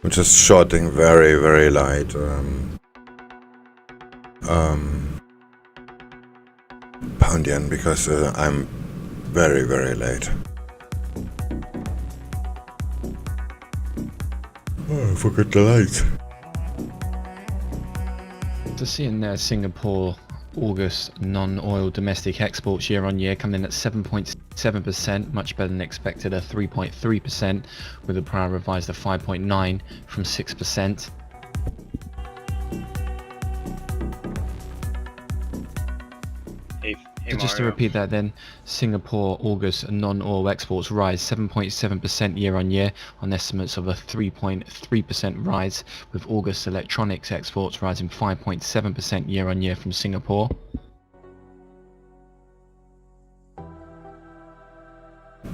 I'm just shorting very, very light. Pound yen because I'm very, very late. Oh, I forgot the lights. So seeing Singapore August non-oil domestic exports year on year coming in at 7.7%, much better than expected, at 3.3%, with the prior revised at 5.9 from 6%. So just to repeat that then, Singapore August non-oil exports rise 7.7% year on year on estimates of a 3.3% rise, with August electronics exports rising 5.7% year on year from Singapore.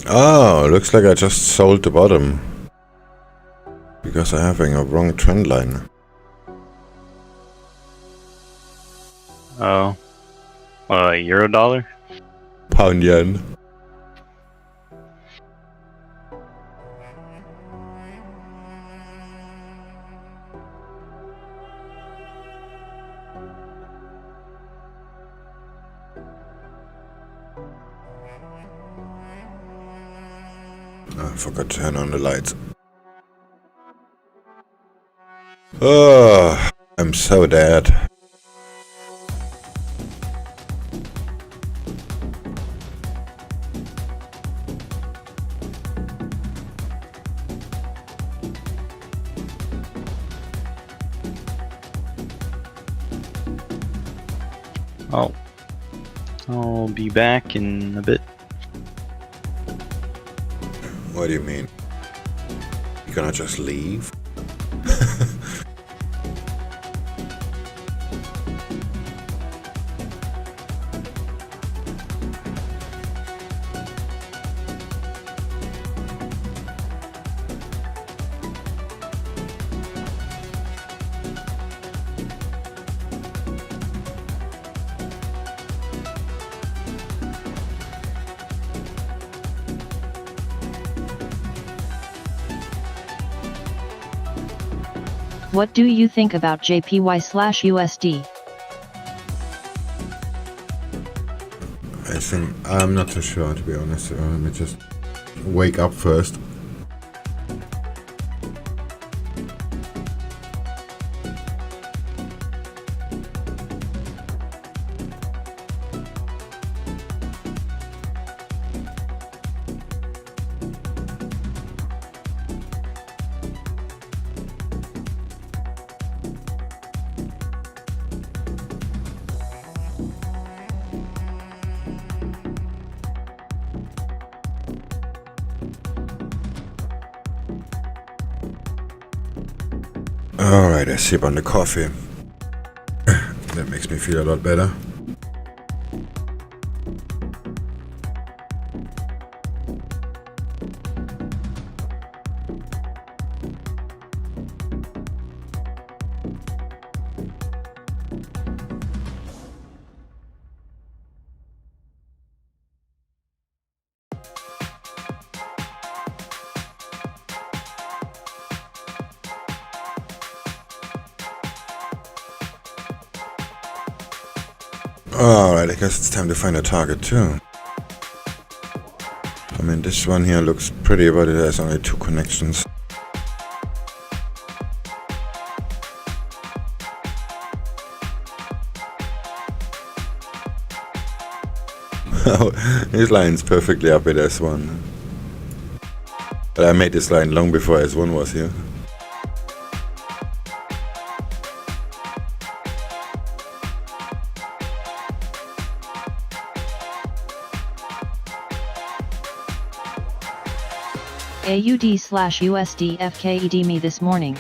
Oh, looks like I just sold the bottom because I'm having a wrong trend line. Oh. Euro dollar? Pound yen. I forgot to turn on the lights. Oh, I'm so dead. Oh. I'll be back in a bit. What do you mean? You gonna just leave? What do you think about JPY/USD? I think I'm not too sure, to be honest. Let me just wake up first. Alright, I sip on the coffee. That makes me feel a lot better. Alright, I guess it's time to find a target too. I mean, this one here looks pretty, but it has only 2 connections. This line's perfectly up with S1. But I made this line long before S1 was here. AUD/USD FKED me this morning.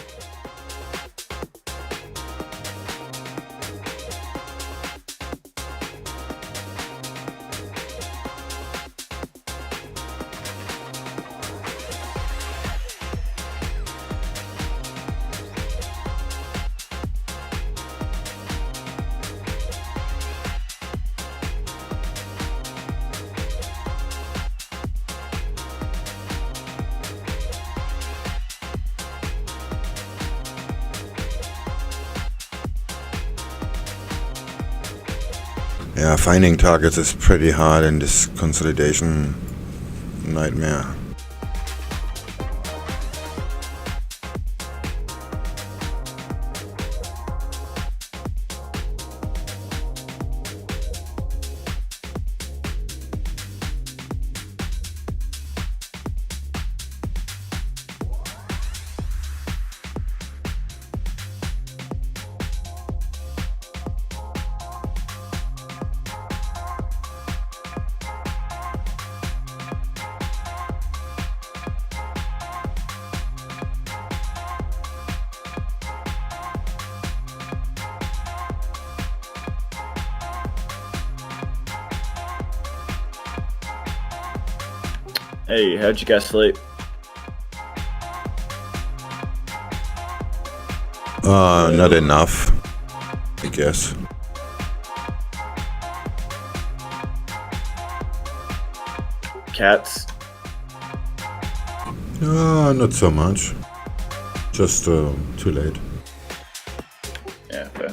Yeah, finding targets is pretty hard in this consolidation nightmare. Hey, how'd you guys sleep? Not enough, I guess. Cats? Not so much. Just too late. Yeah, fair.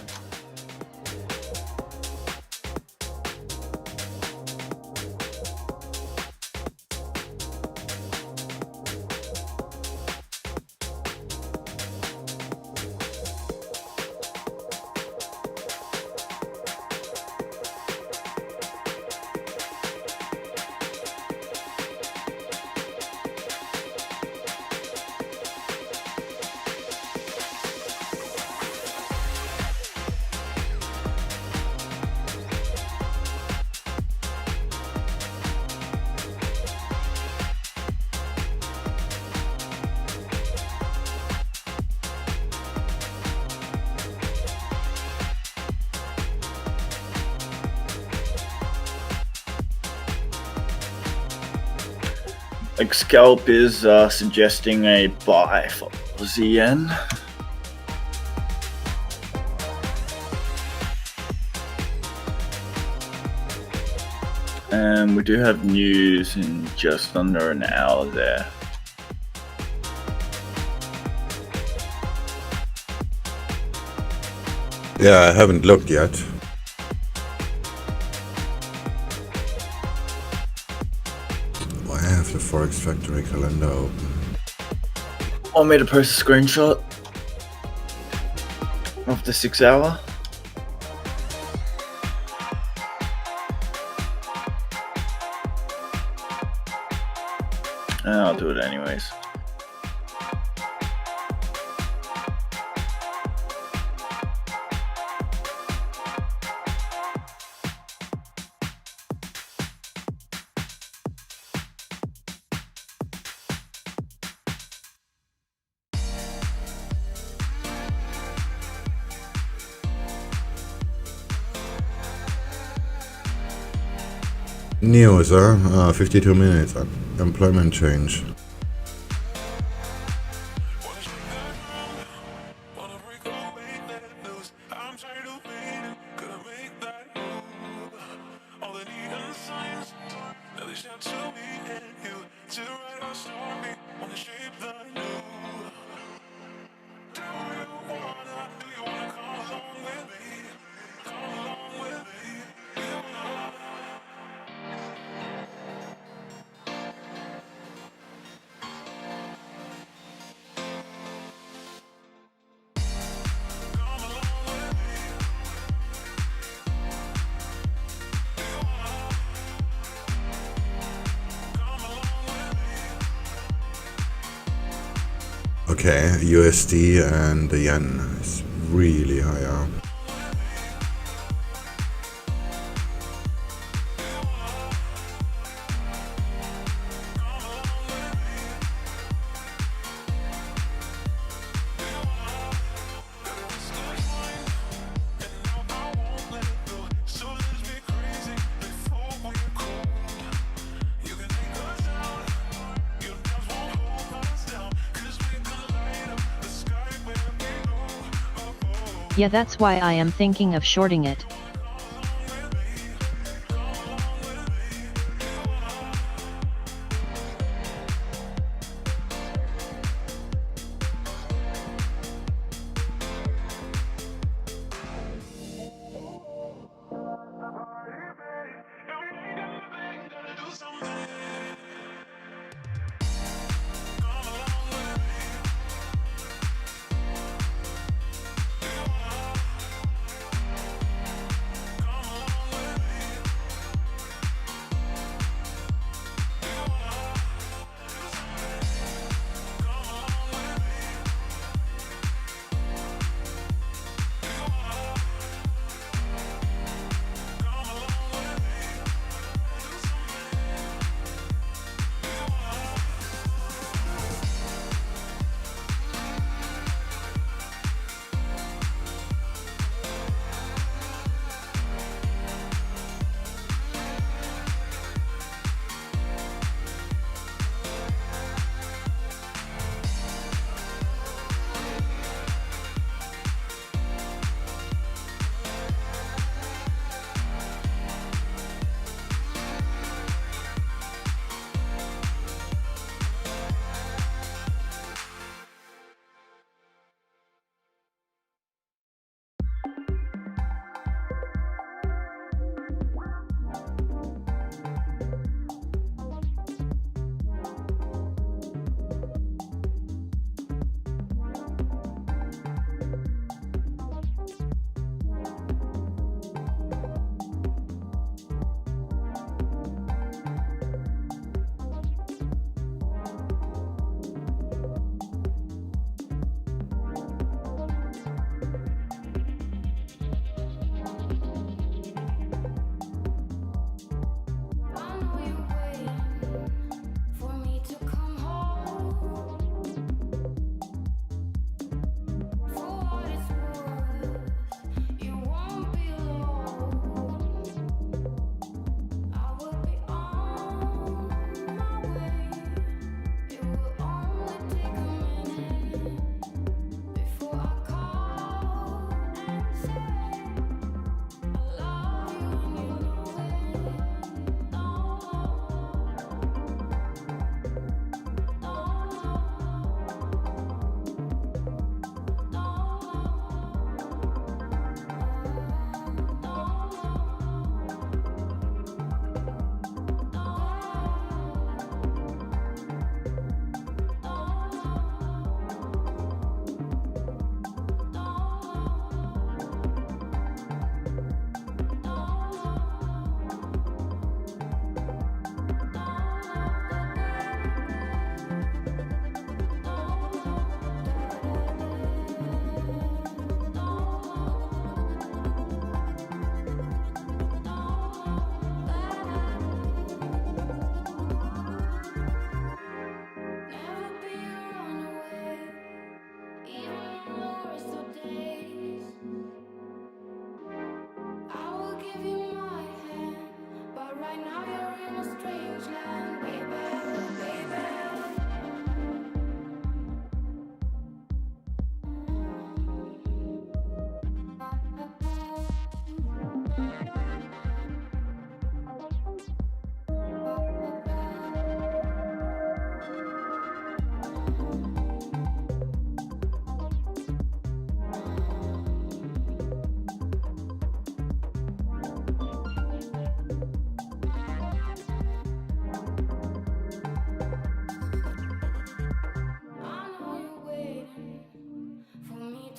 Like Scalp is suggesting a buy for Aussie yen. And we do have news in just under an hour there. Yeah, I haven't looked yet. I have the Forex Factory calendar open. Want me to post a screenshot of the 6 hour? I'll do it anyways. News, 52 minutes. Employment change. Okay, USD and the yen is really higher. Yeah, that's why I am thinking of shorting it.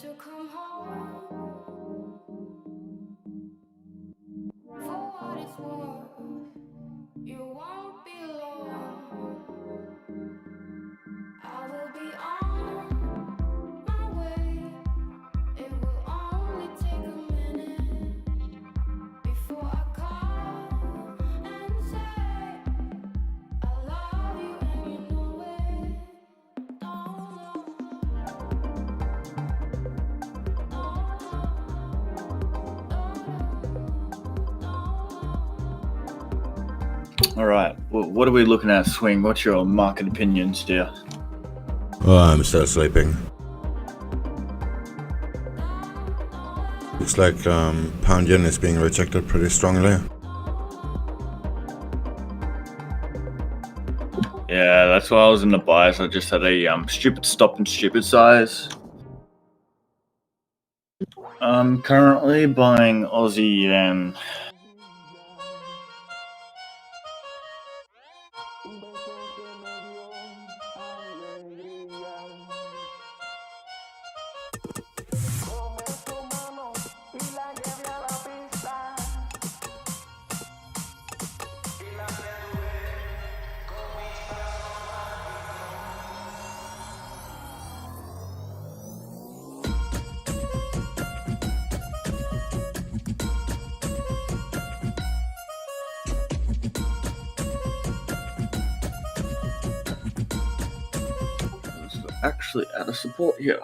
to come home. For what it's worth, you won't be long. I will be on my way. It will only take a minute before I call and say I love you and you know it. All right. Well, what are we looking at, Swing? What's your market opinions, dear? Oh, I'm still sleeping. Looks like pound yen is being rejected pretty strongly. Yeah, that's why I was in the buys. I just had a stupid stop and stupid size. I'm currently buying Aussie yen. Actually out of support here.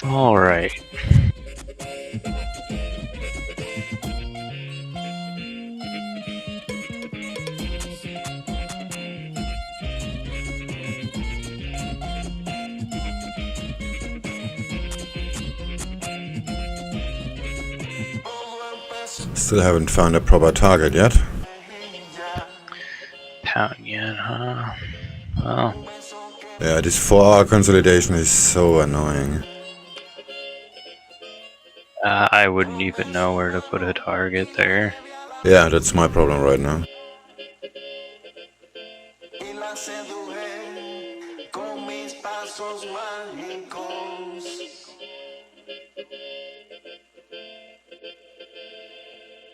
All right. Still haven't found a proper target yet. Pound yen, huh? Well, Yeah, this 4-hour consolidation is so annoying. I wouldn't even know where to put a target there. Yeah, that's my problem right now.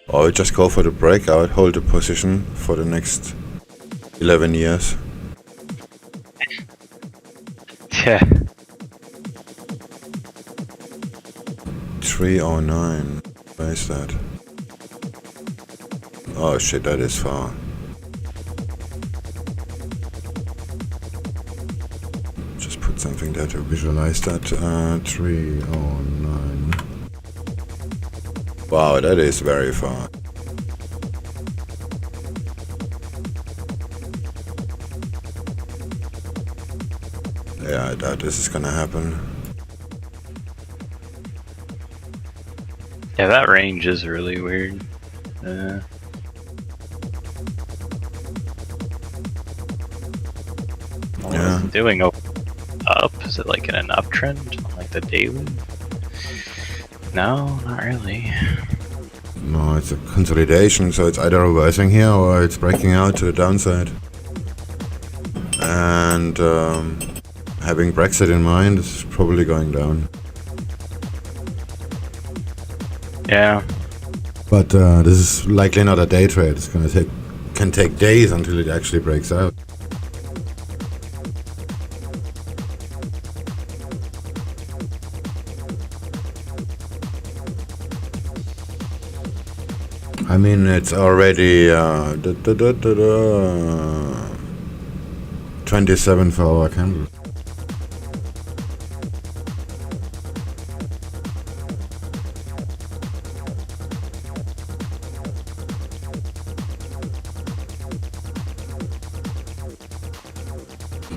Or we just go for the breakout, hold the position for the next 11 years. Yeah. 309. Where is that? Oh shit, that is far. Just put something there to visualize that. 309. Wow, that is very far. Yeah, I doubt this is gonna happen. Yeah, that range is really weird. What is it doing up? Is it like in an uptrend on like the daily? No, not really. No, it's a consolidation, so it's either reversing here or it's breaking out to the downside. And having Brexit in mind, it's probably going down. Yeah. But this is likely not a day trade. It's gonna take can take days until it actually breaks out. I mean, it's already 27-hour candle.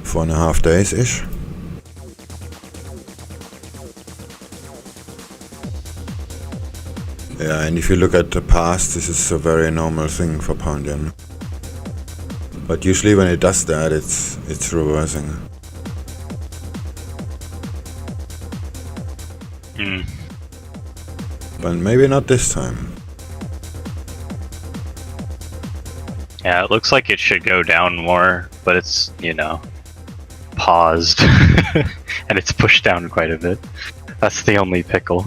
Four and a half days-ish. Yeah, and if you look at the past, this is a very normal thing for pound yen. But usually when it does that, it's reversing. But maybe not this time. Yeah, it looks like it should go down more, but it's, you know, paused. And it's pushed down quite a bit. That's the only pickle.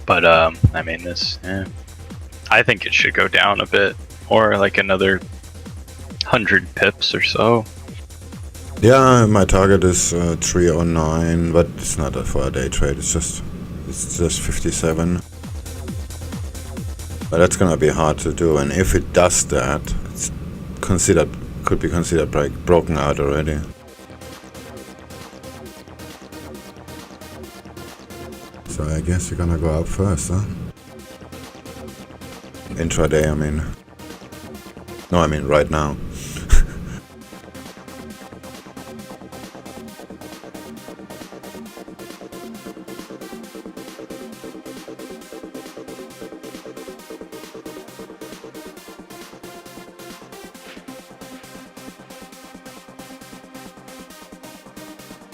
But, I mean, I think it should go down a bit, or like another 100 pips or so. Yeah, my target is 309, but it's not a 4-day trade, it's just 57. But that's gonna be hard to do, and if it does that, it's could be considered broken out already. So I guess you're gonna go up first, huh? Intraday, I mean. No, I mean right now.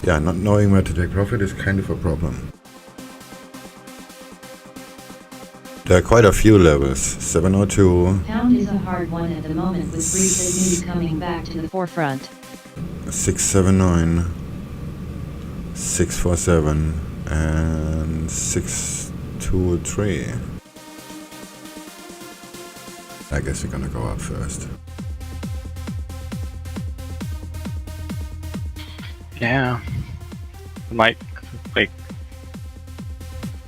Yeah, not knowing where to take profit is kind of a problem. There are quite a few levels. 702. Pound is a hard one at the moment with recent news coming back to the forefront. 679. 647. And 623. I guess we're gonna go up first. Yeah. Might, like,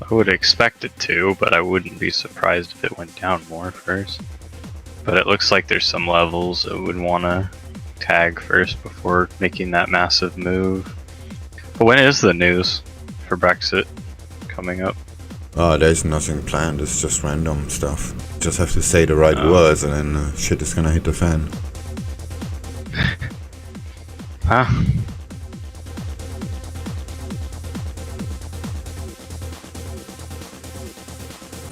I would expect it to, but I wouldn't be surprised if it went down more first. But it looks like there's some levels that would want to tag first before making that massive move. But when is the news for Brexit coming up? There's nothing planned, it's just random stuff. Just have to say the right words and then shit is gonna hit the fan. Huh?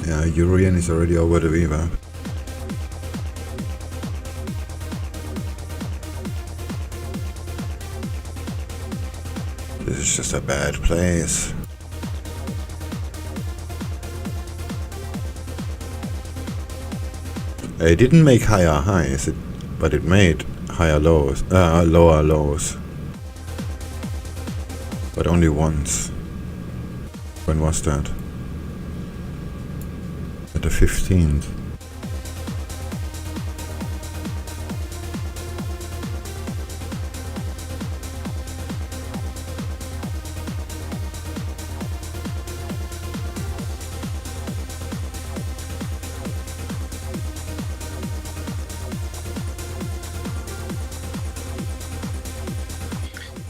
Yeah, EURJPY is already over the VWAP. This is just a bad place. It didn't make higher highs, but it made higher lows, lower lows. But only once. When was that? At the 15th.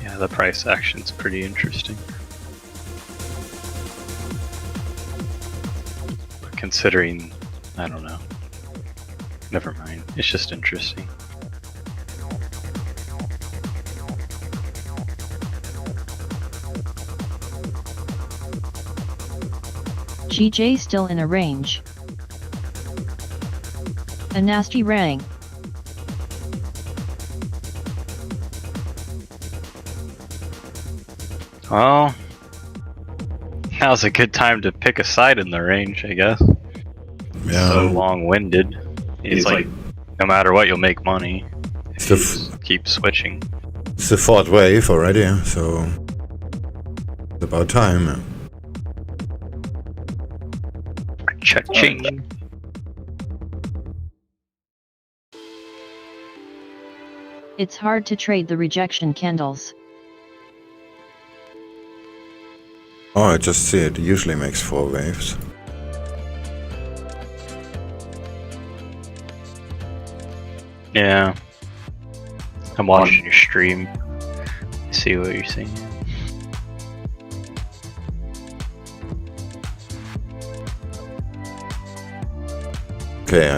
Yeah, the price action's pretty interesting. Considering, I don't know. Never mind. It's just interesting. GJ still in a range. A nasty rang. Well, now's a good time to pick a side in the range, I guess. Yeah. So long-winded. It's like, no matter what, you'll make money if you just keep switching. It's the 4th wave already, so it's about time. Cha-ching. It's hard to trade the rejection candles. Oh, I just see it usually makes 4 waves. Yeah. I'm watching your stream. See what you're saying. Okay,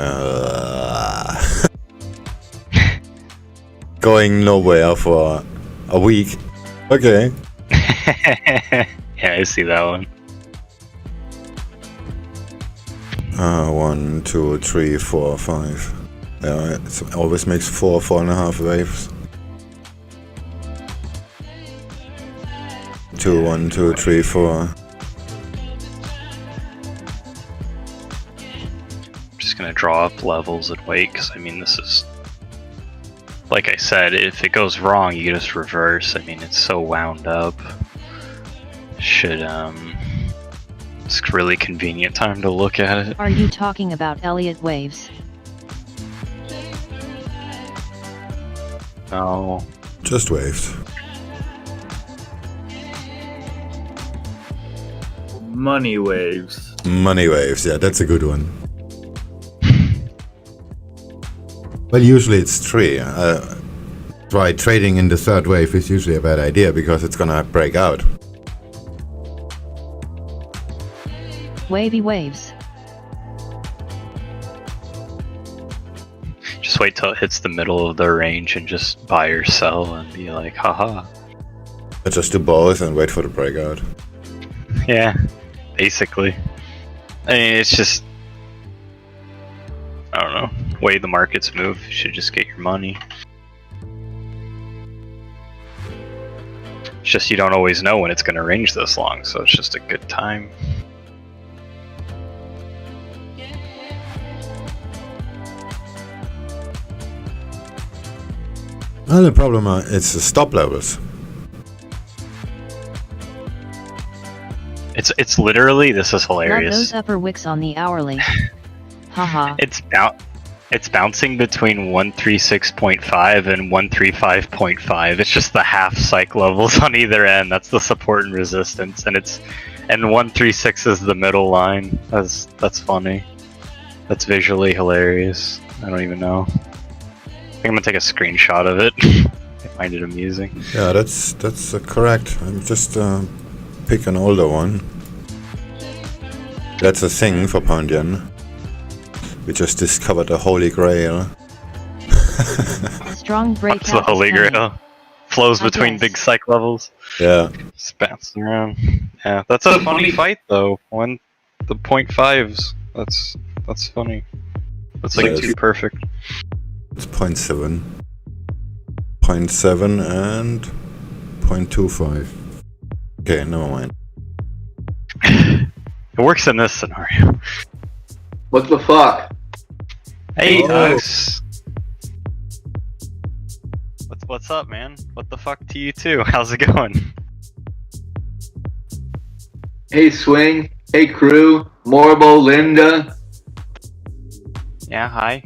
going nowhere for a week. Okay. Yeah, I see that one. 1, 2, 3, 4, 5. Yeah, it always makes 4.5 waves. 2, 1, 2, 3, 4. I'm just gonna draw up levels and wait, because I mean, this is, like I said, if it goes wrong, you just reverse. I mean, it's so wound up. Should, it's a really convenient time to look at it. Are you talking about Elliott waves? No. Just waves. Money waves. Money waves, yeah, that's a good one. Well, usually it's 3. Why trading in the 3rd wave is usually a bad idea because it's gonna break out. Wavy waves. Just wait till it hits the middle of the range and just buy or sell and be like, haha. I just do both and wait for the breakout. Yeah, basically. I mean, it's just, I don't know, way the markets move. You should just get your money. It's just you don't always know when it's going to range this long, so it's just a good time. Well, the problem it's the stop levels. It's literally, this is Love hilarious. those upper wicks on the hourly. Haha. It's bouncing between 136.5 and 135.5. It's just the half psych levels on either end. That's the support and resistance, and 136 is the middle line. That's funny. That's visually hilarious. I don't even know. I think I'm gonna take a screenshot of it. I find it amusing. Yeah, that's correct. I'm just pick an older one. That's a thing for pound yen. We just discovered the Holy Grail. Strong breakout. What's the Holy is coming. Grail? Flows I between guess. big psych levels. Yeah. Just bouncing around. Yeah, that's a funny fight though. The 0.5s. That's funny. That's like Yes. too perfect. It's 0.7. 0.7 and 0.25. Okay, never mind. It works in this scenario. What the fuck? Hey, Oh. Dogs. What's up, man? What the fuck to you too? How's it going? Hey Swing, hey crew, Morbo, Linda. Yeah, hi.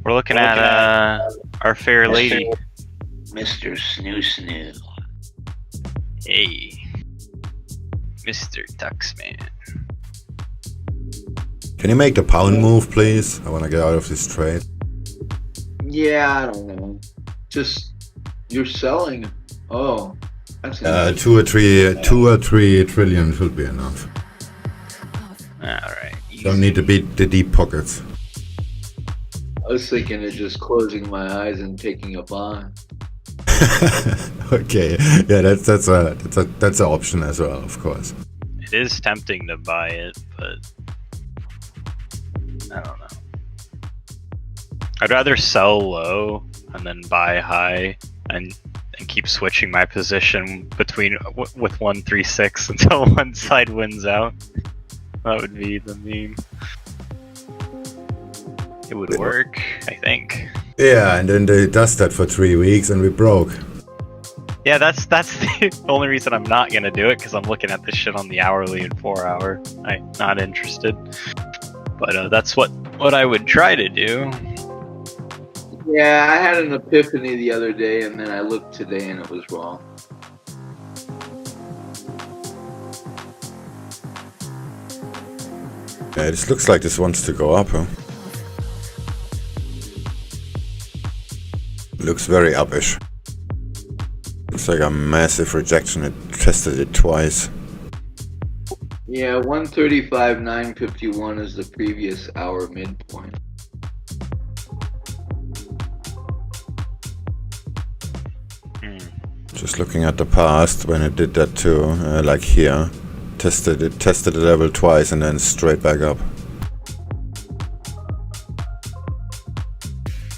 We're looking at our fair lady. Mr. Snoo Snoo. Hey, Mr. Tuxman. Can you make the pound move, please? I want to get out of this trade. Yeah, I don't know. Just you're selling. Oh, that's 2 or 3 trillion should be enough. Alright. Don't need to beat the deep pockets. I was thinking of just closing my eyes and taking a buy. Okay, yeah, that's an option as well, of course. It is tempting to buy it, but I don't know. I'd rather sell low and then buy high and keep switching my position between with 136 until one side wins out. That would be the meme. It would work, I think. Yeah, and then they does that for 3 weeks and we broke. Yeah, that's the only reason I'm not gonna do it, because I'm looking at this shit on the hourly and 4 hour. I'm not interested. But that's what I would try to do. Yeah, I had an epiphany the other day, and then I looked today, and it was wrong. Yeah, this looks like this wants to go up, huh? Looks very uppish. Looks like a massive rejection. It tested it twice. Yeah, 135.951 is the previous hour midpoint. Just looking at the past when it did that too, like here. Tested the level twice and then straight back up.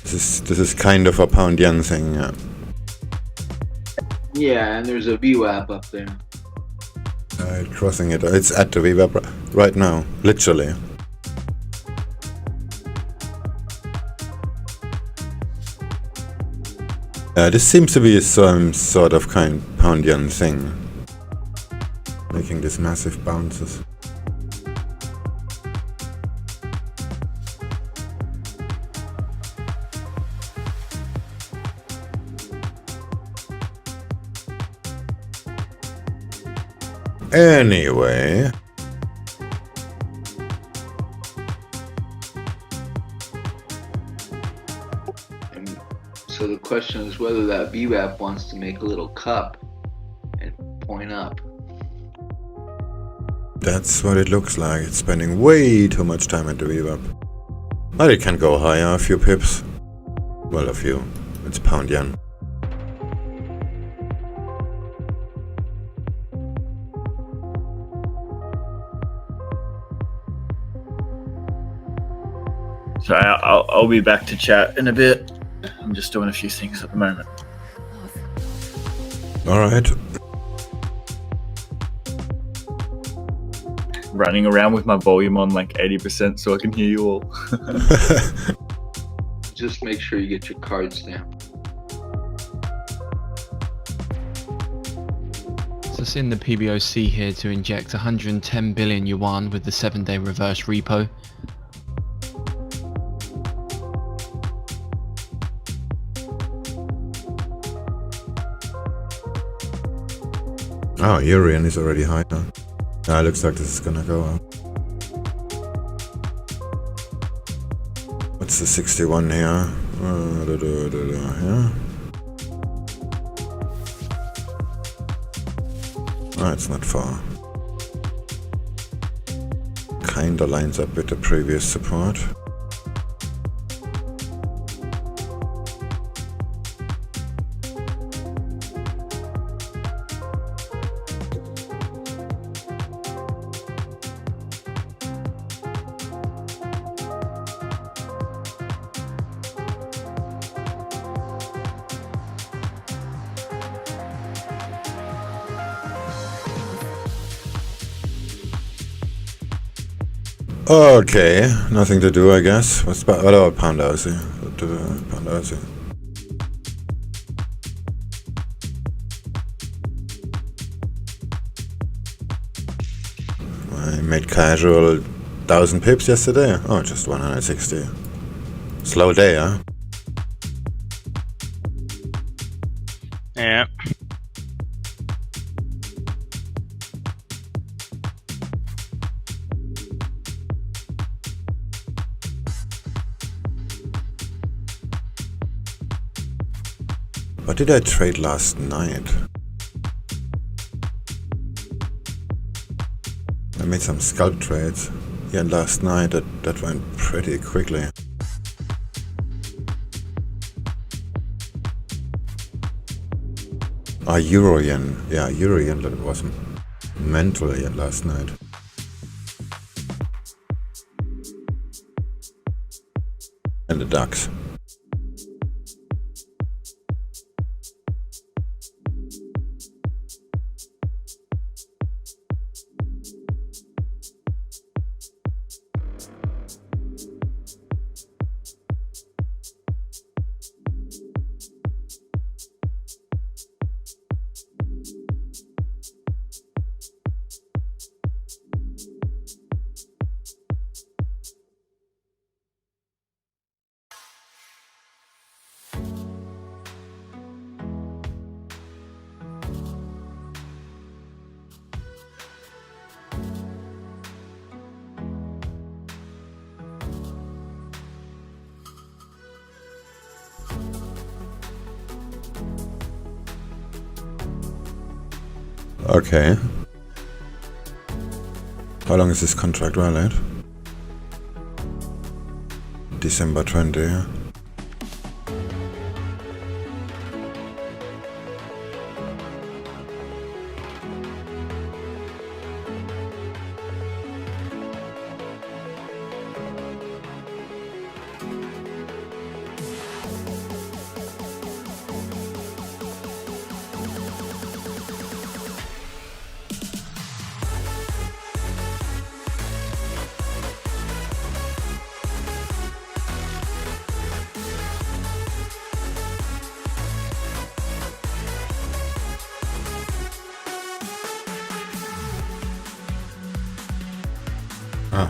This is kind of a pound yen thing, yeah. Yeah, and there's a VWAP up there. Crossing it. It's at the VWAP right now, literally. This seems to be some sort of pound yen thing, making these massive bounces. Anyway. So the question is whether that VWAP wants to make a little cup and point up. That's what it looks like. It's spending way too much time at the VWAP. But it can go higher, a few pips. Well, a few. It's pound yen. So I'll be back to chat in a bit. I'm just doing a few things at the moment. Alright. Running around with my volume on like 80% so I can hear you all. Just make sure you get your card stamped. So seeing the PBOC here to inject 110 billion yuan with the 7-day reverse repo. Oh, Urian is already high now. Ah, looks like this is gonna go up. What's the 61 here? Yeah. Oh, it's not far. Kinda lines up with the previous support. Okay, nothing to do, I guess. What about Pound Aussie? Pound Aussie. I made casual 1,000 pips yesterday. Oh, just 160. Slow day, huh? Yeah. What did I trade last night? I made some scalp trades. Yeah, last night that went pretty quickly. Ah, Euro yen. Yeah, Euro yen, that was mental yen last night. And the DAX. Okay. How long is this contract valid? December 20. Yeah.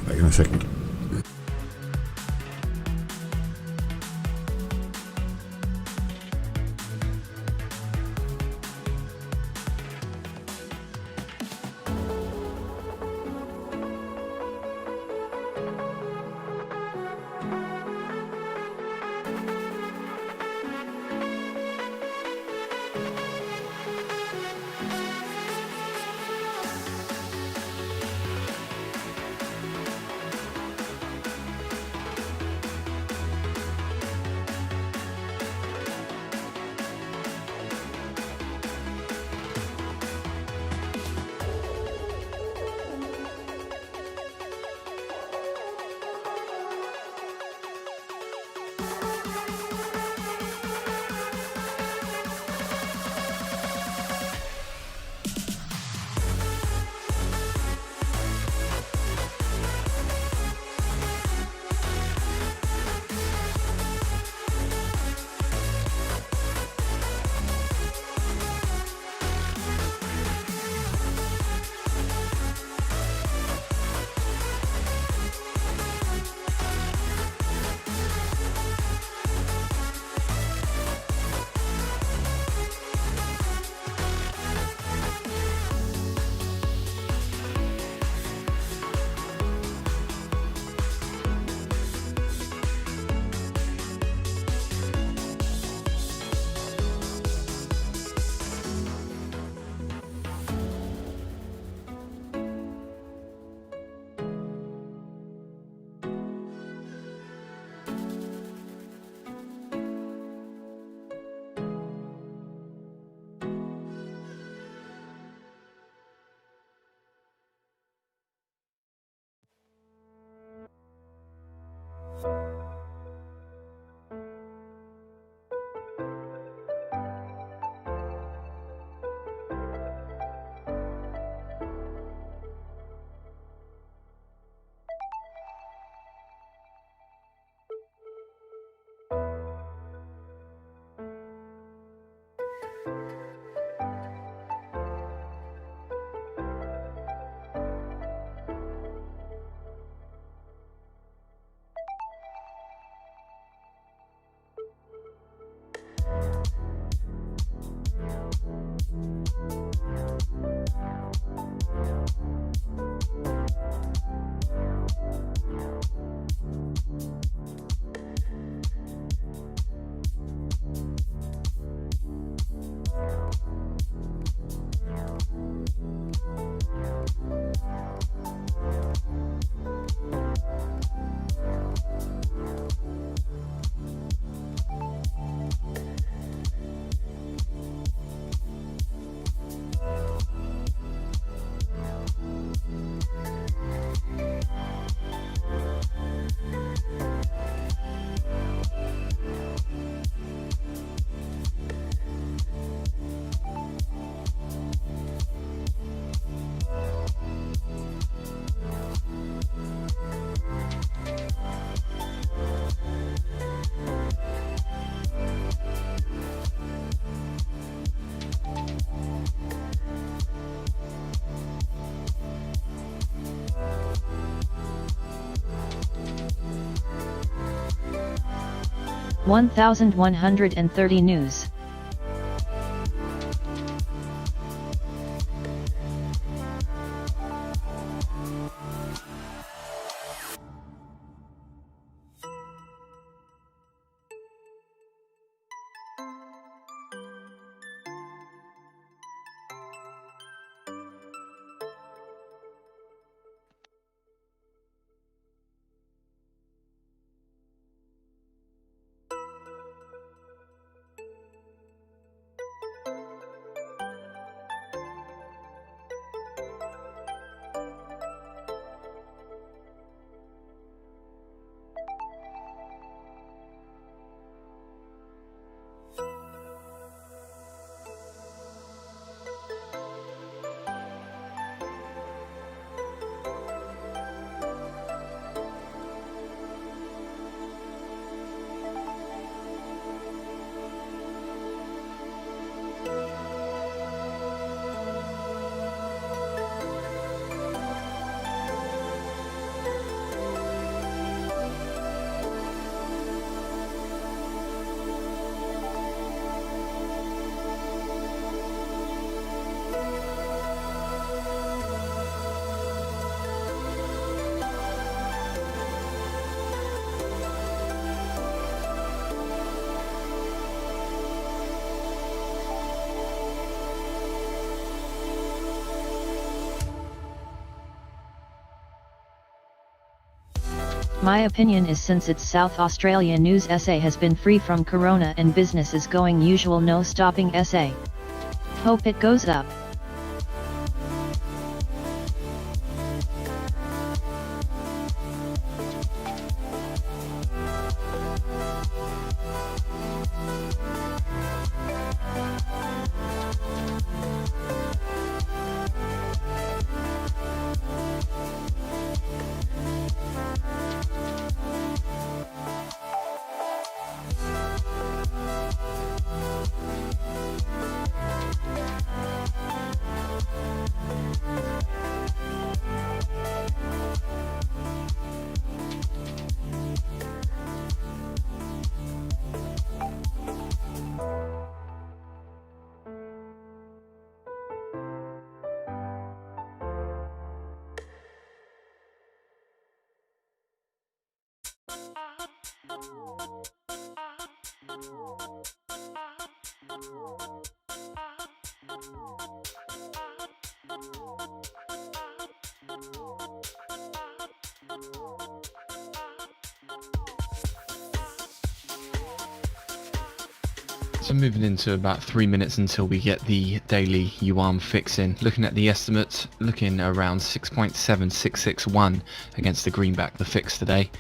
Back in a second. (1130 News). My opinion is since its South Australia news essay has been free from corona and business is going usual, no stopping essay. Hope it goes up. So moving into about 3 minutes until we get the daily yuan fixing. Looking at the estimates, looking around 6.7661 against the greenback, the fix today.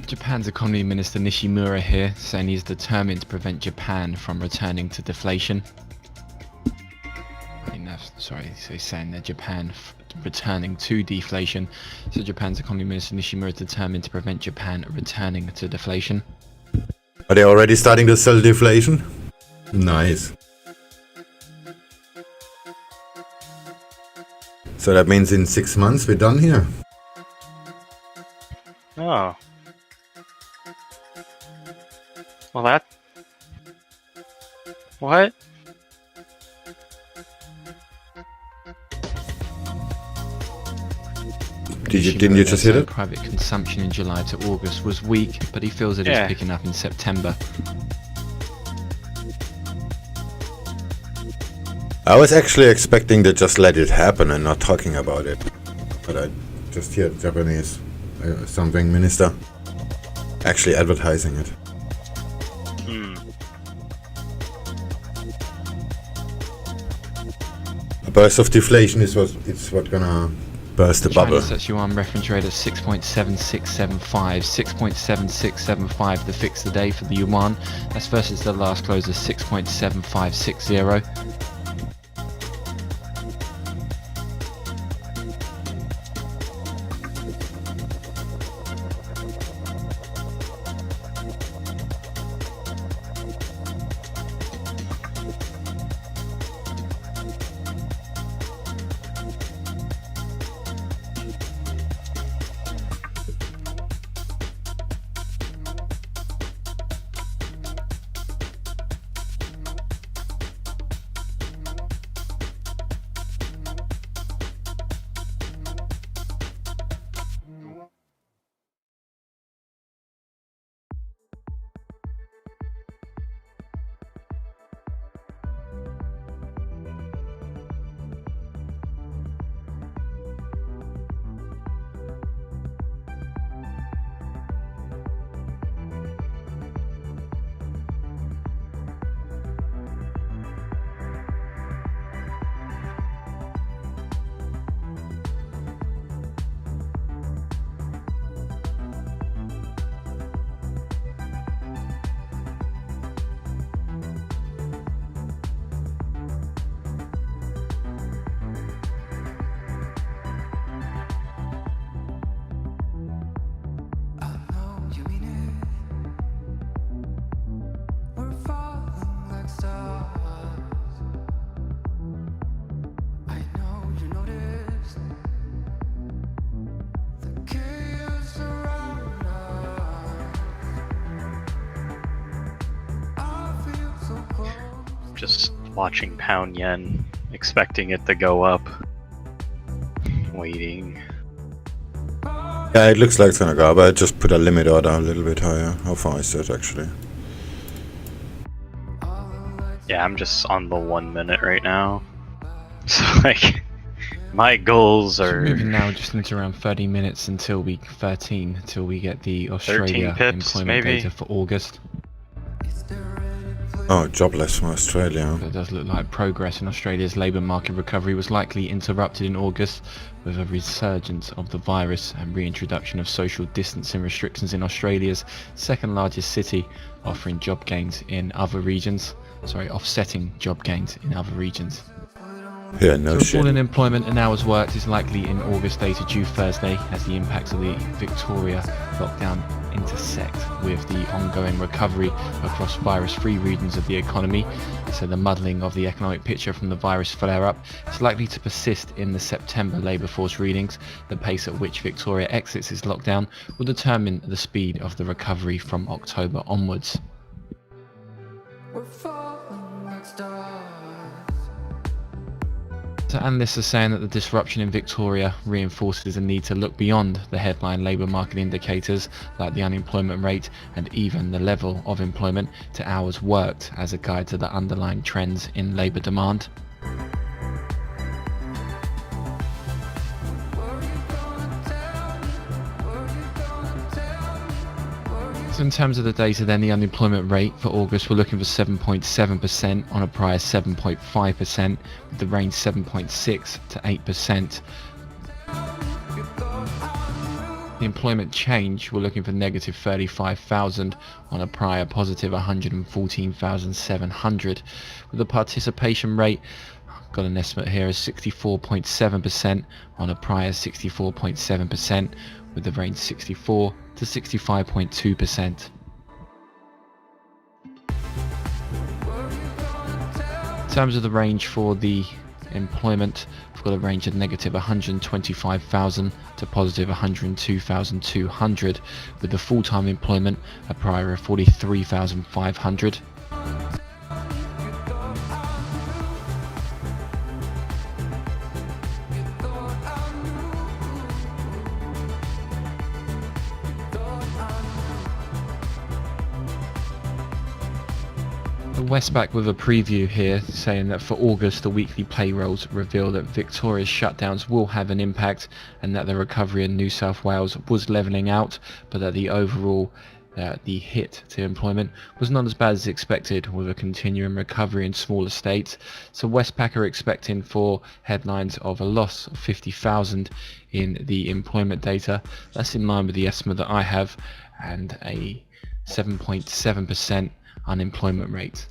Japan's Economy Minister Nishimura here, saying he's determined to prevent Japan from returning to deflation. So he's saying that Japan returning to deflation. So Japan's Economy Minister Nishimura is determined to prevent Japan returning to deflation. Are they already starting to sell deflation? Nice. So that means in 6 months we're done here. Oh. Well, that... What? Didn't you just hear it? Private consumption in July to August was weak, but he feels it is picking up in September. I was actually expecting to just let it happen and not talking about it. But I just hear Japanese something minister actually advertising it. A burst of deflation is what gonna burst the bubble. China's yuan reference rate at 6.7675, 6.7675 the fix the day for the yuan. That's versus the last close of 6.7560. just watching pound yen, expecting it to go up. Waiting. Yeah, it looks like it's gonna go up. I just put a limit order a little bit higher. How far is that actually? Yeah, I'm just on the 1 minute right now. So like, my goals So are moving now just into around 30 minutes until week 13, until we get the Australia 13 pips, employment maybe? data for August. Oh, jobless from Australia. It does look like progress in Australia's labour market recovery was likely interrupted in August with a resurgence of the virus and reintroduction of social distancing restrictions in Australia's second largest city, offering job gains in other regions. Offsetting job gains in other regions. Yeah, no So a fall shit. in employment and hours worked is likely in August data due Thursday as the impacts of the Victoria lockdown intersect with the ongoing recovery across virus-free regions of the economy. So the muddling of the economic picture from the virus flare-up is likely to persist in the September labour force readings. The pace at which Victoria exits its lockdown will determine the speed of the recovery from October onwards. So analysts are saying that the disruption in Victoria reinforces the need to look beyond the headline labour market indicators like the unemployment rate and even the level of employment to hours worked as a guide to the underlying trends in labour demand. So in terms of the data then, the unemployment rate for August, we're looking for 7.7% on a prior 7.5%, with the range 7.6 to 8%. The employment change, we're looking for negative 35,000 on a prior positive 114,700. With the participation rate, got an estimate here as 64.7% on a prior 64.7%, with the range 64 to 65.2%. In terms of the range for the employment, we've got a range of negative 125,000 to positive 102,200, with the full-time employment a prior of 43,500. Westpac with a preview here saying that for August the weekly payrolls reveal that Victoria's shutdowns will have an impact and that the recovery in New South Wales was levelling out, but that the overall the hit to employment was not as bad as expected, with a continuing recovery in smaller states. So Westpac are expecting for headlines of a loss of 50,000 in the employment data. That's in line with the estimate that I have, and a 7.7% unemployment rate.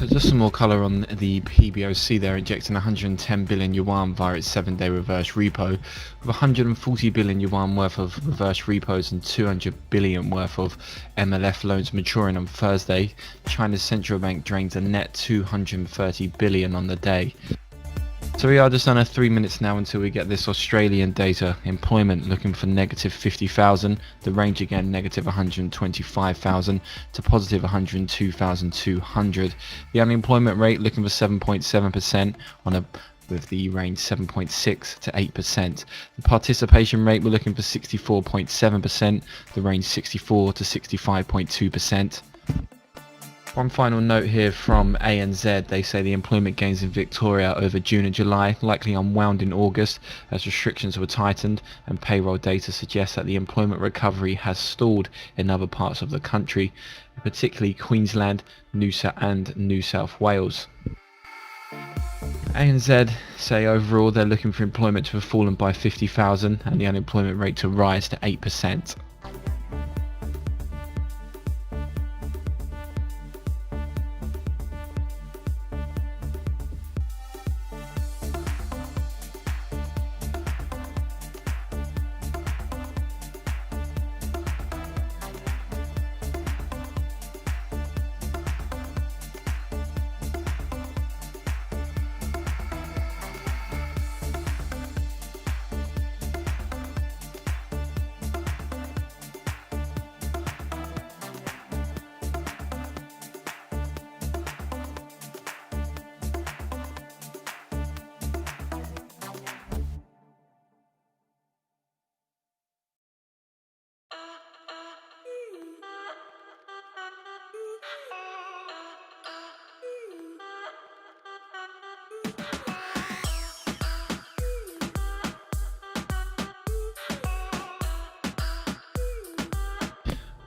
So just some more colour on the PBOC there, injecting 110 billion yuan via its 7-day reverse repo, with 140 billion yuan worth of reverse repos and 200 billion worth of MLF loans maturing on Thursday. China's central bank drains a net 230 billion on the day. So we are just under 3 minutes now until we get this Australian data. Employment looking for negative 50,000, the range again negative 125,000 to positive 102,200. The unemployment rate looking for 7.7% with the range 7.6 to 8%. The participation rate we're looking for 64.7%, the range 64 to 65.2%. One final note here from ANZ. They say the employment gains in Victoria over June and July likely unwound in August as restrictions were tightened, and payroll data suggests that the employment recovery has stalled in other parts of the country, particularly Queensland, New South Wales. ANZ say overall they're looking for employment to have fallen by 50,000 and the unemployment rate to rise to 8%.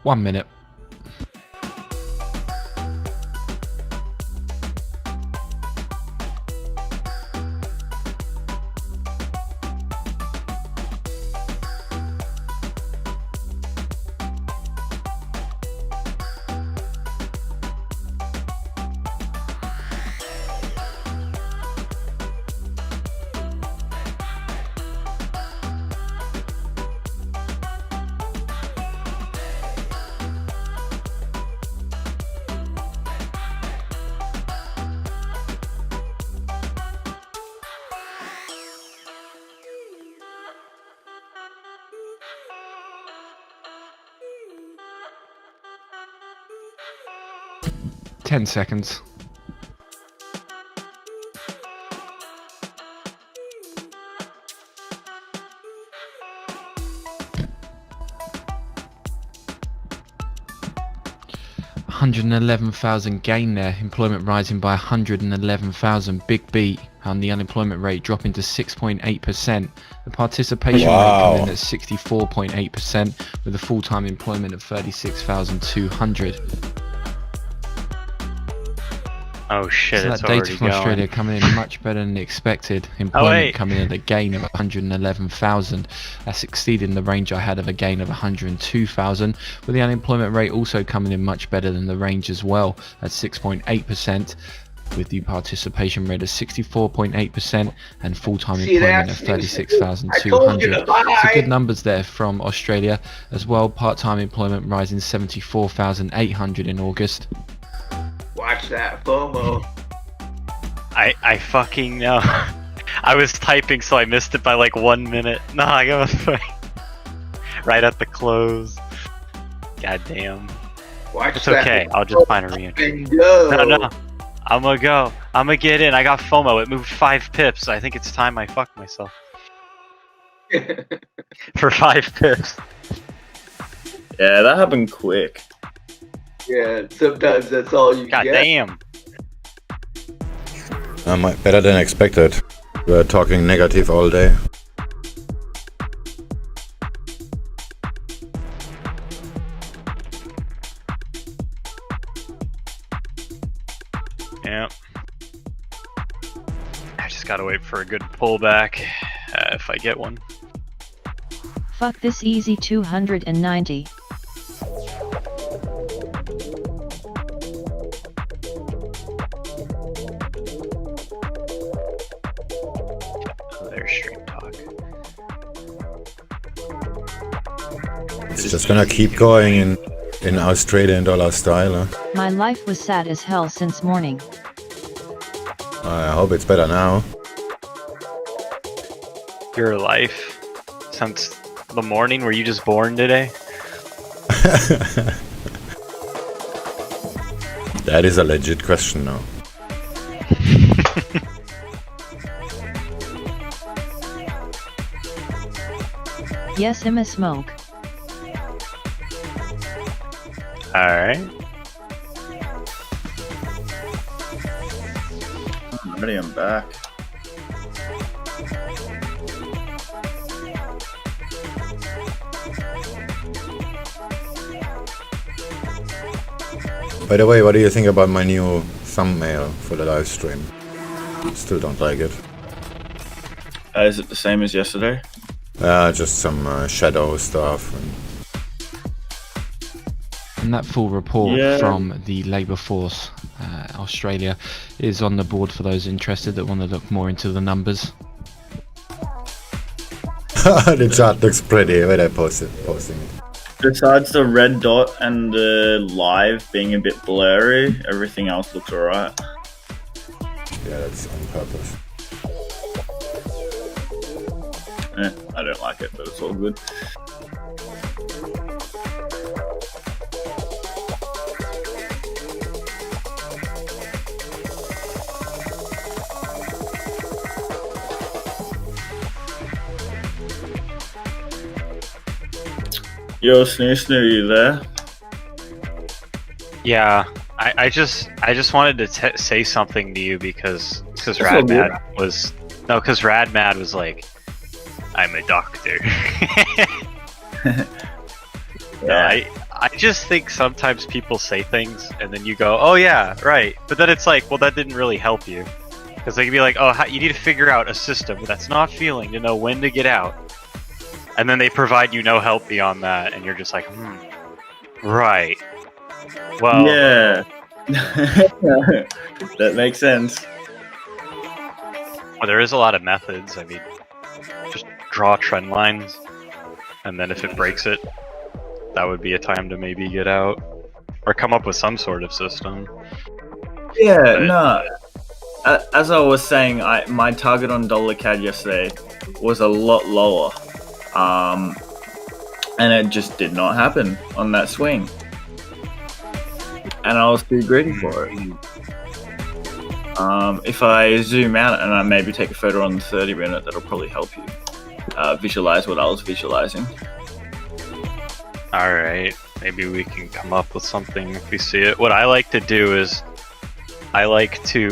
One minute. Ten seconds. $111,000 gain there. Employment rising by 111,000. Big beat. And the unemployment rate dropping to 6.8%. The participation rate coming in at 64.8%, with a full-time employment of 36,200. Oh shit, So it's that data already from going. Australia coming in much better than expected. Employment coming in at a gain of 111,000. That's exceeding the range I had of a gain of 102,000, with the unemployment rate also coming in much better than the range as well at 6.8%, with the participation rate of 64.8% and full-time employment of 36,200. So good numbers there from Australia as well. Part-time employment rising 74,800 in August. Watch that FOMO. I fucking know. I was typing, so I missed it by like 1 minute. No, I got right at the close. God damn. Watch It's that. okay. I'll just find a re-entry. And go. No. I'm gonna go. I'm gonna get in. I got FOMO. It moved 5 pips. I think it's time I fuck myself. For 5 pips. Yeah, that happened quick. Yeah, sometimes that's all you God get. damn. Better than expected. We're talking negative all day. Yeah. I just gotta wait for a good pullback, if I get one. Fuck this easy 290. Oh, there's stream talk. It's just gonna keep going in Australian dollar style. Huh? My life was sad as hell since morning. I hope it's better now. Your life since the morning? Were you just born today? That is a legit question now. Yes, I'm a smoke. Alright. Alrighty, I'm back. By the way, what do you think about my new thumbnail for the live stream? Still don't like it. Is it the same as yesterday? Just some shadow stuff. And that full report Yeah. from the Labour Force Australia is on the board for those interested that want to look more into the numbers. The chart looks pretty when I posting it. Besides the red dot and the live being a bit blurry, everything else looks alright. Yeah, that's on purpose. I don't like it, but it's all good. Yo, Snoo, you there? Yeah, I just wanted to say something to you because all good. Radmad was like, I'm a doctor. Yeah. I just think sometimes people say things and then you go, oh yeah, right. But then it's like, well, that didn't really help you. Because they can be like, oh, you need to figure out a system that's not feeling to know when to get out. And then they provide you no help beyond that. And you're just like, right. Well, Yeah. That makes sense. well, there is a lot of methods. I mean, just draw trend lines. And then if it breaks it, that would be a time to maybe get out. Or come up with some sort of system. Yeah, But- no. As I was saying, my target on dollar CAD yesterday was a lot lower. And it just did not happen on that swing. And I was too greedy for it. If I zoom out and I maybe take a photo on the 30-minute, that'll probably help you visualize what I was visualizing. Alright, maybe we can come up with something if we see it. What I like to do is, I like to,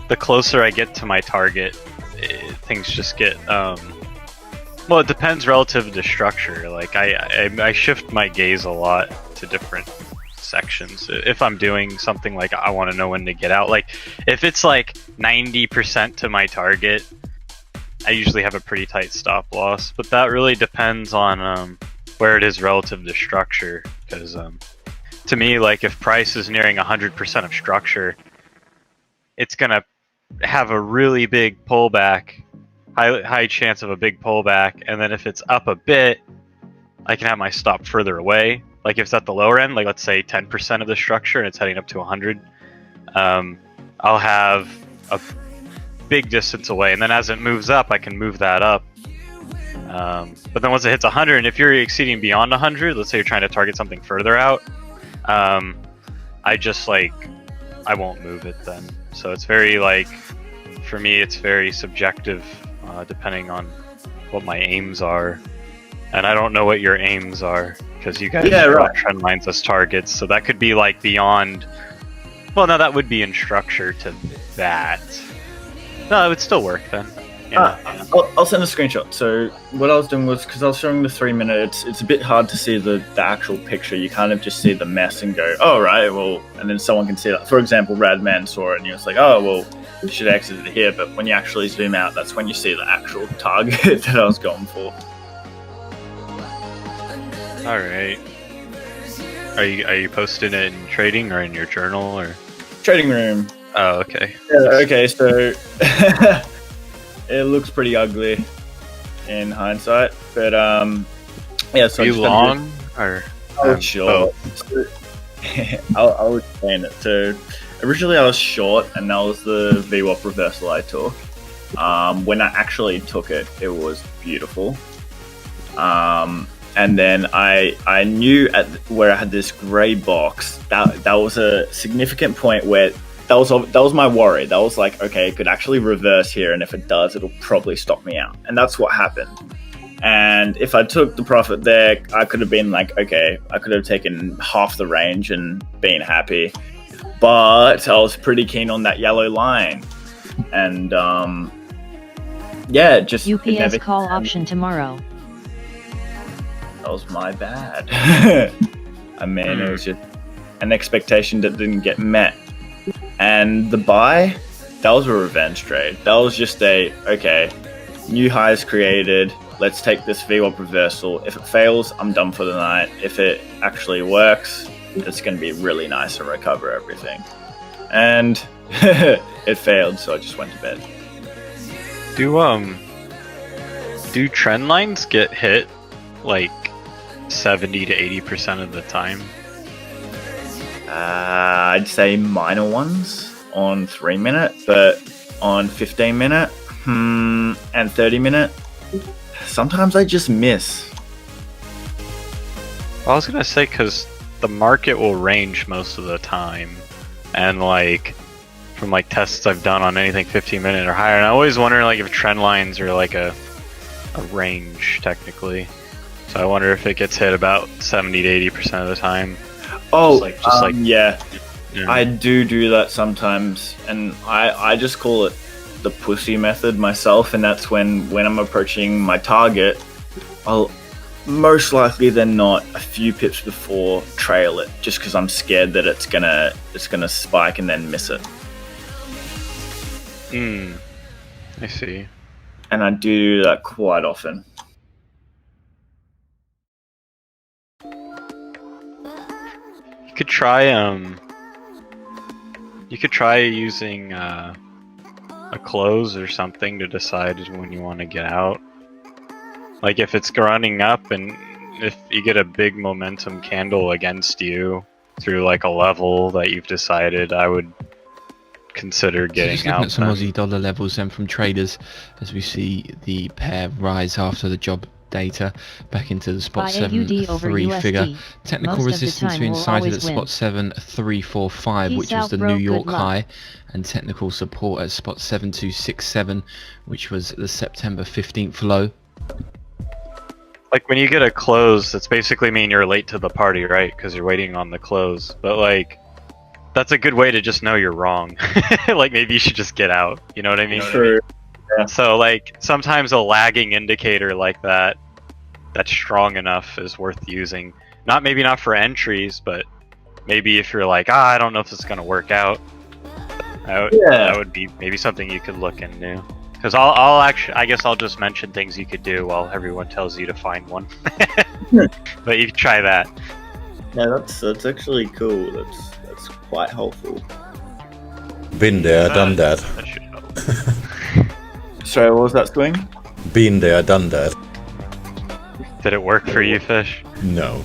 the closer I get to my target, things just get, well, it depends relative to structure. Like, I shift my gaze a lot to different sections. If I'm doing something like I want to know when to get out, like, if it's like 90% to my target, I usually have a pretty tight stop loss, but that really depends on, where it is relative to structure, because to me, like, if price is nearing 100% of structure, it's gonna have a really big pullback, high chance of a big pullback, and then if it's up a bit, I can have my stop further away. Like, if it's at the lower end, like let's say 10% of the structure and it's heading up to 100, I'll have a big distance away, and then as it moves up, I can move that up. But then once it hits 100, and if you're exceeding beyond 100, let's say you're trying to target something further out, I just, like, I won't move it then. So it's very, like, for me, it's very subjective, depending on what my aims are. And I don't know what your aims are, because you guys draw trend lines as targets, so that could be, like, beyond... Well, no, that would be in structure to that. No, it would still work then. Yeah. I'll send a screenshot. So what I was doing was, because I was showing the 3-minute, it's a bit hard to see the actual picture. You kind of just see the mess and go, oh, right, well, and then someone can see that. For example, Radman saw it and he was like, oh, well, we should exit it here. But when you actually zoom out, that's when you see the actual target that I was going for. All right. Are you posting it in trading or in your journal or? Trading room. Oh, okay. Yeah, okay, so it looks pretty ugly in hindsight, but yeah. So Are you long or? I was short. I was saying it. So originally I was short, and that was the VWAP reversal I took. When I actually took it, it was beautiful. And then I knew at where I had this grey box that was a significant point where that was my worry. That was like, okay, it could actually reverse here, and if it does, it'll probably stop me out. And that's what happened. And if I took the profit there, I could have been like, okay, I could have taken half the range and been happy. but I was pretty keen on that yellow line, and yeah, just it UPS never- call option tomorrow. That was my bad. I mean, it was just an expectation that didn't get met. And the buy, that was a revenge trade. That was just okay, new highs created. Let's take this VWAP reversal. If it fails, I'm done for the night. If it actually works, it's going to be really nice and recover everything. And it failed, so I just went to bed. Do trend lines get hit like 70 to 80% of the time? I'd say minor ones on 3 minute, but on 15 minute and 30 minute, sometimes I just miss. I was gonna say, because the market will range most of the time, and like from like tests I've done on anything 15 minute or higher, and I always wonder like if trend lines are like a range technically. So I wonder if it gets hit about 70 to 80% of the time. Oh, Yeah. I do that sometimes, and I just call it the pussy method myself, and that's when I'm approaching my target, I'll most likely than not a few pips before trail it, just because I'm scared that it's gonna spike and then miss it. I see. And I do that quite often. You could try using a close or something to decide when you want to get out. Like if it's running up and if you get a big momentum candle against you through like a level that you've decided, I would consider getting just out. looking at some then. Aussie dollar levels then from traders as we see the pair rise after the job data back into the spot Buy 7 AUD over 3 USD. figure. Technical Most of the resistance time being we'll cited at always win. spot 7 3 4 5, Peace which was out, the bro. New Good York luck. high, and technical support at spot 7 2 6 7, which was the September 15th low. Like when you get a close, that's basically mean you're late to the party, right? Because you're waiting on the close. But like, that's a good way to just know you're wrong. Like maybe you should just get out. You know what I mean? True. Yeah. So like sometimes a lagging indicator like that, that's strong enough is worth using. Maybe not for entries, but maybe if you're like, I don't know if this is gonna work out. That would be maybe something you could look into. Because I guess I'll just mention things you could do while everyone tells you to find one. But you can try that. Yeah, that's actually cool. That's quite helpful. Been there, done that. That should help. Sorry, what was that swing? Been there, done that. Did it work for you, Fish? No.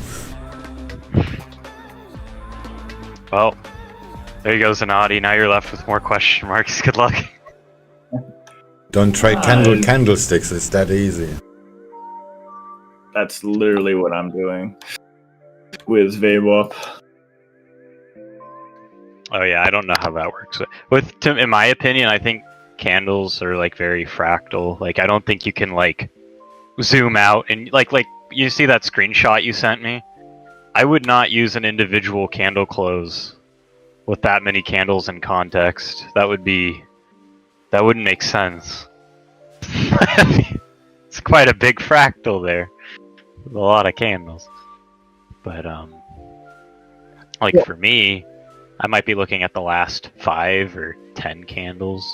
Well, there goes an Audi. Now you're left with more question marks. Good luck. Don't trade candlesticks, it's that easy. That's literally what I'm doing with VWAP. Oh yeah, I don't know how that works. In my opinion, I think candles are like very fractal. Like I don't think you can like zoom out and like you see that screenshot you sent me? I would not use an individual candle close with that many candles in context. That wouldn't make sense. It's quite a big fractal there. With a lot of candles. But like for me, I might be looking at the last 5 or 10 candles.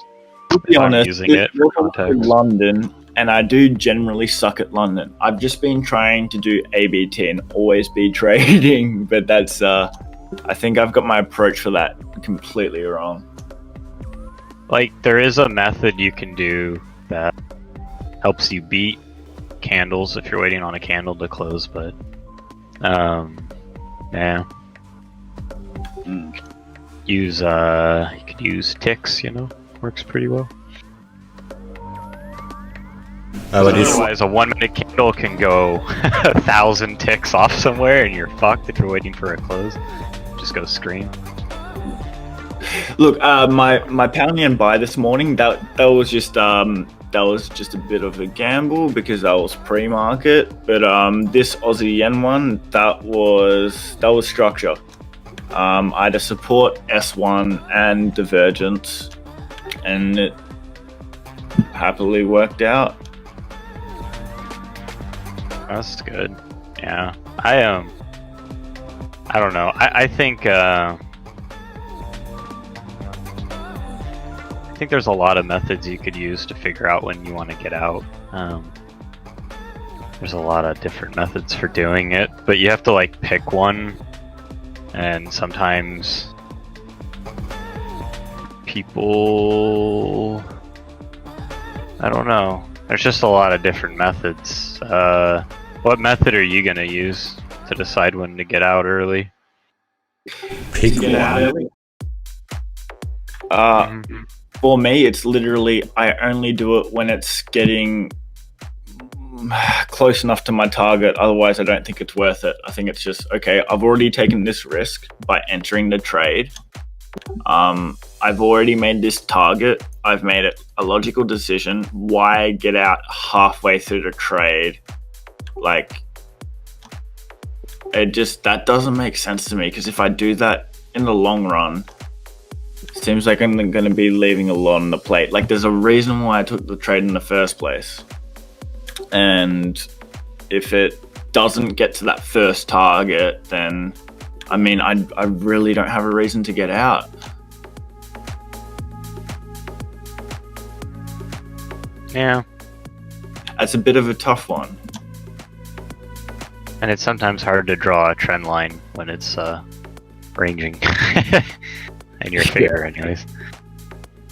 To be if I'm honest, using it for welcome to context. London, and I do generally suck at London. I've just been trying to do ABT and always be trading, but that's I think I've got my approach for that completely wrong. Like there is a method you can do that helps you beat candles if you're waiting on a candle to close, but yeah. You could use ticks, works pretty well. Otherwise, a 1 minute candle can go 1,000 ticks off somewhere, and you're fucked if you're waiting for a close. Just go scream. Look, my pound yen buy this morning that was just a bit of a gamble because that was pre-market. But this Aussie yen one that was structure. I had to support S1 and divergence, and it happily worked out. That's good. Yeah, I don't know. I think there's a lot of methods you could use to figure out when you want to get out. There's a lot of different methods for doing it, but you have to like pick one, and sometimes people, I don't know. There's just a lot of different methods. What method are you gonna use to decide when to get out early? Pick Get out one. early. For me, it's literally I only do it when it's getting close enough to my target. Otherwise, I don't think it's worth it. I think it's just, okay, I've already taken this risk by entering the trade. I've already made this target. I've made it a logical decision. Why get out halfway through the trade? Like, that doesn't make sense to me, because if I do that in the long run, seems like I'm going to be leaving a lot on the plate. Like, there's a reason why I took the trade in the first place. And if it doesn't get to that first target, then, I mean, I really don't have a reason to get out. Yeah. That's a bit of a tough one. And it's sometimes hard to draw a trend line when it's ranging in your favor, anyways.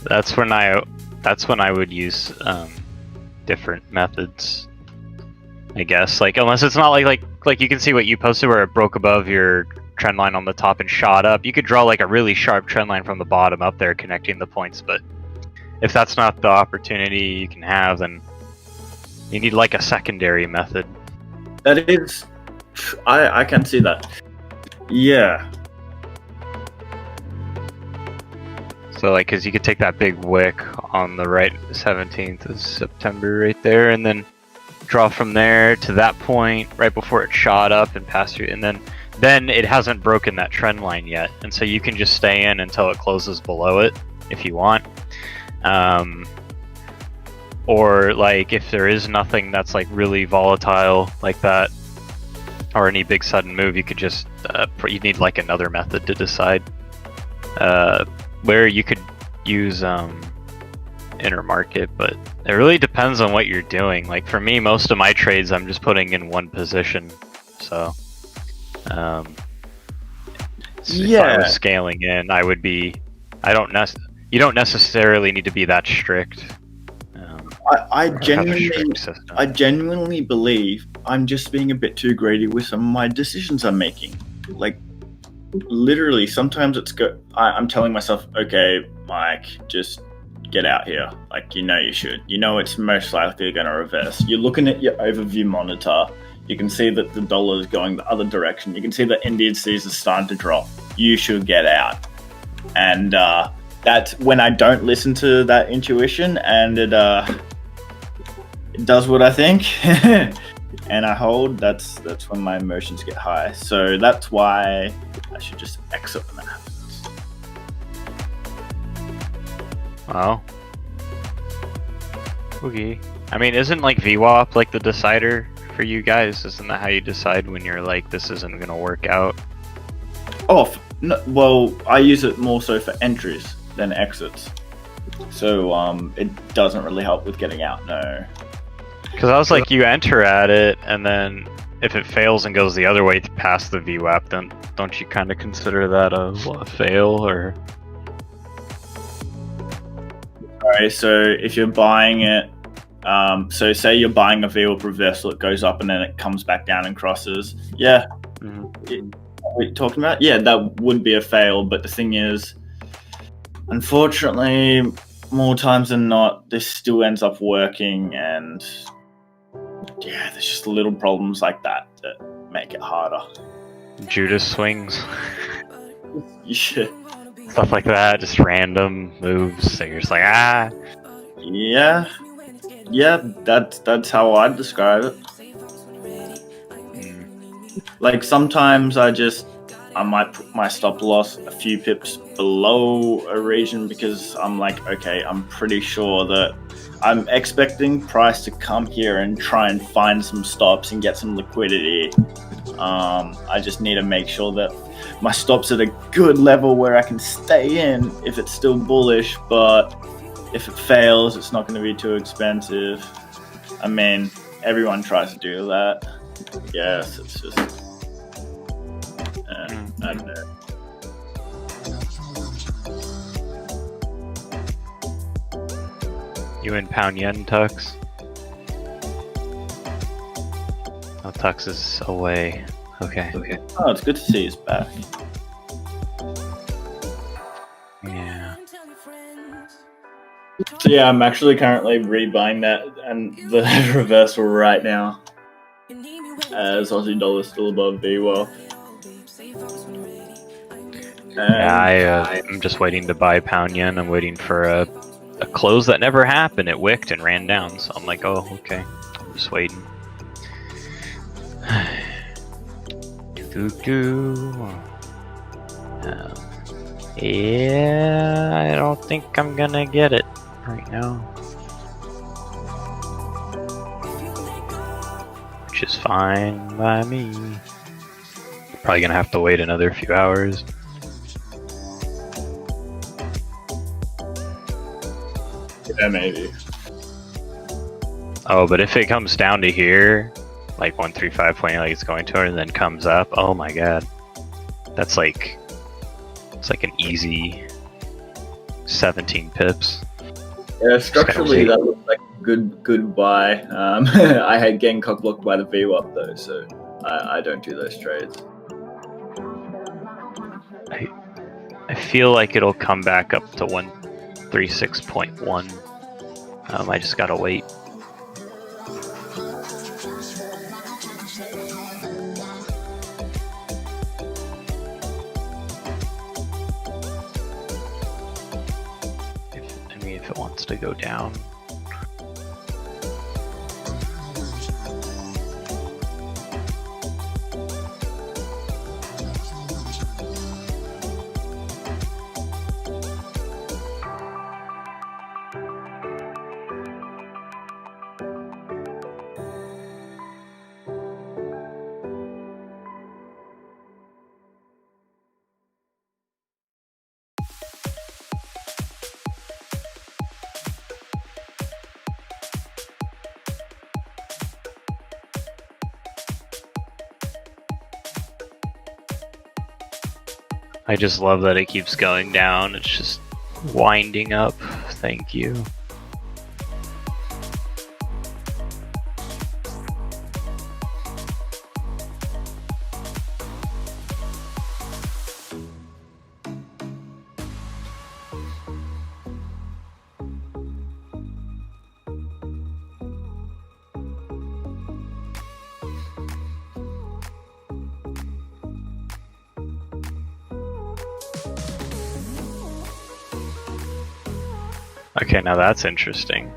That's when I would use different methods, I guess. Like, unless it's not like you can see what you posted where it broke above your trend line on the top and shot up. You could draw like a really sharp trend line from the bottom up there connecting the points, but if that's not the opportunity you can have, then you need like a secondary method. That is, I can see that. Yeah. So like, cause you could take that big wick on the right 17th of September right there, and then draw from there to that point right before it shot up and passed through, and then it hasn't broken that trend line yet, and so you can just stay in until it closes below it if you want. Or like if there is nothing that's like really volatile like that, or any big sudden move, you could just you need like another method to decide where you could use intermarket, but it really depends on what you're doing. Like for me, most of my trades I'm just putting in one position, so if I was scaling in, I would be, you don't necessarily need to be that strict. I genuinely believe I'm just being a bit too greedy with some of my decisions I'm making. Like, literally, sometimes I'm telling myself, okay, Mike, just get out here. Like, you should. It's most likely going to reverse. You're looking at your overview monitor. You can see that the dollar is going the other direction. You can see that indices are starting to drop. You should get out. And that's when I don't listen to that intuition, and it does what I think, and I hold. That's when my emotions get high. So that's why I should just exit when that happens. Wow. Okay. I mean, isn't like VWAP like the decider for you guys? Isn't that how you decide when you're like, this isn't gonna work out? Oh, no, well, I use it more so for entries than exits. So it doesn't really help with getting out, no. Because I was like, you enter at it, and then if it fails and goes the other way past the VWAP, then don't you kind of consider that a fail, or? Alright, so if you're buying it, so say you're buying a VWAP reversal, it goes up and then it comes back down and crosses. Yeah. Mm-hmm. What are you talking about? Yeah, that would be a fail, but the thing is, unfortunately, more times than not, this still ends up working, and yeah, there's just little problems like that that make it harder. Judas swings. Yeah. Stuff like that, just random moves. So you're just like, ah. Yeah, that's how I'd describe it. Like sometimes I just I might put my stop loss a few pips below a region because I'm like, okay, I'm pretty sure that I'm expecting price to come here and try and find some stops and get some liquidity. I just need to make sure that my stop's at a good level where I can stay in if it's still bullish, but if it fails, it's not going to be too expensive. I mean, everyone tries to do that. Yes, it's just... I don't know. You in pound yen, Tux? Oh, Tux is away. Okay. Oh, it's good to see he's back. Yeah. So yeah, I'm actually currently rebuying that and the reversal right now. As Aussie dollar's still above VWAP. Yeah, I'm just waiting to buy pound yen. I'm waiting for a close that never happened. It wicked and ran down, so I'm like, oh, okay. I'm just waiting. Yeah, I don't think I'm gonna get it right now. Which is fine by me. Probably gonna have to wait another few hours. Yeah, maybe. Oh, but if it comes down to here, like 135.8 like it's going to, and then comes up, oh my god. That's like, it's like an easy 17 pips. Yeah, structurally that looks like a good buy. I had getting cockblocked by the VWAP though, so I don't do those trades. I feel like it'll come back up to 136.1. I just gotta wait. If it wants to go down. I just love that it keeps going down. It's just winding up. Thank you. Okay, now that's interesting.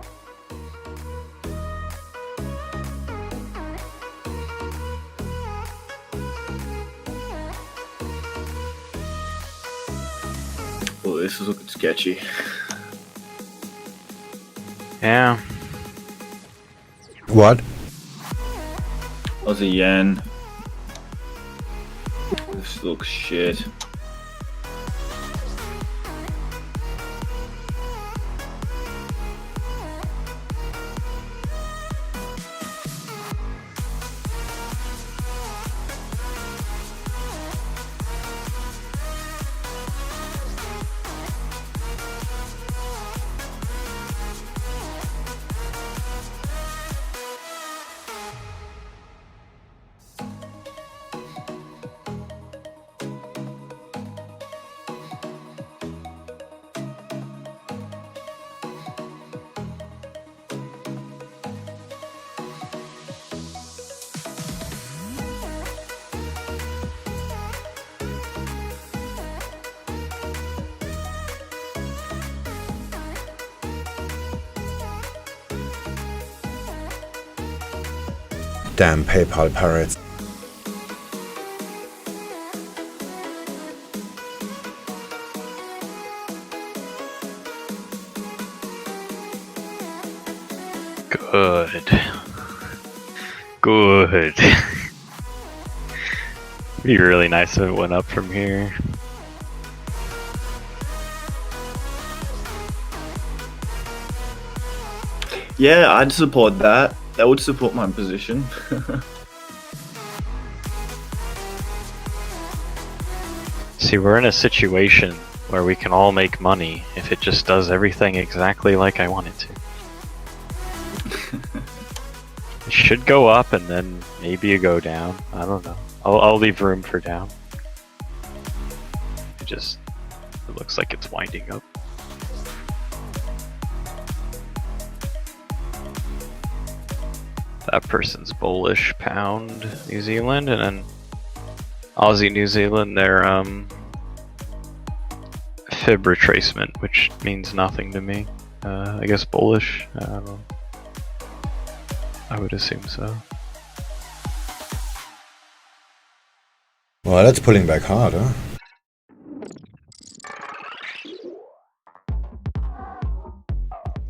Oh, this is looking sketchy. Yeah. What? Aussie yen. This looks shit. Damn PayPal pirates. Good. Good. It'd be really nice if it went up from here. Yeah, I'd support that. That would support my position. See, we're in a situation where we can all make money if it just does everything exactly like I want it to. It should go up and then maybe you go down. I don't know. I'll leave room for down. It looks like it's winding up. That person's bullish pound New Zealand, and then Aussie New Zealand, they're fib retracement, which means nothing to me. I guess bullish. I don't know. I would assume so. Well, that's pulling back hard, huh?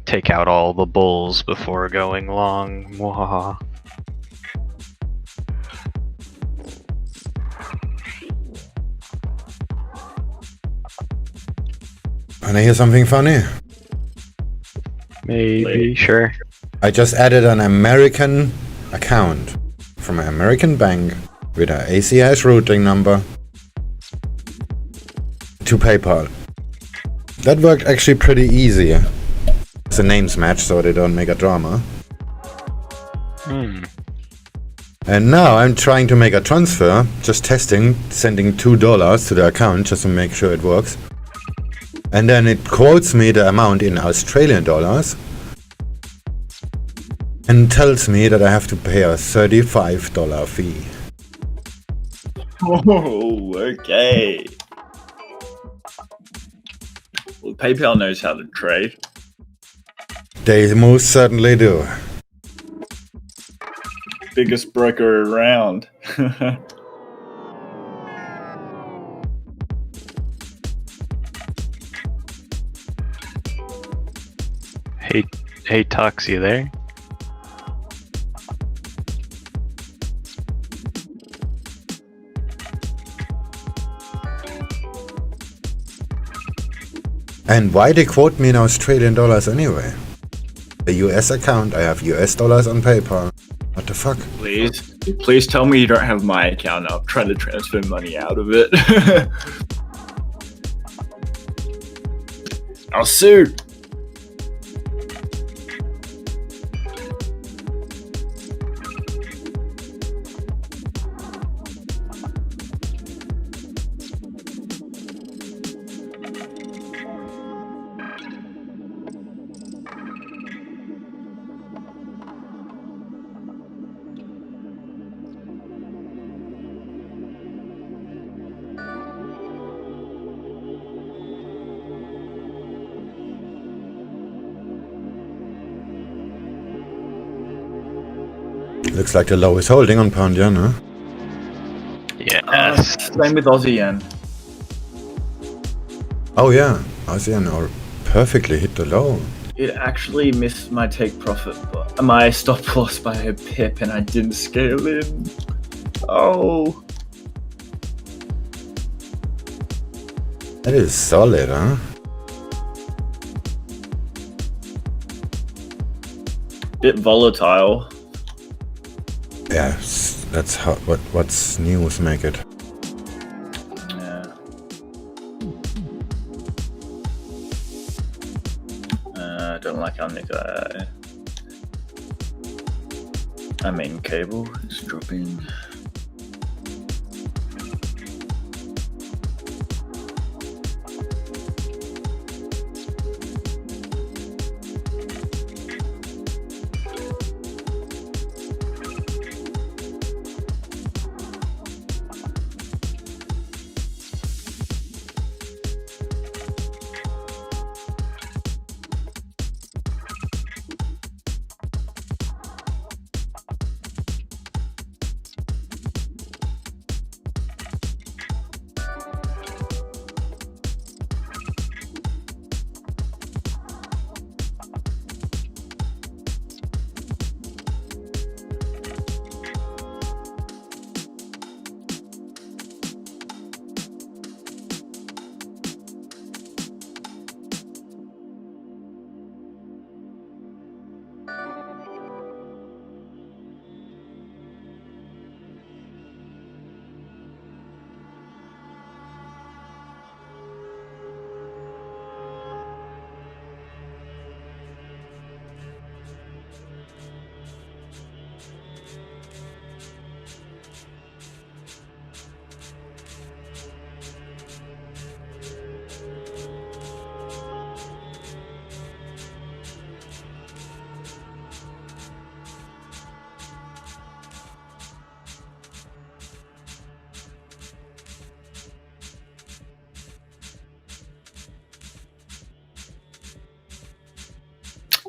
Take out all the bulls before going long. Mwahaha. Wanna hear something funny? Maybe, sure. I just added an American account from an American bank with an ACH routing number to PayPal. That worked actually pretty easy. The names match so they don't make a drama. And now I'm trying to make a transfer, just testing, sending $2 to the account just to make sure it works. And then it quotes me the amount in Australian dollars and tells me that I have to pay a $35 fee. Oh, okay. Well, PayPal knows how to trade. They most certainly do. Biggest broker around. Hey Tux, you there? And why they quote me in Australian dollars anyway? The US account, I have US dollars on PayPal. What the fuck? Please tell me you don't have my account up trying to transfer money out of it. I'll sue. Looks like the low is holding on pound yen, huh? Yes. Same with Aussie yen. Oh yeah, ASEAN or perfectly hit the low. It actually missed my take profit, but my stop loss by a pip, and I didn't scale in. Oh. That is solid, huh? Bit volatile. Yeah, that's how. What's news make it? Yeah. I don't like how Nikolai. I mean, cable is dropping.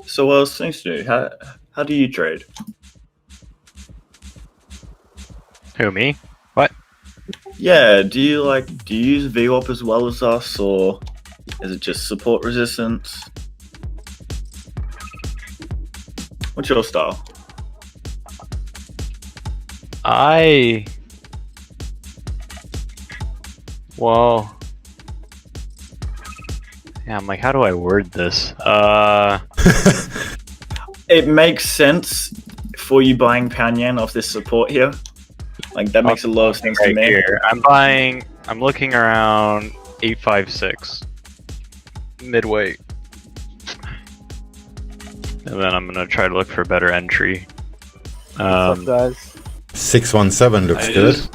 So SwingFish, how do you trade? Who, me? What? Yeah, do you use VWAP as well as us, or is it just support resistance? What's your style? Well, yeah, I'm like, how do I word this? It makes sense for you buying pound yen off this support here. Like, that makes a lot of sense to me. Here. I'm looking around 856 midway. And then I'm gonna try to look for a better entry. What's up, guys? 617 looks good.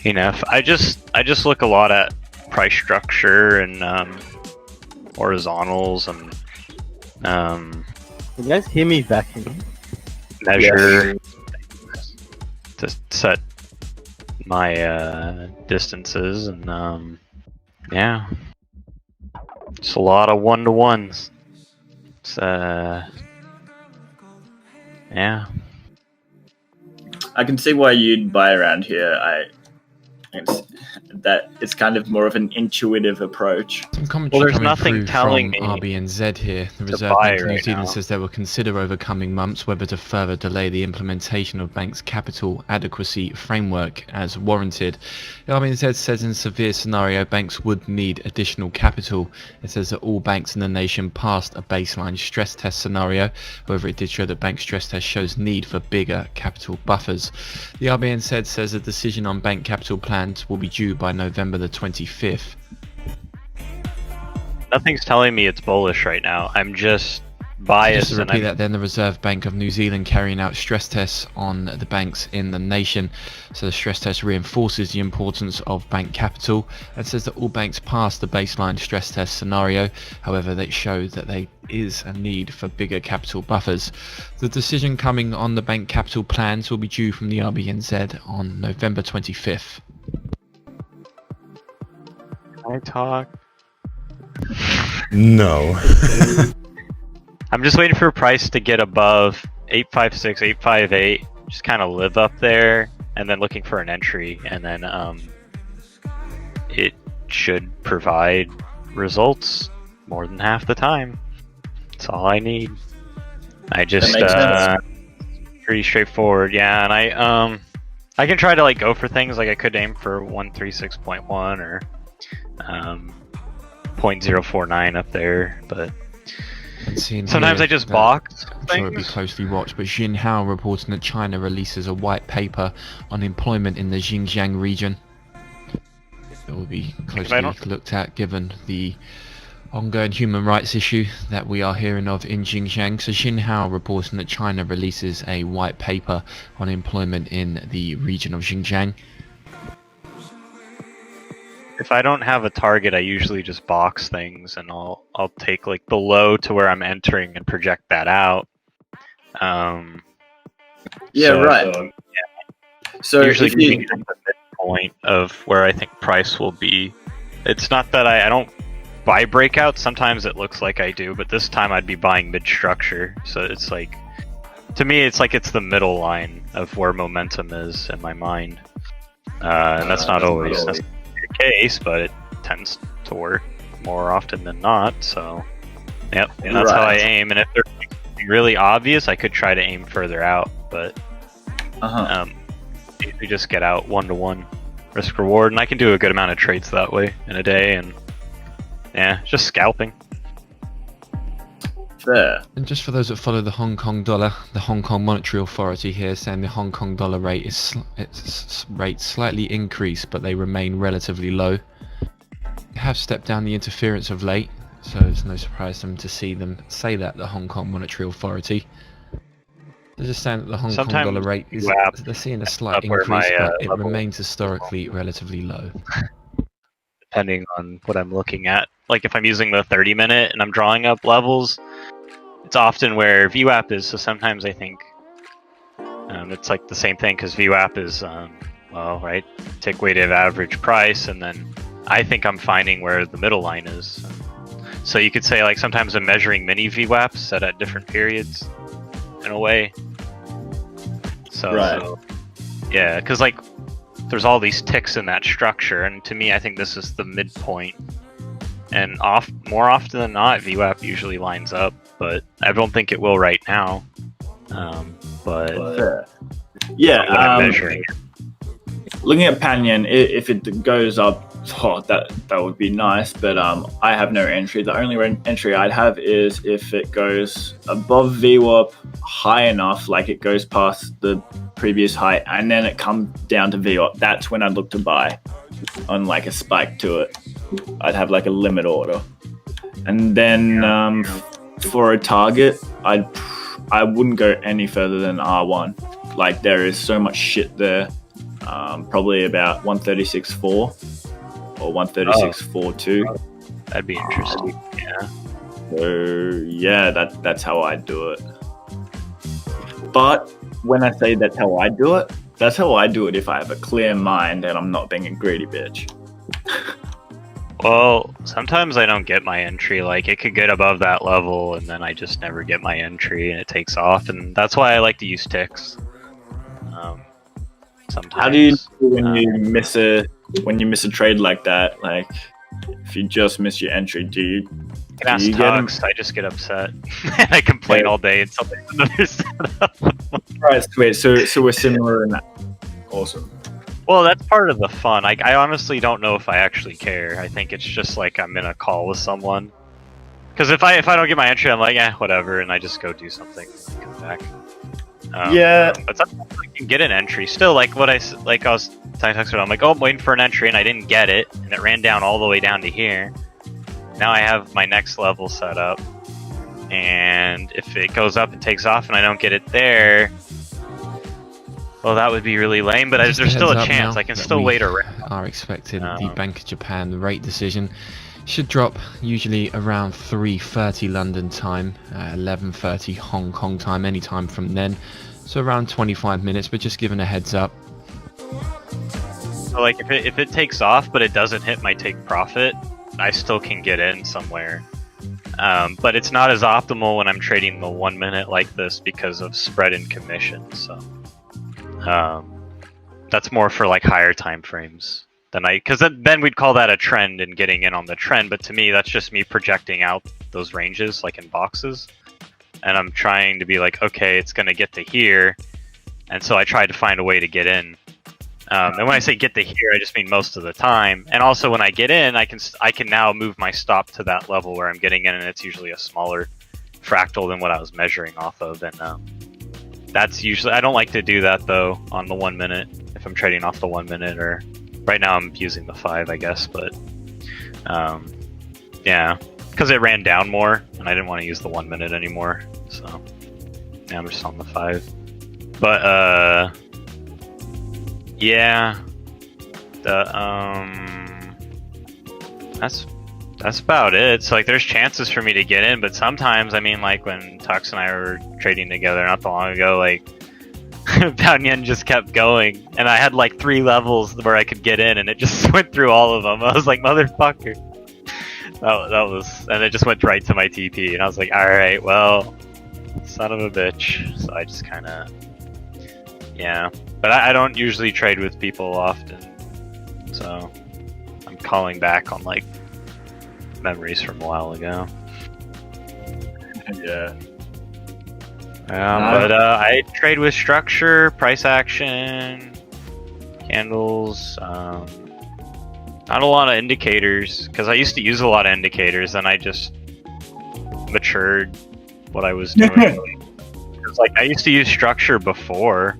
Enough. I just look a lot at price structure and horizontals and Can you guys hear me vacuuming? measure to set my distances and yeah, it's a lot of 1-to-1s. It's yeah. I can see why you'd buy around here. It's kind of more of an intuitive approach. Some commentary there's coming nothing through telling from me RBNZ here. The to Reserve buy Bank of New right Zealand now. says they will consider over coming months whether to further delay the implementation of banks' capital adequacy framework as warranted. The RBNZ says in a severe scenario, banks would need additional capital. It says that all banks in the nation passed a baseline stress test scenario. However, it did show that bank stress test shows need for bigger capital buffers. The RBNZ says a decision on bank capital plans will be due by November the 25th. Nothing's telling me it's bullish right now. I'm just biased. Just to and repeat I'm, that, then the Reserve Bank of New Zealand carrying out stress tests on the banks in the nation. So the stress test reinforces the importance of bank capital and says that all banks passed the baseline stress test scenario. However, they show that there is a need for bigger capital buffers. The decision coming on the bank capital plans will be due from the RBNZ on November 25th. Can I talk? No. I'm just waiting for a price to get above 856, 858, just kind of live up there, and then looking for an entry, and then it should provide results more than half the time. That's all I need. I just That makes sense. pretty straightforward, yeah. And I can try to like go for things like I could aim for 136.1 or 0.049 up there, but sometimes I just box I'm sure it'll be things. closely watched, but Xinhao reporting that China releases a white paper on employment in the Xinjiang region. It will be closely looked at given the ongoing human rights issue that we are hearing of in Xinjiang. So Xinhao reporting that China releases a white paper on employment in the region of Xinjiang. If I don't have a target, I usually just box things, and I'll take like the low to where I'm entering and project that out. Yeah, right. So usually if you, keeping at the midpoint of where I think price will be. It's not that I don't buy breakouts. Sometimes it looks like I do, but this time I'd be buying mid-structure. So it's like, to me, it's like it's the middle line of where momentum is in my mind. And that's not always necessarily the case, but it tends to work more often than not. So, yep, and that's how I aim. And if there's something really obvious, I could try to aim further out, but usually just get out 1-to-1 risk reward, and I can do a good amount of trades that way in a day, and yeah, just scalping. fair. And just for those that follow the Hong Kong dollar, the Hong Kong Monetary Authority here saying the Hong Kong dollar rate is slightly increased, but they remain relatively low. They have stepped down the interference of late, so it's no surprise to them to see them say that, the Hong Kong Monetary Authority. They're just saying that the Hong Kong dollar rate is, they're seeing a slight increase, but it remains historically relatively low. Depending on what I'm looking at. Like if I'm using the 30-minute and I'm drawing up levels, it's often where VWAP is, so sometimes I think it's like the same thing, because VWAP is, well, right, take weighted average price, and then I think I'm finding where the middle line is. So you could say like sometimes I'm measuring mini VWAPs set at different periods, in a way. So, Right. yeah, because like there's all these ticks in that structure, and to me, I think this is the midpoint. And more often than not, VWAP usually lines up, but I don't think it will right now. But yeah, when I'm measuring it. looking at Panyan, if it goes up, that would be nice. But I have no entry. The only entry I'd have is if it goes above VWAP high enough, like it goes past the previous high, and then it comes down to VWAP. That's when I'd look to buy on like a spike to it. I'd have like a limit order, and then for a target, I wouldn't go any further than R1. Like there is so much shit there. Probably about 136.4 or 136.42. That'd be interesting. Yeah. So yeah, that's how I do it. But when I say that's how I do it, that's how I do it if I have a clear mind and I'm not being a greedy bitch. Well, sometimes I don't get my entry. Like it could get above that level, and then I just never get my entry, and it takes off. And that's why I like to use ticks. Sometimes. How do you do when you miss a trade like that? Like if you just miss your entry, do you I just get upset. And I complain all day until there's another setup. Right, sweet. So we're similar in that. Awesome. Well, that's part of the fun. I honestly don't know if I actually care. I think it's just like I'm in a call with someone. Because if I don't get my entry, I'm like, whatever, and I just go do something and come back. Yeah. But sometimes I can get an entry. Still, like I was telling Tuxedo, I'm like, oh, I'm waiting for an entry, and I didn't get it, and it ran down all the way down to here. Now I have my next level set up, and if it goes up and takes off and I don't get it there, well, that would be really lame, but there's still a chance. I can still wait around. Are expecting the Bank of Japan rate decision should drop usually around 3:30 London time, 11:30 Hong Kong time, anytime from then. So around 25 minutes, but just giving a heads up. So like if it takes off but it doesn't hit my take profit, I still can get in somewhere. But it's not as optimal when I'm trading the 1 minute like this because of spread and commission. So that's more for like higher time frames than because then we'd call that a trend and getting in on the trend. But to me, that's just me projecting out those ranges like in boxes, and I'm trying to be like, okay, it's gonna get to here, and so I try to find a way to get in. And when I say get to here, I just mean most of the time. And also when I get in, I can now move my stop to that level where I'm getting in, and it's usually a smaller fractal than what I was measuring off of. And that's usually, I don't like to do that though on the 1 minute if I'm trading off the 1 minute, or right now I'm using the 5, I guess. But yeah, because it ran down more and I didn't want to use the 1 minute anymore. So yeah, I'm just on the 5. But yeah, that's about it. So like, there's chances for me to get in, but sometimes, I mean, like when Tux and I were trading together not that long ago, like Pound Yen just kept going, and I had like 3 levels where I could get in, and it just went through all of them. I was like, motherfucker. That was, and it just went right to my TP, and I was like, all right, well, son of a bitch. So I just kind of, yeah. But I don't usually trade with people often, so I'm calling back on like memories from a while ago. Yeah. But I trade with structure, price action, candles, not a lot of indicators, because I used to use a lot of indicators, and I just matured what I was doing. Because like I used to use structure before,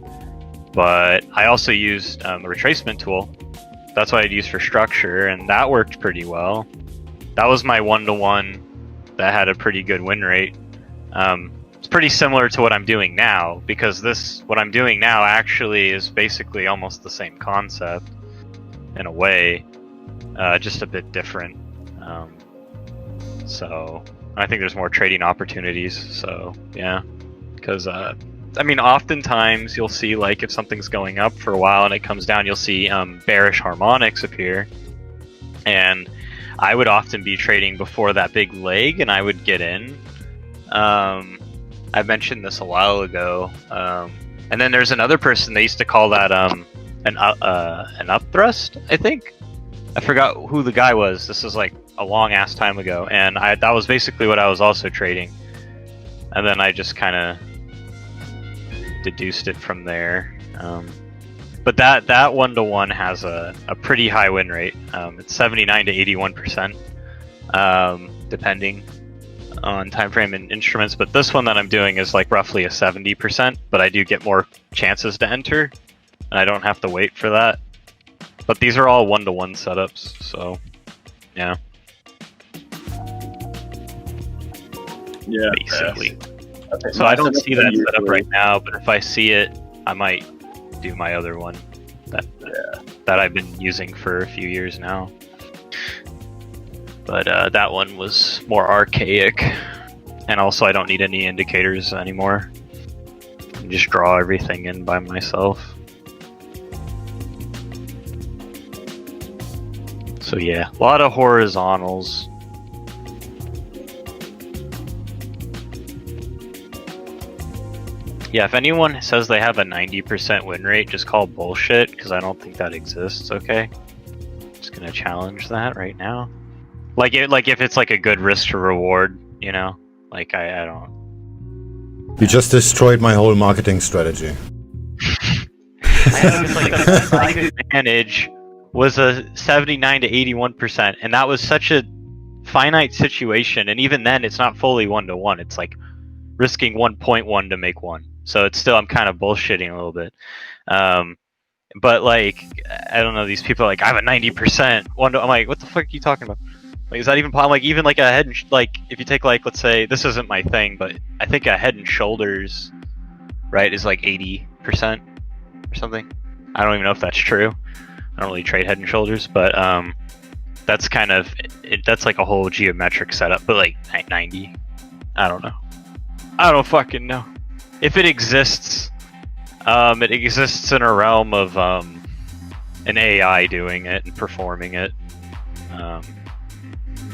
but I also used a retracement tool. That's what I'd use for structure, and that worked pretty well. That was my 1-to-1 that had a pretty good win rate. It's pretty similar to what I'm doing now, because what I'm doing now actually is basically almost the same concept in a way, just a bit different. So I think there's more trading opportunities. So yeah, because I mean, oftentimes you'll see, like, if something's going up for a while and it comes down, you'll see bearish harmonics appear. And I would often be trading before that big leg, and I would get in. I mentioned this a while ago. And then there's another person, they used to call that an upthrust, I think. I forgot who the guy was. This is like a long ass time ago, and that was basically what I was also trading. And then I just kind of deduced it from there. But that 1-to-1 has a pretty high win rate. It's 79 to 81%, depending on time frame and instruments. But this one that I'm doing is like roughly a 70%, but I do get more chances to enter, and I don't have to wait for that. But these are all 1-to-1 setups, so yeah. Yeah, basically. Okay, So I don't see that setup right now, but if I see it, I might do my other one that I've been using for a few years now. But that one was more archaic, and also I don't need any indicators anymore. I can just draw everything in by myself. So yeah, a lot of horizontals. Yeah, if anyone says they have a 90% win rate, just call bullshit, because I don't think that exists, okay? Just gonna challenge that right now. Like if it's like a good risk to reward, you know? Like I don't... You just destroyed my whole marketing strategy. I was like, the I could manage was a 79 to 81%, and that was such a finite situation, and even then it's not fully 1-to-1, it's like risking 1.1 to make 1. So it's still, I'm kind of bullshitting a little bit. But like, I don't know, these people are like, I have a 90% 1-to-1. I'm like, what the fuck are you talking about? Like, is that even possible? Like, even like a head and like, if you take like, let's say, this isn't my thing, but I think a head and shoulders, right, is like 80% or something. I don't even know if that's true. I don't really trade head and shoulders, but that's kind of, that's like a whole geometric setup, but like 90, I don't know. I don't fucking know. If it exists in a realm of an AI doing it and performing it,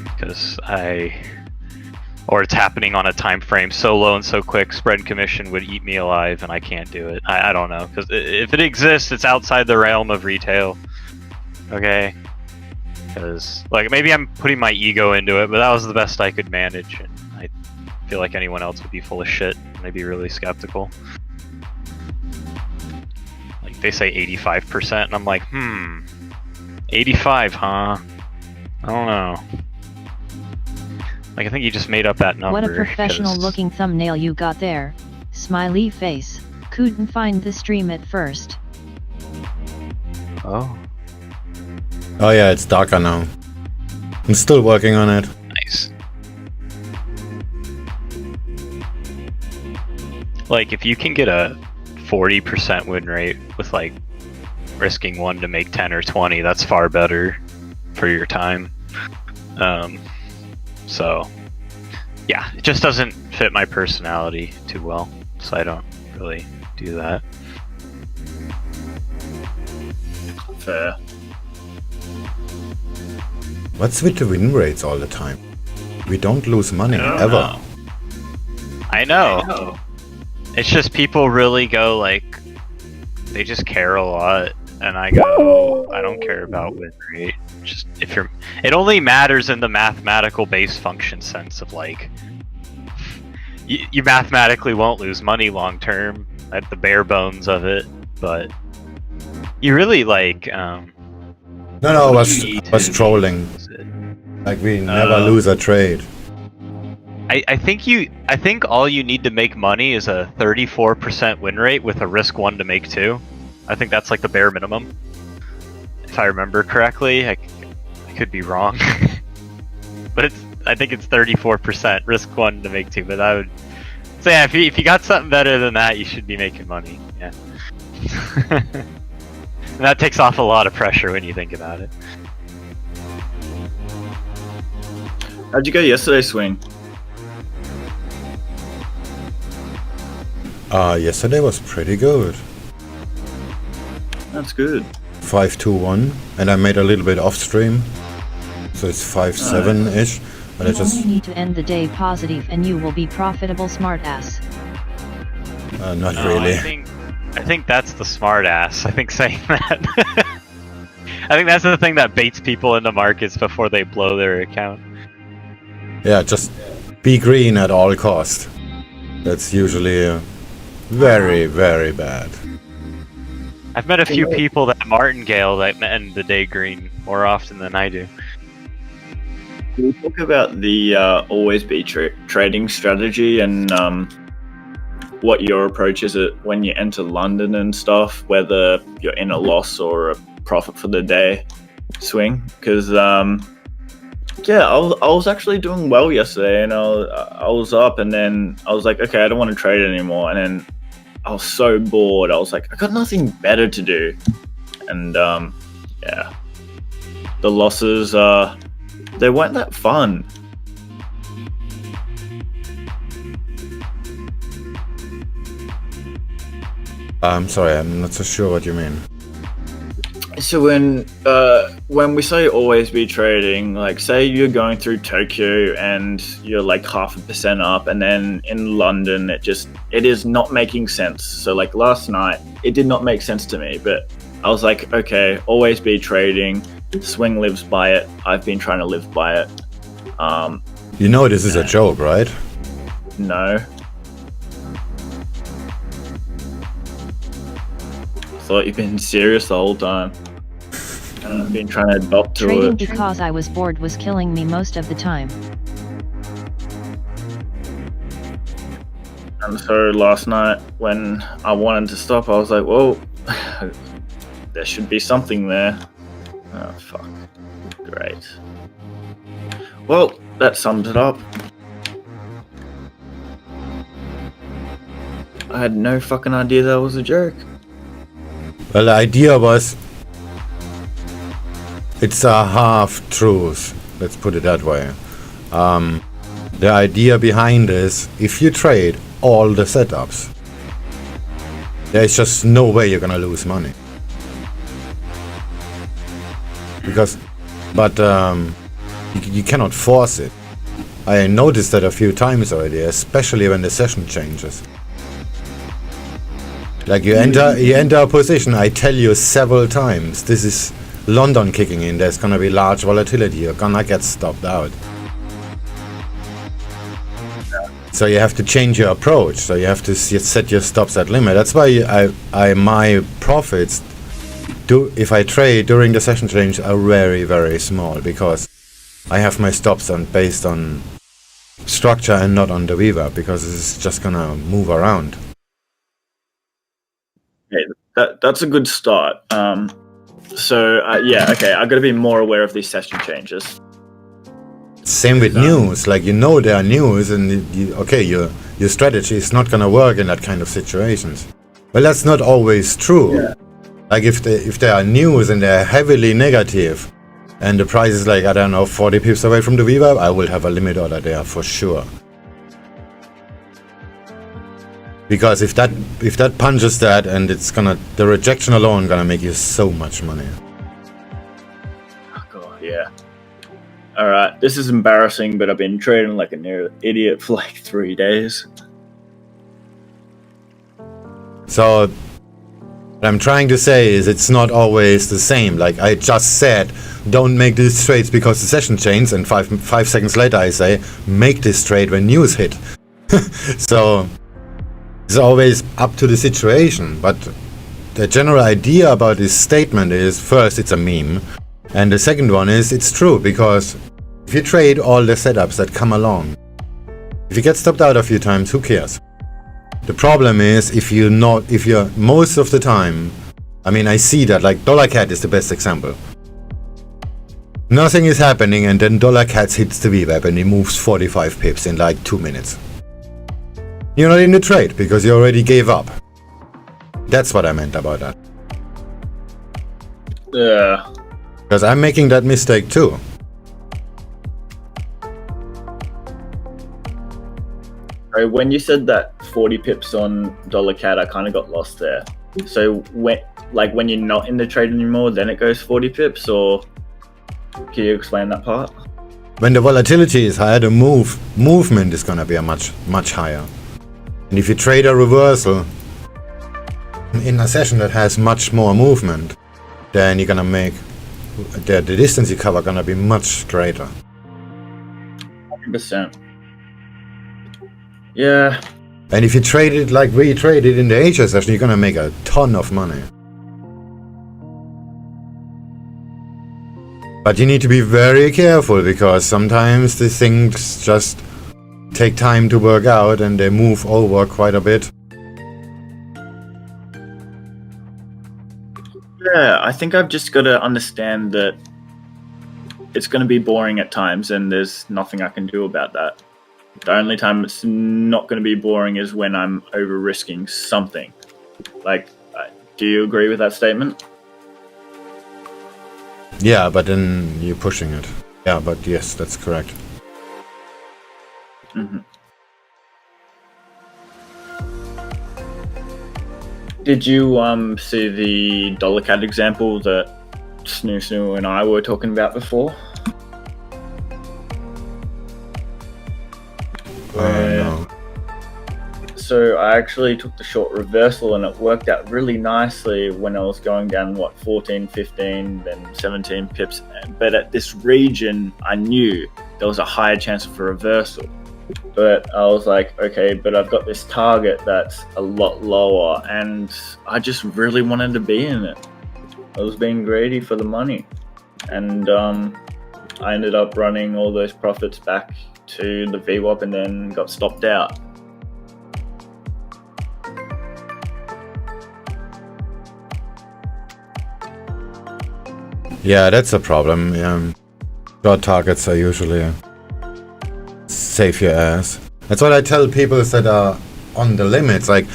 because or it's happening on a time frame so low and so quick, spread and commission would eat me alive, and I can't do it. I don't know, because if it exists, it's outside the realm of retail. Okay, because like maybe I'm putting my ego into it, but that was the best I could manage, and I feel like anyone else would be full of shit. I'd be really skeptical. Like they say 85%, and I'm like, 85, huh? I don't know. Like I think you just made up that number. What a professional looking thumbnail you got there. Smiley face. Couldn't find the stream at first. Oh. Oh yeah, it's darker now. I'm still working on it. Nice. Like if you can get a 40% win rate with like risking 1 to make 10 or 20, that's far better for your time. So yeah, it just doesn't fit my personality too well, so I don't really do that. Fair. What's with the win rates all the time? We don't lose money, ever. Know. I know. It's just people really go like, they just care a lot, and I go, I don't care about win rate. Just if you're, it only matters in the mathematical base function sense of like, you mathematically won't lose money long term at the bare bones of it, but you really like. No, I was trolling. Like we never lose a trade. I think all you need to make money is a 34% win rate with a risk 1 to make 2. I think that's like the bare minimum. If I remember correctly, I could be wrong. But I think it's 34% risk 1 to make 2, but I would say yeah, if you got something better than that, you should be making money. Yeah. And that takes off a lot of pressure when you think about it. How'd you go yesterday, Swing? Yesterday was pretty good. That's good. 5-2-1, and I made a little bit off stream. So it's 5-7-ish. But I You just only need to end the day positive and you will be profitable, smartass. not No, really. I think that's the smart ass. I think saying that. I think that's the thing that baits people into markets before they blow their account. Yeah, just be green at all cost. That's usually very, very bad. I've met a few people that martingale that end the day green more often than I do. Can we talk about the always be trading strategy and what your approach is when you enter London and stuff, whether you're in a loss or a profit for the day swing? Because yeah, I was actually doing well yesterday, and I was up, and then I was like, okay, I don't want to trade anymore, and then I was so bored. I was like, I got nothing better to do, and yeah, the losses they weren't that fun. I'm sorry, I'm not so sure what you mean. So when we say always be trading, like say you're going through Tokyo and you're like 0.5% up, and then in London it is not making sense. So like last night, it did not make sense to me, but I was like, okay, always be trading. Swing lives by it. I've been trying to live by it. You know this is a joke, right? No. Thought you've been serious the whole time. And I've been trying to adopt to Trading it. because I was bored was killing me most of the time. And so last night when I wanted to stop, I was like, well, there should be something there. Oh, fuck. Great. Well, that sums it up. I had no fucking idea that was a joke. Well, the idea was, it's a half-truth, let's put it that way. The idea behind is, if you trade all the setups, there's just no way you're gonna lose money. But you cannot force it. I noticed that a few times already, especially when the session changes. Like you enter a position, I tell you several times, this is London kicking in, there's gonna be large volatility, you're gonna get stopped out. So you have to change your approach, so you have to set your stops at limit. That's why my profits, if I trade during the session change, are very, very small, because I have my stops based on structure and not on the VWAP, because it's just gonna move around. Okay, that's a good start. So yeah, okay, I gotta be more aware of these session changes. Same with news, like there are news, and your strategy is not gonna work in that kind of situations. Well, that's not always true. Yeah. Like if there are news and they're heavily negative, and the price is like, I don't know, 40 pips away from the VWAP, I will have a limit order there for sure. Because if that punches that, and the rejection alone gonna make you so much money. Oh god, yeah. Alright, this is embarrassing, but I've been trading like a near idiot for like 3 days. So what I'm trying to say is it's not always the same. Like I just said, don't make these trades because the session changes, and five seconds later I say, make this trade when news hit. So it's always up to the situation, but the general idea about this statement is, first, it's a meme, and the second one is, it's true, because if you trade all the setups that come along, if you get stopped out a few times, who cares? The problem is, if you're most of the time, I mean, I see that, like Dollar Cat is the best example. Nothing is happening, and then Dollar Cat hits the VWAP and he moves 45 pips in like 2 minutes. You're not in the trade because you already gave up. That's what I meant about that. Yeah. Because I'm making that mistake too. Right, when you said that 40 pips on Dollar Cat, I kind of got lost there. So when you're not in the trade anymore, then it goes 40 pips, or Can you explain that part? When the volatility is higher, the movement is gonna be a much higher. And if you trade a reversal in a session that has much more movement, then you're gonna make the distance you cover gonna be much greater. 100%. Yeah. And if you trade it like we traded in the Asia session, you're gonna make a ton of money. But you need to be very careful, because sometimes the things just take time to work out and they move over quite a bit. Yeah, I think I've just got to understand that it's going to be boring at times, and there's nothing I can do about that. The only time it's not going to be boring is when I'm over-risking something. Like, do you agree with that statement? Yeah, but then you're pushing it. Yeah, but yes, that's correct. Mm-hmm. Did you see the dollar CAD example that Snoo and I were talking about before? No. So I actually took the short reversal, and it worked out really nicely when I was going down, 14, 15, then 17 pips. But at this region, I knew there was a higher chance of a reversal. But I was like, okay, but I've got this target that's a lot lower, and I just really wanted to be in it. I was being greedy for the money. And I ended up running all those profits back to the VWAP and then got stopped out. Yeah, that's a problem. Short targets are usually save your ass. That's what I tell people that are on the limits. Like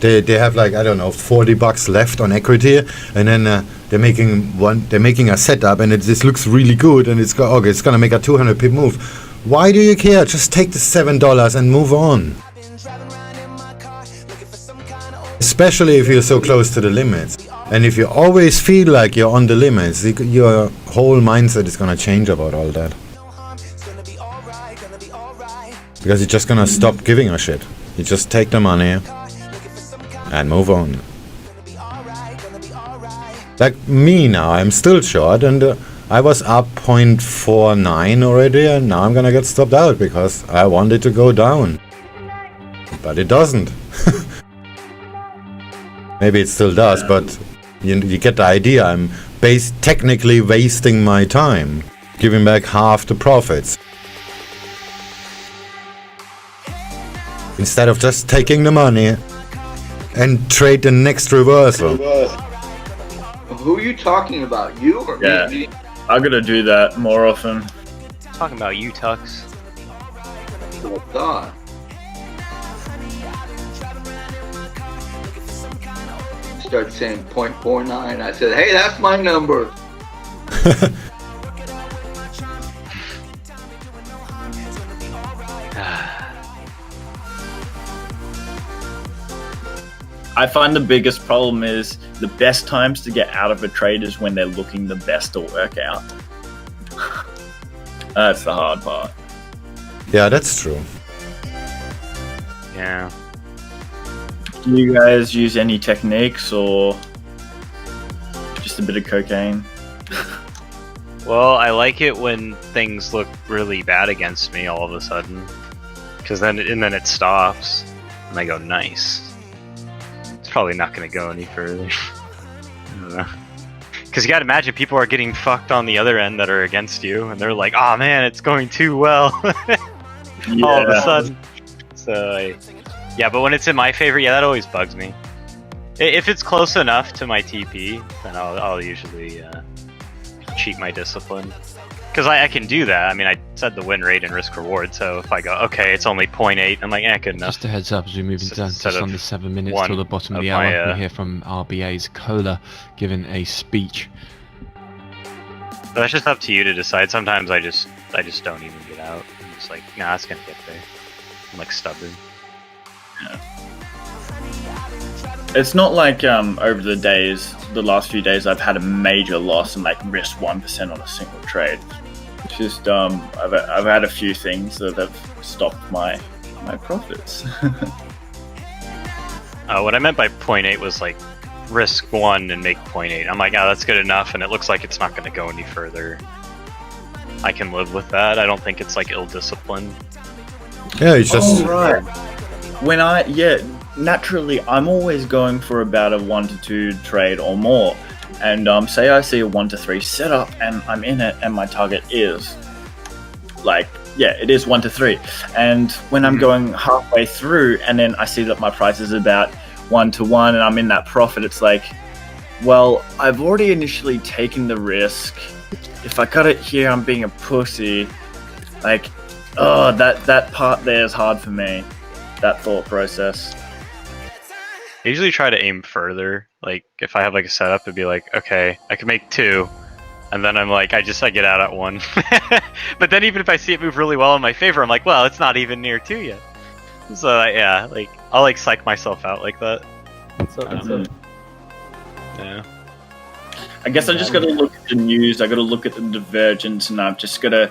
they have like, I don't know, $40 left on equity, and then they're making a setup, and this looks really good, and it's gonna make a 200 pip move. Why do you care? Just take the $7 and move on. Especially if you're so close to the limits. And if you always feel like you're on the limits, your whole mindset is gonna change about all that. Because you're just gonna stop giving a shit. You just take the money and move on. Like me now, I'm still short, and I was up 0.49 already, and now I'm gonna get stopped out because I want it to go down. But it doesn't. Maybe it still does, but you get the idea. I'm technically wasting my time, giving back half the profits. Instead of just taking the money and trade the next reversal. Who are you talking about? You or me? I gotta do that more often. Talking about you, Tux. Oh, God. Started saying 0.49. I said, hey, that's my number. I find the biggest problem is the best times to get out of a trade is when they're looking the best to work out. That's the hard part. Yeah, that's true. Yeah. Do you guys use any techniques or just a bit of cocaine? Well, I like it when things look really bad against me all of a sudden, because then it stops, and I go nice. It's probably not going to go any further. I don't know. Because you got to imagine people are getting fucked on the other end that are against you, and they're like, "Oh man, it's going too well." All of a sudden. So, yeah, but when it's in my favor, yeah, that always bugs me. If it's close enough to my TP, then I'll usually cheat my discipline. Because I can do that. I mean, I said the win rate and risk reward, so if I go, okay, it's only 0.8, I'm like, good enough. Just a heads up as we move down just under 7 minutes till the bottom of the hour. We hear from RBA's Cola giving a speech. But that's just up to you to decide. Sometimes I just don't even get out. I'm just like, nah, it's gonna get there. I'm like stubborn. Yeah. It's not like over the last few days, I've had a major loss and like risked 1% on a single trade. It's just I've had a few things that have stopped my profits. What I meant by 0.8 was like risk 1 and make 0.8. I'm like, oh, that's good enough, and it looks like it's not going to go any further. I can live with that. I don't think it's like ill-disciplined. Yeah, it's just... right. Naturally, I'm always going for about a 1 to 2 trade or more. And say I see a 1 to 3 setup and I'm in it and my target is like, yeah, it is 1 to 3. And when I'm going halfway through and then I see that my price is about 1 to 1 and I'm in that profit, it's like, well, I've already initially taken the risk. If I cut it here, I'm being a pussy. Like, oh, that part there is hard for me. That thought process. I usually try to aim further. Like, if I have like a setup, it'd be like, okay, I can make 2. And then I'm like, I get out at 1. But then even if I see it move really well in my favor, I'm like, well, it's not even near 2 yet. So yeah, like, I'll like psych myself out like that. Yeah. I guess I just gotta look at the news, I gotta look at the divergence, and I'm just gonna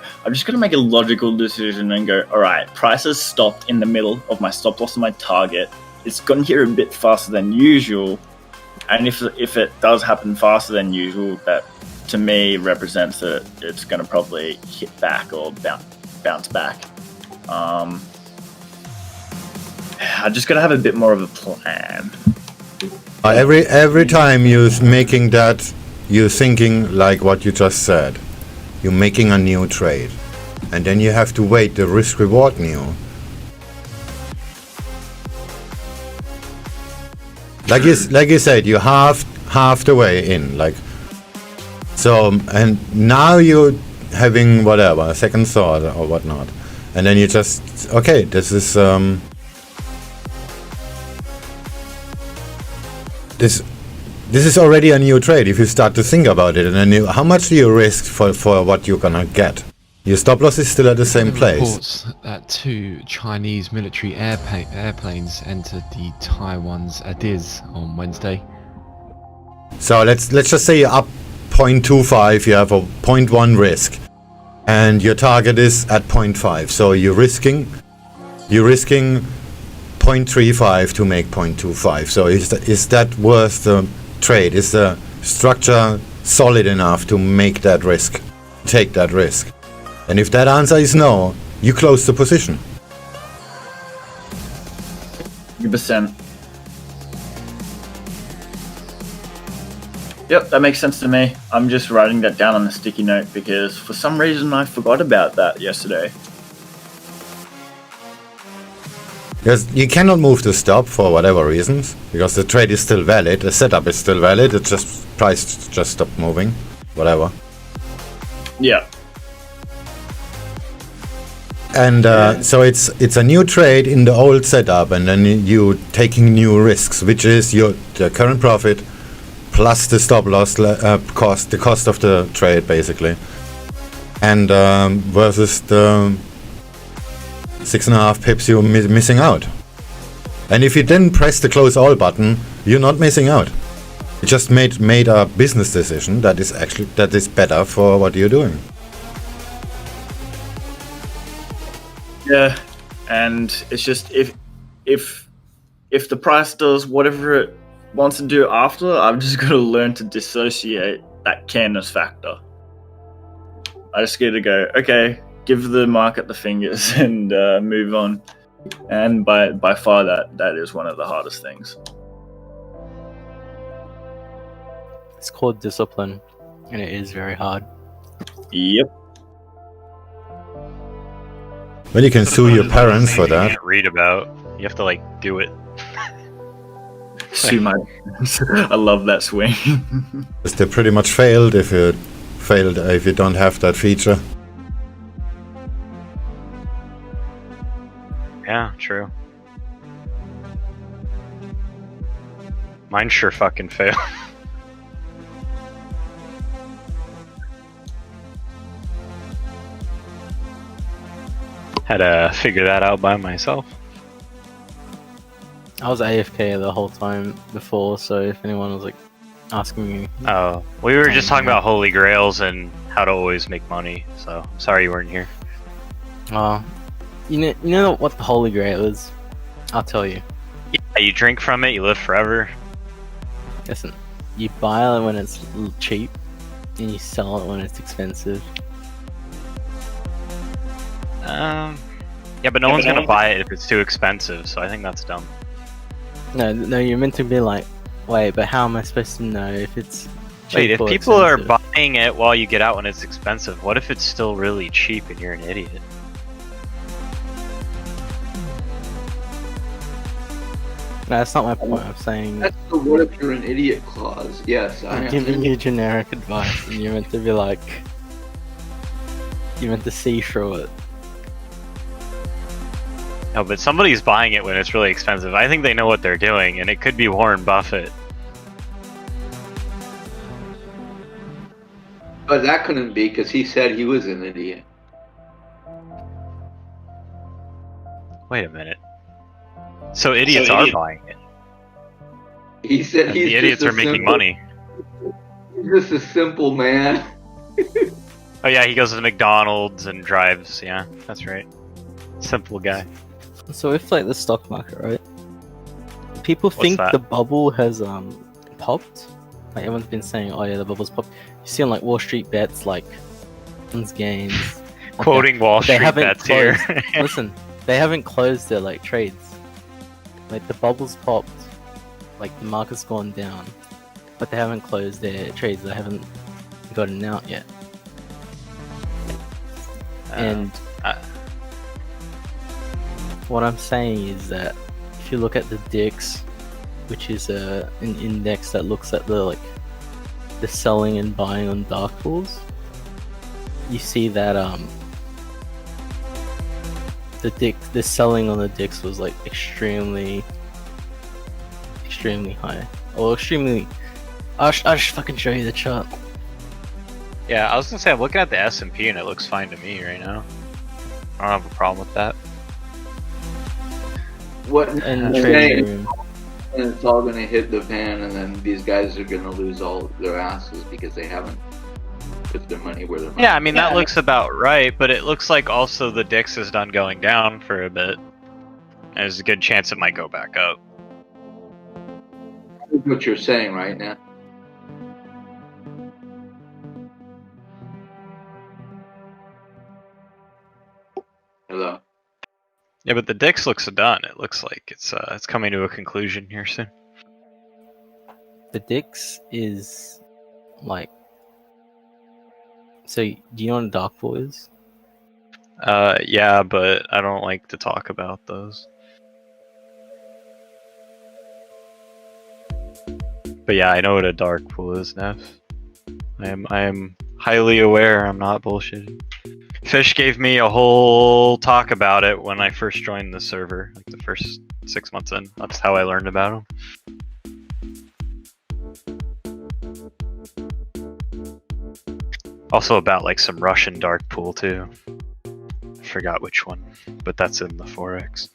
make a logical decision and go, alright, price has stopped in the middle of my stop loss and my target. It's gone here a bit faster than usual. And if it does happen faster than usual, that to me represents that it's gonna probably hit back or bounce back. I just gotta have a bit more of a plan. Every time you're making that, you're thinking like what you just said. You're making a new trade. And then you have to weight the risk-reward new. Like you said, you're half the way in. Like, so, and now you're having whatever, a second thought or whatnot. And then you just, okay, this is... This is already a new trade if you start to think about it, and then how much do you risk for what you're gonna get? Your stop loss is still at the same place. Reports that 2 Chinese military airplanes entered the Taiwan's Adiz on Wednesday. So let's just say you're up 0.25, you have a 0.1 risk, and your target is at 0.5. So you're risking 0.35 to make 0.25. So is that worth the trade? Is the structure solid enough to make that risk, take that risk? And if that answer is no, you close the position. 100%. Yep, that makes sense to me. I'm just writing that down on a sticky note because for some reason I forgot about that yesterday. Because you cannot move the stop for whatever reasons, because the trade is still valid, the setup is still valid, it's just price just stopped moving, whatever. Yeah. And so it's a new trade in the old setup, and then you taking new risks, which is the current profit plus the stop loss cost, the cost of the trade basically, and versus the 6.5 pips you're missing out. And if you didn't press the close all button, you're not missing out. You just made a business decision that is better for what you're doing. Yeah, and it's just if the price does whatever it wants to do after, I've just got to learn to dissociate that canvas factor. I just got to go, okay, give the market the fingers and move on. And by far that is one of the hardest things. It's called discipline, and it is very hard. Yep. Well, you can sue your parents for You that. can't read about. You have to like do it. Sue my I love that swing. Because they pretty much failed if you don't have that feature. Yeah, true. Mine sure fucking failed. Had to figure that out by myself. I was AFK the whole time before, so if anyone was like asking me, Oh, we were just talking about Holy Grails and how to always make money. So sorry you weren't here. you know what the Holy Grail is? I'll tell you. Yeah, you drink from it, you live forever. Listen, you buy it when it's cheap, and you sell it when it's expensive. Yeah, but no one's gonna buy it if it's too expensive. So I think that's dumb. No, you're meant to be like, wait, but how am I supposed to know if it's Wait, cheap if or people are expensive? buying it while you get out when it's expensive, what if it's still really cheap and you're an idiot? No, that's not my point. I'm saying That's the what if you're an idiot clause. Yes, I'm giving you generic advice, and you're meant to be like, you're meant to see through it. No, but somebody's buying it when it's really expensive. I think they know what they're doing, and it could be Warren Buffett. But that couldn't be because he said he was an idiot. Wait a minute. So idiots are buying it. He said And he's the idiots just are a making simple- money. He's just a simple man. Oh yeah, he goes to McDonald's and drives. Yeah, that's right. Simple guy. So if like the stock market, right? People think that? the bubble has popped. Like everyone's been saying, oh yeah, the bubble's popped. You see on like Wall Street bets, like gains. Quoting Wall They Street haven't bets here. Listen, they haven't closed their like trades. Like the bubble's popped, like the market's gone down, but they haven't closed their trades. They haven't gotten out yet. And what I'm saying is that if you look at the DIX, which is an index that looks at the selling and buying on dark pools, you see that the selling on the DIX was like extremely high, or extremely. I'll just fucking show you the chart. Yeah, I was gonna say I'm looking at the S&P and it looks fine to me right now. I don't have a problem with that. What And I'm trading saying, room. and it's all gonna hit the fan, and then these guys are gonna lose all their asses because they haven't put their money where their money. Yeah, I mean that looks about right, but it looks like also the DIX is done going down for a bit. And there's a good chance it might go back up. That's what you're saying right now. Hello. Yeah, but the DIX looks done. It looks like it's coming to a conclusion here soon. The DIX is like. So, do you know what a dark pool is? Yeah, but I don't like to talk about those. But yeah, I know what a dark pool is, Neff. I am highly aware. I'm not bullshitting. Fish gave me a whole talk about it when I first joined the server, like the first 6 months in. That's how I learned about them. Also about like some Russian dark pool too. I forgot which one, but that's in the Forex.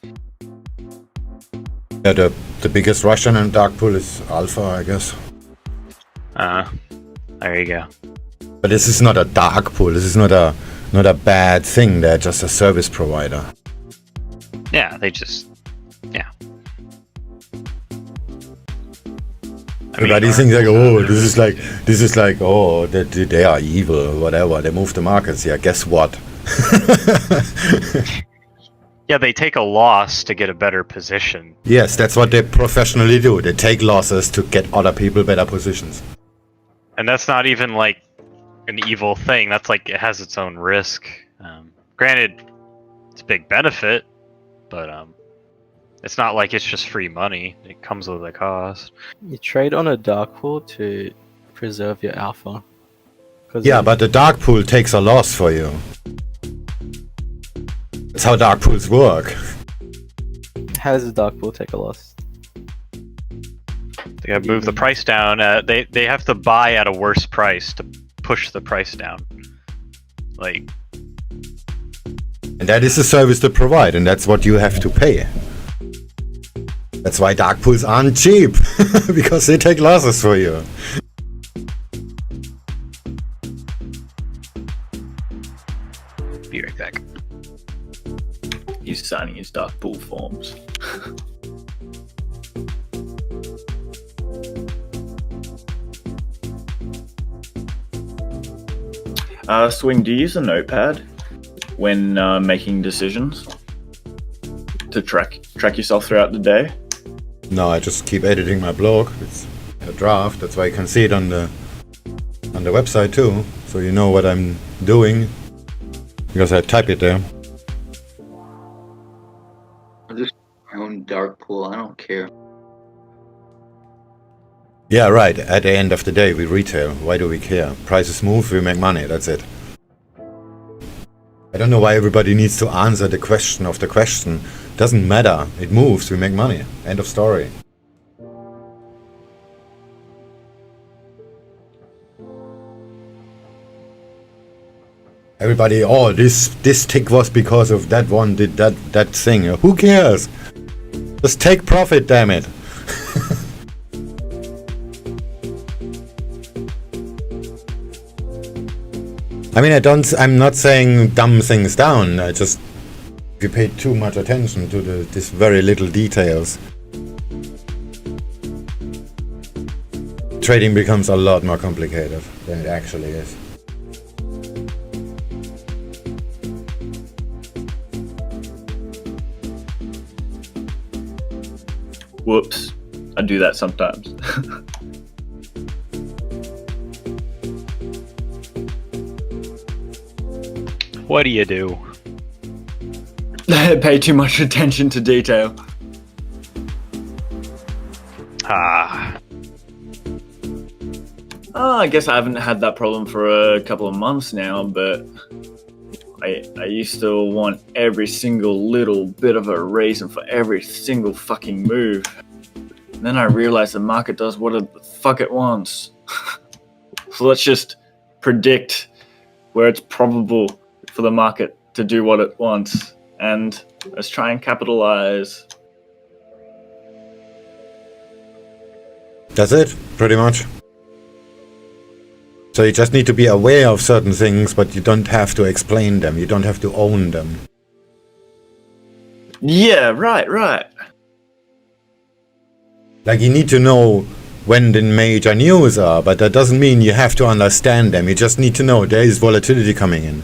Yeah, the biggest Russian and dark pool is Alpha, I guess. There you go. But this is not a dark pool. This is not a bad thing. They're just a service provider. Yeah, they just Everybody thinks like, oh, this is like, oh, they are evil, whatever. They move the markets. Yeah, guess what? Yeah, they take a loss to get a better position. Yes, that's what they professionally do. They take losses to get other people better positions. And that's not even like an evil thing. That's like it has its own risk. Granted, it's a big benefit, but it's not like it's just free money. It comes with a cost. You trade on a dark pool to preserve your alpha. Yeah, but the dark pool takes a loss for you. That's how dark pools work. How does a dark pool take a loss? They gotta move the price down. They have to buy at a worse price to push the price down. Like, And that is the service they provide, and that's what you have to pay. That's why dark pools aren't cheap, because they take losses for you. Be right back. He's signing his dark pool forms. Swing, do you use a notepad when making decisions to track yourself throughout the day? No, I just keep editing my blog. It's a draft. That's why you can see it on the website too, so you know what I'm doing, because I type it there. I just my own dark pool. I don't care. Yeah, right. At the end of the day, we retail. Why do we care? Prices move, we make money. That's it. I don't know why everybody needs to answer the question of the question. Doesn't matter. It moves, we make money. End of story. Everybody, oh, this tick was because of that one did that thing. Who cares? Just take profit, damn it. I mean, I'm not saying dumb things down. I just, if you pay too much attention to these very little details, trading becomes a lot more complicated than it actually is. Whoops, I do that sometimes. What do you do? Pay too much attention to detail. Ah. Oh, I guess I haven't had that problem for a couple of months now, but I used to want every single little bit of a reason for every single fucking move. And then I realized the market does what the fuck it wants. So let's just predict where it's probable for the market to do what it wants, and let's try and capitalize. That's it, pretty much. So you just need to be aware of certain things, but you don't have to explain them. You don't have to own them. Yeah, right. Like, you need to know when the major news are, but that doesn't mean you have to understand them. You just need to know there is volatility coming in.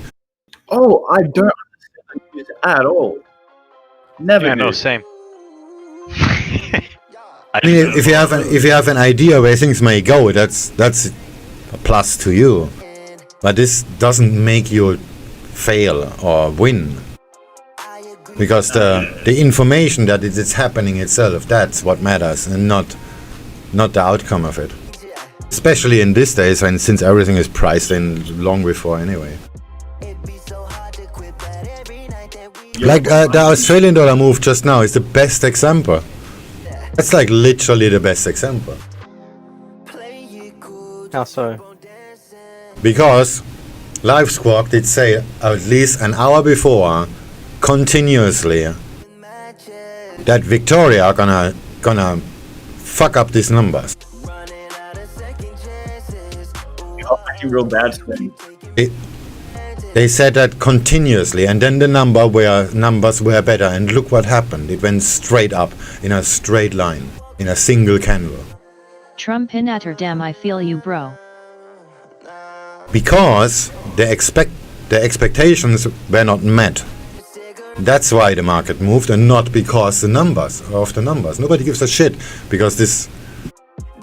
Oh, I don't understand the news at all. Never. Yeah, do. no, same. I mean, if you have an idea where things may go, that's a plus to you. But this doesn't make you fail or win, because the information that it's happening itself, that's what matters, and not the outcome of it. Especially in these days, and since everything is priced in long before anyway. Like the Australian dollar move just now is the best example. That's like literally the best example. How so? Because Live Squawk did say at least an hour before, continuously, that Victoria are gonna fuck up these numbers. Real bad swing. They said that continuously, and then the numbers were better, and look what happened. It went straight up in a straight line, in a single candle. Trump in Atterdam, I feel you, bro. Because the expectations were not met. That's why the market moved, and not because of the numbers. Nobody gives a shit, because this...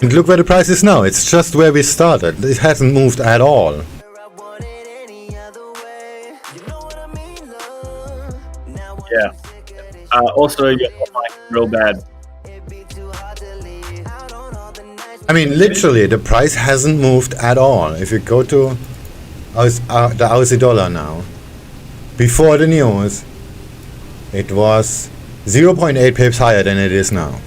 And look where the price is now. It's just where we started. It hasn't moved at all. Yeah. Also, you're real bad. I mean, literally, the price hasn't moved at all. If you go to the Aussie dollar now, before the news, it was 0.8 pips higher than it is now.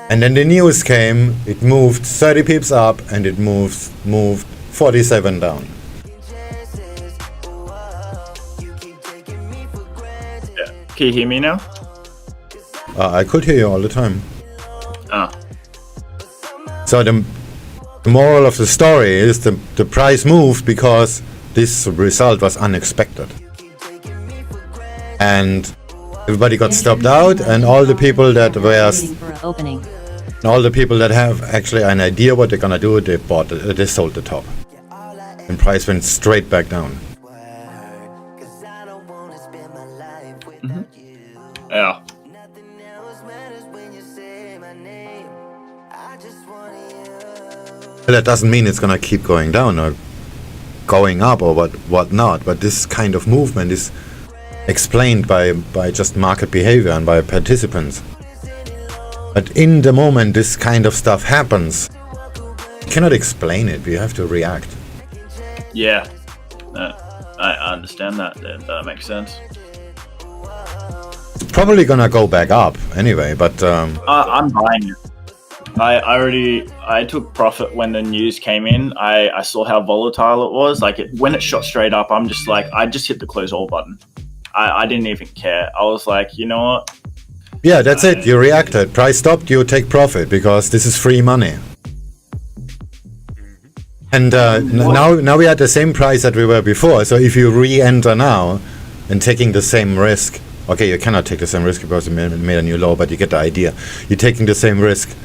And then the news came, it moved 30 pips up, and it moved 47 down. Can you hear me now? I could hear you all the time. Ah. So the moral of the story is the price moved because this result was unexpected. And everybody got stopped out, and all the people that were, all the people that have actually an idea what they're gonna do, they sold the top. And price went straight back down. Mm-hmm. Yeah. That doesn't mean it's gonna keep going down or going up or what not, but this kind of movement is explained by just market behavior and by participants. But in the moment this kind of stuff happens, you cannot explain it, you have to react. Yeah. I understand that. That makes sense. It's probably gonna go back up anyway, but I'm buying it. I took profit when the news came in. I saw how volatile it was. Like when it shot straight up, I'm just like, I just hit the close all button. I didn't even care. I was like, you know what? yeah, that's it. You reacted. Price stopped, you take profit because this is free money. And now we are at the same price that we were before. So if you re-enter now and taking the same risk, okay, you cannot take the same risk because you made a new law, but you get the idea. You're taking the same risk.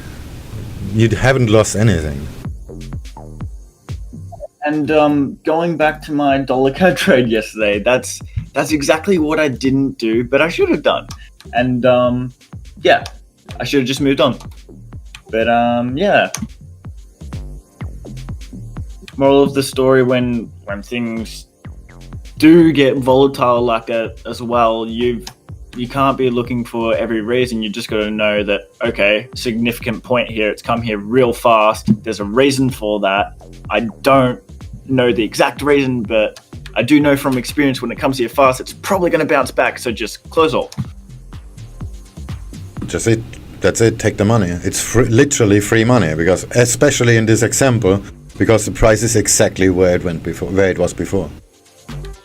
You haven't lost anything. And going back to my dollar card trade yesterday, that's exactly what I didn't do, but I should have done. And yeah, I should have just moved on. But yeah. Moral of the story: when things do get volatile like that as well, you can't be looking for every reason. You just got to know that, okay, significant point here. It's come here real fast. There's a reason for that. I don't know the exact reason, but I do know from experience when it comes here fast, it's probably going to bounce back. So just close all. Just it. That's it. Take the money. It's literally free money because, especially in this example, because the price is exactly where it went before, where it was before.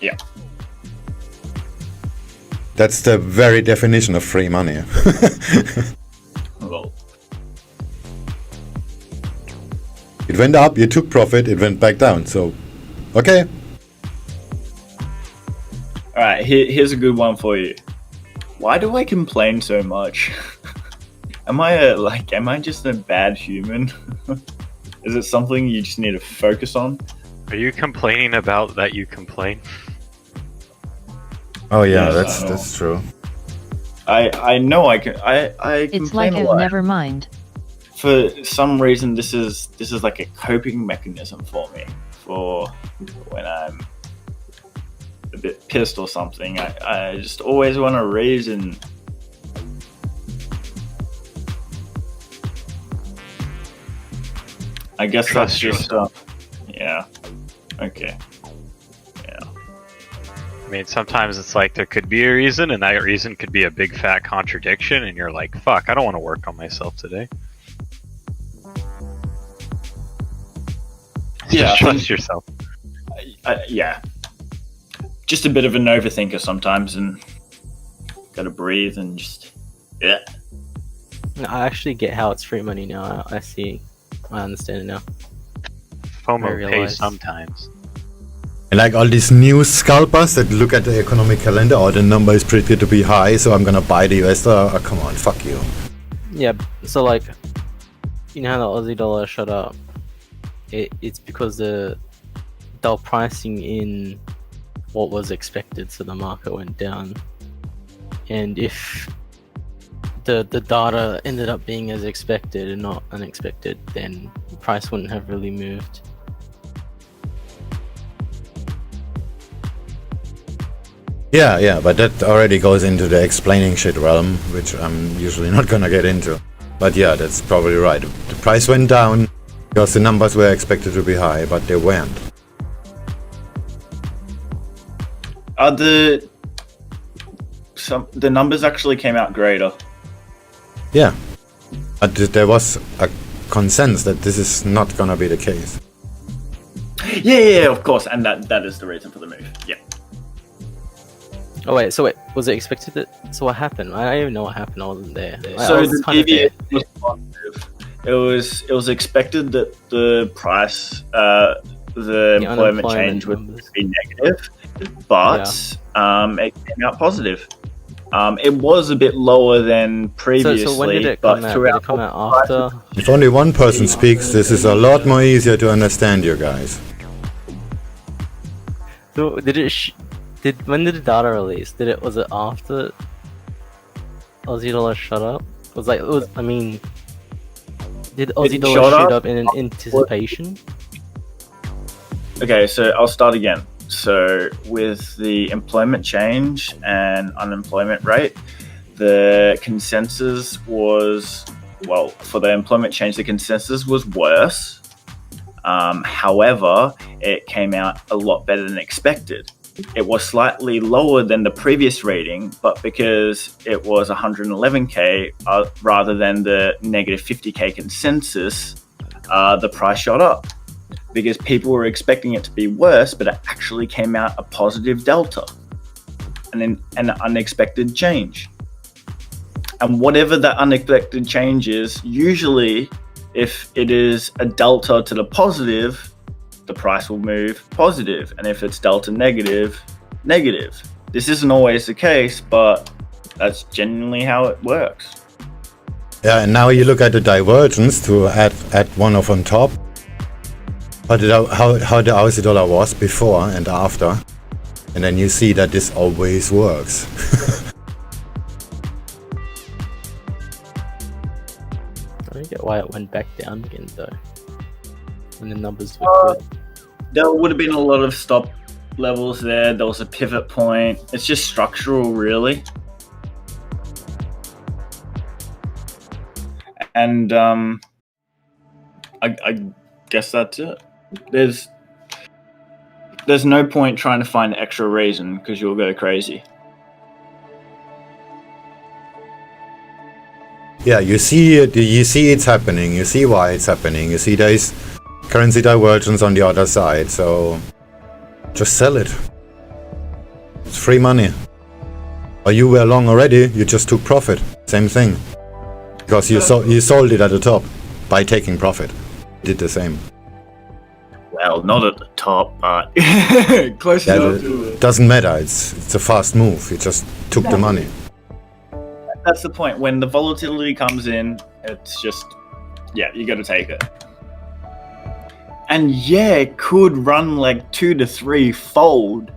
Yeah. That's the very definition of free money. Well, it went up, you took profit, it went back down. So, okay. all right. Here's a good one for you. Why do I complain so much? Am I just a bad human? Is it something you just need to focus on? Are you complaining about that you complain? Oh yeah, Yes, that's true. I know I can. I It's complain like a a lot. never mind. For some reason, this is like a coping mechanism for me. For when I'm a bit pissed or something, I just always want a reason. I guess that's Trust just yeah. Okay. Yeah. I mean, sometimes it's like there could be a reason, and that reason could be a big fat contradiction, and you're like, fuck, I don't want to work on myself today. Yeah, Just I trust think- yourself. Yeah. Just a bit of an overthinker sometimes, and gotta breathe and just yeah. I actually get how it's free money now. I see. I understand it now. I FOMO realize. pays sometimes. And like all these new scalpers that look at the economic calendar, oh, the number is predicted to be high, so I'm gonna buy the US dollar. Oh, come on, fuck you. Yeah, so like, you know how the Aussie dollar shot up? It's because they were pricing in what was expected, so the market went down. And if the data ended up being as expected and not unexpected, then the price wouldn't have really moved. Yeah, but that already goes into the explaining shit realm, which I'm usually not gonna get into. But yeah, that's probably right. The price went down because the numbers were expected to be high, but they weren't. The numbers actually came out greater. Yeah, but there was a consensus that this is not gonna be the case. Yeah, of course, and that is the reason for the move. Yeah. Oh wait, so wait, was it expected that? So what happened? I don't even know what happened. I wasn't there. I So was the kind of there. deviation was positive. It was expected that the price, the employment change would numbers. be negative, but it came out positive. It was a bit lower than previously, So when did it but come out? Did throughout it come out after? If only one person speaks, this is a lot more easier to understand, you guys. So did it? When did the data release? Was it after Aussie dollar shut up? I mean, did Aussie It dollar shot shoot up? up in anticipation? Okay, so I'll start again. So with the employment change and unemployment rate, the consensus was, well, for the employment change, the consensus was worse. However, it came out a lot better than expected. It was slightly lower than the previous reading, but because it was 111k rather than the negative 50k consensus, the price shot up because people were expecting it to be worse, but it actually came out a positive delta and then an unexpected change. And whatever that unexpected change is, usually if it is a delta to the positive, the price will move positive, and if it's delta negative, negative. This isn't always the case, but that's genuinely how it works. Yeah, and now you look at the divergence to add one of on top. How the Aussie dollar was before and after, and then you see that this always works. I don't get why it went back down again though. When the numbers were good. There would have been a lot of stop levels there. There was a pivot point. It's just structural, really. And I guess that's it. There's no point trying to find an extra reason because you'll go crazy. Yeah, you see it's happening. You see why it's happening. You see there's currency divergence on the other side. So just sell it. It's free money. Or you were long already. You just took profit. Same thing. Because you sold it at the top by taking profit. Did the same. Well, not at the top, but close enough to it. Doesn't matter. It's a fast move. You just took the money. That's the point. When the volatility comes in, it's just, yeah, you got to take it. And yeah, it could run like 2 to 3 fold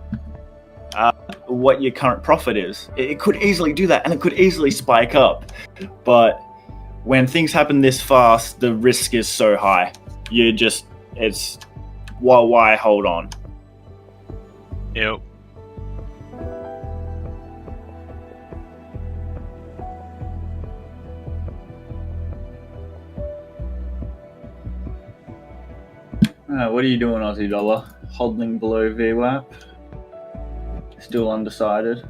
what your current profit is. It could easily do that, and it could easily spike up. But when things happen this fast, the risk is so high. It's why hold on? Yep. What are you doing, Aussie dollar? Holding below VWAP? Still undecided?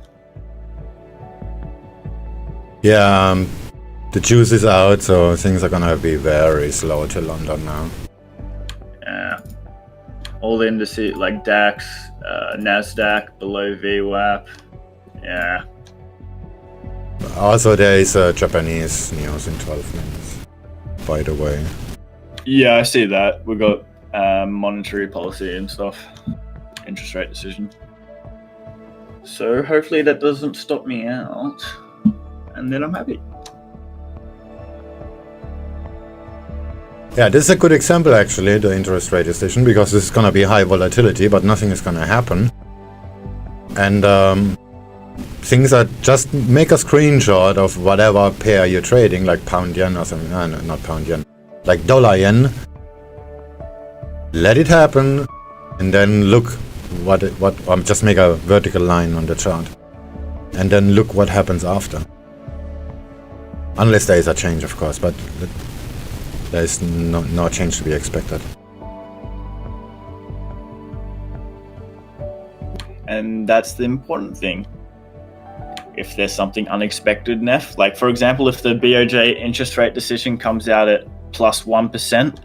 Yeah, the juice is out, so things are gonna be very slow till London now. Yeah. All the indices like DAX, NASDAQ below VWAP. Yeah. Also, there is Japanese news in 12 minutes, by the way. Yeah, I see that. We've got monetary policy and stuff. Interest rate decision. So hopefully that doesn't stop me out. And then I'm happy. Yeah, this is a good example actually, the interest rate decision, because this is gonna be high volatility, but nothing is gonna happen. And things are just make a screenshot of whatever pair you're trading, like pound yen or something. No, not pound yen, like dollar yen. Let it happen, and then look what just make a vertical line on the chart, and then look what happens after. Unless there is a change, of course, but there is no change to be expected. And that's the important thing. If there's something unexpected, Neff, like for example, if the BOJ interest rate decision comes out at plus 1%,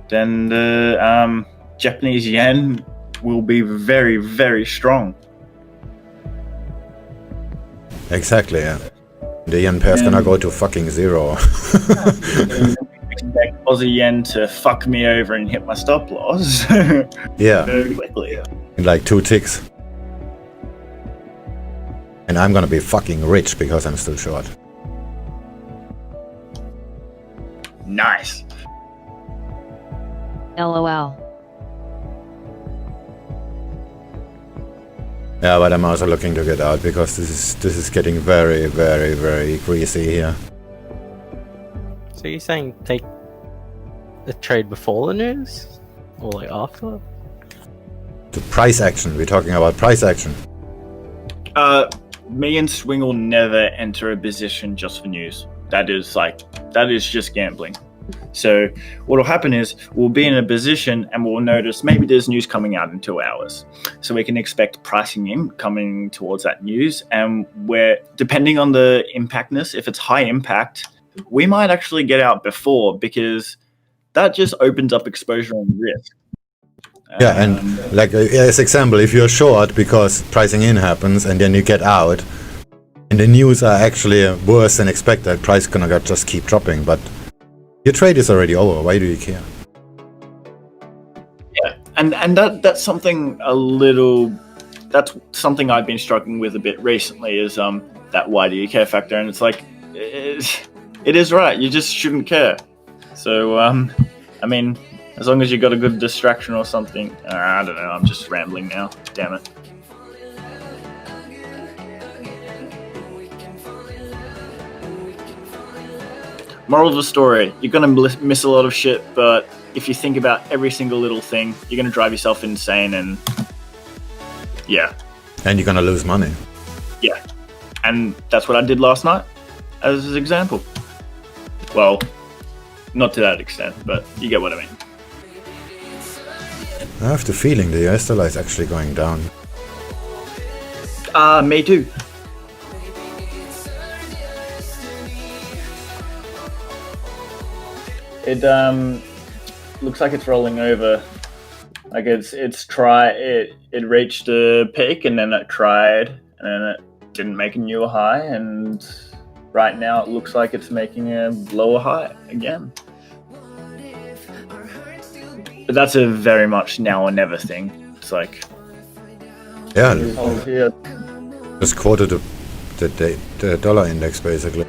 then the Japanese yen will be very, very strong. Exactly, yeah. The yen pair's gonna go to fucking zero. Expect Aussie yen to fuck me over and hit my stop loss Yeah, very quickly. in like 2 ticks. And I'm gonna be fucking rich because I'm still short. Nice. LOL. Yeah, but I'm also looking to get out because this is getting very, very, very greasy here. So you're saying take the trade before the news? Or like after? The price action, we're talking about price action. Me and Swing will never enter a position just for news. That is just gambling. So what will happen is we'll be in a position and we'll notice maybe there's news coming out in 2 hours. So we can expect pricing in coming towards that news. And we're, depending on the impactness, if it's high impact, we might actually get out before because that just opens up exposure and risk. Yeah, and like as example, if you're short because pricing in happens and then you get out and the news are actually worse than expected, price gonna just keep dropping, but your trade is already over. Why do you care? Yeah, and that's something that's something I've been struggling with a bit recently is that why do you care factor, and it's like it is right. You just shouldn't care. So I mean, as long as you got a good distraction or something. I don't know. I'm just rambling now. Damn it. Moral of the story, you're going to miss a lot of shit, but if you think about every single little thing, you're going to drive yourself insane and yeah. And you're gonna lose money. Yeah. And that's what I did last night as an example. Well, not to that extent, but you get what I mean. I have the feeling the US dollar is actually going down. Me too. It looks like it's rolling over. Like it reached a peak and then it tried and then it didn't make a new high, and right now it looks like it's making a lower high again. But that's a very much now or never thing. It's like Yeah, here. just quoted the dollar index basically.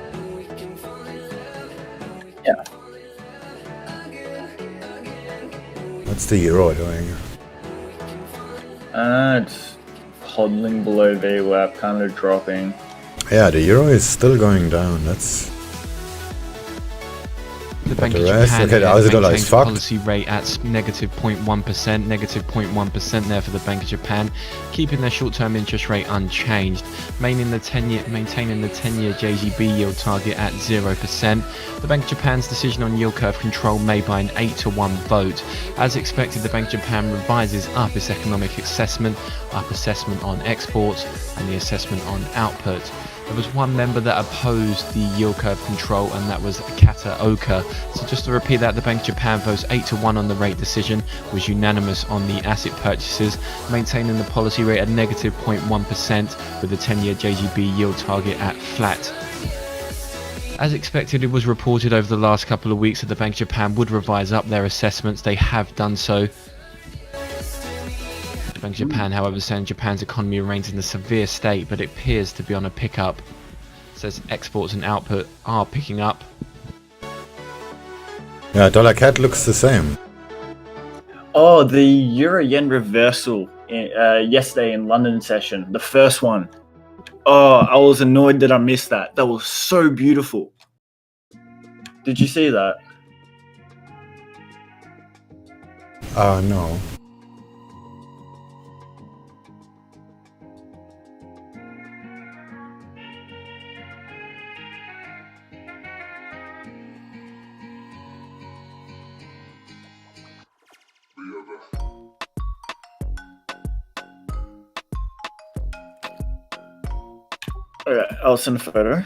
Yeah. What's the euro doing? It's hodling below VWAP, kind of dropping. Yeah, the euro is still going down. That's The Bank the of rest? Japan Okay, the Aussie dollar is maintains a fucked. policy rate at -0.1%, -0.1% there for the Bank of Japan, keeping their short-term interest rate unchanged, maintaining the 10-year JGB yield target at 0%. The Bank of Japan's decision on yield curve control made by an 8-1 vote. As expected, the Bank of Japan revises up its economic assessment on exports and the assessment on output. There was one member that opposed the yield curve control, and that was Kata Oka. So just to repeat that, the Bank of Japan votes 8-1 on the rate decision, was unanimous on the asset purchases, maintaining the policy rate at -0.1% with the 10-year JGB yield target at flat. As expected, it was reported over the last couple of weeks that the Bank of Japan would revise up their assessments. They have done so. The Bank of Japan, however, saying Japan's economy remains in a severe state, but it appears to be on a pickup. It says exports and output are picking up. Yeah, dollar CAD looks the same. Oh, the Euro Yen reversal yesterday in London session, the first one. Oh, I was annoyed that I missed that. That was so beautiful. Did you see that? No. Okay, I'll send a photo.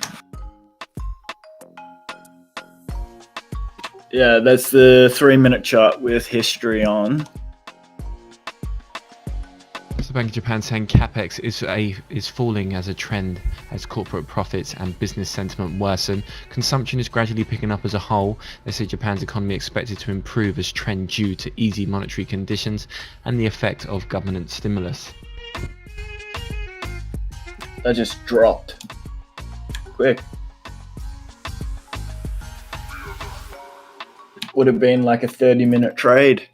Yeah, that's the 3-minute chart with history on. So The Bank of Japan saying capex is falling as a trend as corporate profits and business sentiment worsen. Consumption is gradually picking up as a whole. They say Japan's economy expected to improve as trend due to easy monetary conditions and the effect of government stimulus. That just dropped. Quick. Would have been like a 30-minute trade.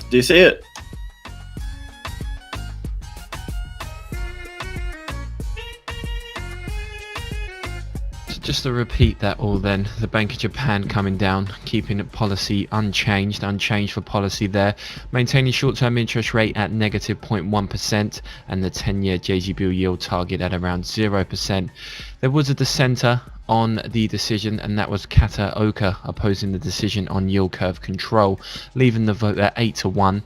Do you see it? Just to repeat that all then, the Bank of Japan coming down, keeping policy unchanged for policy there, maintaining short-term interest rate at negative 0.1% and the 10-year JGB bill yield target at around 0%. There was a dissenter on the decision, and that was Kataoka opposing the decision on yield curve control, leaving the vote at 8-1.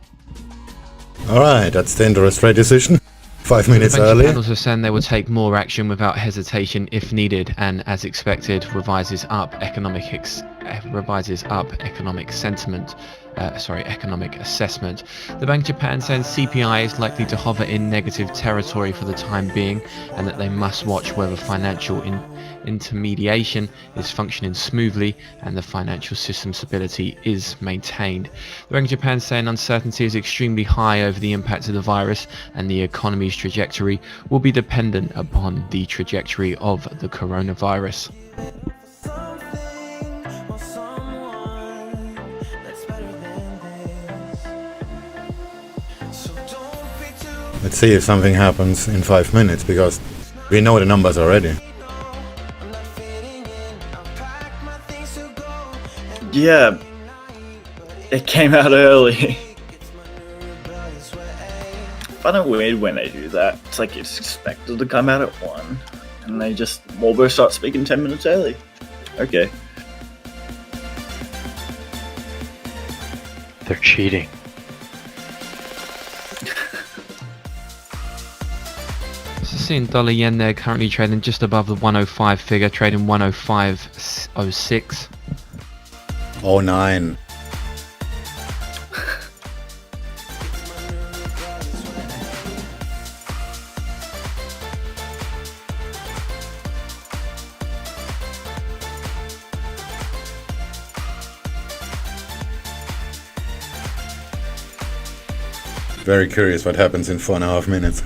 Alright, that's the interest rate decision. 5 minutes The Bank of early. Japan also saying they will take more action without hesitation if needed, and as expected, revises up economic sentiment. Economic assessment. The Bank of Japan saying CPI is likely to hover in negative territory for the time being, and that they must watch whether financial intermediation is functioning smoothly and the financial system stability is maintained. The Bank of Japan saying uncertainty is extremely high over the impact of the virus, and the economy's trajectory will be dependent upon the trajectory of the coronavirus. Let's see if something happens in 5 minutes, because we know the numbers already. Yeah. It came out early. I find it weird when they do that. It's like it's expected to come out at 1, and they just Marlboro start speaking 10 minutes early. Okay. They're cheating. Seeing dollar yen there currently trading just above the 105 figure, trading 105.06. 09. Very curious what happens in 4.5 minutes.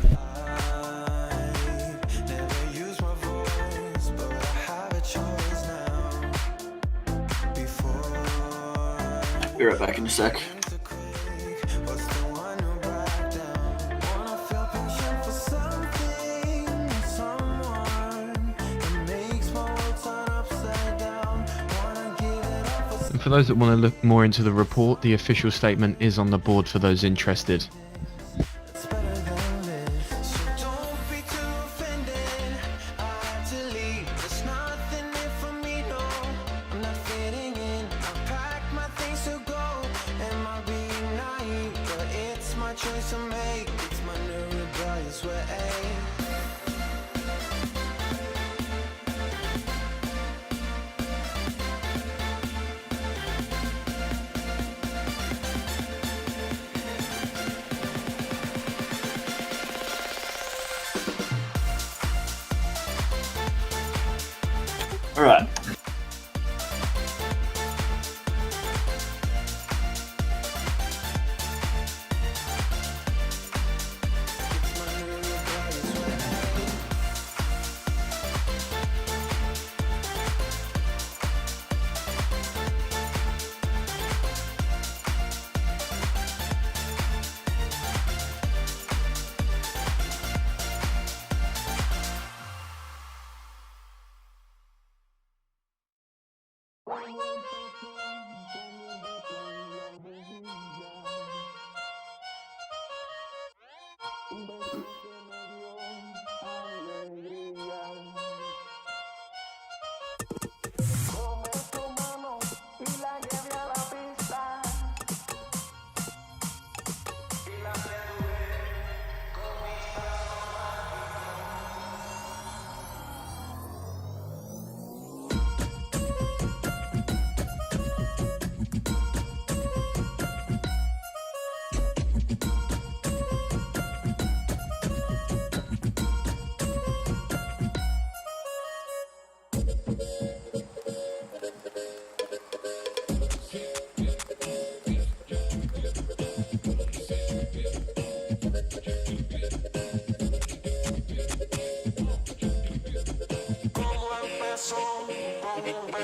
Be right back in a sec. And for those that want to look more into the report, the official statement is on the board for those interested. All right.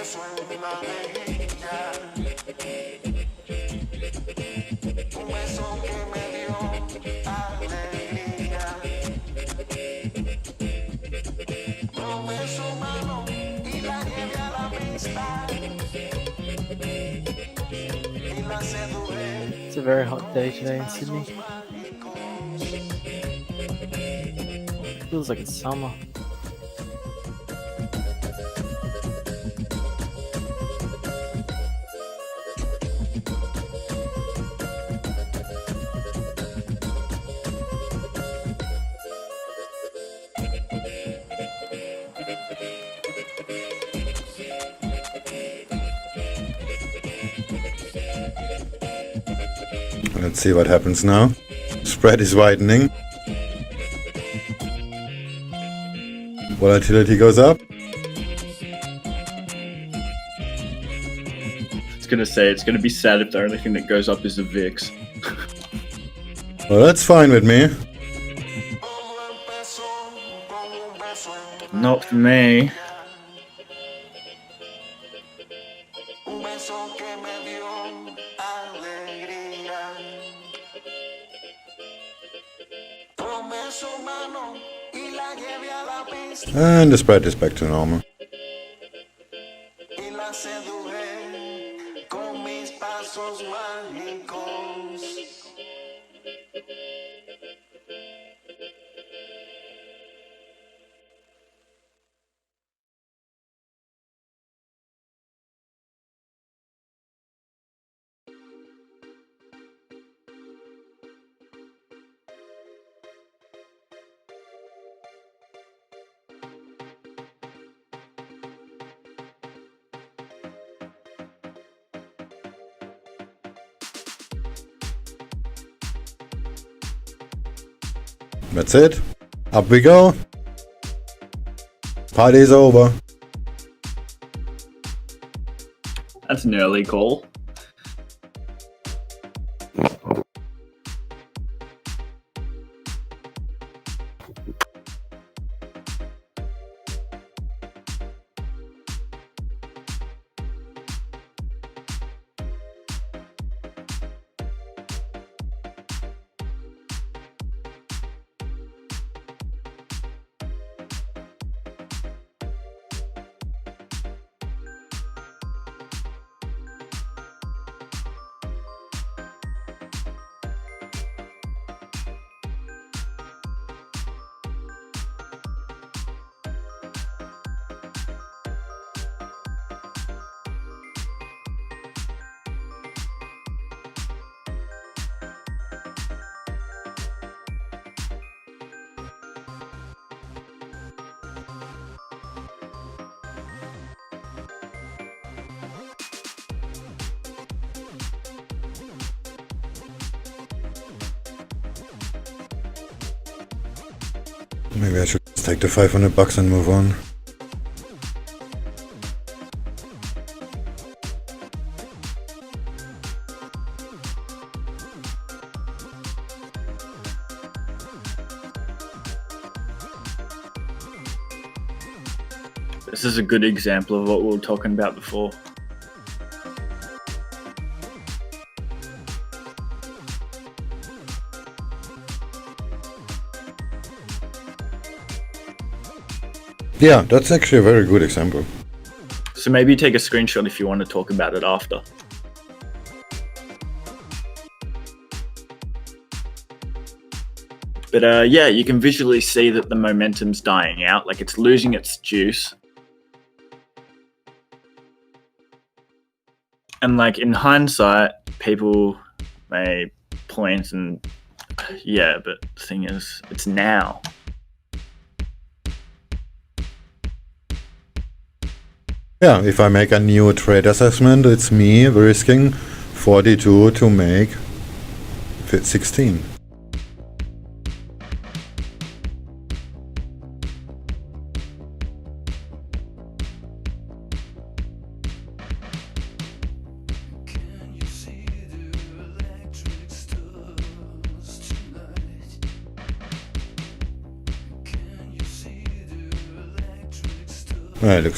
It's a very hot day today in Sydney. Feels like it's summer. Let's see what happens now. Spread is widening. Volatility goes up. It's gonna say it's gonna be sad if the only thing that goes up is the VIX. Well, that's fine with me. Not for me. And the spread is back to normal. That's it. Up we go. Party's over. That's an early call. Maybe I should just take the 500 bucks and move on. This is a good example of what we were talking about before. Yeah, that's actually a very good example. So maybe take a screenshot if you want to talk about it after. But yeah, you can visually see that the momentum's dying out, like it's losing its juice. And like in hindsight, people may point and yeah, but the thing is, it's now. Yeah, if I make a new trade assessment, it's me risking 42 to make 16. Well, it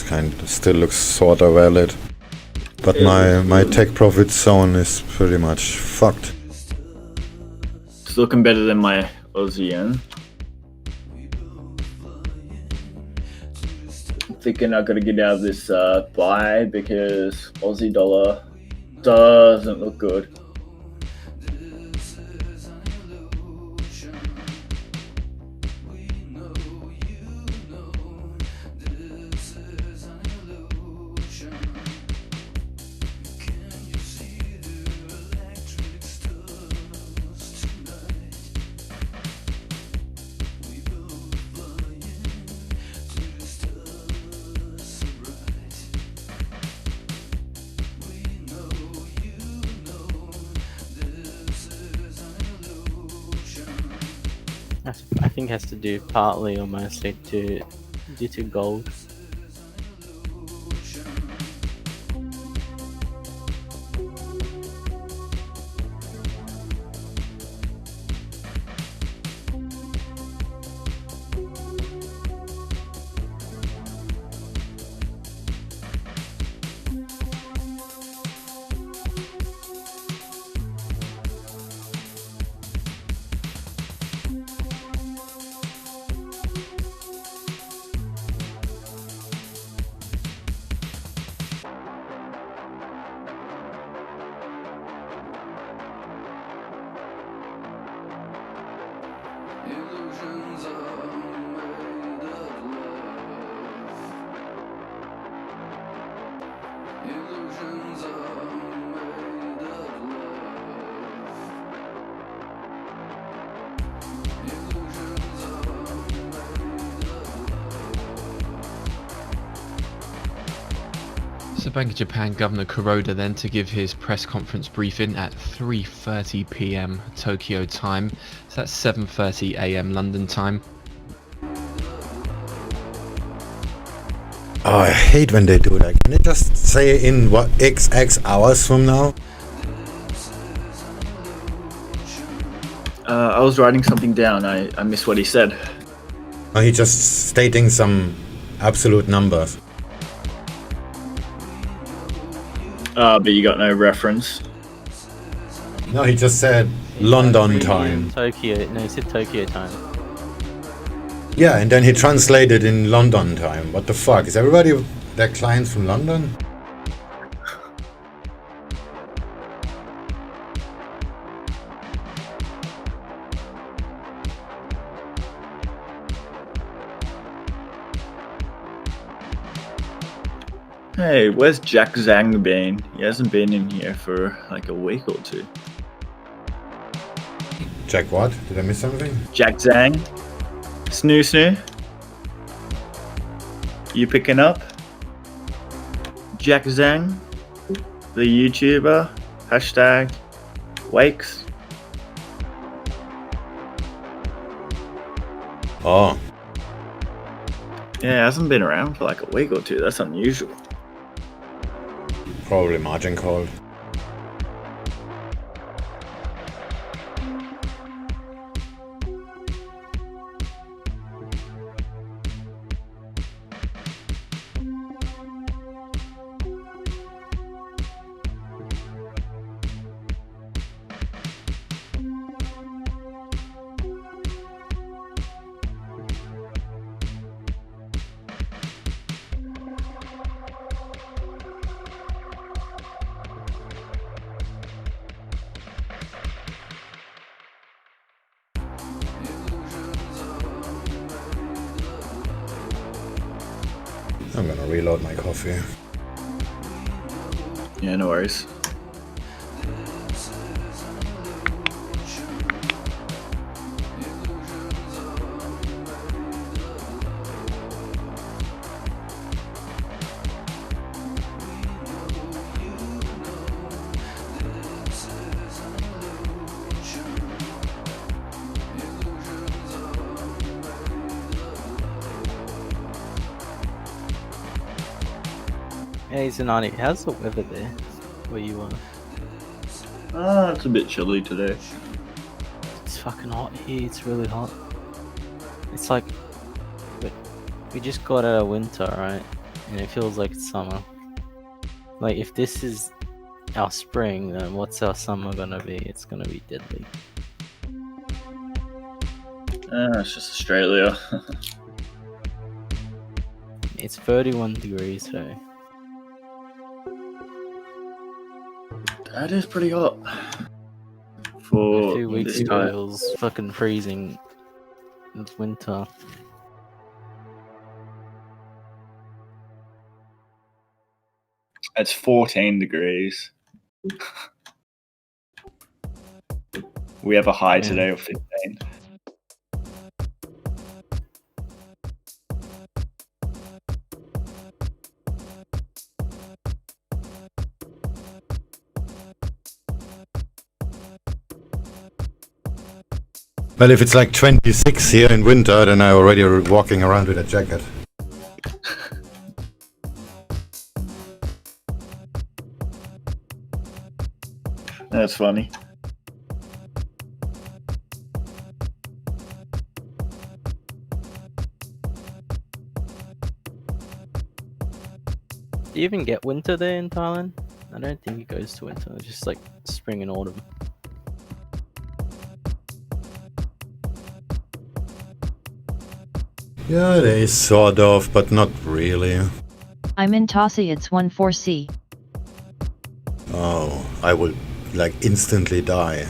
still looks sorta valid. But my take profit zone is pretty much fucked. It's looking better than my Aussie yen. I'm thinking I gotta get out of this buy because Aussie dollar doesn't look good. I think it has to do partly or mostly due to gold. So Bank of Japan Governor Kuroda then to give his press conference briefing at 3:30 p.m. Tokyo time. So that's 7:30 a.m. London time. Oh, I hate when they do that. Can they just say in what XX hours from now? I was writing something down. I missed what he said. Or he just stating some absolute numbers? But you got no reference. No, he just said London time. Tokyo. No, he said Tokyo time. Yeah, and then he translated in London time. What the fuck? Is everybody their clients from London? Hey, where's Jack Zhang been? He hasn't been in here for like a week or two. Jack what? Did I miss something? Jack Zhang? Snoo? You picking up? Jack Zhang? The YouTuber? Hashtag Wakes? Oh, Yeah, hasn't been around for like a week or two. That's unusual. probably margin call. I'm gonna reload my coffee. Yeah, no worries. Hey Zanani, how's the weather there where you are? It's a bit chilly today. It's fucking hot here, it's really hot. It's like we just got out of winter, right? and it feels like it's summer. Like, if this is our spring, then what's our summer gonna be? It's gonna be deadly. It's just Australia. It's 31 degrees today. That is pretty hot. A For few weeks this ago, guy. it was fucking freezing. It's winter. It's 14 degrees. We have a high today of 15. Well, if it's like 26 here in winter, then I'm already walking around with a jacket. That's funny. Do you even get winter there in Thailand? I don't think it goes to winter. It's just like spring and autumn. Yeah, it is sort of, but not really. I'm in Tossie, it's 14C. Oh, I will like instantly die.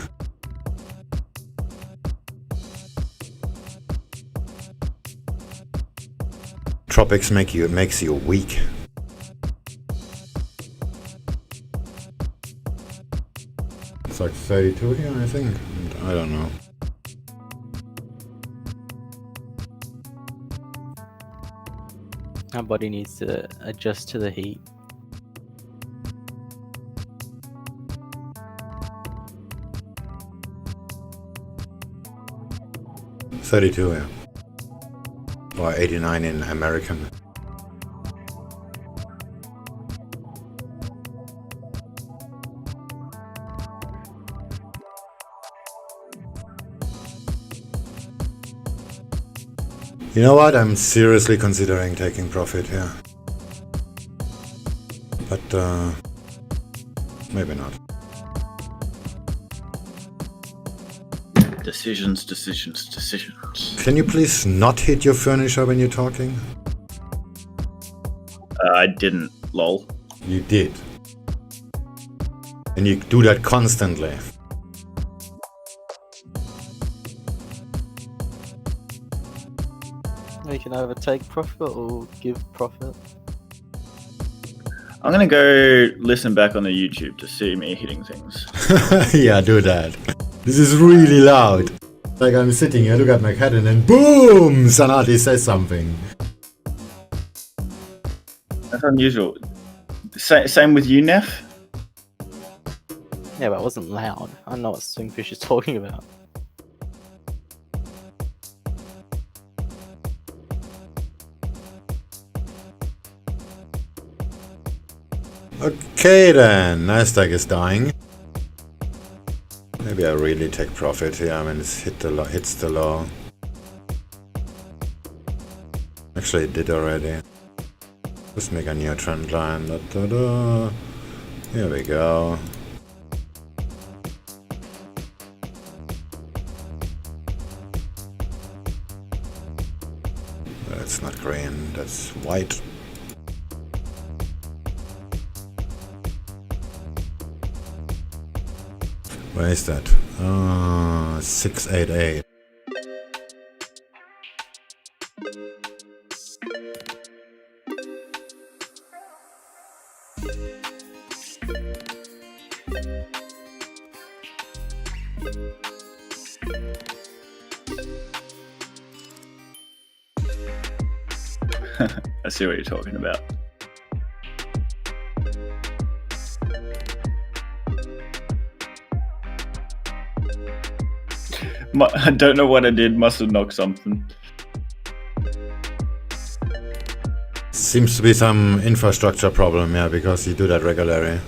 Tropics makes you weak. It's like 32 here, I think. I don't know. Our body needs to adjust to the heat. $32, yeah. Or 89 in American. You know what? I'm seriously considering taking profit here. But, maybe not. Decisions. Can you please not hit your furniture when you're talking? I didn't, lol. You did. And you do that constantly. We can either take profit or give profit. I'm gonna go listen back on the YouTube to see me hitting things. Yeah, do that. This is really loud. Like I'm sitting here, look at my cat, and then boom! Sanati says something. That's unusual. Same with you, Neff? Yeah, but it wasn't loud. I don't know what SwingFish is talking about. Okay then, Nasdaq is dying. Maybe I really take profit here. I mean, it's hits the low. Actually, it did already. Just make a new trend line. Da, da, da. Here we go. That's not green, that's white. Where is that? 688. I see what you're talking about. I don't know what I did, must have knocked something. Seems to be some infrastructure problem, yeah, because you do that regularly.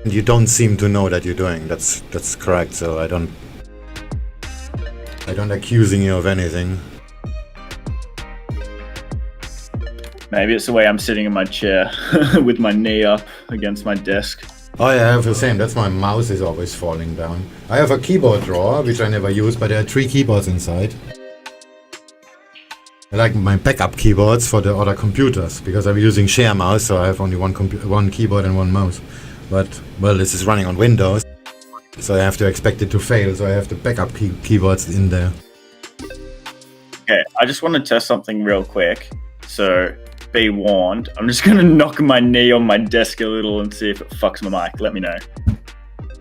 And you don't seem to know that you're doing. That's correct, so I don't accusing you of anything. Maybe it's the way I'm sitting in my chair with my knee up against my desk. Oh yeah, I have the same. That's my mouse is always falling down. I have a keyboard drawer, which I never use, but there are 3 keyboards inside. I like my backup keyboards for the other computers, because I'm using share mouse, so I have only one keyboard and 1 mouse. But, well, this is running on Windows, so I have to expect it to fail, so I have the backup keyboards in there. Okay, I just want to test something real quick, so be warned. I'm just going to knock my knee on my desk a little and see if it fucks my mic. Let me know.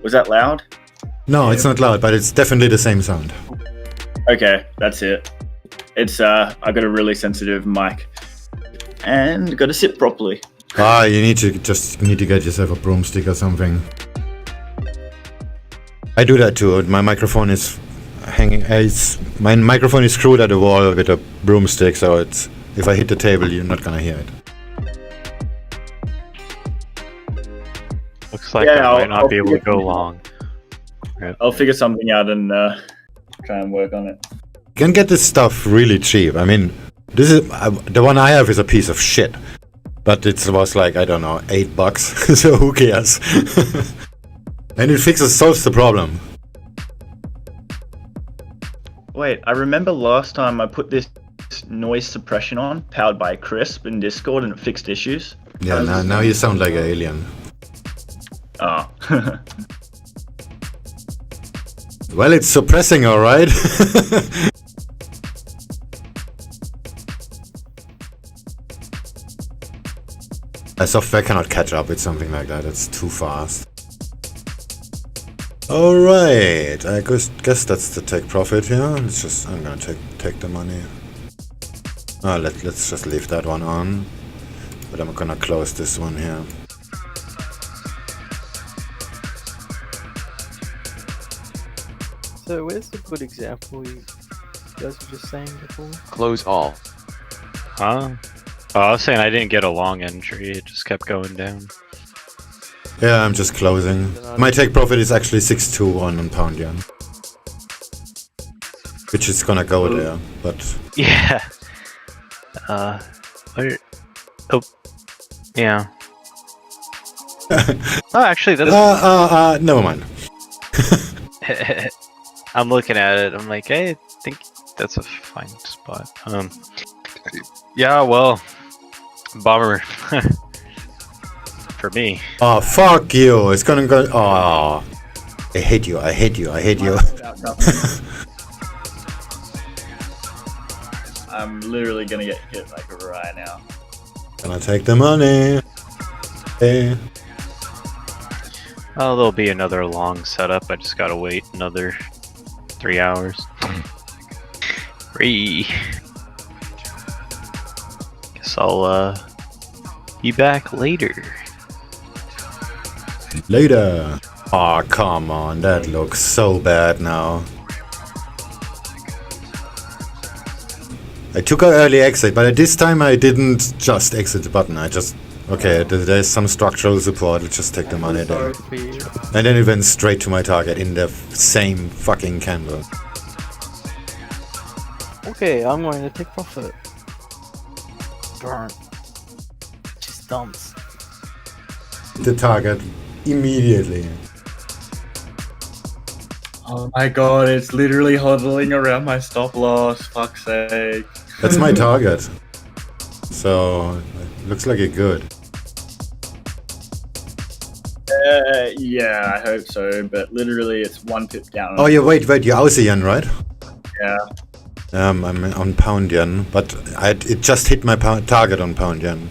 Was that loud? No, it's not loud, but it's definitely the same sound. Okay, that's it. It's I got a really sensitive mic and got to sit properly. You need to get yourself a broomstick or something. I do that too. My microphone is hanging. My microphone is screwed at the wall with a broomstick, so it's if I hit the table, you're not gonna hear it. Looks like I might not be able to go long. I'll figure something out and try and work on it. You can get this stuff really cheap. I mean, this is the one I have is a piece of shit, but it was like, I don't know, $8, so who cares? And it solves the problem. Wait, I remember last time I put this noise suppression on, powered by Crisp in Discord, and it fixed issues. Yeah, now you sound like an alien. Oh. Well, it's suppressing, alright. A software cannot catch up with something like that, it's too fast. Alright, I guess that's the take profit here. I'm gonna take the money. Let's just leave that one on. But I'm gonna close this one here. So where's the good example you guys were just saying before? Close all. Huh? Oh, I was saying I didn't get a long entry, it just kept going down. Yeah, I'm just closing. My take profit is actually 621 on pound yen. Which is gonna go there, but... Yeah. Yeah. Oh, actually, that's... never mind. I'm looking at it, I'm like, hey, I think that's a fine spot. Yeah, well, bummer. For me. Oh, fuck you. It's gonna go... Oh. I hate you. I'm literally gonna get hit like right now. Gonna take the money. Hey. Oh, there'll be another long setup. I just gotta wait another 3 hours. 3. Guess I'll be back later. Later. Oh, come on. That looks so bad now. I took an early exit, but at this time I didn't just exit the button. I just... Okay, there's some structural support. Let's just take the money there. And then it went straight to my target in the same fucking candle. Okay, I'm going to take profit. Burn. Just dumps. The target immediately. Oh my god, it's literally huddling around my stop loss, fuck's sake. That's my target. So, looks like it's good. Yeah, I hope so, but literally it's 1 pip down. Oh yeah, wait, you're Aussie yen, right? Yeah. I'm on pound yen, but it just hit my target on pound yen.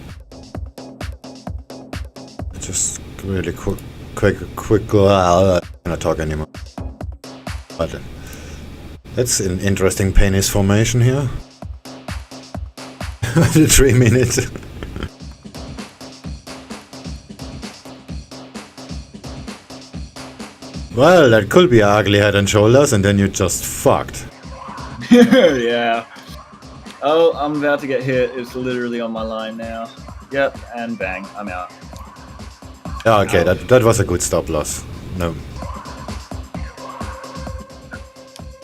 Just really quick, I cannot talk anymore. But that's an interesting penis formation here. The 3 minutes. Well, that could be ugly head and shoulders, and then you just fucked. Yeah. Oh, I'm about to get hit. It's literally on my line now. Yep, and bang, I'm out. Yeah, okay, that was a good stop loss. No.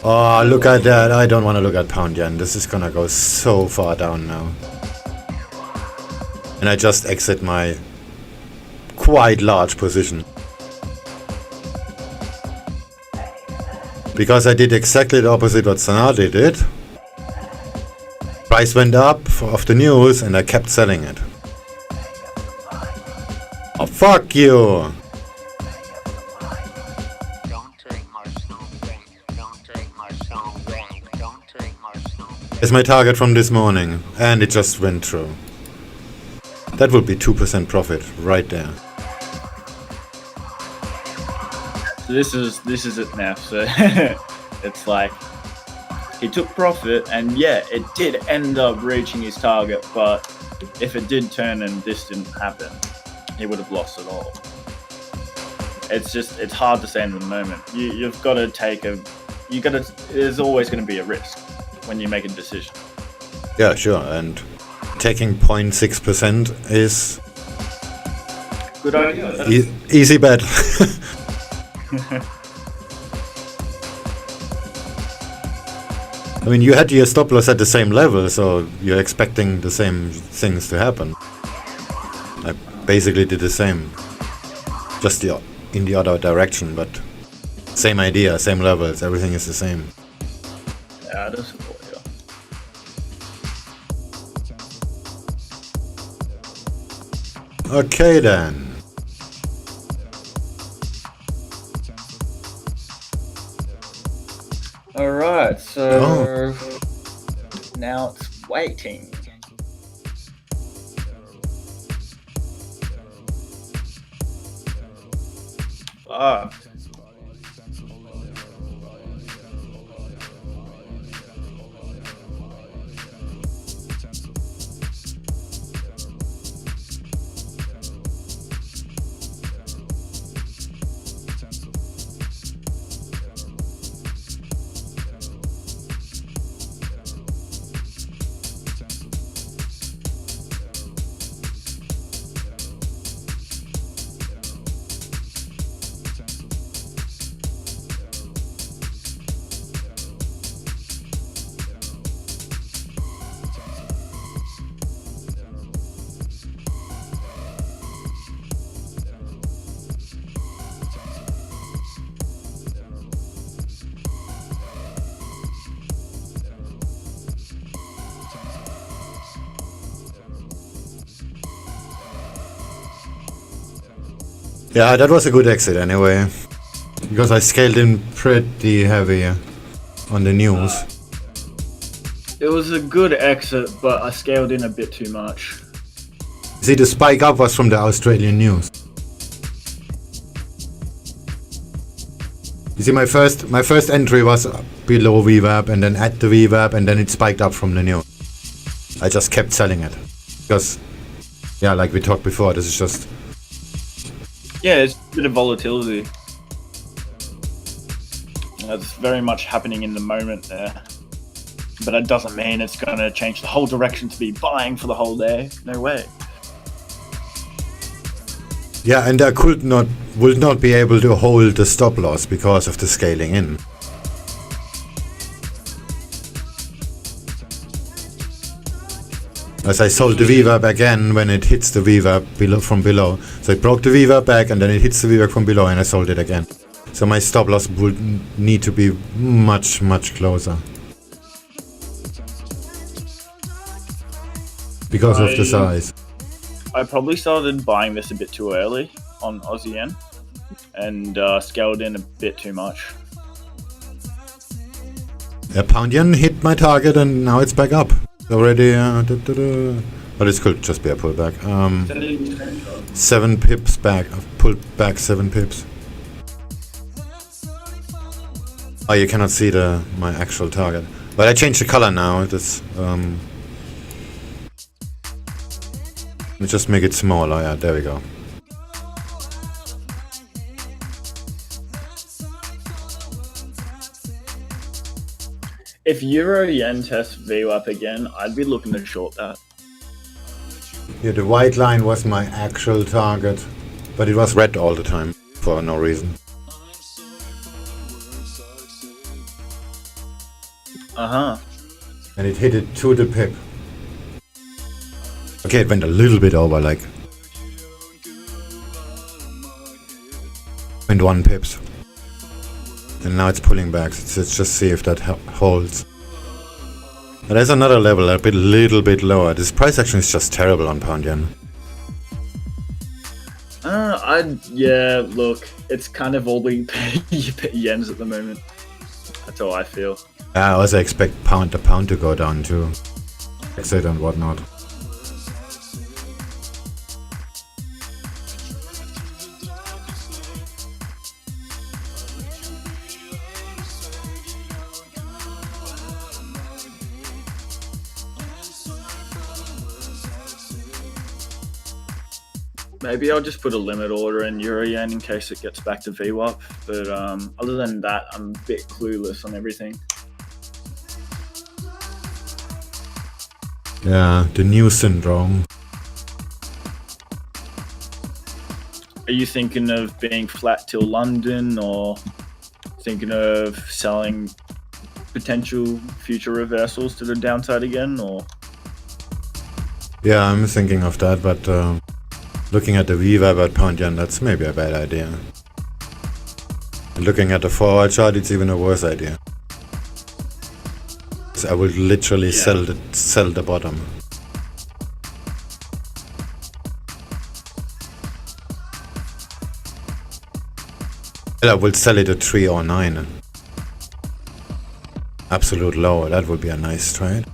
Oh, look at that. I don't want to look at pound yen. This is gonna go so far down now. And I just exit my quite large position. Because I did exactly the opposite what Sanade did. Price went up of the news and I kept selling it. Oh, fuck you! It's my target from this morning, and it just went through. That would be 2% profit right there. So this is it now. So it's like he took profit, and yeah, it did end up reaching his target. But if it did turn and this didn't happen, he would have lost it all. It's hard to say in the moment. You've got to take there's always going to be a risk when you make a decision. Yeah, sure, and taking 0.6% is Good idea. easy bet. I mean, you had your stop loss at the same level, so you're expecting the same things to happen. I basically did the same, just in the other direction, but same idea, same levels, everything is the same. Ja, das ist cool, ja. Okay then. Alright, so now it's waiting. Fuck. Yeah, that was a good exit anyway, because I scaled in pretty heavy on the news. It was a good exit, but I scaled in a bit too much. See, the spike up was from the Australian news. You see, my first entry was below VWAP and then at the VWAP and then it spiked up from the news. I just kept selling it because, yeah, like we talked before, this is just. Yeah, it's a bit of volatility. That's very much happening in the moment there. But that doesn't mean it's going to change the whole direction to be buying for the whole day. No way. Yeah, and I would not be able to hold the stop loss because of the scaling in. As I sold the VWAP again when it hits the VWAP from below. So it broke the VWAP back and then it hits the VWAP from below and I sold it again. So my stop loss would need to be much, much closer. Because of the size. I probably started buying this a bit too early on Aussie Yen and scaled in a bit too much. A pound yen hit my target and now it's back up. Already, but this could just be a pullback. 7 pips back. I've pulled back 7 pips. Oh, you cannot see my actual target. But I changed the color now. This let me just make it smaller. Yeah, there we go. If Euro Yen tests VWAP again, I'd be looking to short that. Yeah, the white line was my actual target, but it was red all the time for no reason. And it hit it to the pip. Okay, it went a little bit over, like 0.1 pips. And now it's pulling back. Let's just see if that holds. But there's another level, a little bit lower. This price action is just terrible on pound yen. Yeah, look, it's kind of all being paid yens at the moment. That's all I feel. I also expect the pound to go down too. Exit and whatnot. Maybe I'll just put a limit order in Euro Yen in case it gets back to VWAP. But other than that, I'm a bit clueless on everything. Yeah, the new syndrome. Are you thinking of being flat till London, or thinking of selling potential future reversals to the downside again, or? Yeah, I'm thinking of that, but looking at the VWAP at pound yen, that's maybe a bad idea. And looking at the forward chart, it's even a worse idea. So I will literally sell the bottom. I will sell it at 309. Absolute low, that would be a nice trade.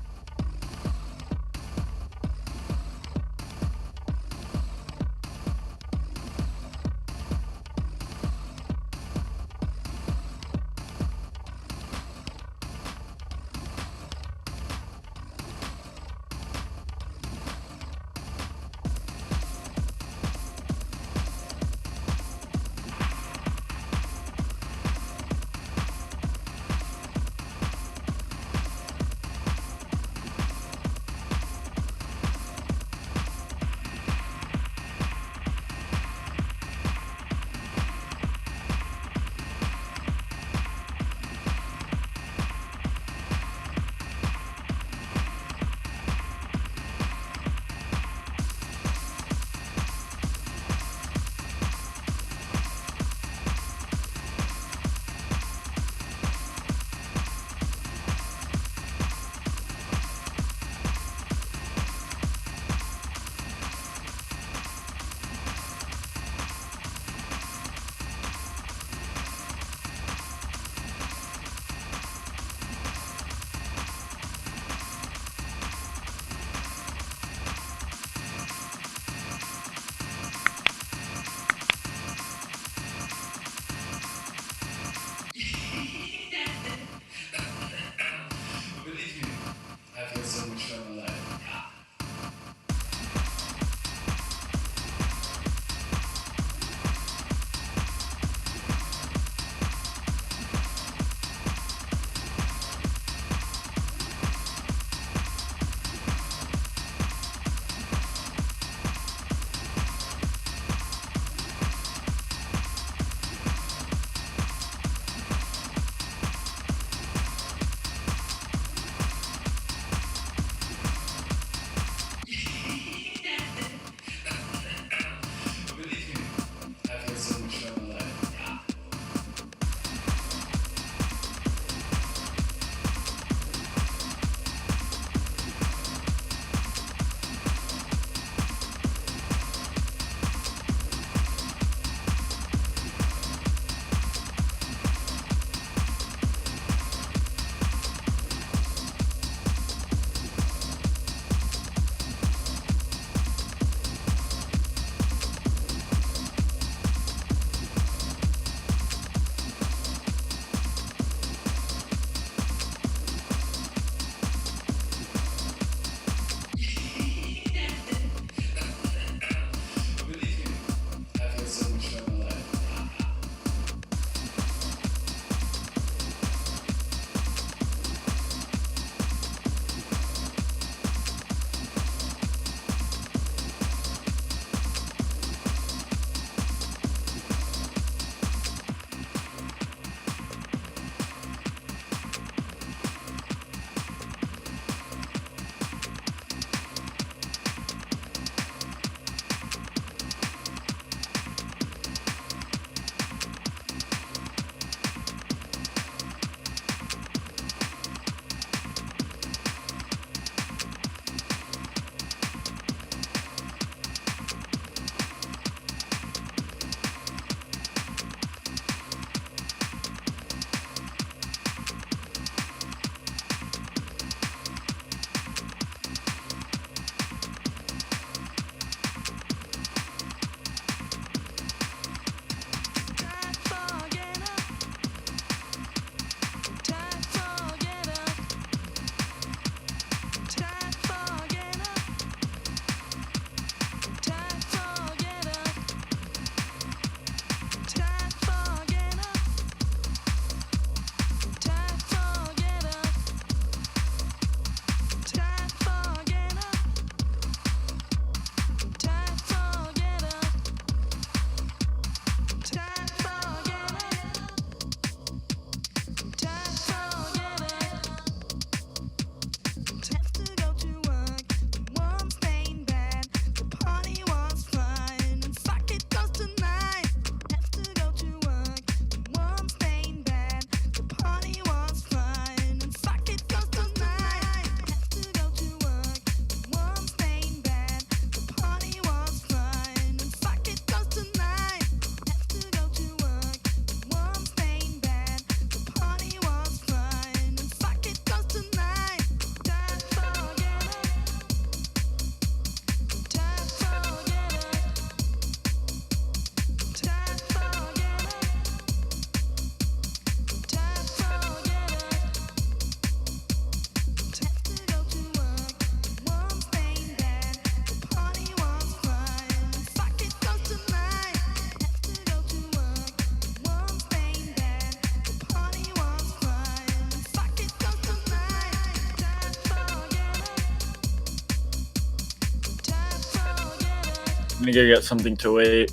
gonna go get something to eat.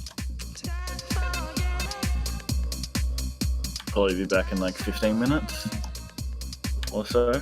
Probably be back in like 15 minutes or so.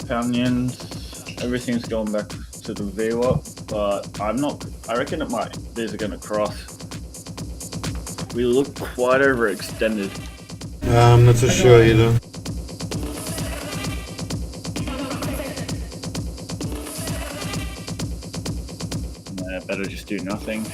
pound yens, everything's going back to the VWAP, but I reckon these are gonna cross. We look quite overextended. I'm not so sure either. Better just do nothing.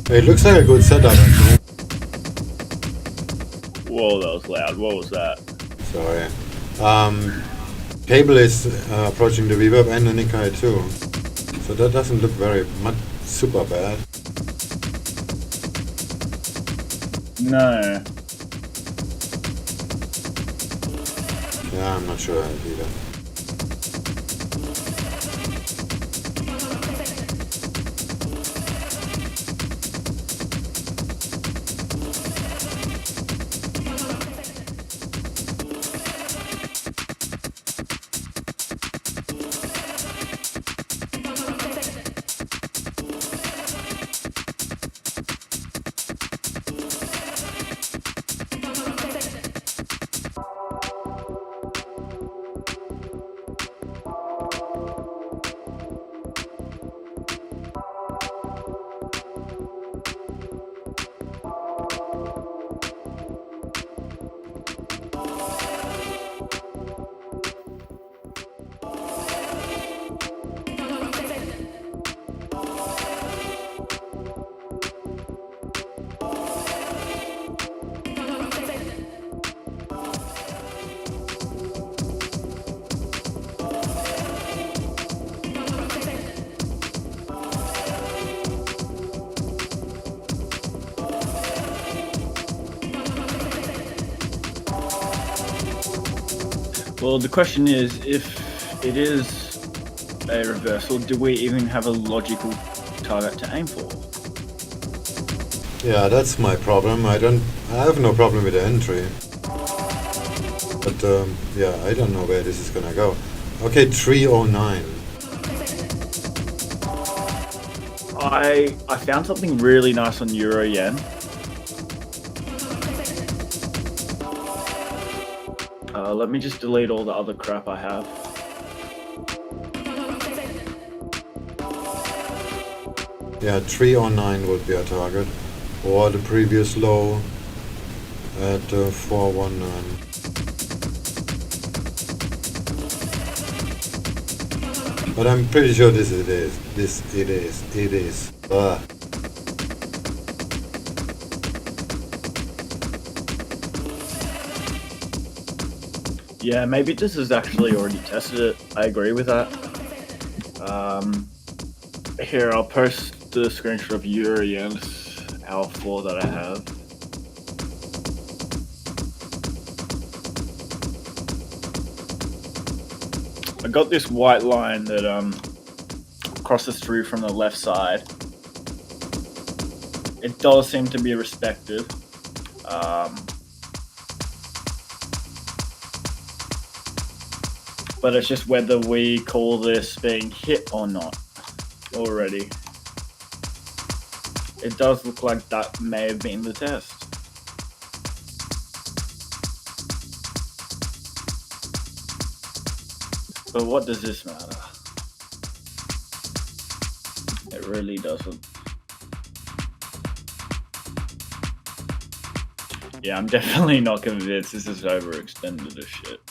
It looks like a good setup actually. Whoa, that was loud. What was that? Sorry. Cable is approaching the VWAP and the Nikkei too. So that doesn't look super bad. No. Yeah, I'm not sure either. Well, the question is, if it is a reversal, do we even have a logical target to aim for? Yeah, that's my problem. I have no problem with the entry. But yeah, I don't know where this is gonna go. Okay, 309. I found something really nice on Euro Yen. Let me just delete all the other crap I have. Yeah, 309 would be a target. Or the previous low at 419. But I'm pretty sure it is. Yeah, maybe this has actually already tested it. I agree with that. Here, I'll post the screenshot of Euro Yen, L4 that I have. I got this white line that crosses through from the left side. It does seem to be respected. But it's just whether we call this being hit or not already. It does look like that may have been the test. But what does this matter? It really doesn't. Yeah, I'm definitely not convinced this is overextended as shit.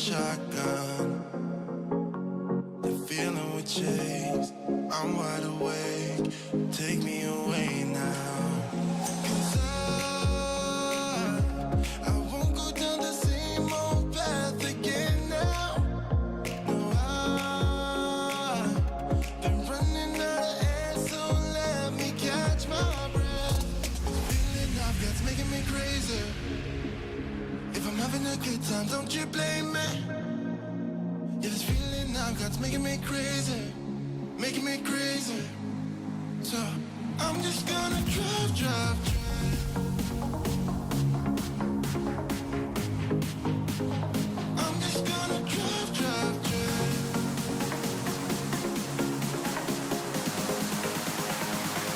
shotgun. The feeling we chase, I'm wide awake. Take me away now. 'Cause I won't go down the same old path again now. No, I've been running out of air, so let me catch my breath. Feeling I've got's making me crazy. If I'm having a good time, don't you blame me. Yeah, this feeling I've got's making me crazy, making me crazy. So I'm just gonna drive, drive, drive. I'm just gonna drive, drive, drive.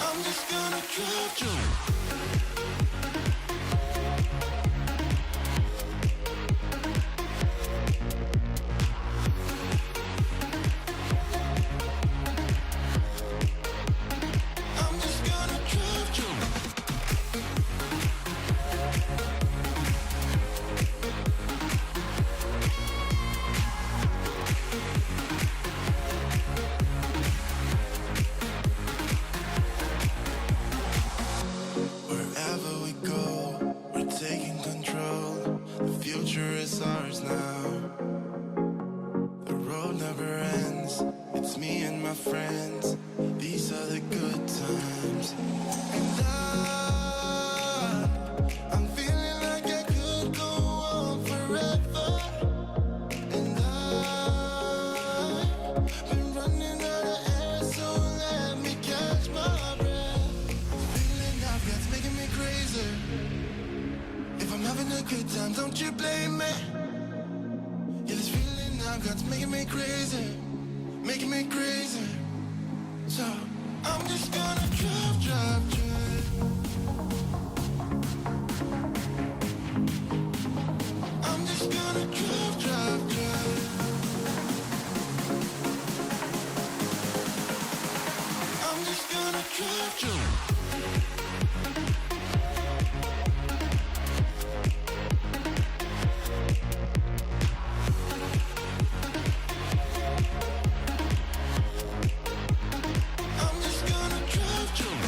I'm just gonna drive, drive. Wherever we go, we're taking control. The future is ours now. The road never ends. It's me and my friends. These are the good times. And I'm feeling like I could go on forever. And I've been running out of air, so let me catch my breath. Feeling I've got's making me crazy. If I'm having a good time, don't you blame me. Yeah, this feeling I've got's making me crazy, making me crazy. So I'm just gonna drive, drive, drive. I'm just gonna drive, drive, drive. I'm just gonna drive, drive. I'm just gonna drive, drive.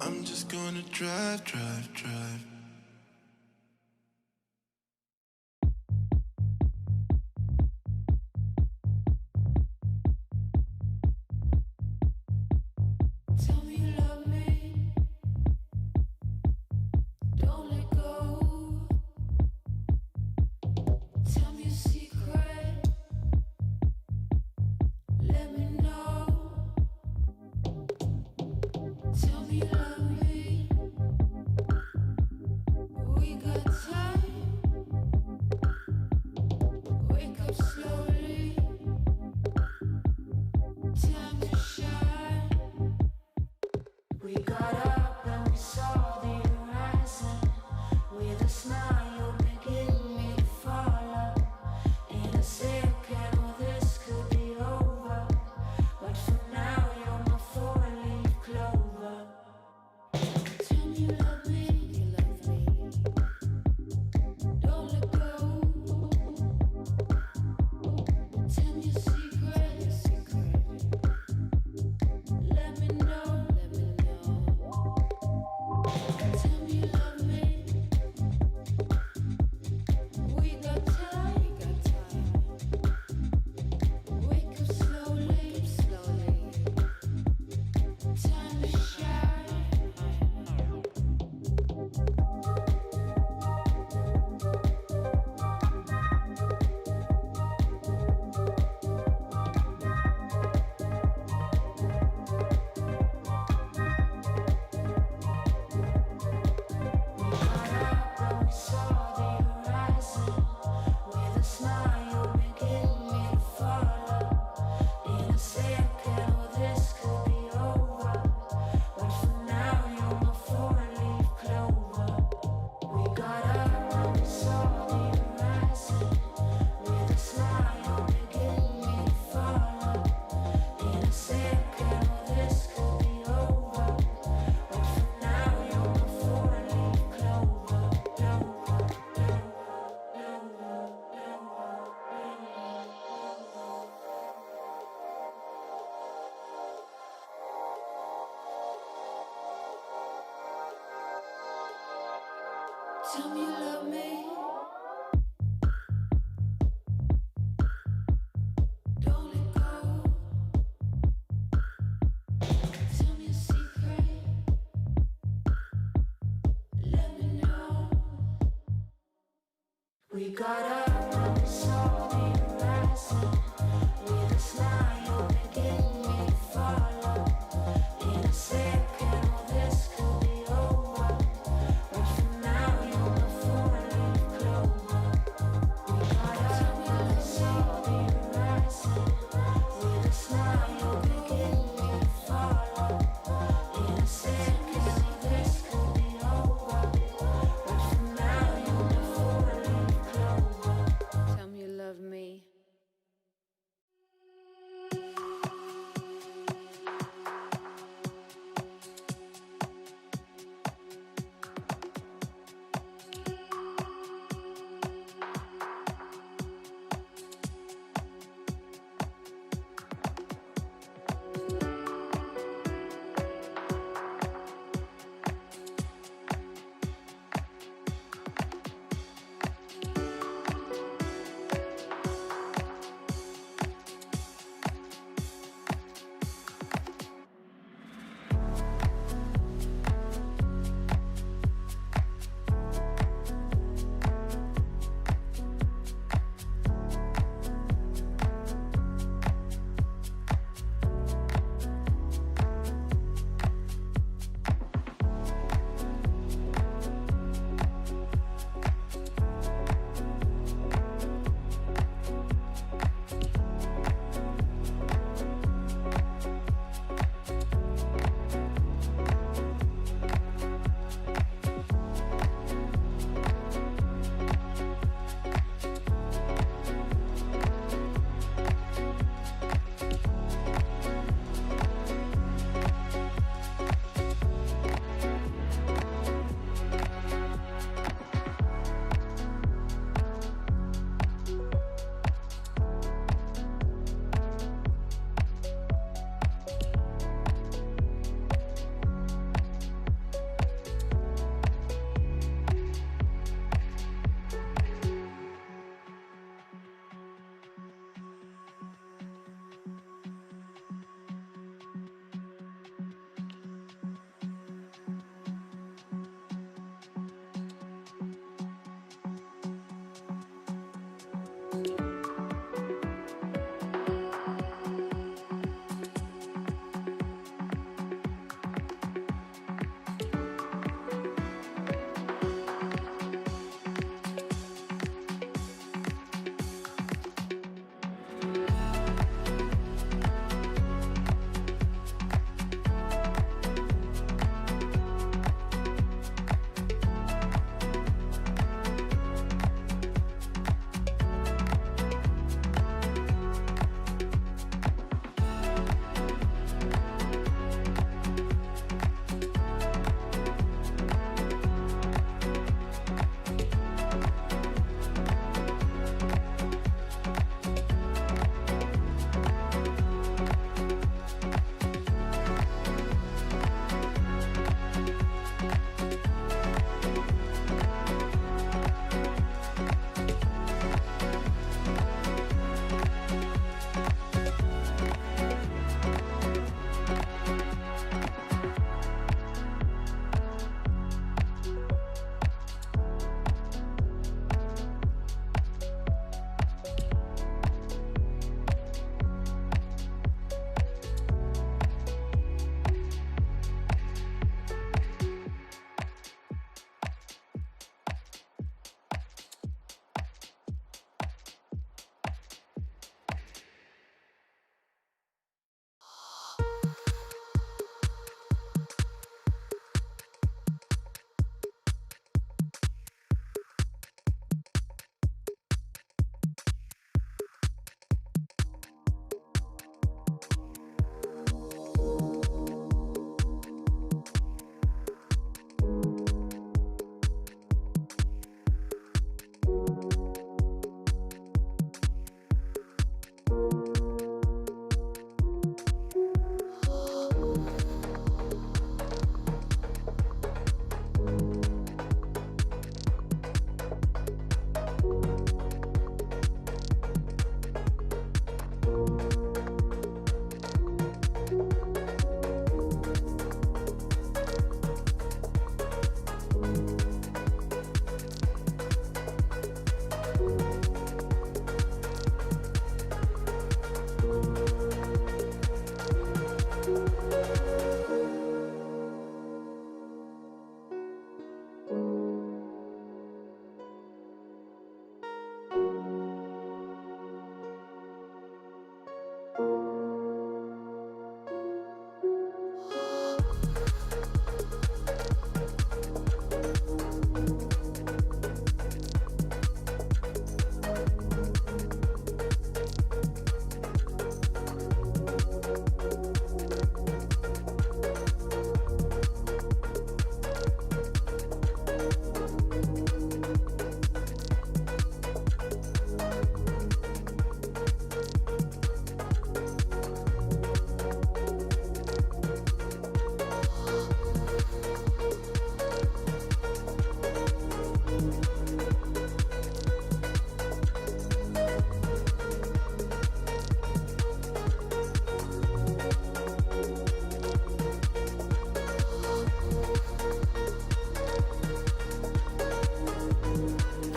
I'm just gonna drive, drive, drive. Tell me you love me. Don't let go. Tell me a secret. Let me know. Tell me you love me. Tell me you love me. Don't let go. Tell me a secret. Let me know. We got up and we saw the horizon. With a smile, you're making me follow. In a second, all this could be over. But for now, you're my four-leaf clover. We got up and we saw the horizon. With a smile, you're making me follow. In a second, all this could be over. But for now, you're my four-leaf clover.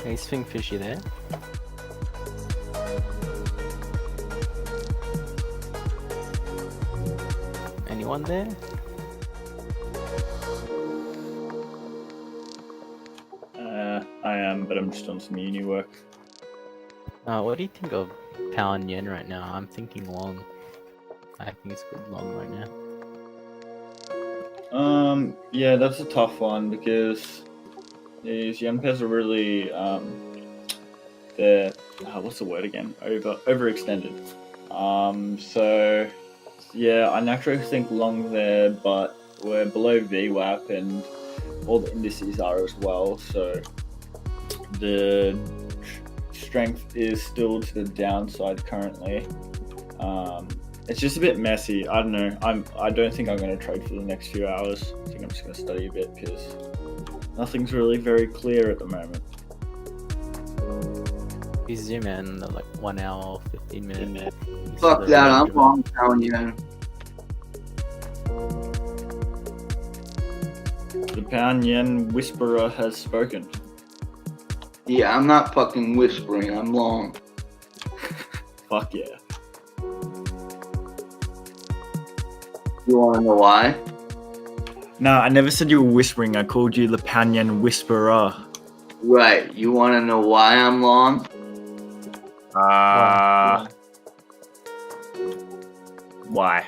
Hey, SwingFish, you there? Anyone there? I am, but I'm just on some uni work. What do you think of pound yen right now? I'm thinking long. I think it's good long right now. Yeah, that's a tough one because these yen pairs are really they're what's the word again? Overextended. So yeah, I naturally think long there, but we're below VWAP and all the indices are as well. So the strength is still to the downside currently. It's just a bit messy. I don't know. I don't think I'm going to trade for the next few hours. I think I'm just going to study a bit because nothing's really very clear at the moment. You zoom in like 1 hour, 15 minutes. Fuck that, I'm long pound yen. The pound yen whisperer has spoken. Yeah, I'm not fucking whispering, I'm long. Fuck yeah. You wanna know why? No, I never said you were whispering. I called you the pound yen whisperer. Right, you wanna know why I'm long? Why?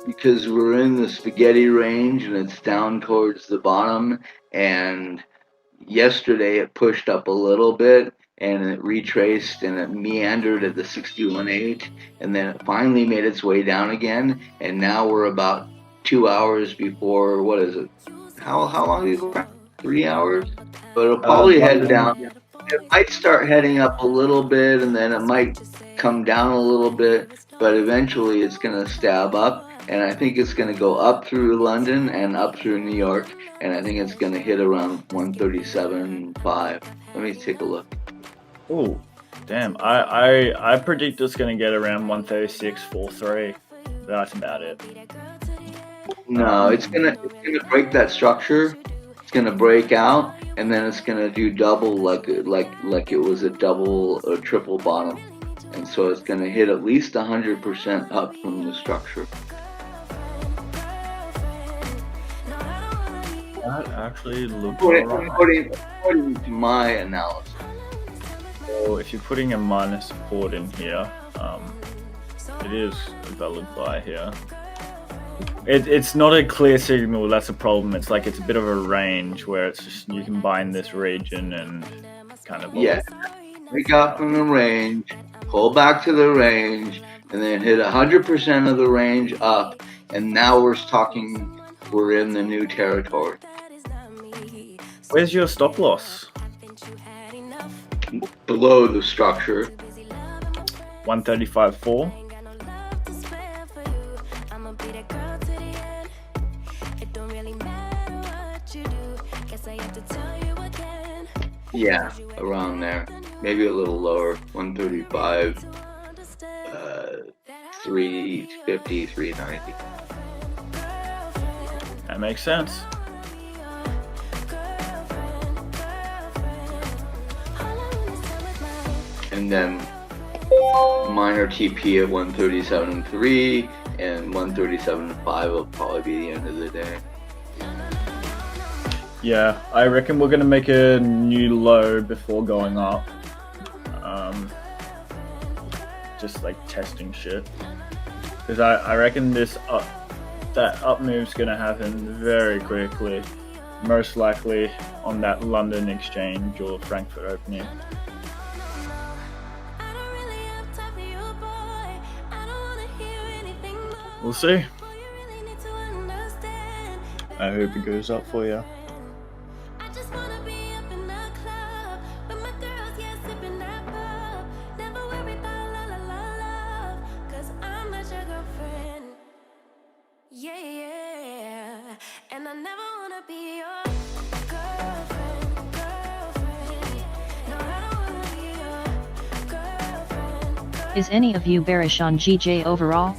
Because we're in the spaghetti range and it's down towards the bottom, and yesterday it pushed up a little bit and it retraced and it meandered at the 61.8 and then it finally made its way down again, and now we're about 2 hours before, what is it? How long is it? 3 hours? But it'll probably head down. It might start heading up a little bit and then it might come down a little bit, but eventually it's going to stab up, and I think it's going to go up through London and up through New York, and I think it's going to hit around 137.5. Let me take a look. Oh, damn. I predict it's going to get around 136.43. That's about it. No, it's gonna break that structure. It's gonna break out, and then it's gonna do double, like it was a double or triple bottom, and so it's gonna hit at least 100% up from the structure. That actually looks According to my analysis. So if you're putting a minor support in here, it is a valid buy here. It's not a clear signal, that's a problem. It's like it's a bit of a range where it's just you can buy in this region and kind of Break out from the range, pull back to the range, and then hit 100% of the range up, and now we're in the new territory. Where's your stop loss? Below the structure. 135.4. Yeah, around there. Maybe a little lower. 135, 350, 390. That makes sense. And then minor TP at 137.3 and 137.5 will probably be the end of the day. Yeah, I reckon we're gonna make a new low before going up. just like testing shit. Because I reckon that up move's gonna happen very quickly, most likely on that London exchange or Frankfurt opening. We'll see. I hope it goes up for you. Is any of you bearish on GJ overall?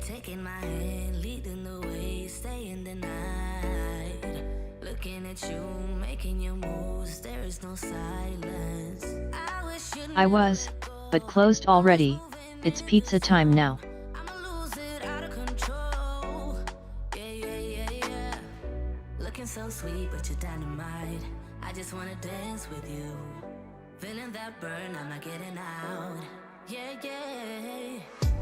Taking my hand, leading the way, staying the night. Looking at you, making your moves, there is no silence. I was, but closed already. It's pizza time now. I'ma lose it out of control. Yeah. Looking so sweet, but you're dynamite. I just wanna dance with you. Feeling that burn, I'm not getting out. Yeah.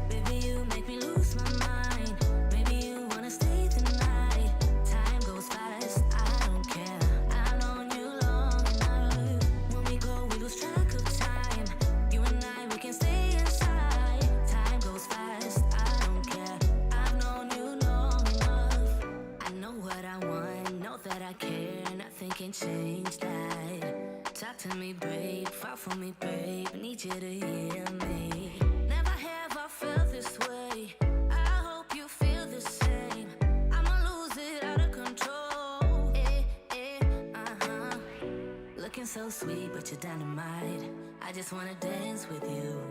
Baby, you make me lose my mind. Maybe you wanna stay tonight. Time goes fast, I don't care. I've known you long enough. When we go, we lose track of time. You and I, we can stay inside. Time goes fast, I don't care. I've known you long enough. I know what I want, know that I care. Nothing can change that. Talk to me, babe, fall for me, babe. Need you to hear me. Never have I felt this way. I hope you feel the same. I'ma lose it out of control. Looking so sweet, but you're dynamite. I just wanna dance with you.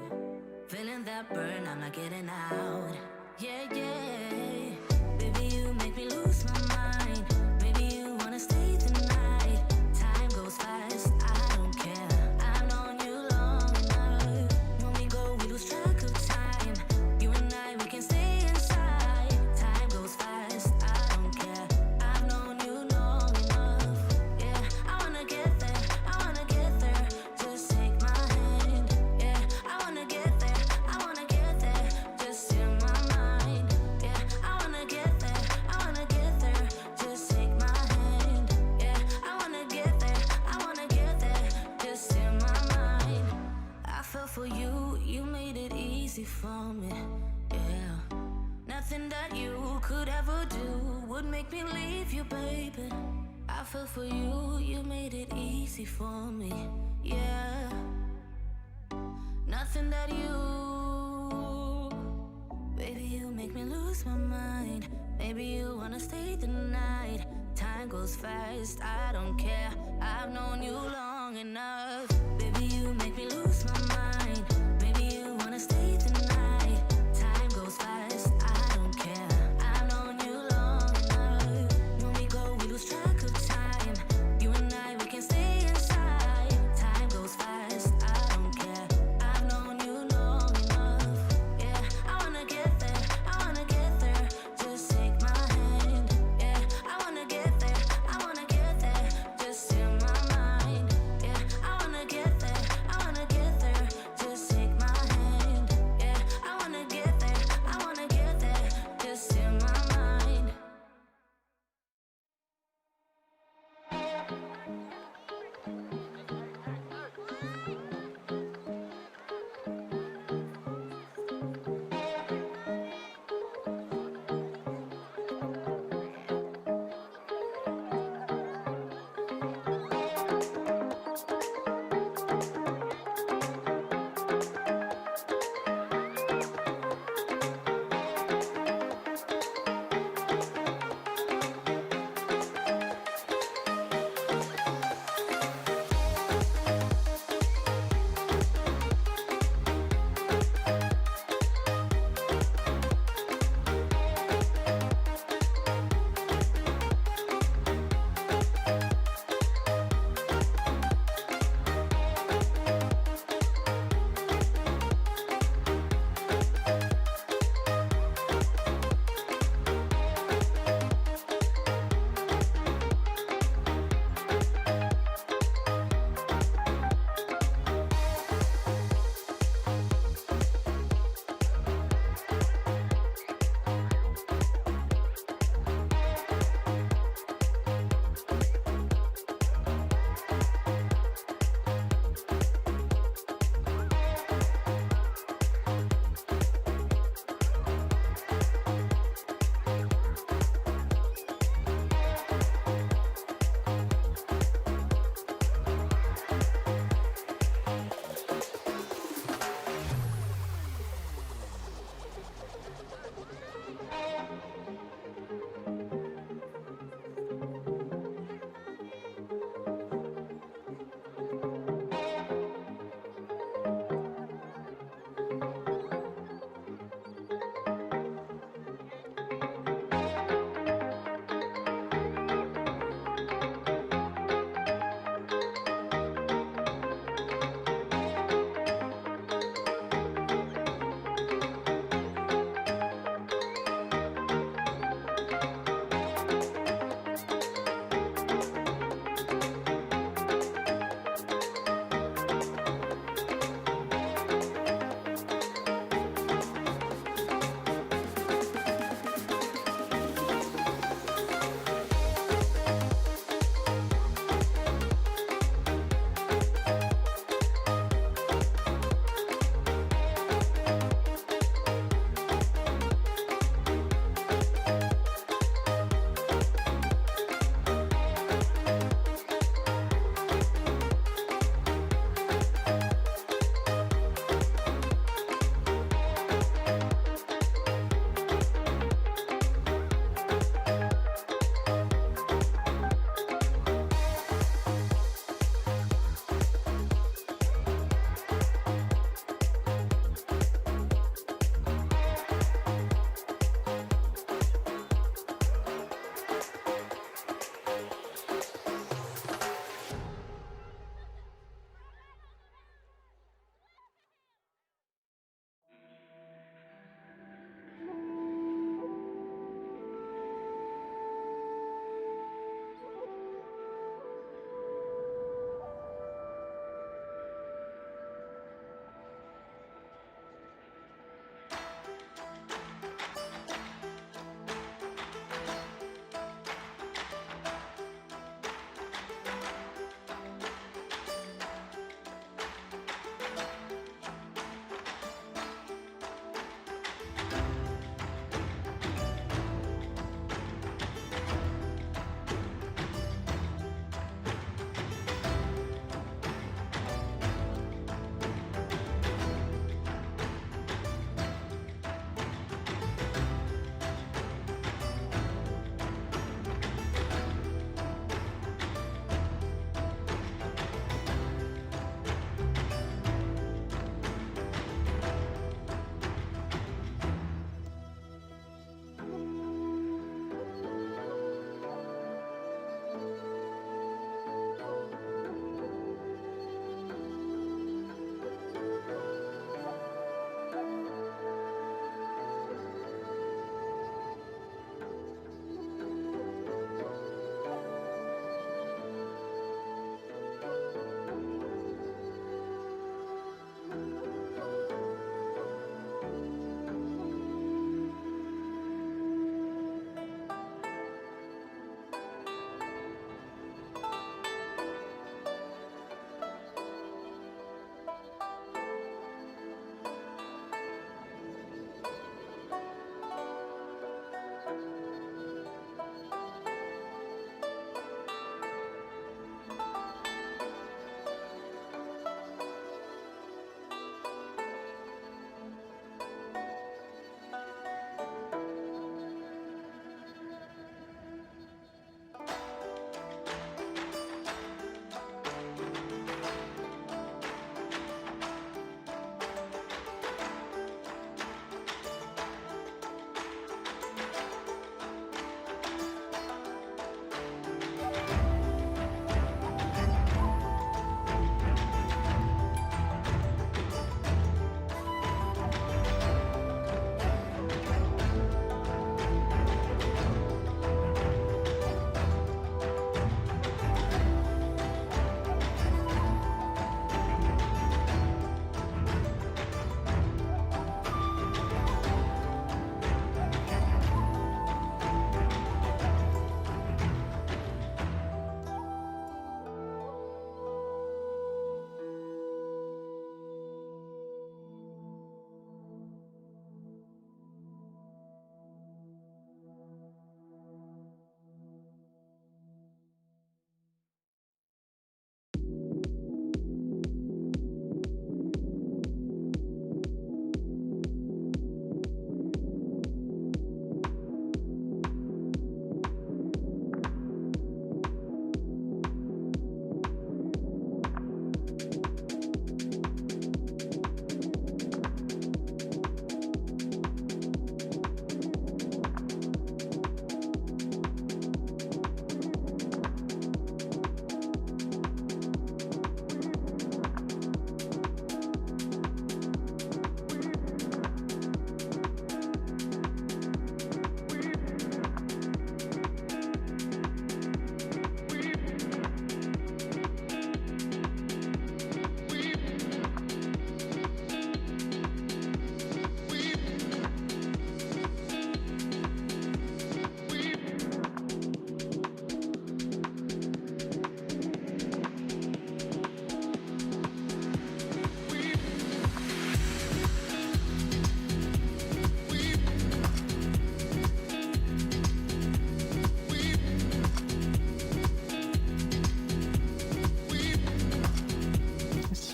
Feeling that burn, I'm not getting out. Yeah. Baby, you make me lose my mind. Maybe you wanna stay tonight. Time goes fast, I don't care. I've known you long enough. When we go, we lose track of time. You and I, we can stay inside. Time goes fast, I don't care. I've known you long enough. Yeah, I wanna get there, just take my hand. Yeah, I wanna get there, just in my mind. Yeah, I wanna get there, just take my hand. Yeah, I wanna get there, just in my mind. I fell for you, you made it easy for me. Yeah, nothing that you could ever do would make me leave you, baby. I fell for you, you made it easy for me. Yeah, nothing that you, baby, you make me lose my mind. Maybe you wanna stay the night. Time goes fast, I don't care. I've known you long enough. Baby, you make me lose my mind. Maybe you wanna stay the night. Time goes fast, I don't care. I've known you long enough. When we go, we lose track of time. You and I, we can stay inside. Time goes fast, I don't care. I've known you long enough. Yeah, I wanna get there, just take my hand. Yeah, I wanna get there, just in my mind. Yeah, I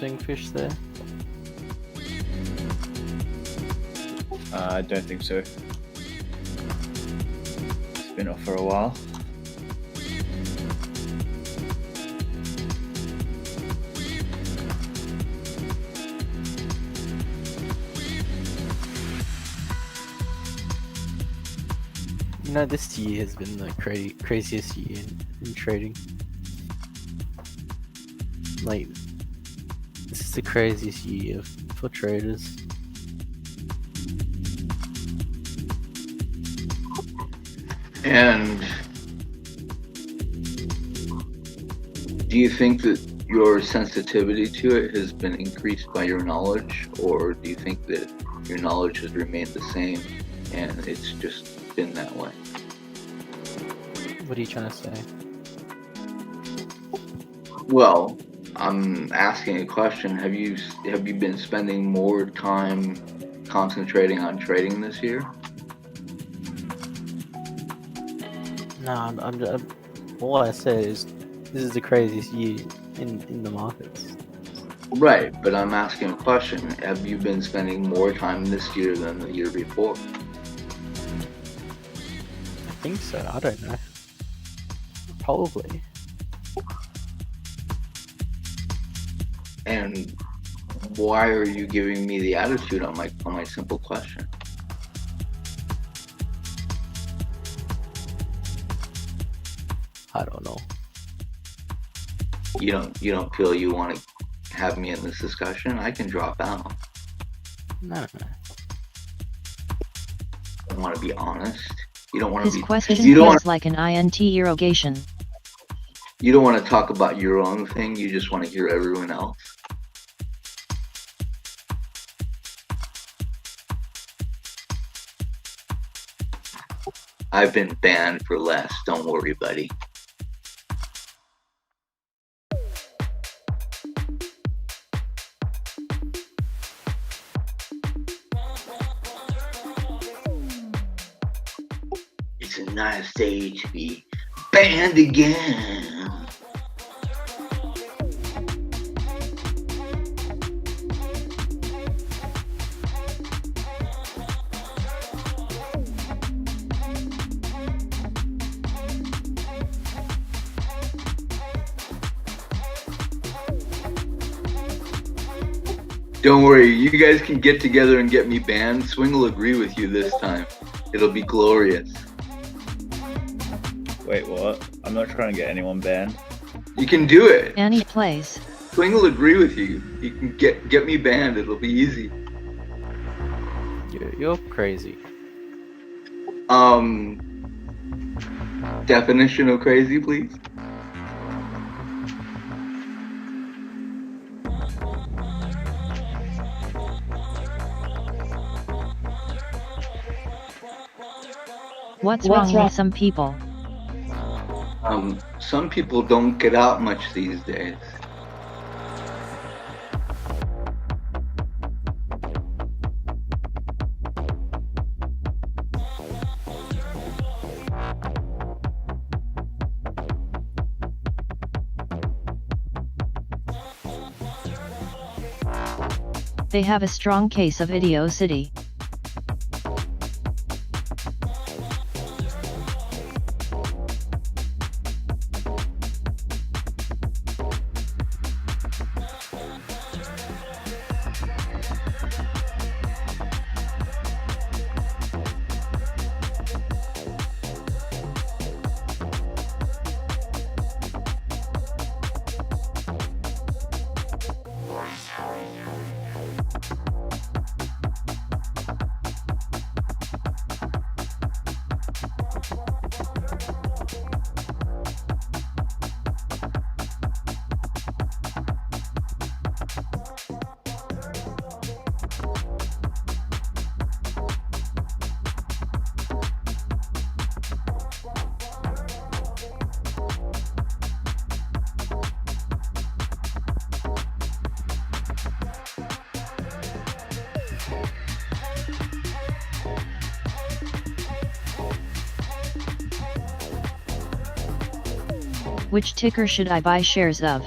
SwingFish there? I don't think so. It's been off for a while. You know, this year has been the craziest year in trading. Like, this is the craziest year for traders. And do you think that your sensitivity to it has been increased by your knowledge, or do you think that your knowledge has remained the same and it's just been that way? What are you trying to say? Well, I'm asking a question. Have you been spending more time concentrating on trading this year? No, all I said is this is the craziest year in the markets. Right, but I'm asking a question. Have you been spending more time this year than the year before? I think so. I don't know. Probably. And why are you giving me the attitude on my simple question? I don't know. You don't feel you want to have me in this discussion? I can drop out. No. I want to be honest. You don't want to His be. question You don't feels like an INT irrogation. You don't want to talk about your own thing. You just want to hear everyone else. I've been banned for less. Don't worry, buddy. It's a nice day to be banned again. Don't worry, you guys can get together and get me banned. Swing will agree with you this time. It'll be glorious. Wait, what? I'm not trying to get anyone banned. You can do it. Any place. Swing will agree with you. You can get me banned. It'll be easy. You're crazy. Definition of crazy, please. What's wrong with some people? Some people don't get out much these days. They have a strong case of idiocy. Which ticker should I buy shares of?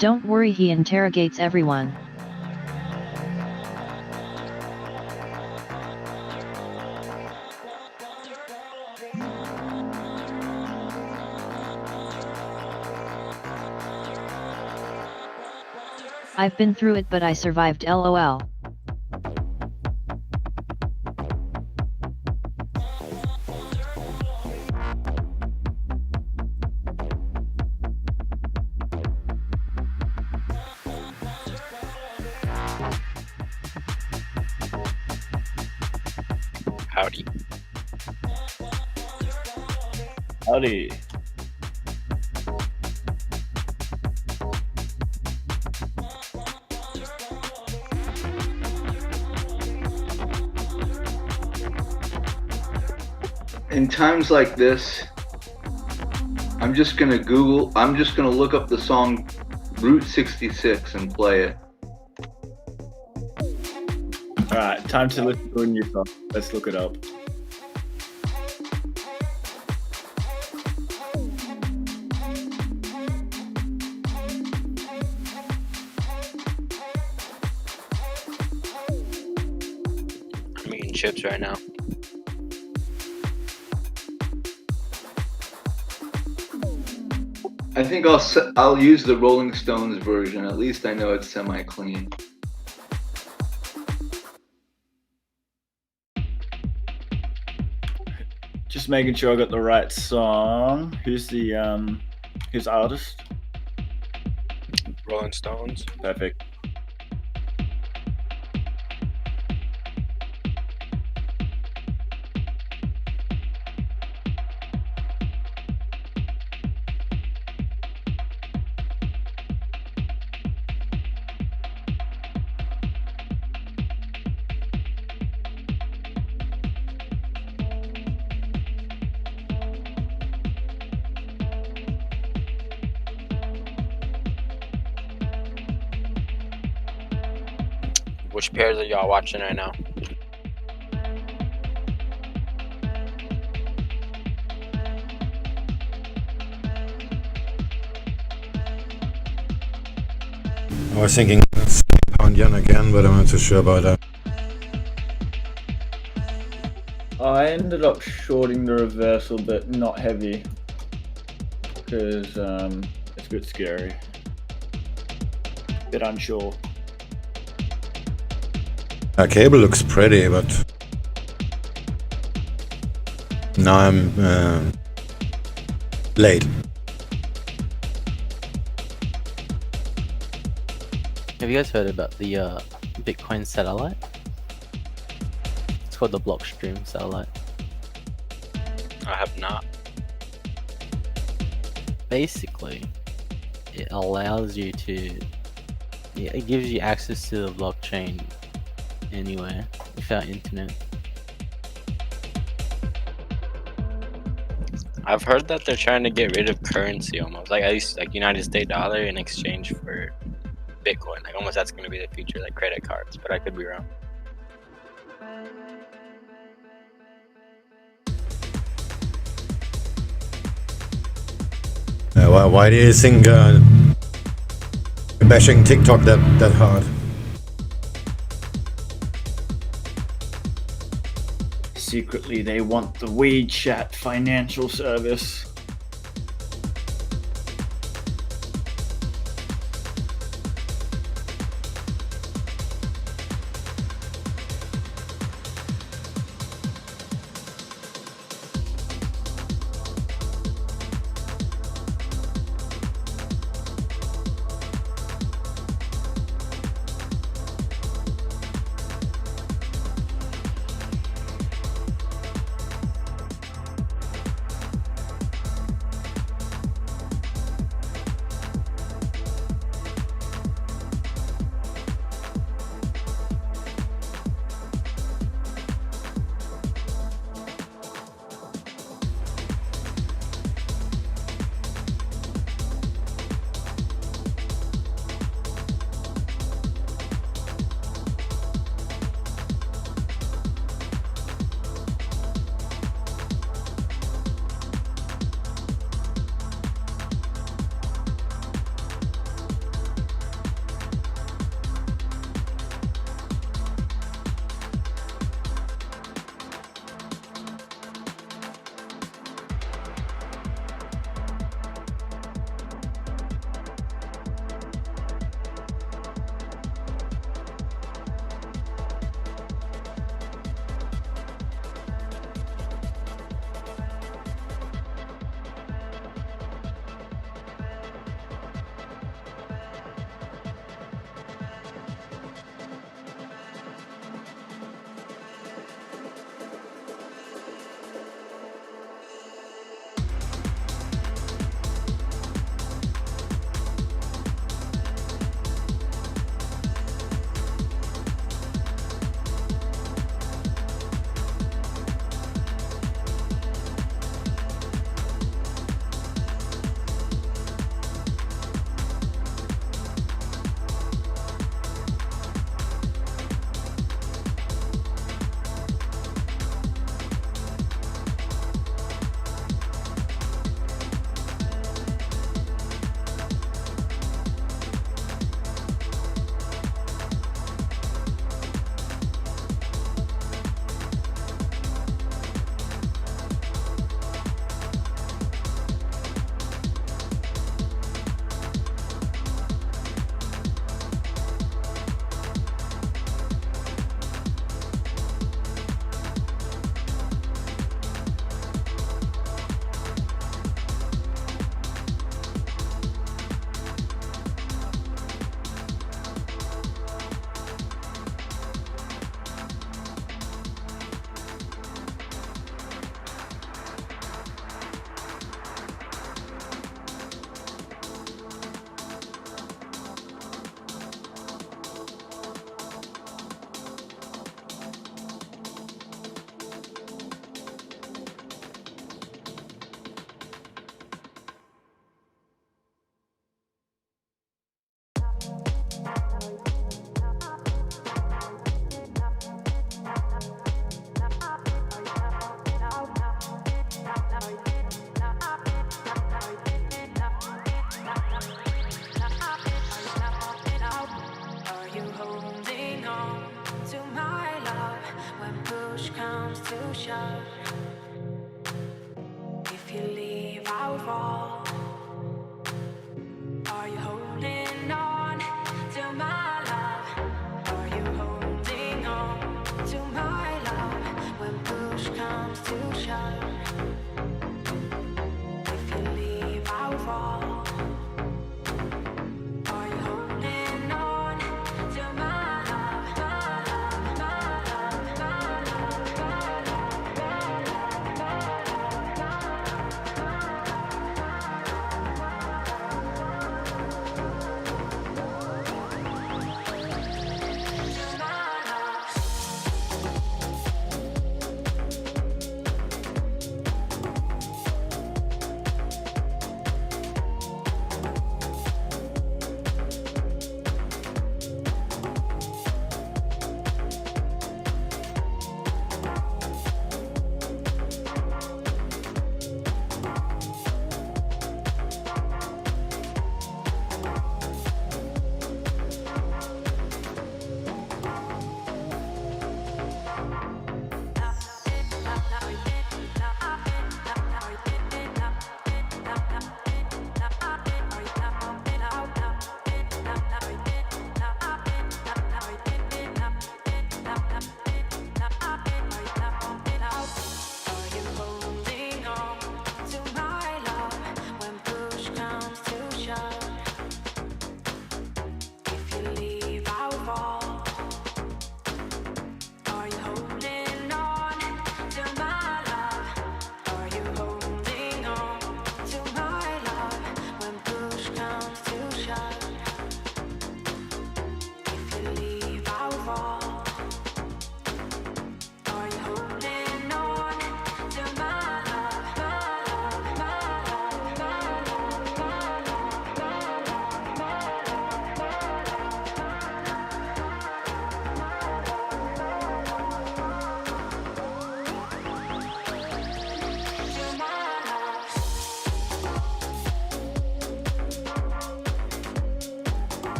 Don't worry, he interrogates everyone. I've been through it, but I survived, lol. Howdy. Howdy. In times like this, I'm just gonna look up the song Route 66 and play it. Alright, time to listen to a new song. Let's look it up. I'm eating chips right now. I think I'll use the Rolling Stones version. At least I know it's semi-clean. Just making sure I got the right song. Who's the artist? Rolling Stones. Perfect. Which pairs are y'all watching right now? I was thinking pound yen again, but I'm not too sure about that. I ended up shorting the reversal, but not heavy, because it's a bit scary. Bit unsure. That cable looks pretty, but now I'm late. Have you guys heard about the Bitcoin satellite? It's called the Blockstream satellite. I have not. Basically, it allows you to... it gives you access to the blockchain anywhere without internet. I've heard that they're trying to get rid of currency almost, like at least like United States dollar in exchange for Bitcoin. Like almost that's going to be the future, like credit cards, but I could be wrong. Why do you think bashing TikTok that hard? Secretly, they want the WeChat financial service. to my love when push comes to shove. If you leave, I'll fall. Are you holding on to my love? Are you holding on to my love when push comes to shove? If you leave, I'll fall. Are you holding on to my love? My love, my love, my love, my love,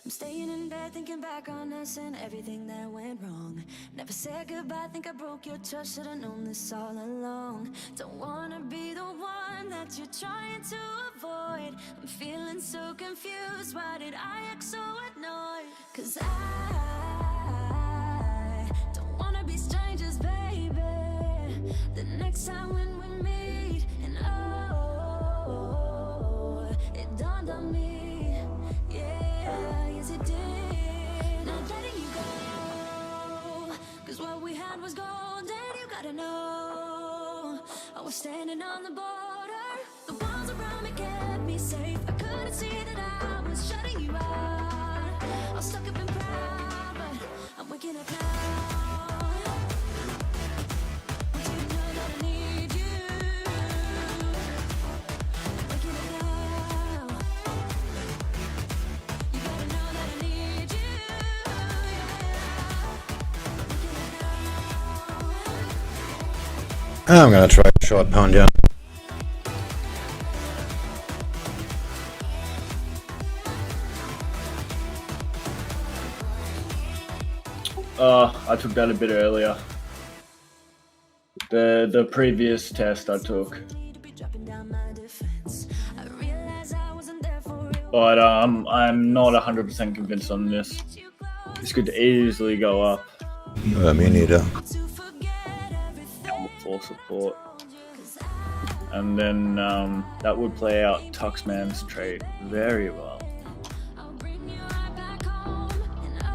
I'm staying in bed thinking back on us and everything that went wrong. Never said goodbye, think I broke your trust, should've known this all along. Don't wanna be the one that you're trying to avoid. I'm feeling so confused, why did I act so annoyed? 'Cause I don't wanna be strangers, baby. The next time when we meet, and oh, it dawned on me, yeah, yes it did. Not letting you go, 'cause what we had was gold, and you gotta know, I was standing on the border. The walls around me kept me safe, I couldn't see that I was shutting you out. I was stuck up in pride, but I'm waking up now. I'm gonna try a short pound, yeah. I took that a bit earlier. The previous test I took. But I'm not 100% convinced on this. This could easily go up. Me neither. For support. And then that would play out Tuxman's trade very well.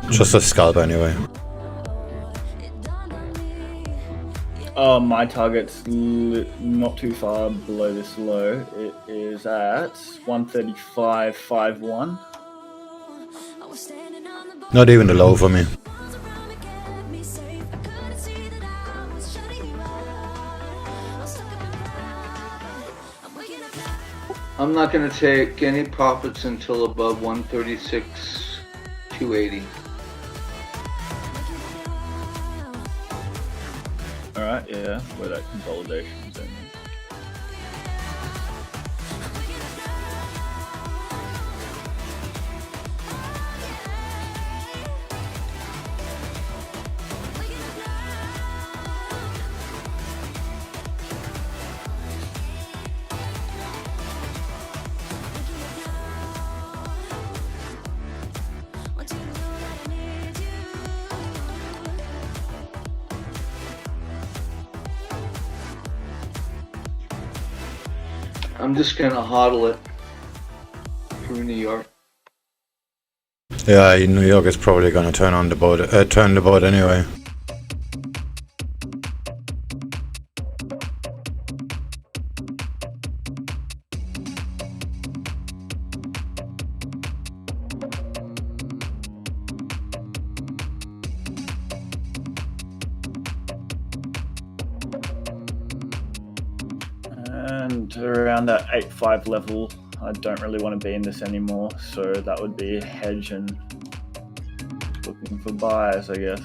Just a scalp anyway. My target's not too far below this low. It is at 135.51. Not even the low for me. I'm not going to take any profits until above 136.280. Alright, yeah, where that consolidation zone is. I'm just going to hodl it through New York. Yeah, New York is probably gonna turn the boat anyway. And around that 8.5 level, I don't really want to be in this anymore, so that would be a hedge and looking for buyers, I guess.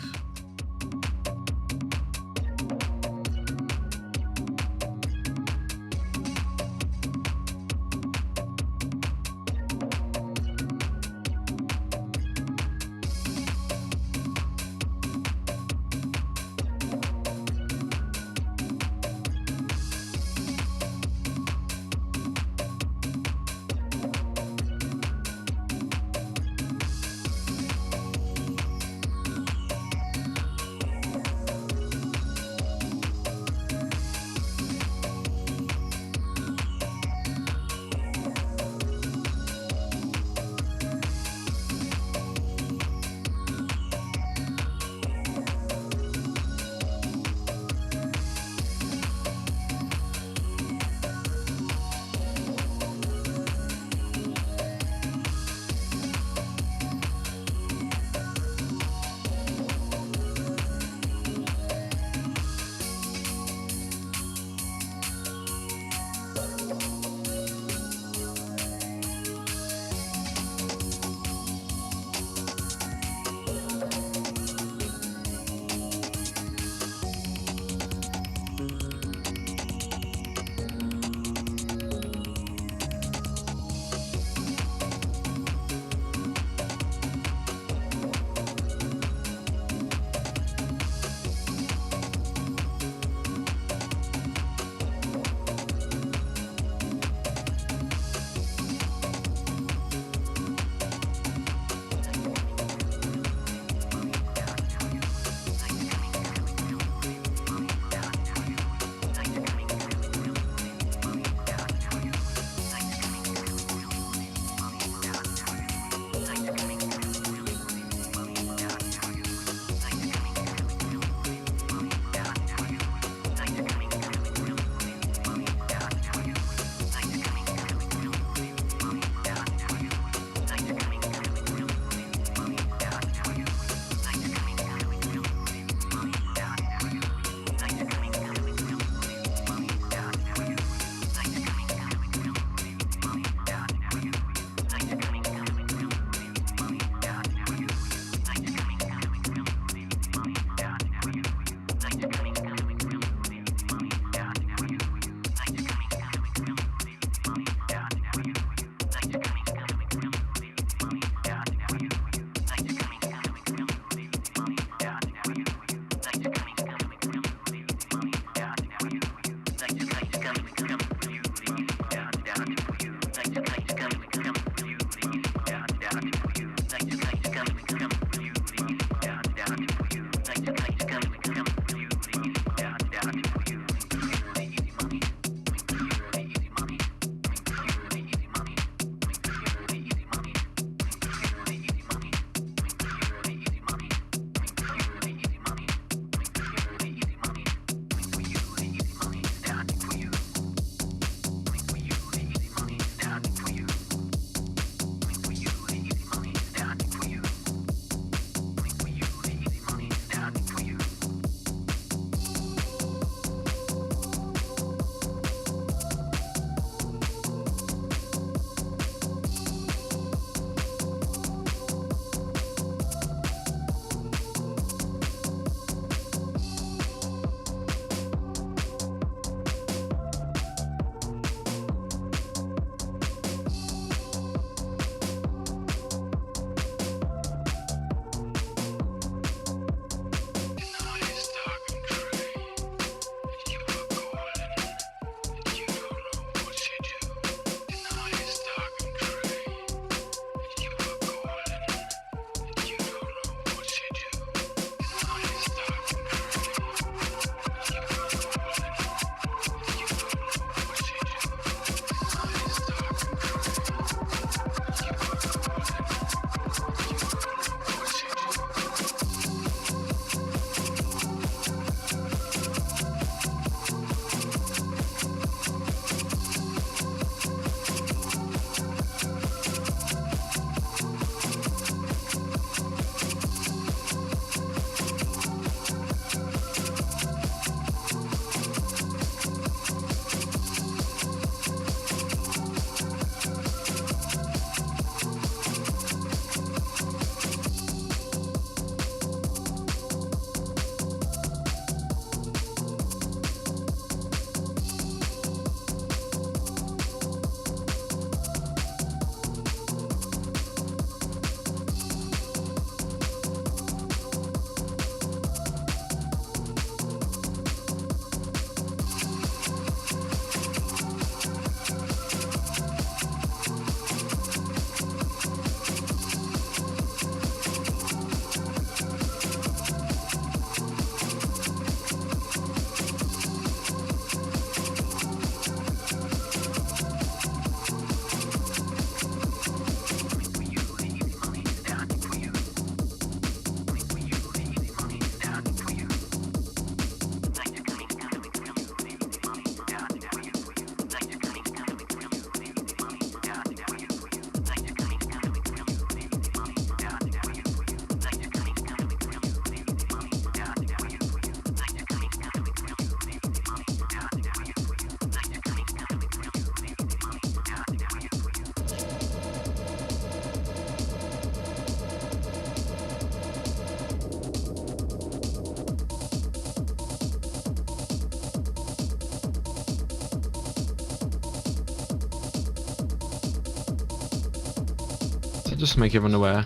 Just to make everyone aware,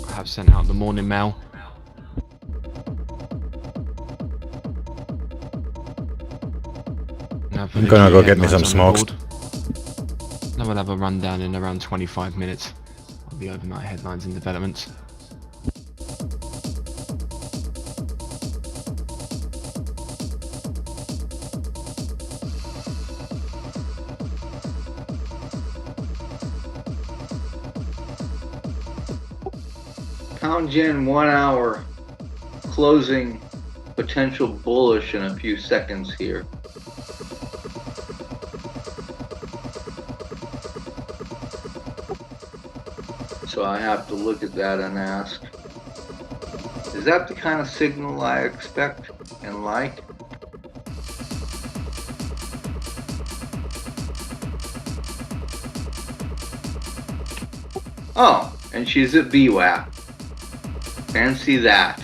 I have sent out the morning mail. I'm gonna go get me some smokes. Then we'll have a rundown in around 25 minutes of the overnight headlines and developments. Pound Yen 1 hour, closing potential bullish in a few seconds here. So I have to look at that and ask, is that the kind of signal I expect and like? Oh, and she's at VWAP. Fancy that.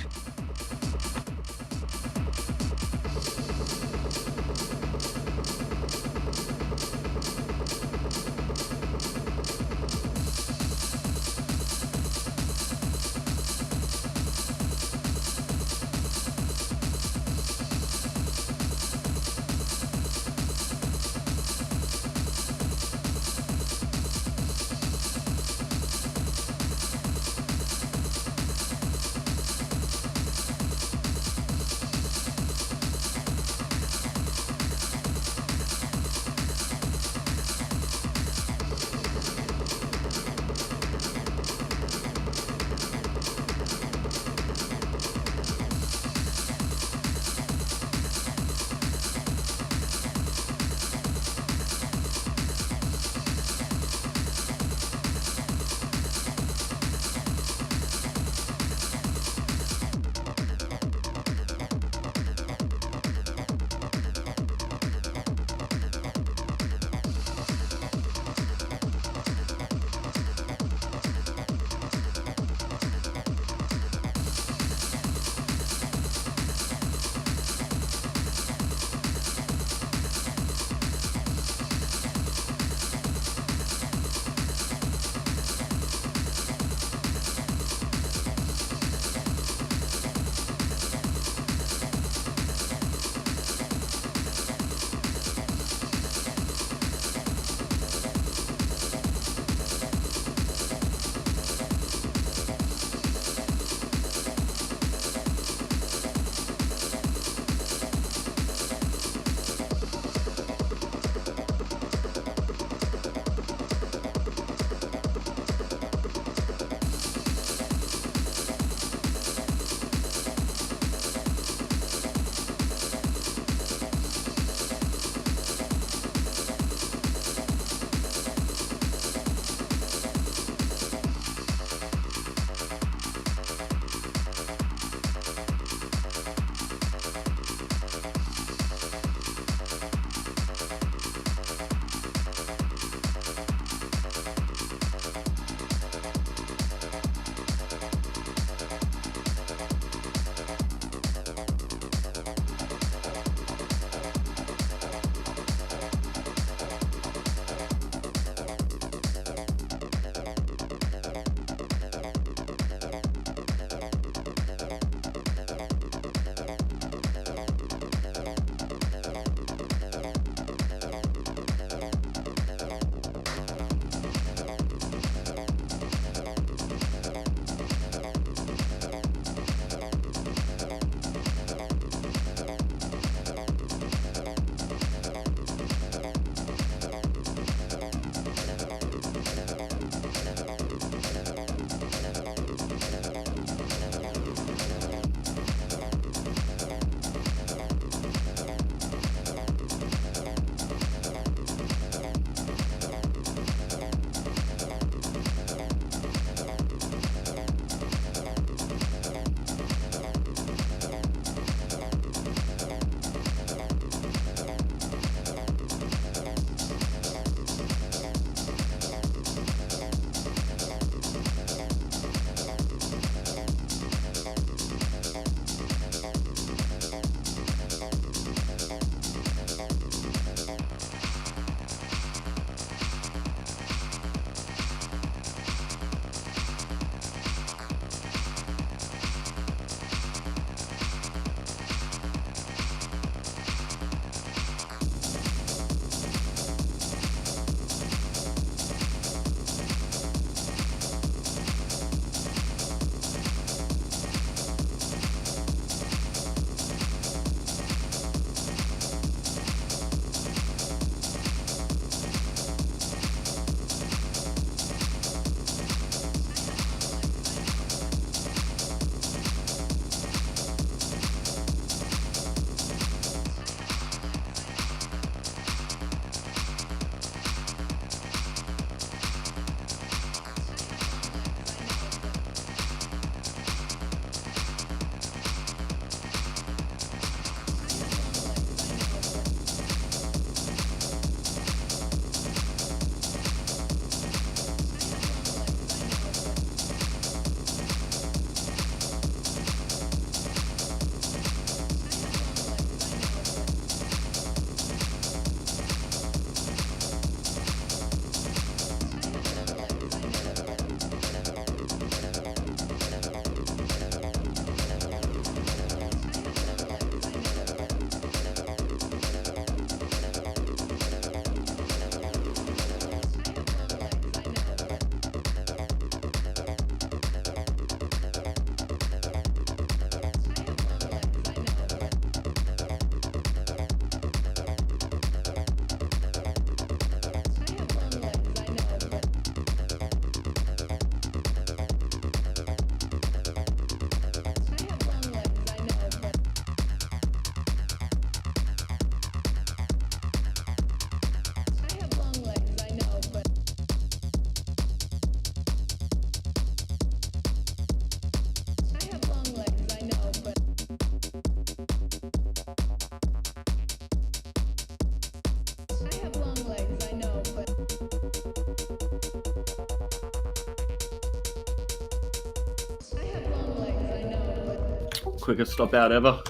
quickest stop out ever.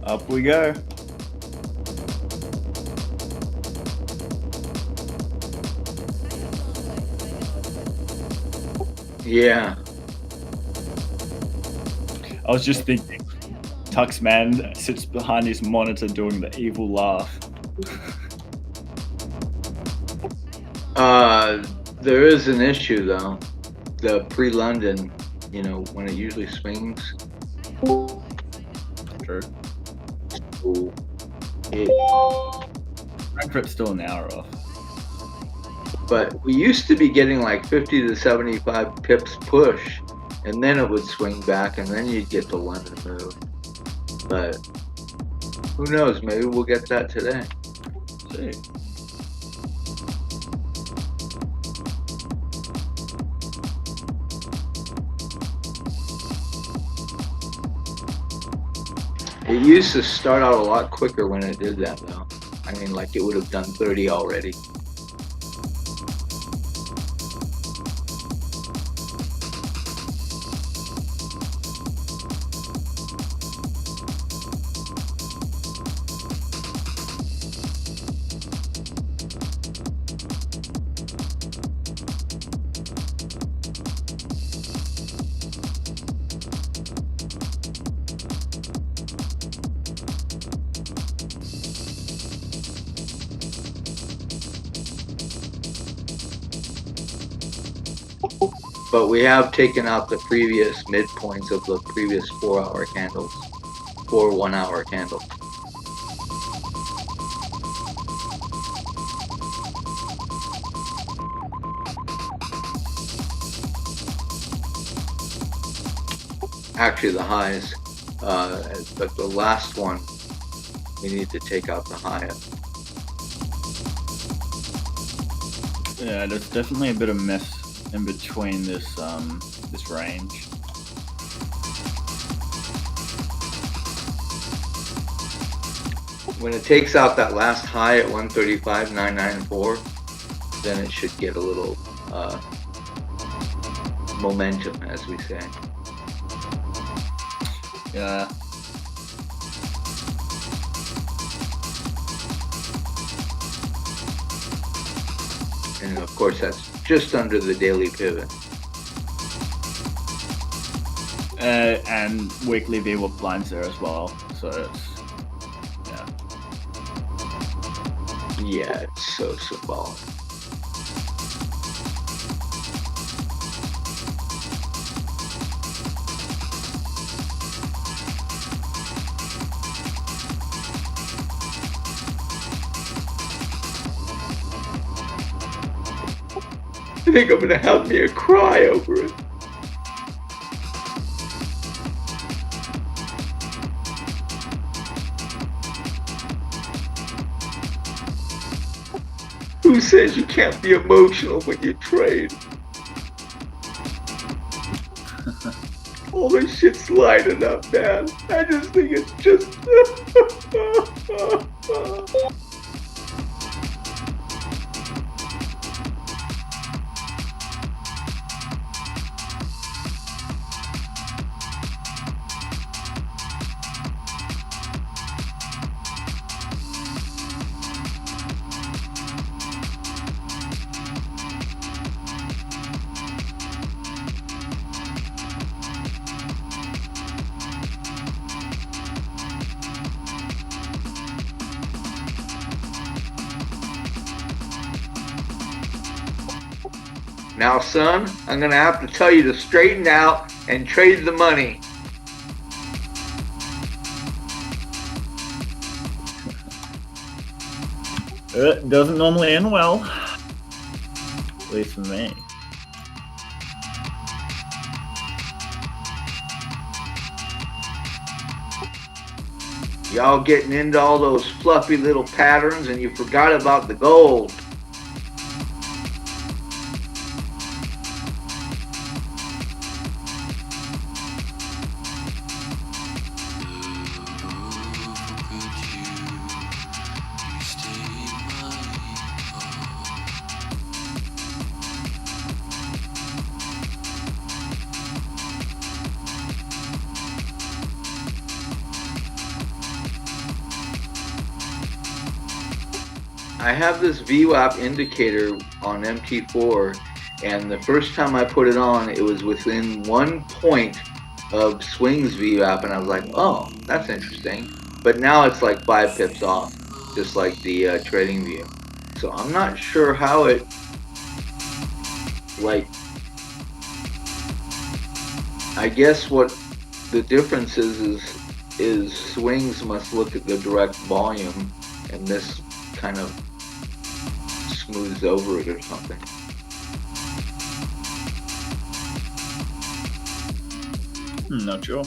Up we go. Yeah. I was just thinking, Tux Man sits behind his monitor doing the evil laugh. There is an issue though. The pre-London, you know, when it usually swings. True. So it, Frankfurt's still an hour off. but we used to be getting like 50 to 75 pips push, and then it would swing back, and then you'd get the London move. But who knows? Maybe we'll get that today. See. It used to start out a lot quicker when it did that, though. I mean, like it would have done 30 already. But we have taken out the previous midpoints of the previous 4-hour candles, 4 1-hour candles. Actually, the highs, but the last one, we need to take out the high. Yeah, there's definitely a bit of mess in between this this range. When it takes out that last high at 135.994, then it should get a little momentum, as we say. Yeah. And of course, that's just under the daily pivot. And weekly VWAP blinds there as well. So it's, yeah. Yeah, it's so symbolic. I think I'm gonna have me a cry over it. Who says you can't be emotional when you trade? All this shit's lining up, man. I just think it's just... Now, son, I'm gonna have to tell you to straighten out and trade the money. It doesn't normally end well. At least for me. Y'all getting into all those fluffy little patterns and you forgot about the gold. I have this VWAP indicator on MT4, and the first time I put it on, it was within 1 point of Swing's VWAP, and I was like, oh, that's interesting. But now it's like 5 pips off, just like the trading view. So I'm not sure how it, like, I guess what the difference is Swings must look at the direct volume, and this kind of smooths over it or something. Not sure.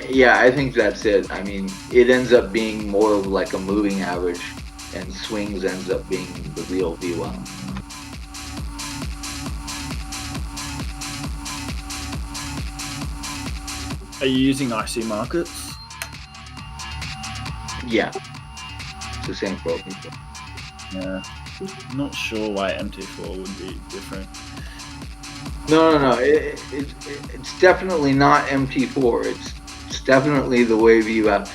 Yeah, I think that's it. I mean, it ends up being more of like a moving average, and Swings ends up being the real VWAP. Are you using IC markets? Yeah, it's the same for people. Yeah. Not sure why MT4 would be different. No. It's definitely not MT4. It's definitely the way VWAP,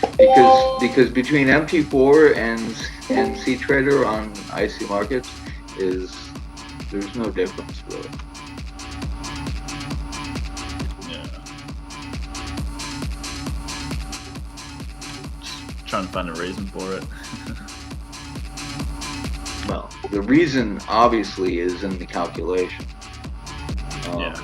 because between MT4 and C Trader on IC markets there's no difference really. Yeah. Just trying to find a reason for it. Well, the reason obviously is in the calculation. Yeah.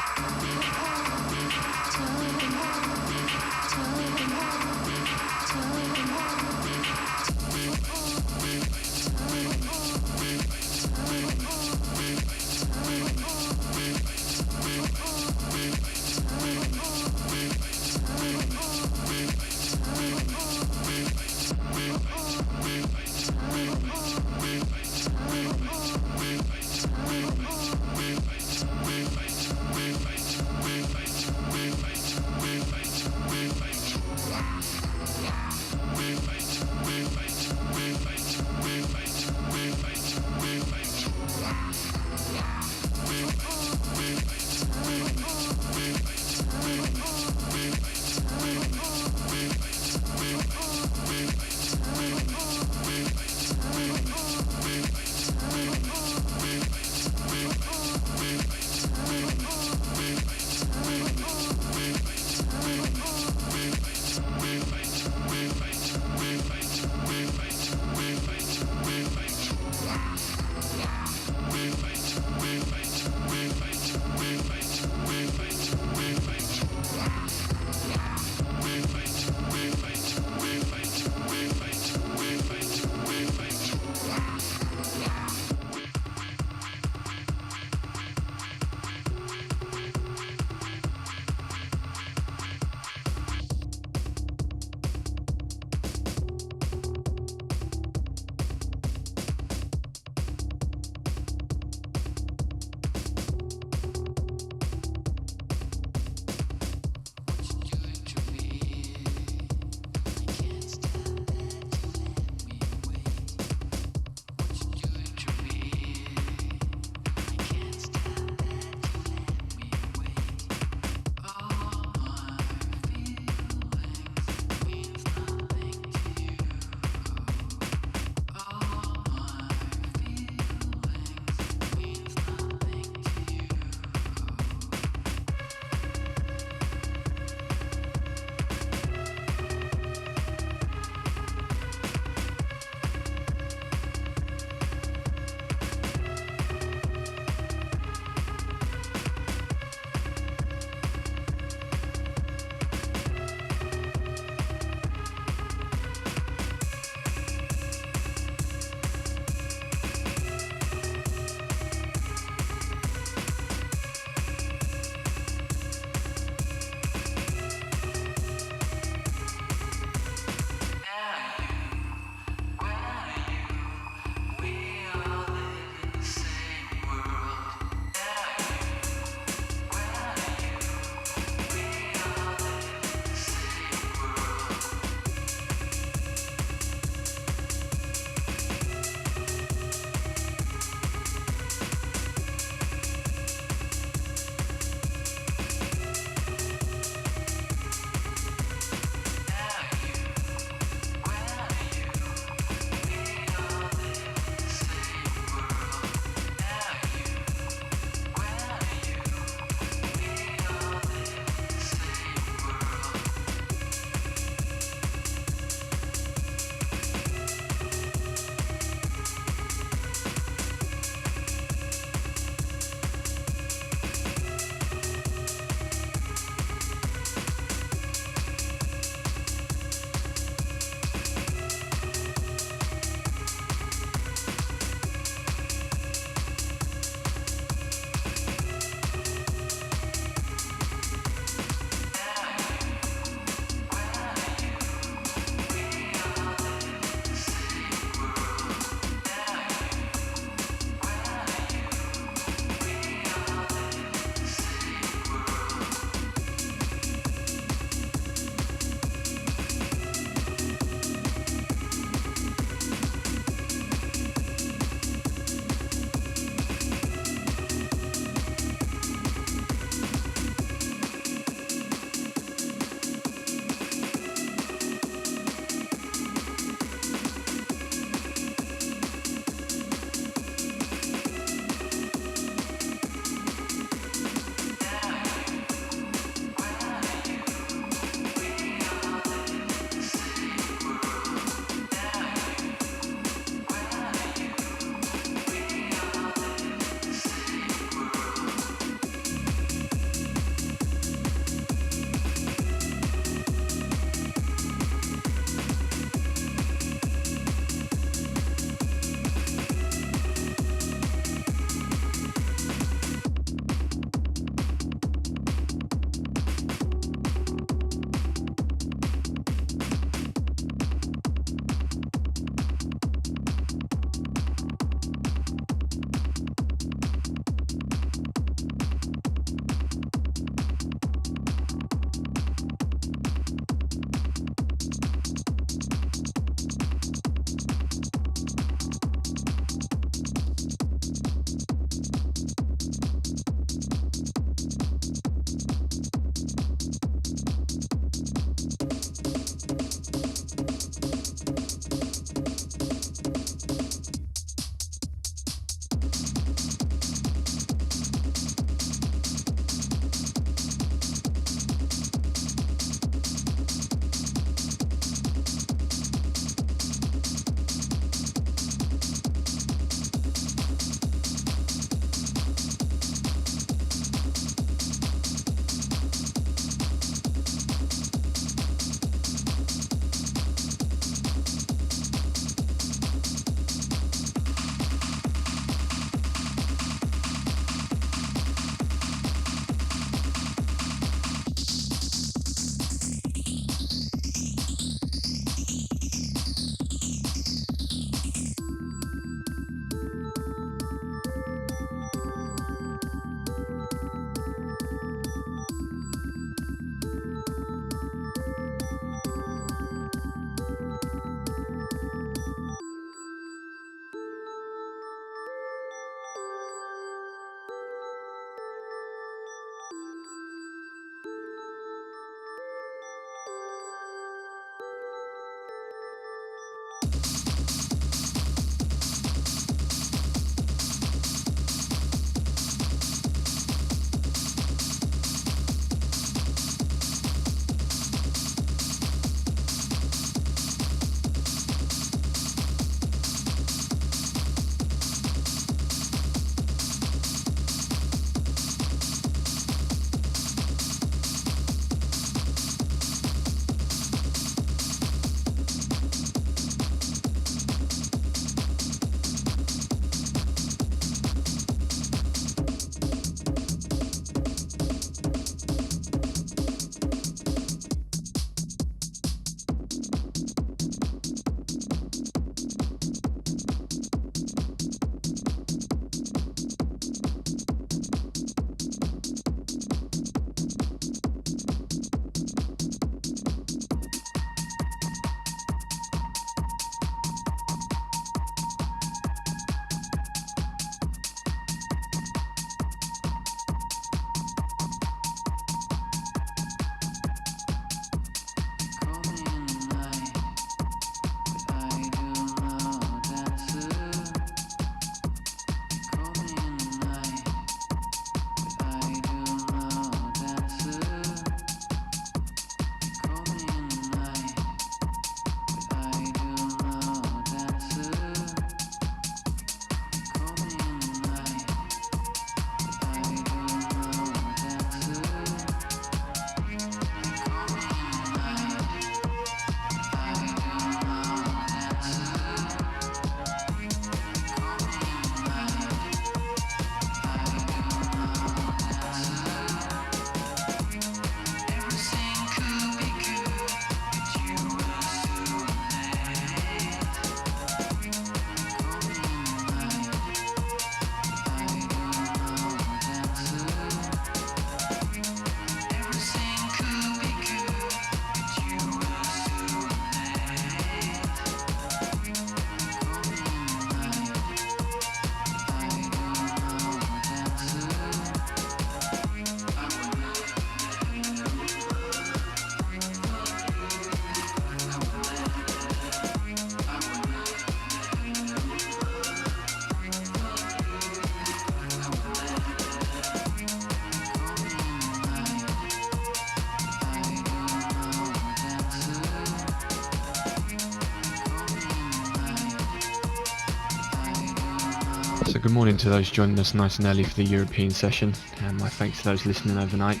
So good morning to those joining us nice and early for the European session, and my thanks to those listening overnight.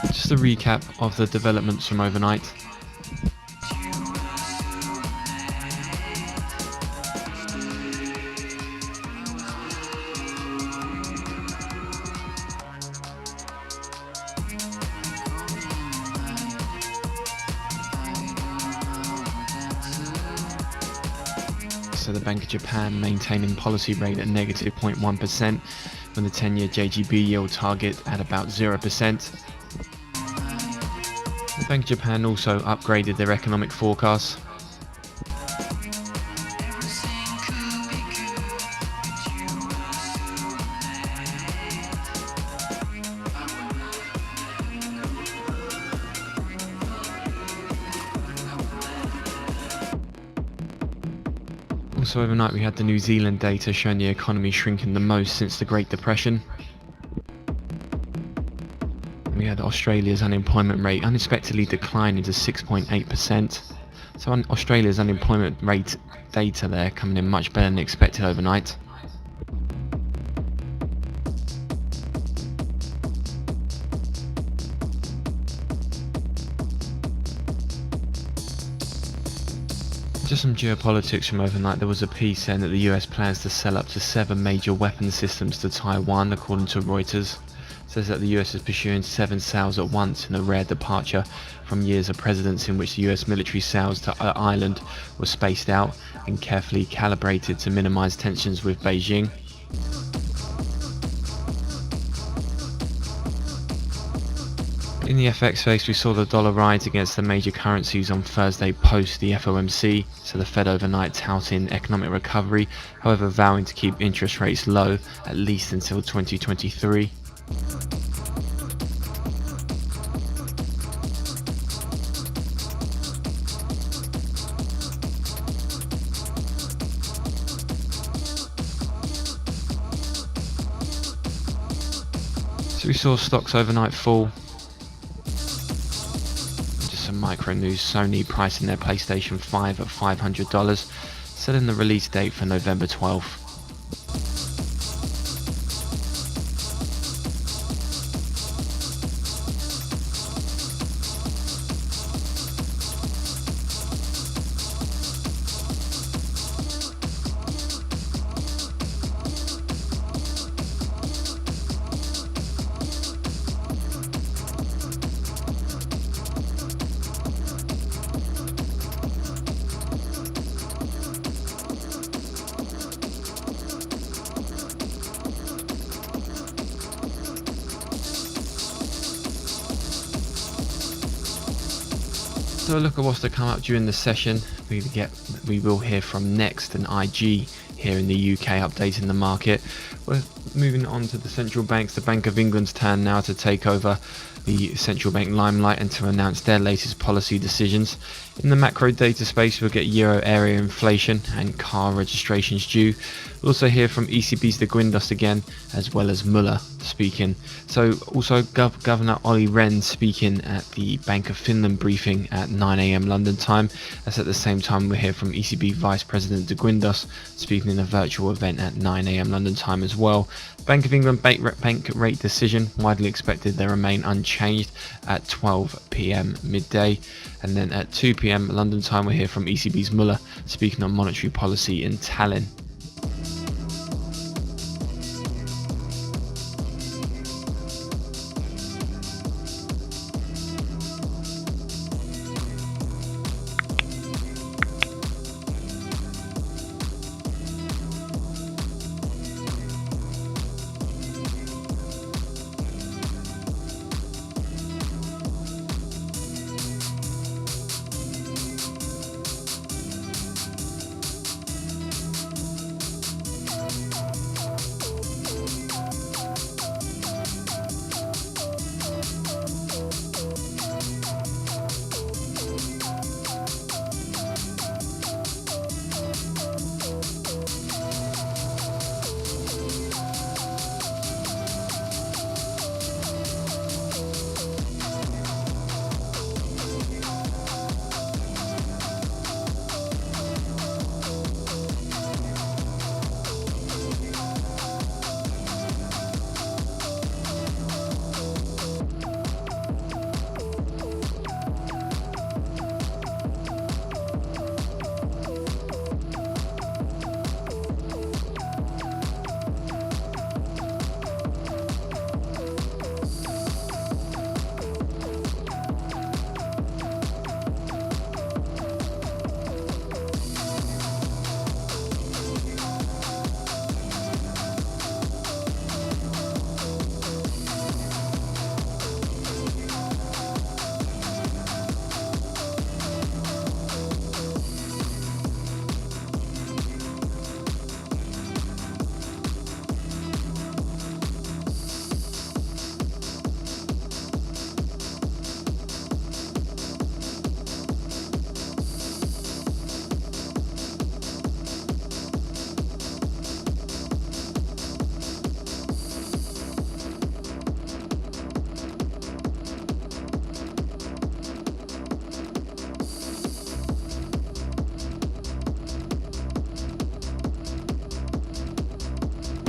Just a recap of the developments from overnight. So the Bank of Japan maintaining policy rate at negative 0.1%, with the 10-year JGB yield target at about 0%. The Bank of Japan also upgraded their economic forecast. Also overnight we had the New Zealand data showing the economy shrinking the most since the Great Depression. We had Australia's unemployment rate unexpectedly declining to 6.8%. So Australia's unemployment rate data there coming in much better than expected overnight. Just some geopolitics from overnight. There was a piece saying that the US plans to sell up to 7 major weapon systems to Taiwan, according to Reuters. It says that the US is pursuing 7 sales at once in a rare departure from years of presidents in which the US military sales to Ireland were spaced out and carefully calibrated to minimize tensions with Beijing. In the FX space, we saw the dollar rise against the major currencies on Thursday post the FOMC, so the Fed overnight touting economic recovery, however vowing to keep interest rates low at least until 2023. So we saw stocks overnight fall. Just some micro news: Sony pricing their PlayStation 5 at $500, setting the release date for November 12th. So a look at what's to come up during the session. We will hear from Next and IG here in the UK, updating the market. We're moving on to the central banks. The Bank of England's turn now to take over the central bank limelight and to announce their latest policy decisions. In the macro data space, we'll get euro area inflation and car registrations due. We'll also hear from ECB's De Guindos again, as well as Muller speaking. So also Governor Olli Rehn speaking at the Bank of Finland briefing at 9 AM London time. That's at the same time we'll hear from ECB Vice President De Guindos speaking in a virtual event at 9 AM London time as well. Bank of England bank rate decision, widely expected they remain unchanged at 12 PM midday. And then at 2 PM London time we'll hear from ECB's Muller speaking on monetary policy in Tallinn.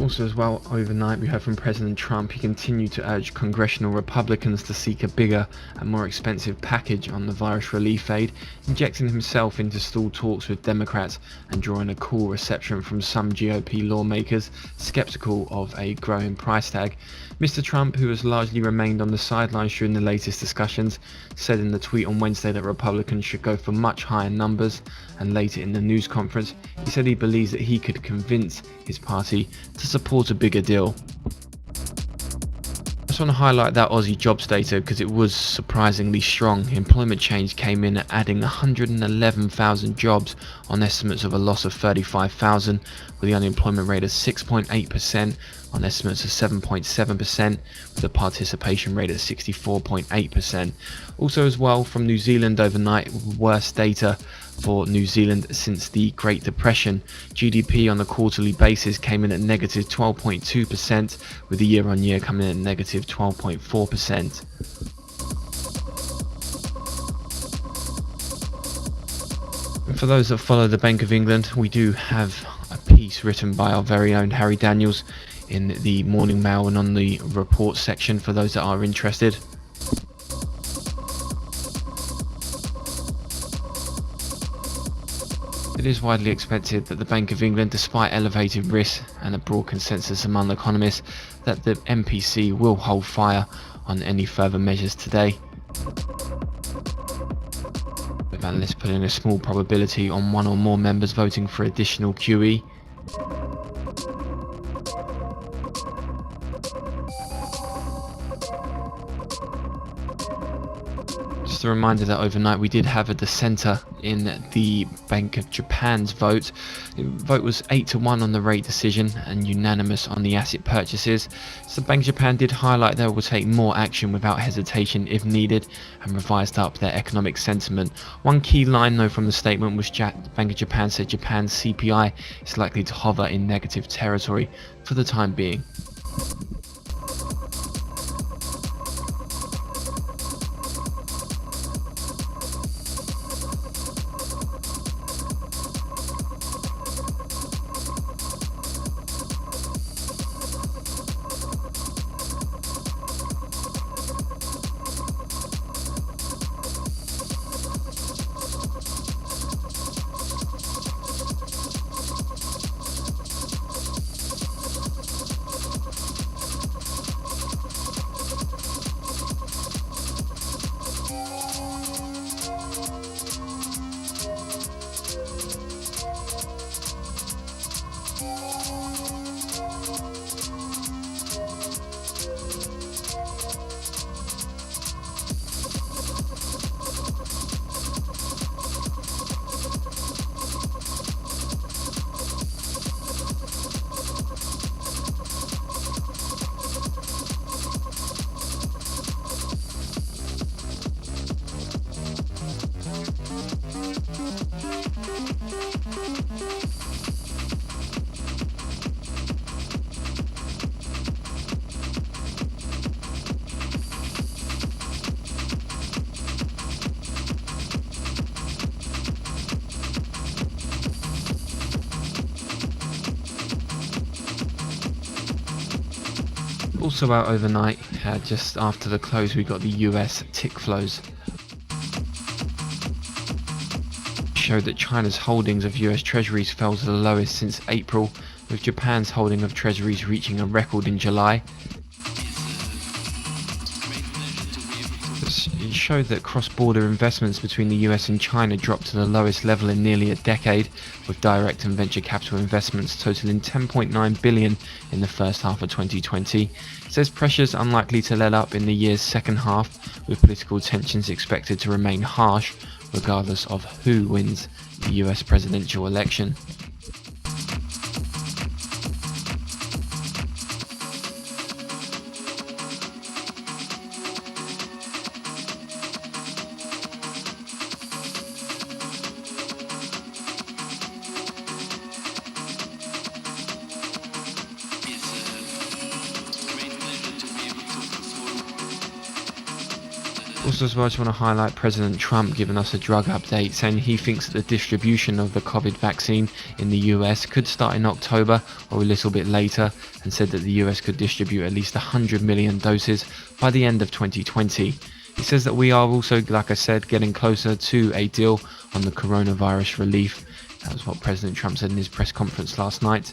Also as well, overnight we heard from President Trump. He continued to urge congressional Republicans to seek a bigger and more expensive package on the virus relief aid, injecting himself into stalled talks with Democrats and drawing a cool reception from some GOP lawmakers skeptical of a growing price tag. Mr. Trump, who has largely remained on the sidelines during the latest discussions, said in the tweet on Wednesday that Republicans should go for much higher numbers, and later in the news conference he said he believes that he could convince his party to support a bigger deal. Just want to highlight that Aussie jobs data because it was surprisingly strong. Employment change came in at adding 111,000 jobs on estimates of a loss of 35,000, with the unemployment rate of 6.8% on estimates of 7.7%, with a participation rate of 64.8%. Also as well from New Zealand overnight, worst data for New Zealand since the Great Depression. GDP on a quarterly basis came in at negative 12.2%, with the year on year coming in at negative 12.4%. And for those that follow the Bank of England, we do have a piece written by our very own Harry Daniels in the Morning Mail and on the report section for those that are interested. It is widely expected that the Bank of England, despite elevated risk and a broad consensus among economists, that the MPC will hold fire on any further measures today. With analysts putting a small probability on one or more members voting for additional QE. Just a reminder that overnight we did have a dissenter in the Bank of Japan's vote. The vote was 8-1 on the rate decision and unanimous on the asset purchases. So Bank of Japan did highlight they will take more action without hesitation if needed and revised up their economic sentiment. One key line though from the statement was Bank of Japan said Japan's CPI is likely to hover in negative territory for the time being. Also out overnight, just after the close, we got the US tick flows. Showed that China's holdings of US treasuries fell to the lowest since April, with Japan's holding of treasuries reaching a record in July. It showed that cross-border investments between the US and China dropped to the lowest level in nearly a decade, with direct and venture capital investments totaling 10.9 billion in the first half of 2020. It says pressures unlikely to let up in the year's second half, with political tensions expected to remain harsh regardless of who wins the US presidential election. Also as well, I just want to highlight President Trump giving us a drug update, saying he thinks that the distribution of the COVID vaccine in the US could start in October or a little bit later, and said that the US could distribute at least 100 million doses by the end of 2020. He says that we are also, like I said, getting closer to a deal on the coronavirus relief. That was what President Trump said in his press conference last night.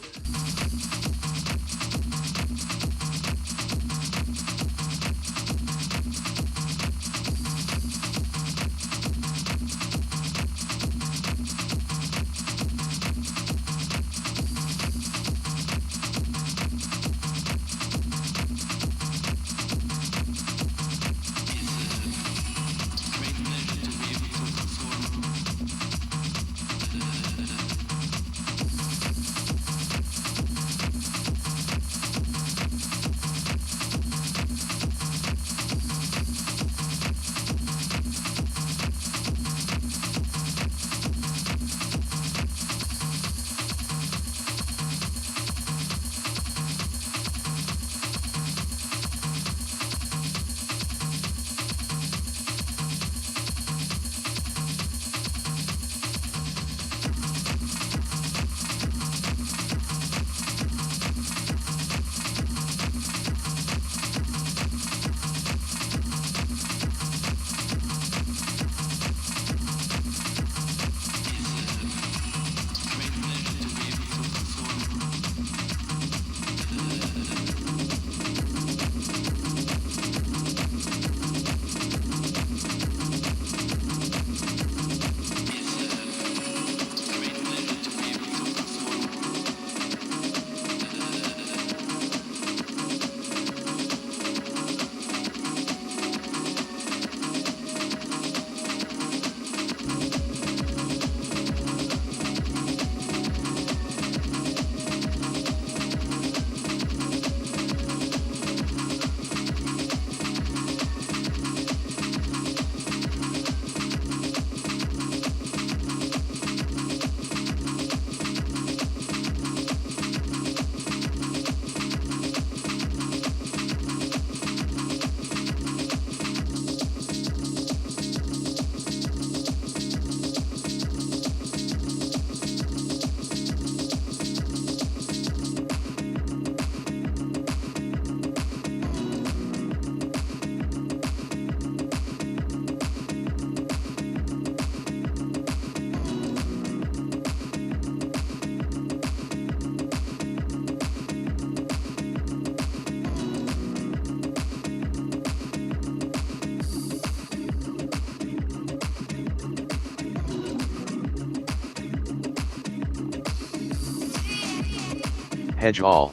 Hedge all.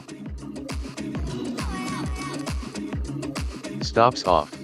Stops off.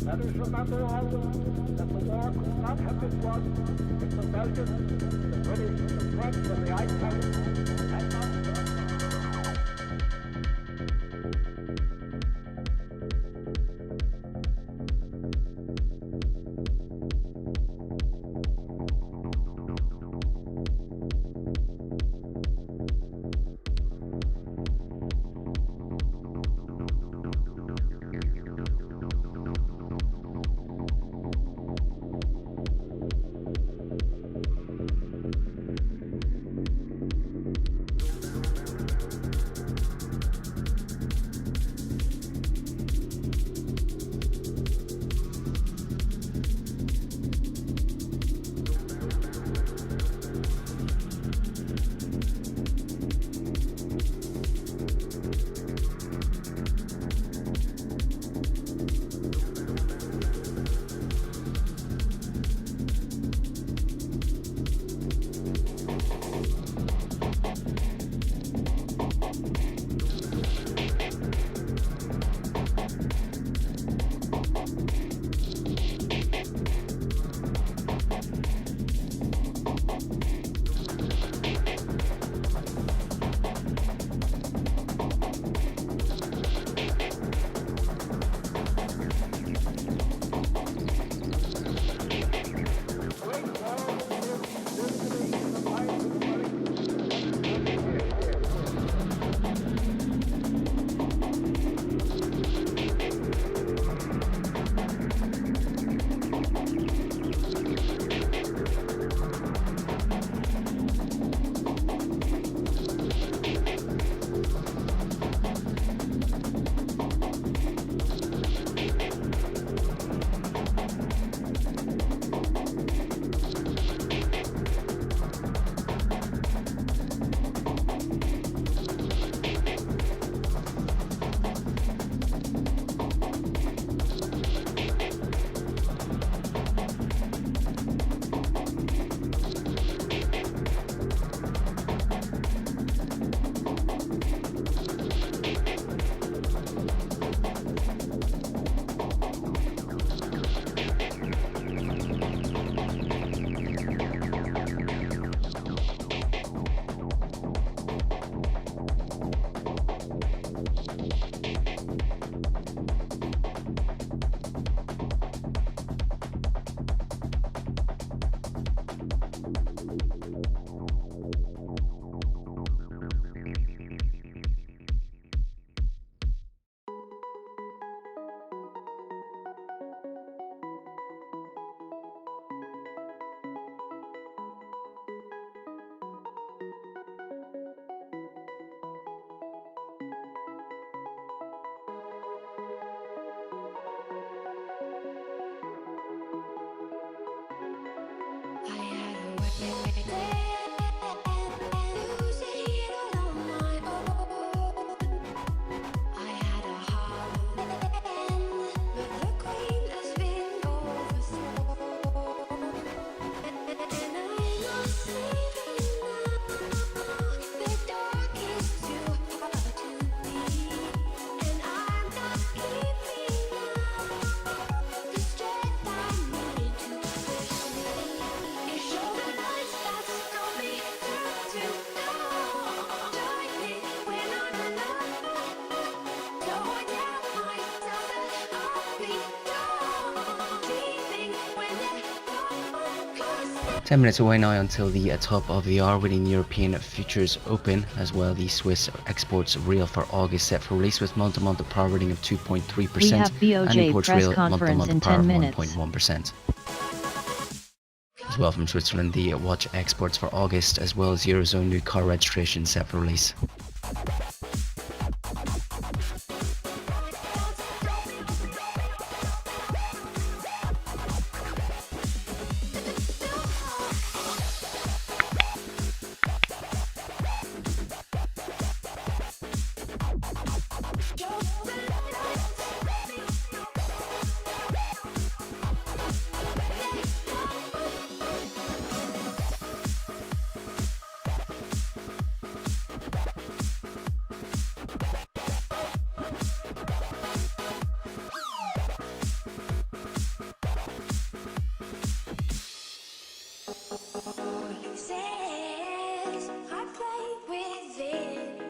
Let us remember always that the war could not have been won if the Belgians, the British, the French, and the Italians had not Show the lights that's 10 minutes away now until the top of the hour, winning European futures open, as well the Swiss exports real for August set for release with month-to-month power reading of 2.3%. We have and BOJ imports press real conference in month-to-month power 10 of minutes. 1.1%. As well from Switzerland, the watch exports for August, as well as Eurozone new car registration set for release. Says I play within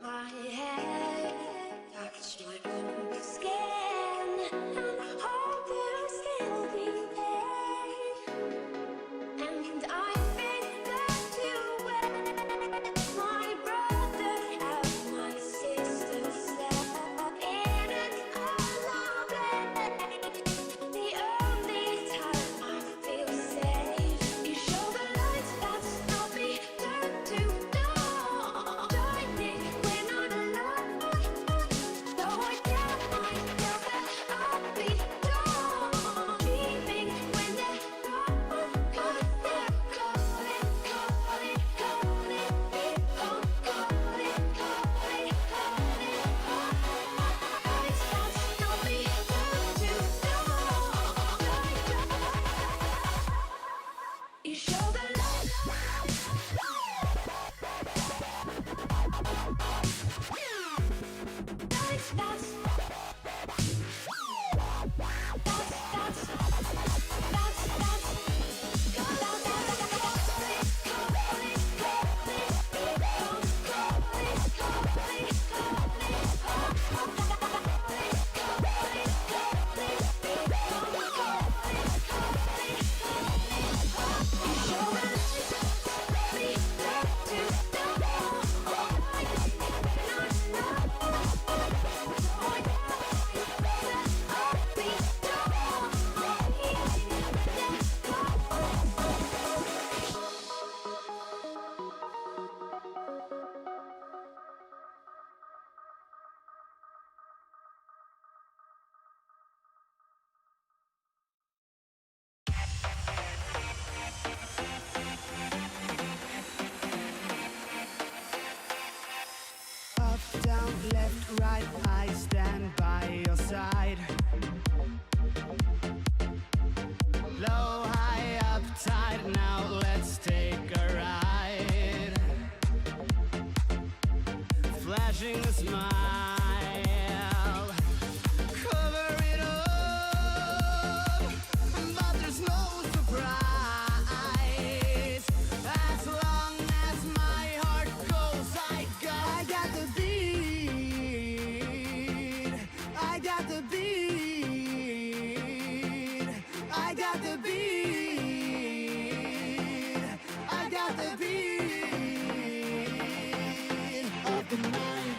my head. I can shoot your skin and hope it'll still be there. And I think that you were my brother and my sister slept in a the only time I feel safe. You show the lights that stop me, turn to dawn. Shining when I'm alone. Though I tell myself that I'll be gone. Dreaming when they're gone, 'cause they're calling, calling, calling. Keep on calling, calling, calling. Lights that stop me, turn to dawn. You show the light. Up, down, left, right, I stand by your side. Low, high, up, tight, now let's take a ride. Flashing a smile, cover it up, but there's no surprise. As long as my heart goes, I got the beat. I got the beat. I got the beat. I got the beat of the night.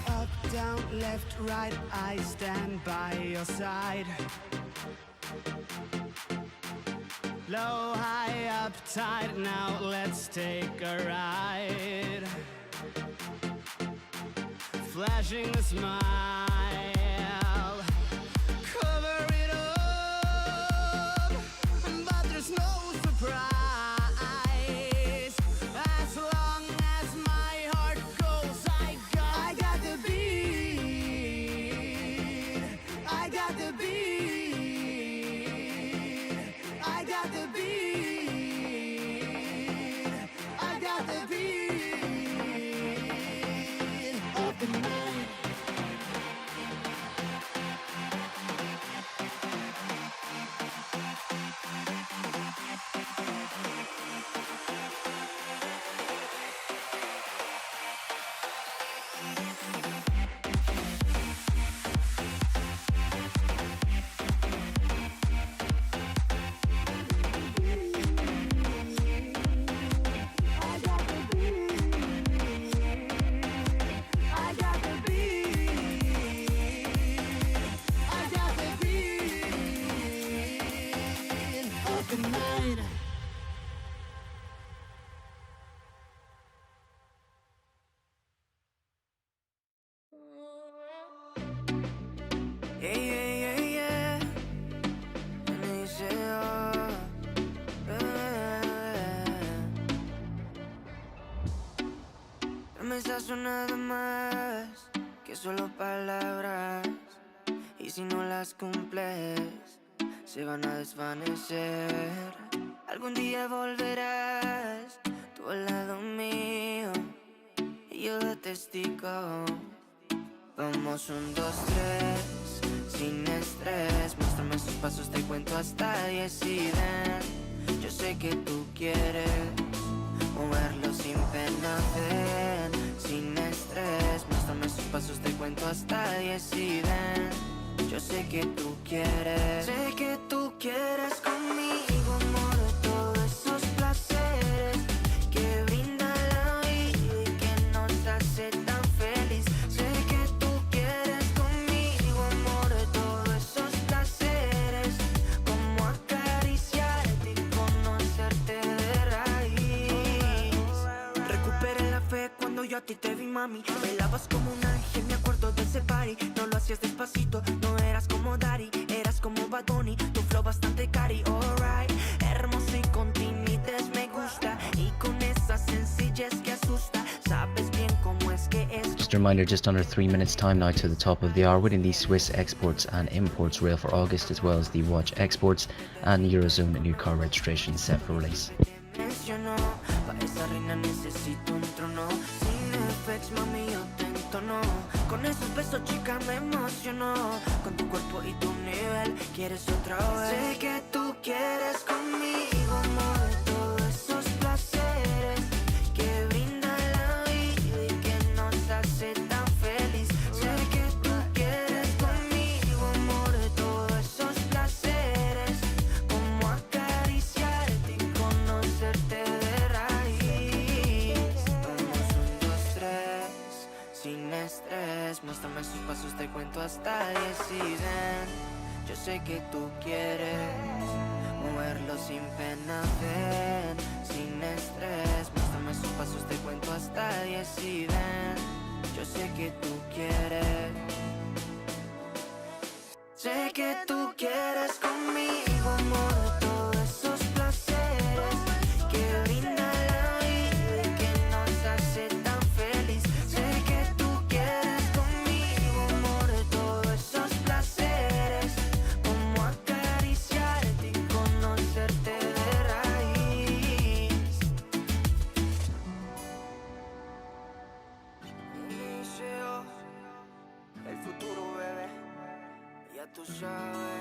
Up, down, left, right, I stand by your side. Low, high, up, tight, now let's take a ride. Flashing a smile, cover it up, but there's no surprise. As long as my heart goes, I got the beat. got the beat. I got the beat of the night. Yeah, yeah, yeah, yeah. And they say, oh, promesas son nada más que solo palabras. Y si no las cumples, se van a desvanecer. Algún día volverás tú al lado mío y yo de testigo. Vamos 1, 2, 3, sin estrés. Muéstrame esos pasos, te cuento hasta 10 y ven. Yo sé que tú quieres moverlo sin pena, ven. Sin estrés, muéstrame esos pasos, te cuento hasta 10 y ven. Yo sé que tú quieres. Sé que tú quieres conmigo, amor, de todos esos placeres que brinda la vida y que nos hace tan feliz. Sé que tú quieres conmigo, amor, de todos esos placeres, como acariciarte y conocerte de raíz. Recuperé la fe cuando yo a ti te vi, mami. Bailabas como un ángel, me acuerdo de ese party. No lo hacías despacito, no eras como Daddy, eras como Bad Bunny, tu flow bastante cari, alright. Hermoso y con timides me gusta, y con esa sencillez que asusta. Sabes bien cómo es que es. Just a reminder, just under 3 minutes time now to the top of the hour winning the Swiss exports and imports rail for August, as well as the watch exports and Eurozone new car registration set for release. Mencionó, para esa reina necesito un trono. Sin FX, mami, yo te entono. Con esos besos, chica, me emocionó. Con tu cuerpo y tu nivel, quieres otra vez. Sé que tú quieres conmigo, amor, de todos esos placeres que brinda la vida y que nos hace tan feliz. Sé que tú quieres conmigo, amor, de todos esos placeres, como acariciarte y conocerte de raíz. Vamos 1, 2, 3, sin estrés. Muéstrame sus pasos, te cuento hasta 10 y ven. Yo sé que tú quieres moverlo sin pena, ven. Sin estrés, muéstrame sus pasos, te cuento hasta 10 y ven. Yo sé que tú quieres. Sé que tú quieres conmigo, amor, de todos esos placeres que brinda la vida y que nos hace tan feliz. Sé que tú quieres conmigo, amor, de todos esos placeres, como acariciarte y conocerte de raíz. Inicio el futuro, bebé. Ya tú sabes.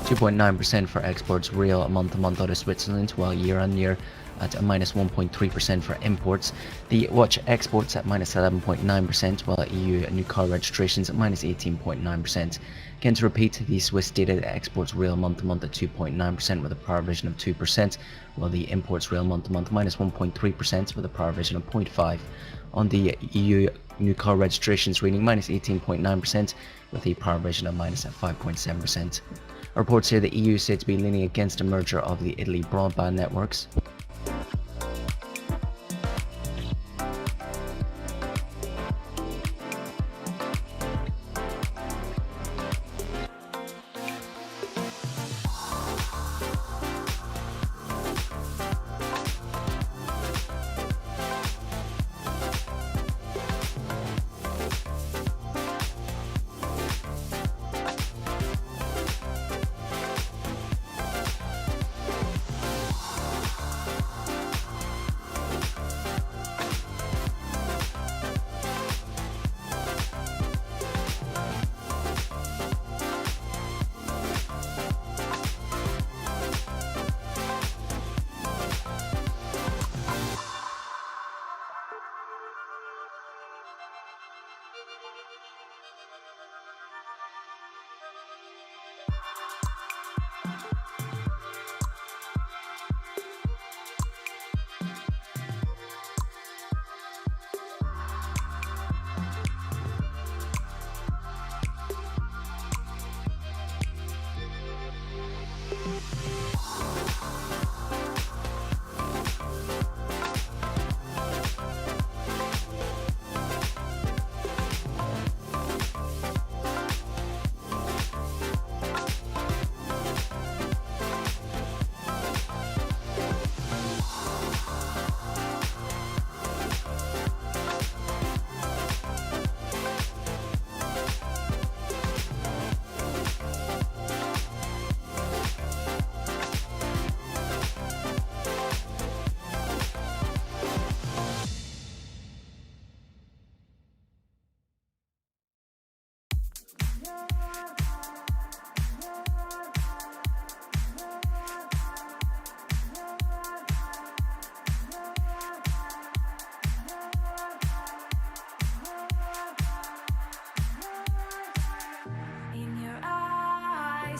2.9% for exports real month-to-month out of Switzerland, while year-on-year at a minus 1.3% for imports. The watch exports at minus 11.9%, while EU new car registrations at minus 18.9%. Again, to repeat, the Swiss data exports real month-to-month at 2.9% with a power revision of 2%, while the imports real month-to-month minus 1.3% with a power revision of 0.5. On the EU new car registrations reading minus 18.9% with a power revision of minus at 5.7%. Reports here the EU is said to be leaning against a merger of the Italy broadband networks.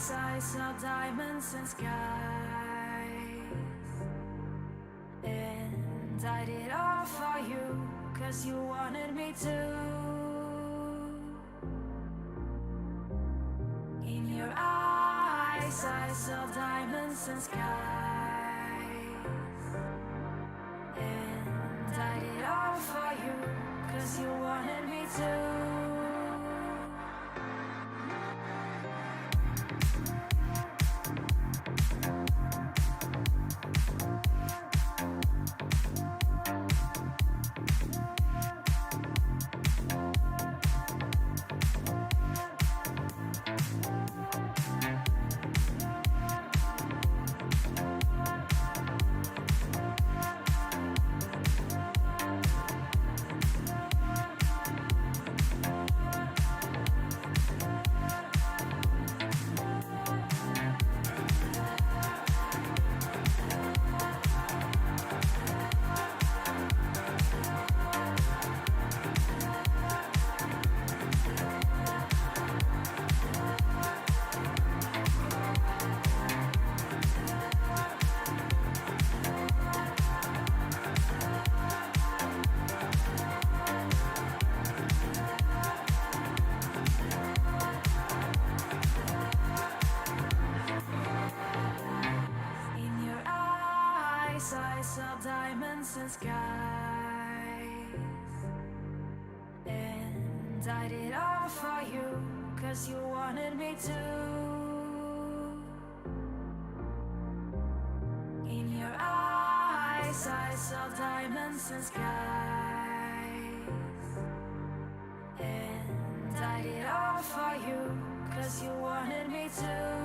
I saw diamonds and skies, and I did all for you, 'cause you wanted me to. In your eyes I saw diamonds and skies, and I did all for you, 'cause you wanted me to. I saw diamonds and skies, and I did all for you, 'cause you wanted me to. In your eyes I saw diamonds and skies, and I did all for you, 'cause you wanted me to.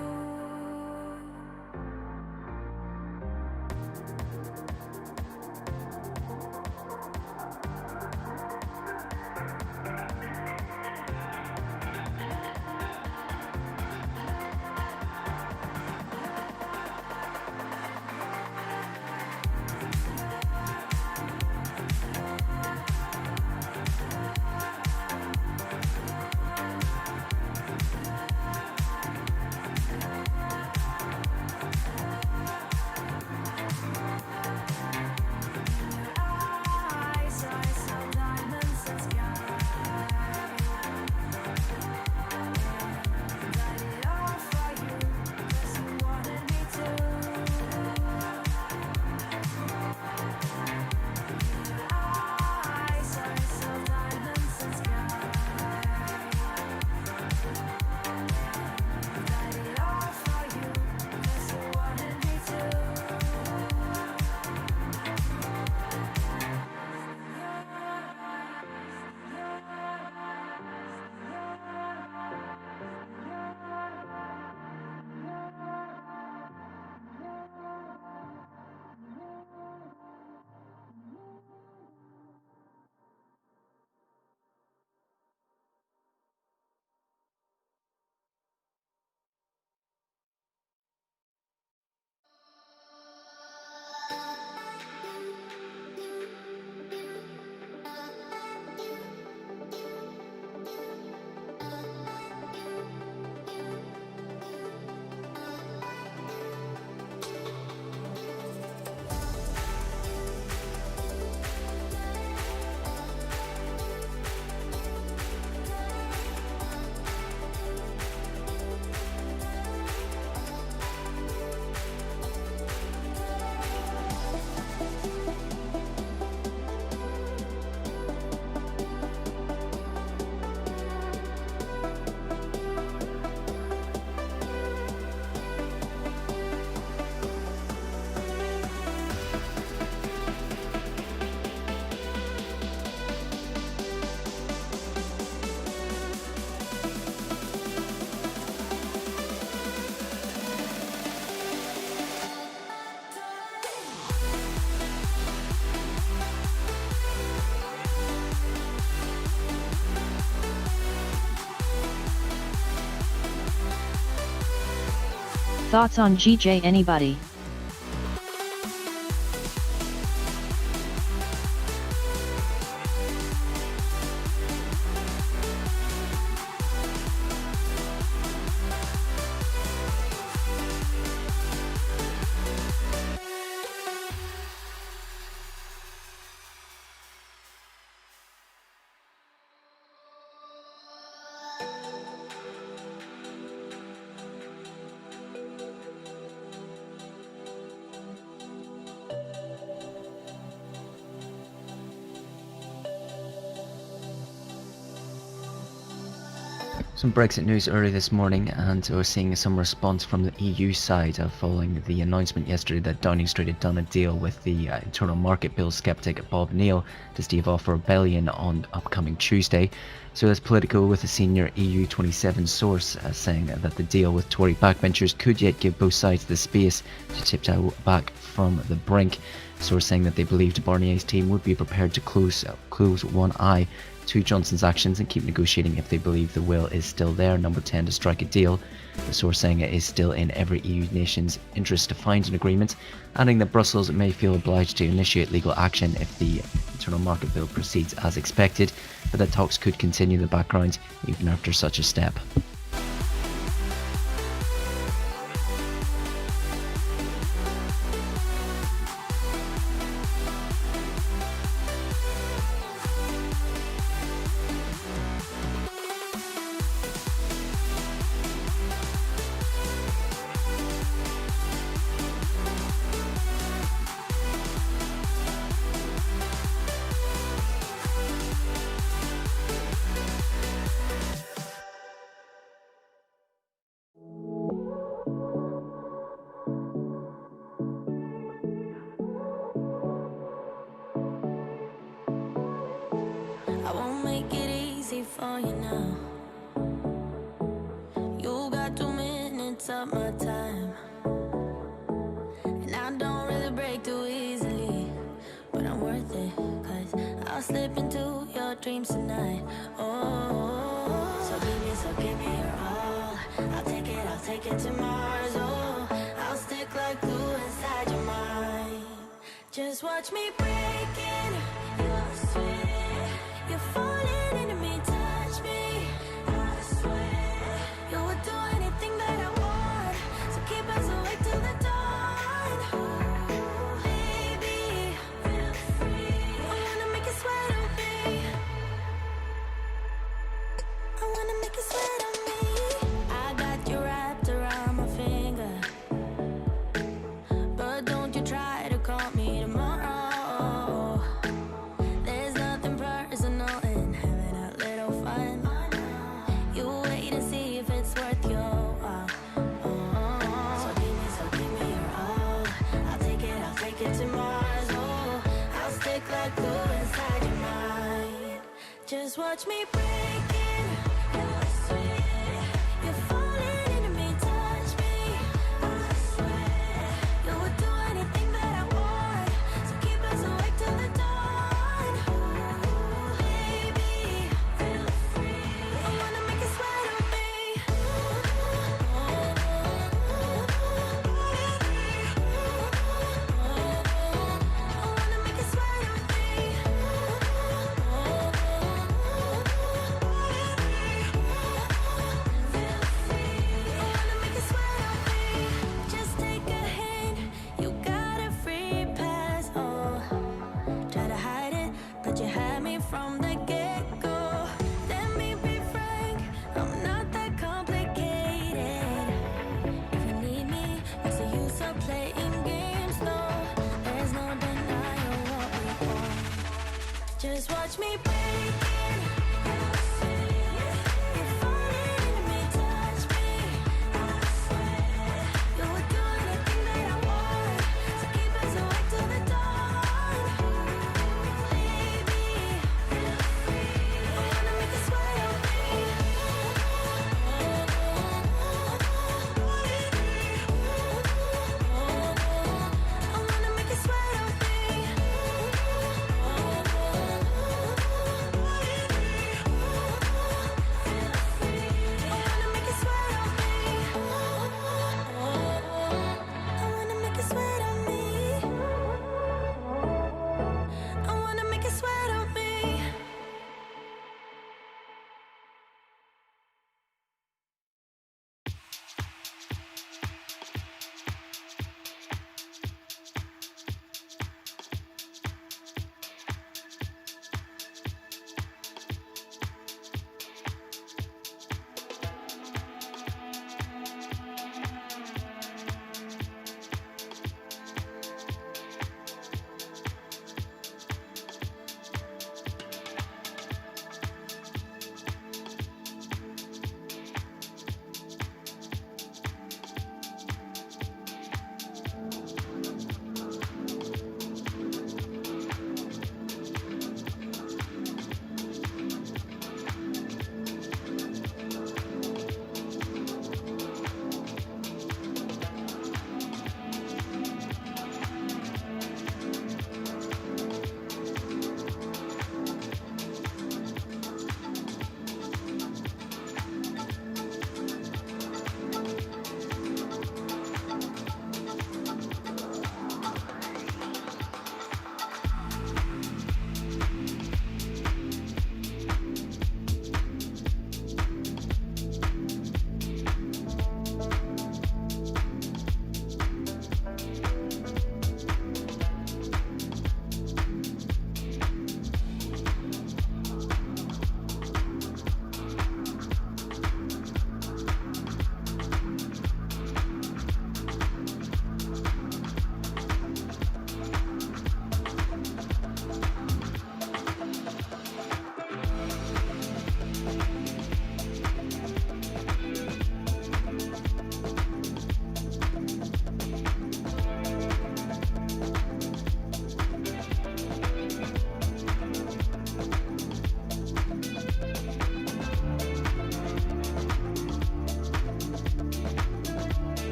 Thoughts on GJ anybody? Some Brexit news early this morning, and we're seeing some response from the EU side following the announcement yesterday that Downing Street had done a deal with the internal market bill skeptic Bob Neal to stave off a rebellion on upcoming Tuesday. So that's Politico with a senior EU27 source saying that the deal with Tory backbenchers could yet give both sides the space to tiptoe back from the brink. Source saying that they believed Barnier's team would be prepared to close one eye to Johnson's actions and keep negotiating if they believe the will is still there, number 10, to strike a deal. The source saying it is still in every EU nation's interest to find an agreement, adding that Brussels may feel obliged to initiate legal action if the internal market bill proceeds as expected, but that talks could continue in the background even after such a step. I won't make it easy for you now. You got 2 minutes of my time, and I don't really break too easily, but I'm worth it, 'cause I'll slip into your dreams tonight. Oh, so give me your all. I'll take it to Mars. Oh, I'll stick like glue inside your mind. Just watch me break in. You're sweet. You're falling into me, touch me. I swear you would do anything that I want, so keep us awake till the dawn. Ooh, baby, feel free. I wanna make you sweat on me. I wanna make you sweat on me. I got you wrapped around my finger, but don't you try to call me tomorrow. There's nothing personal in having a little fun. You wait and see if it's worth your while. So give me your all. I'll take it to Mars. Oh, I'll stick like glue inside your mind. Just watch me break in. You're sweet. You're falling into me, touch me. I swear you would do anything that I want, so keep us awake till the dawn. Ooh, baby, feel free. I wanna make you sweat on me. I wanna make you sweat on me. Just take a hint, you got a free pass. Oh, try to hide it, but you had me from the get-go. Let me be frank, I'm not that complicated. If you need me, what's the use of playing games? No, there's no denying what we want. Just watch me break in. You're sweet. You're falling into me, touch me. I swear you would do anything that I want, so keep us awake till the dawn. Baby, feel free. I wanna make you sweat on me. I wanna make you sweat on me.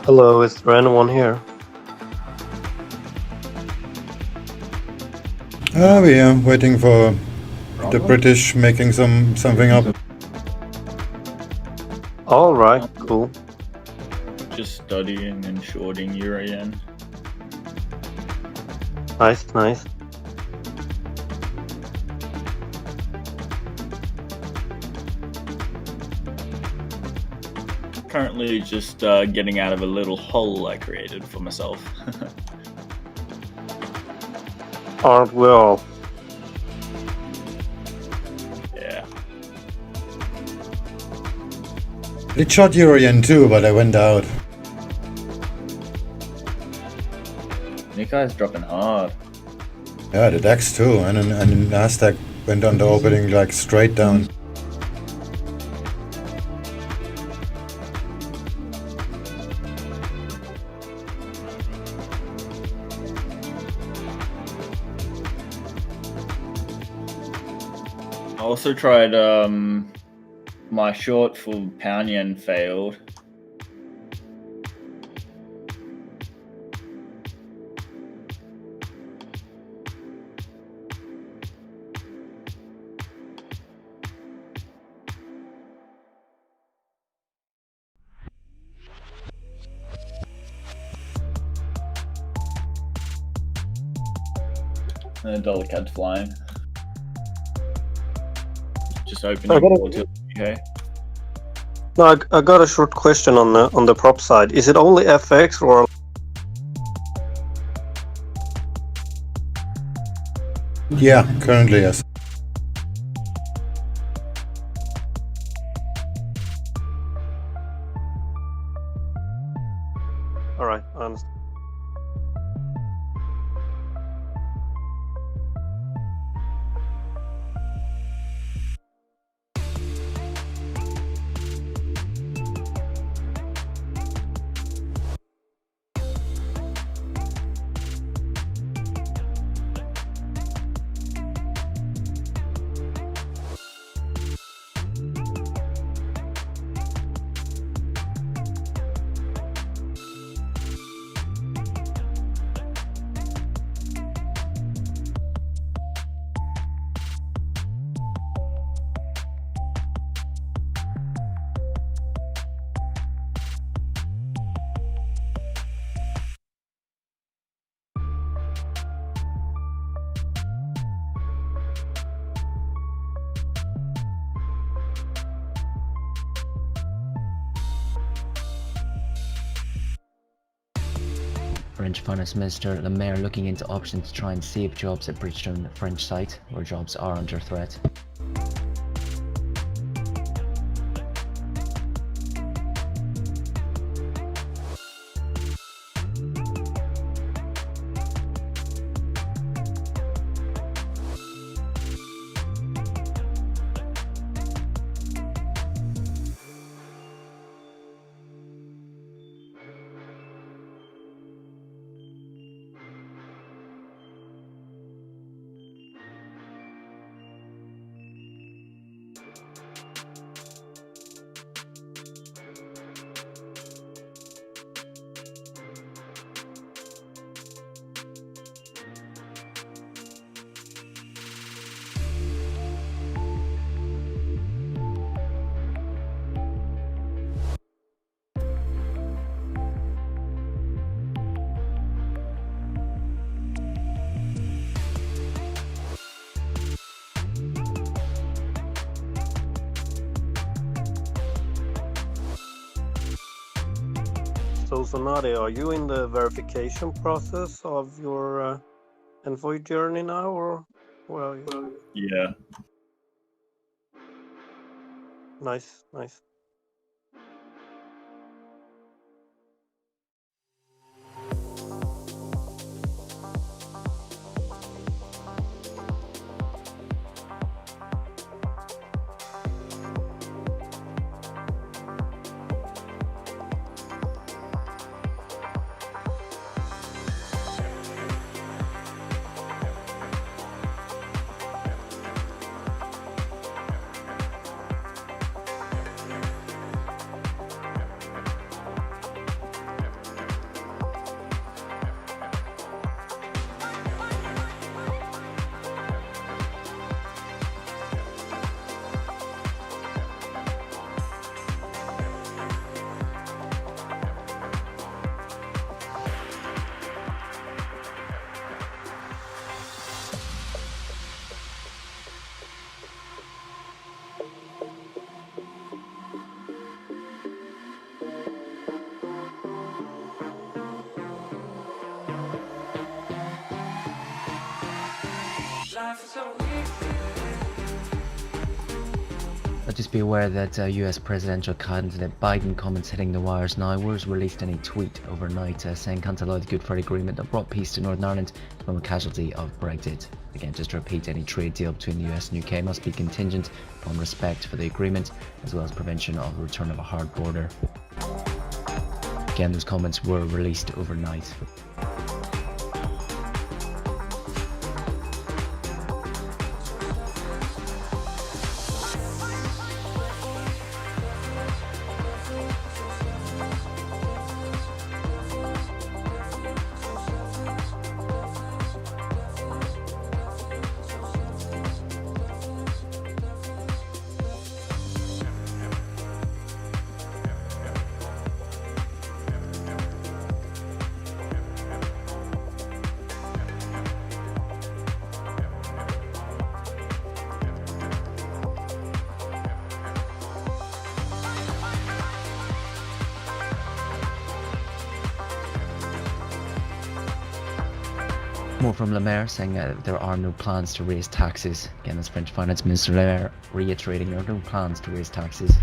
Hello, is there anyone here? Oh, we are waiting for the British making something up. All right, cool. Just studying and shorting EURJPY. Nice. Currently just getting out of a little hole I created for myself. Aren't we all? Yeah. It shot EURJPY too, but I went out. Nikkai's dropping hard. Yeah, the DAX too, and then Nasdaq went on the opening like straight down. I also tried my short for pound yen failed. And the dollar cad's flying. Just opening volatility, okay? No, I got a short question on the prop side. Is it only FX or? Yeah, currently yes. All right, I understand. French Finance Minister Le Maire looking into options to try and save jobs at Bridgestone French site, where jobs are under threat. So Nadia, are you in the verification process of your envoy journey now, or where are you? Yeah. Nice. Just be aware that US presidential candidate Biden comments hitting the wires now. Was released in a tweet overnight saying can't allow the Good Friday Agreement that brought peace to Northern Ireland from a casualty of Brexit. Again, just to repeat, any trade deal between the US and UK must be contingent upon respect for the agreement, as well as prevention of the return of a hard border. Again, those comments were released overnight. More from Le Maire saying there are no plans to raise taxes. Again, as French Finance Minister Le Maire reiterating there are no plans to raise taxes.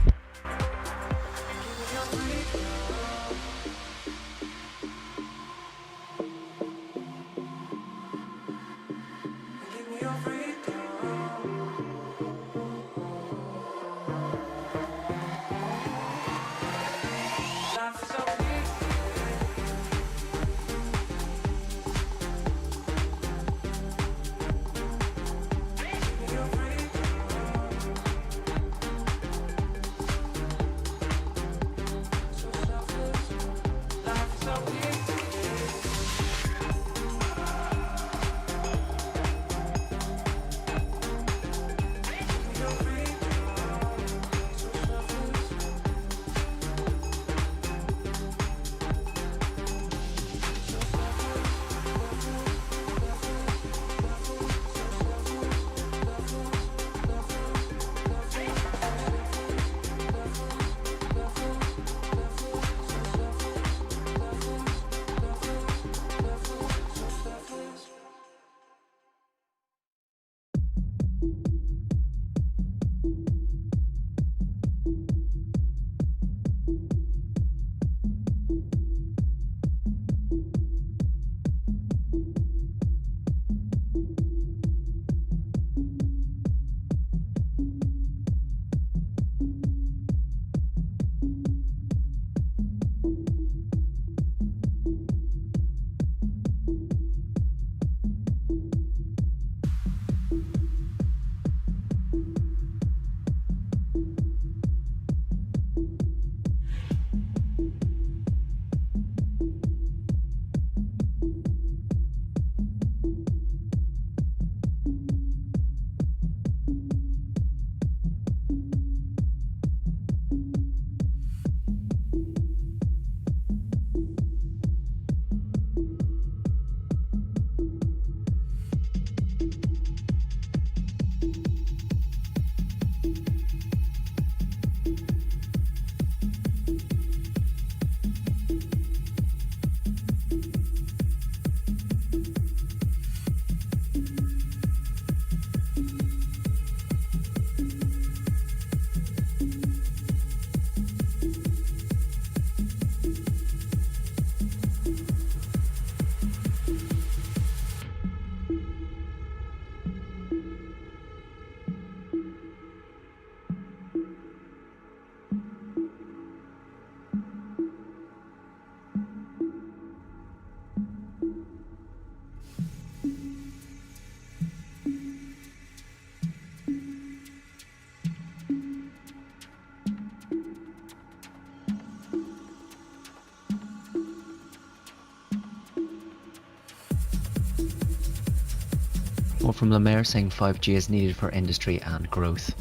More from Le Maire saying 5G is needed for industry and growth.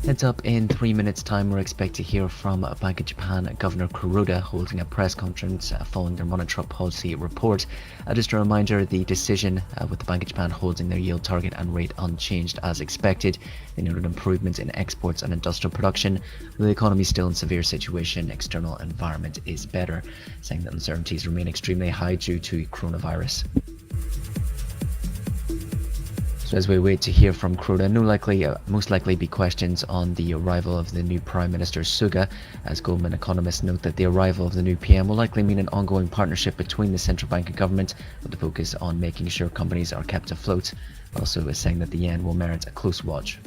Heads up, in 3 minutes time we're expected to hear from Bank of Japan Governor Kuroda holding a press conference following their monetary policy report. Just a reminder, the decision with the Bank of Japan holding their yield target and rate unchanged as expected. They noted improvements in exports and industrial production. With the economy still in severe situation, external environment is better, saying that uncertainties remain extremely high due to coronavirus. So as we wait to hear from Kroda, most likely be questions on the arrival of the new Prime Minister Suga, as Goldman economists note that the arrival of the new PM will likely mean an ongoing partnership between the central bank and government, with the focus on making sure companies are kept afloat. Also is saying that the yen will merit a close watch.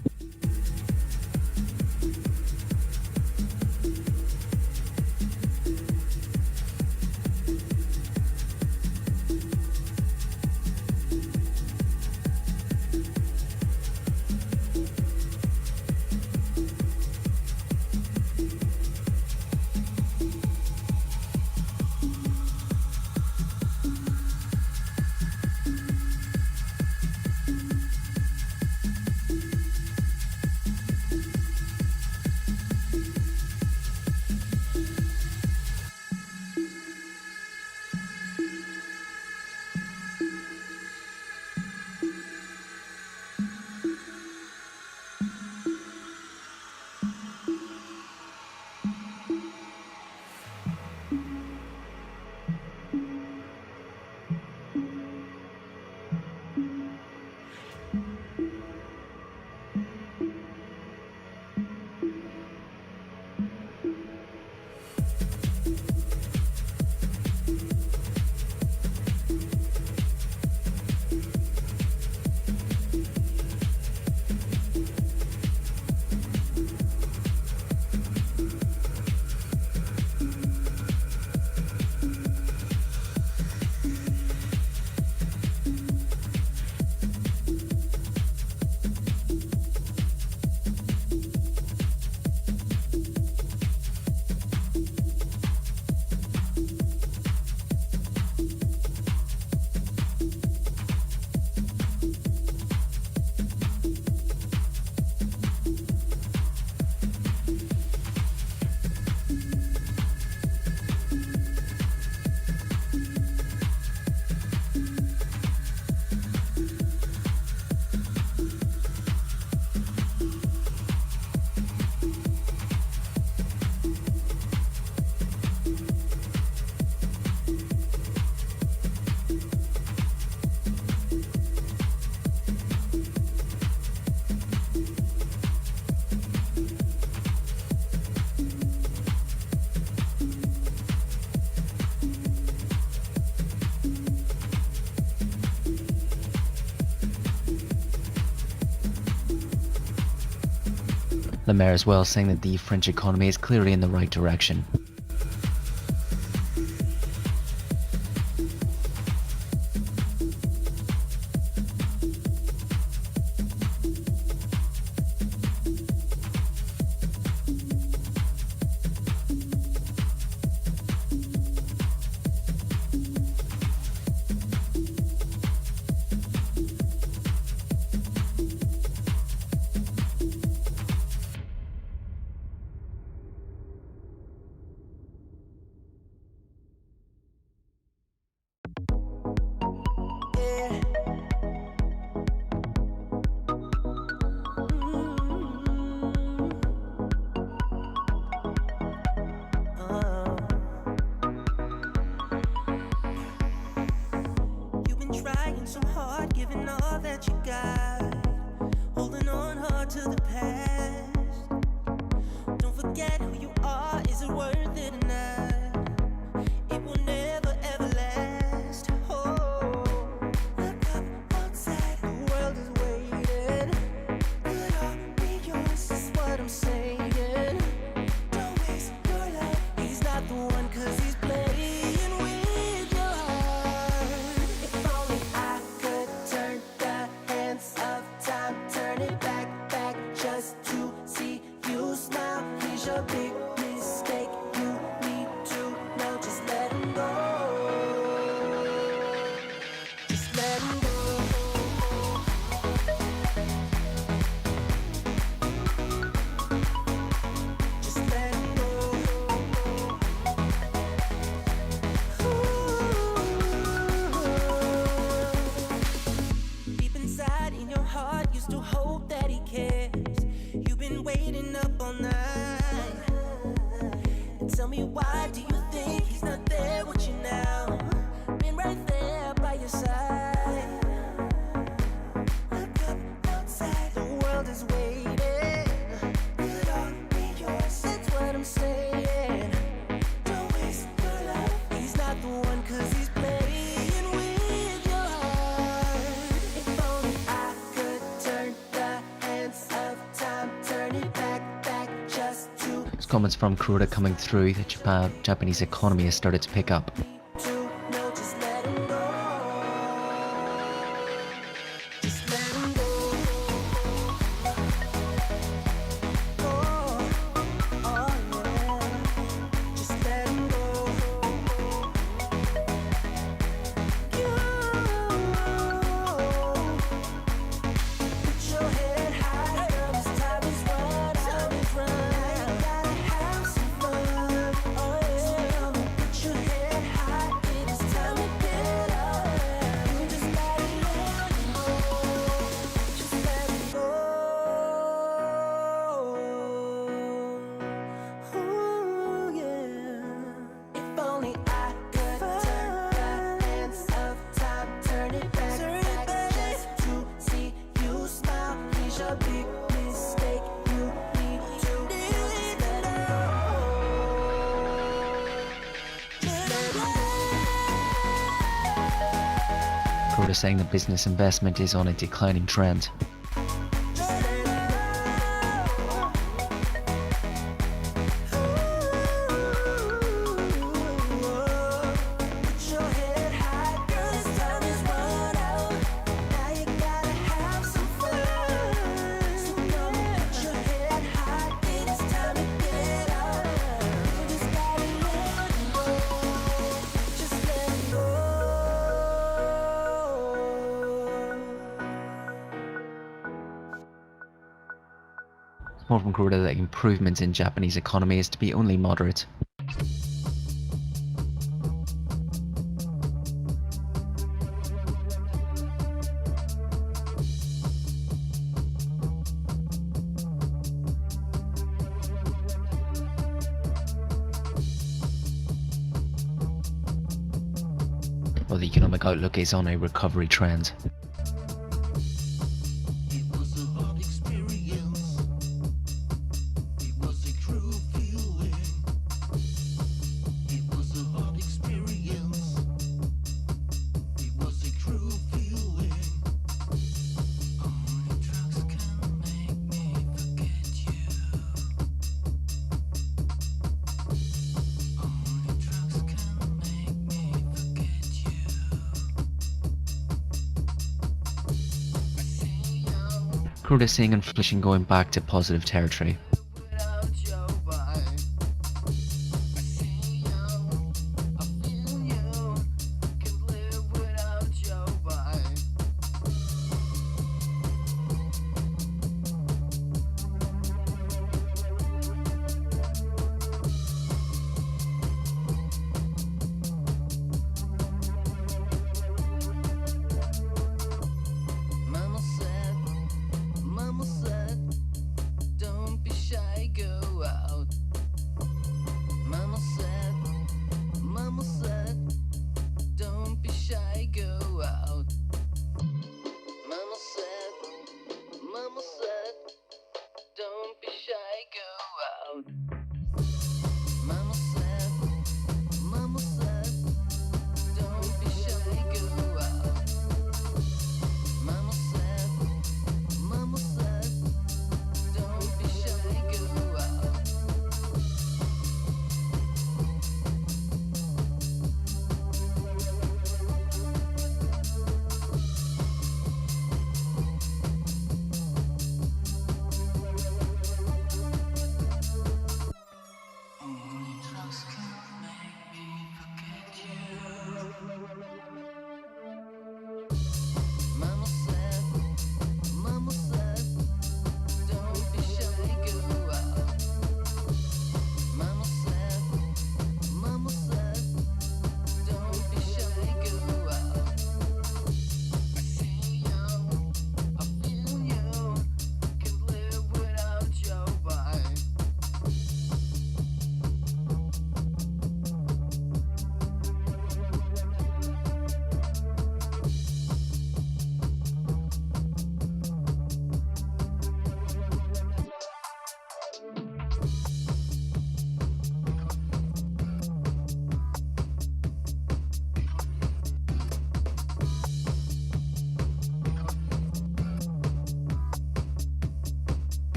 Le Maire as well saying that the French economy is clearly in the right direction. Trying so hard, giving all that you got, holding on hard to the past. Don't forget who you are, is it worth it or not? It will never ever last. Oh, look up outside, the world is waiting. Could all be yours, is what I'm saying. Don't waste your life, he's not the one, 'cause he's playing with your heart. If only I could turn the hands of time, turn it back, just turn it back just to There's comments from Kuroda coming through that Japanese economy has started to pick up. no, just let him go. Just let him go. Oh, yeah. Just let him go. Put your head high, girl, this time is right. Now you gotta have some fun. Oh yeah. Put your head high, it is time to get up. You just gotta let it go. Just let it go. Ooh, yeah. If only I could turn the hands of time, turn it back just to see you smile. Here's your big mistake. You need to just let it go. Just let it Kuroda saying that business investment is on a declining trend. Put your head high, girl, this time is run out. Now you gotta have some fun. So come on, put your head high, it is time to get up. You just gotta let it go. Just let it go. More from Kuroda that improvements in Japanese economy is to be only moderate. While the economic outlook is on a recovery trend. It was a hard experience. It was a cruel feeling. It was a hard experience. It was a cruel feeling. Only drugs can make me forget you. Only drugs can make me forget you. Kuroda seeing inflation going back to positive territory. Without your body, I see you, I feel you. Can't live without your body. Mama said, don't be shy, go out. Mama said, don't be shy, go out. Mama said, don't be shy, go out. Mama said, don't be shy, go out. Mama said, don't be shy, go out.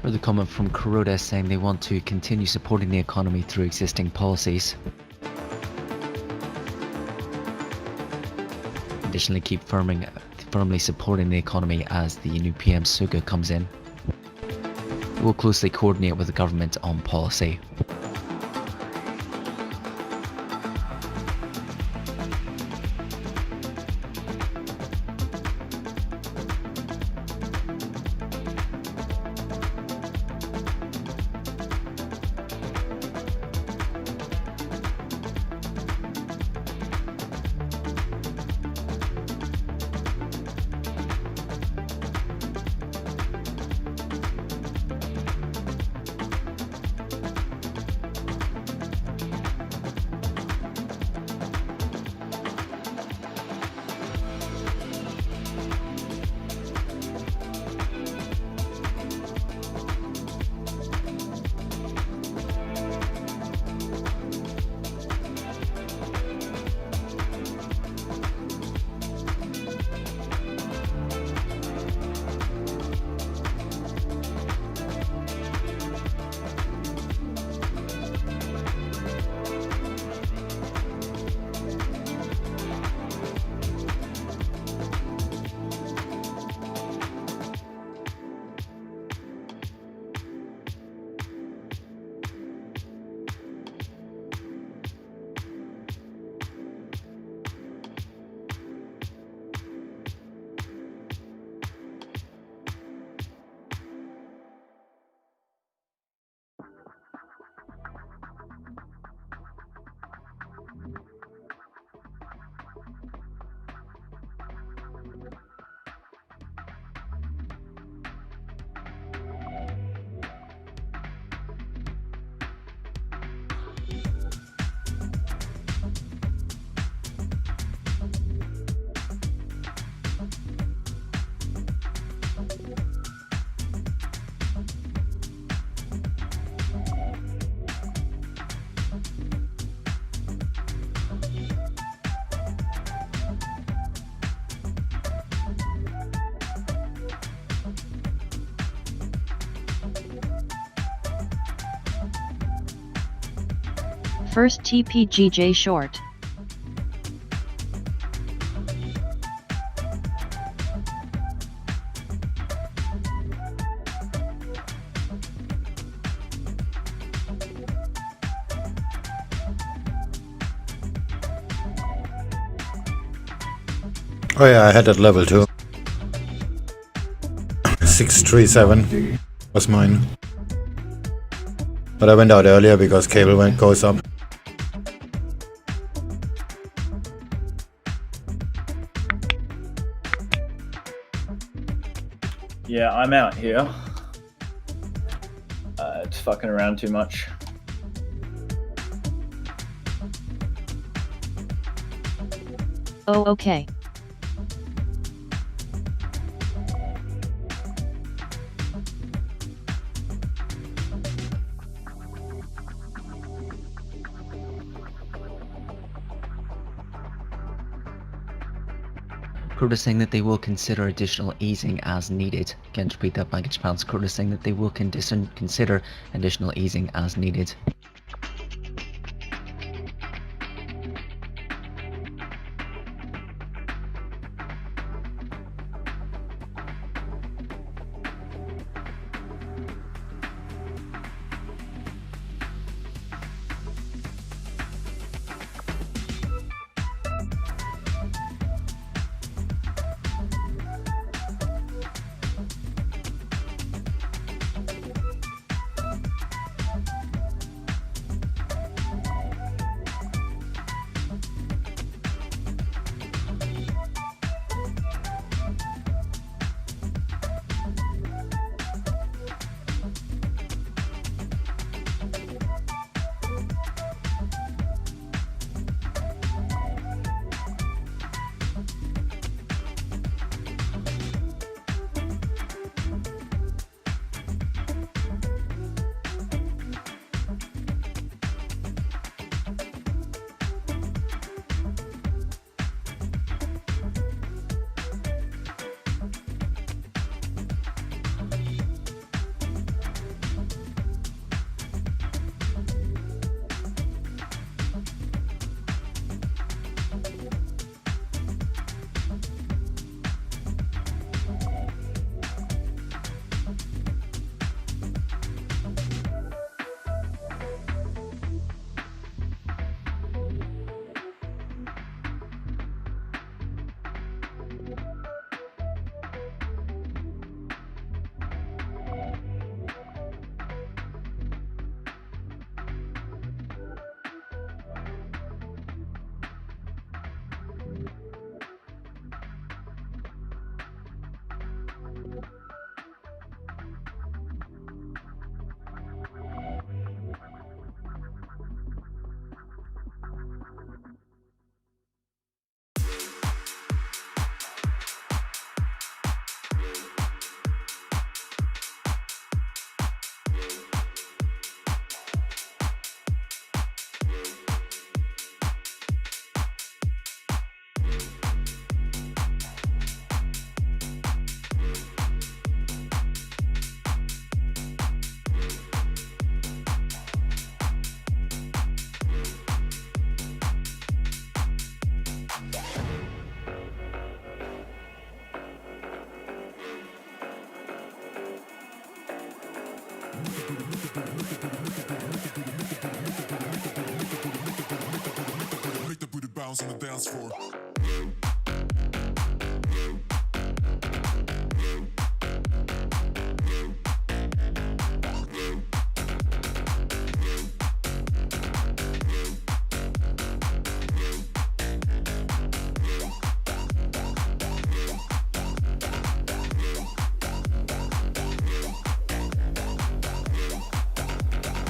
Further comment from Kuroda saying they want to continue supporting the economy through existing policies. Additionally, keep firmly supporting the economy as the new PM Suga comes in. They will closely coordinate with the government on policy. First TPGJ short. Oh yeah, I had that level too. 637 was mine. But I went out earlier because cable goes up. Yeah, I'm out here. It's fucking around too much. Oh, okay. Kuroda saying that they will consider additional easing as needed. Again, to repeat that, Bank of Japan's Kuroda saying that they will consider additional easing as needed. bounce on the dance floor.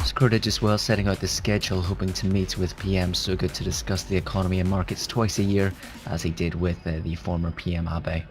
Scrooge as well setting out the schedule, hoping to meet with PM Suga to discuss the economy and markets twice a year, as he did with the former PM Abe.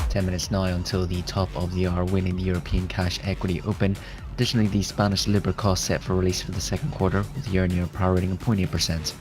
10 minutes now until the top of the hour, winning the European Cash Equity Open. Additionally, the Spanish Libra cost set for release for the second quarter, with the year-on-year power rating of 0.8%.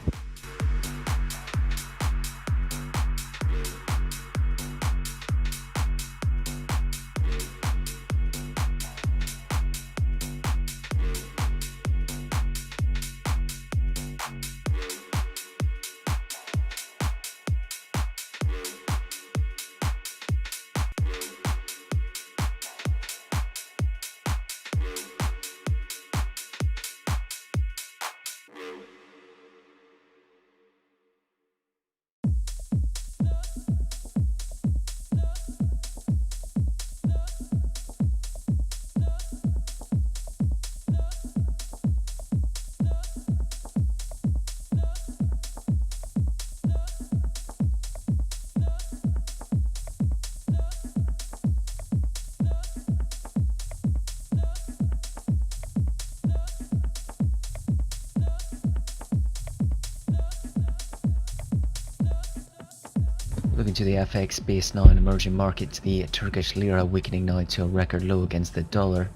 Looking to the FX base now in emerging markets, the Turkish lira weakening now to a record low against the dollar.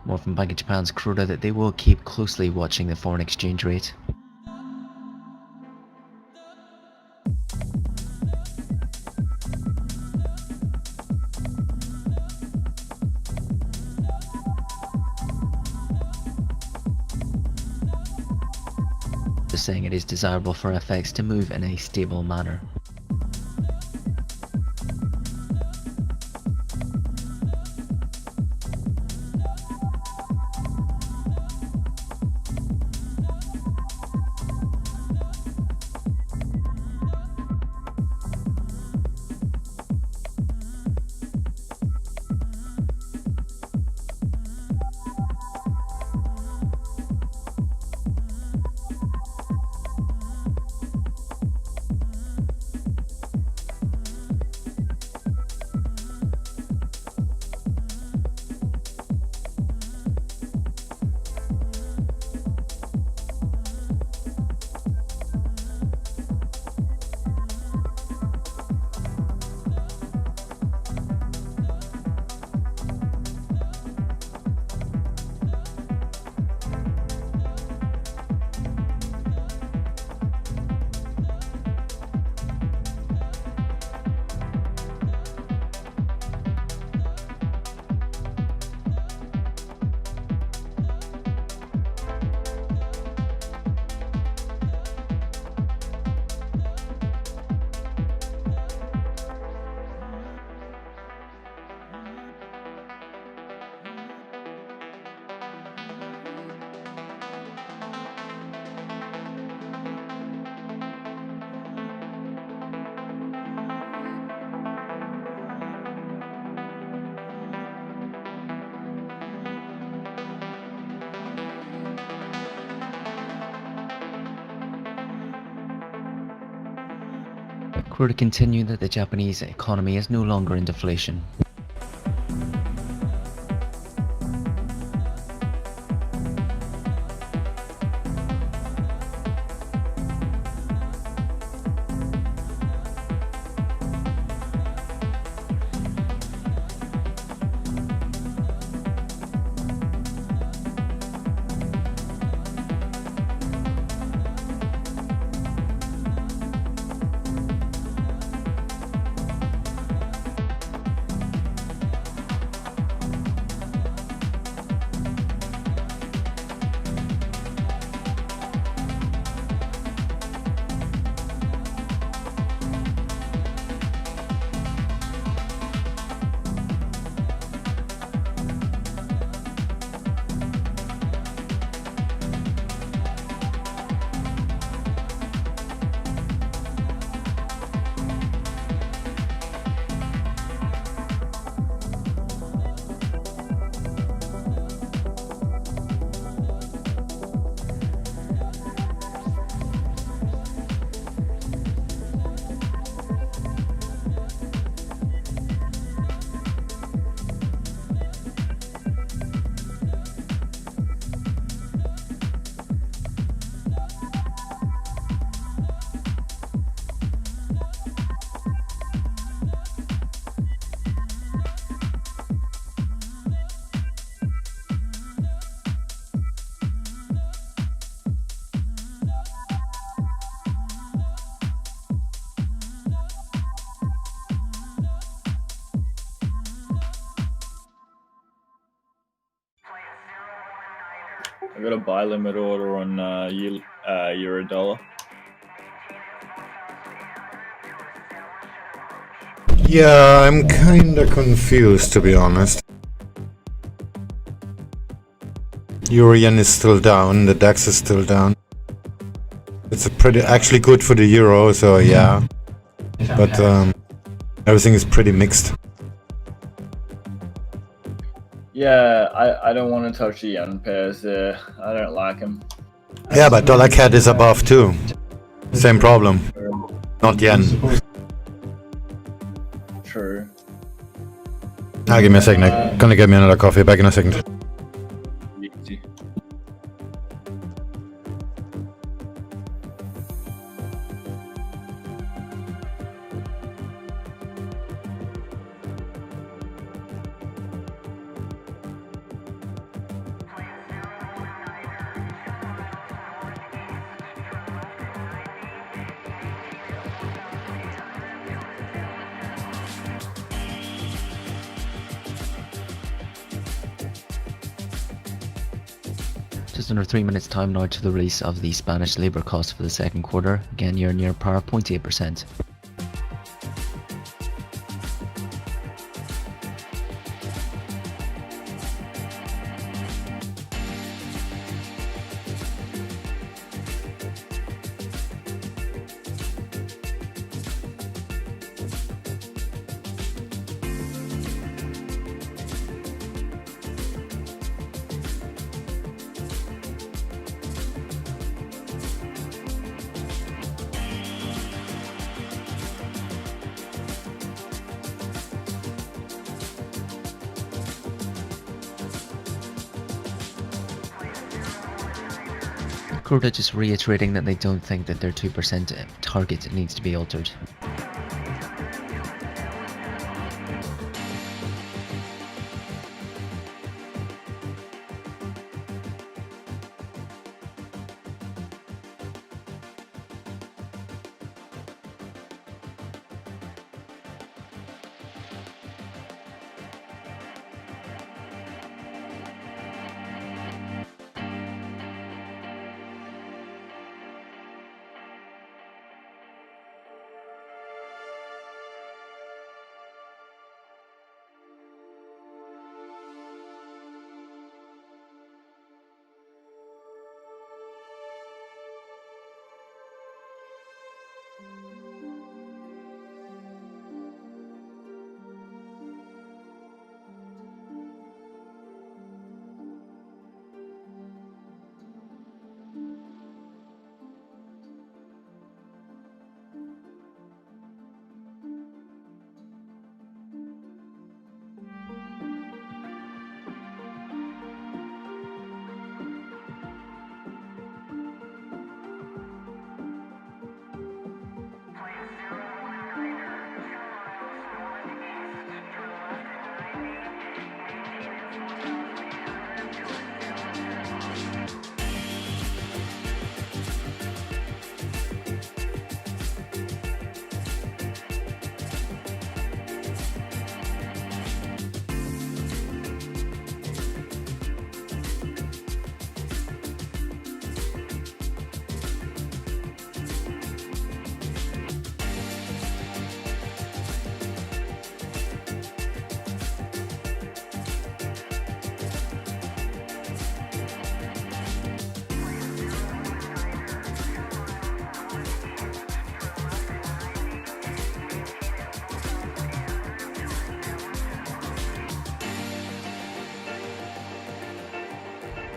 More from Bank of Japan's Kuroda that they will keep closely watching the foreign exchange rate. Just saying it is desirable for FX to move in a stable manner. Kuroda continued that the Japanese economy is no longer in deflation. I got a buy limit order on euro dollar. Yeah, I'm kinda confused, to be honest. Euro yen is still down, the DAX is still down. It's actually good for the euro, so yeah. But everything is pretty mixed. Yeah, I don't want to touch the yen pairs there. I don't like them. Yeah, but dollar CAD is above too. Same problem. Not yen. True. Give me a second. I'm gonna get me another coffee. Back in a second. Easy. Just under 3 minutes time now to the release of the Spanish labour cost for the second quarter. Again, year-on-year par 0.8%. Kuroda just reiterating that they don't think that their 2% target needs to be altered.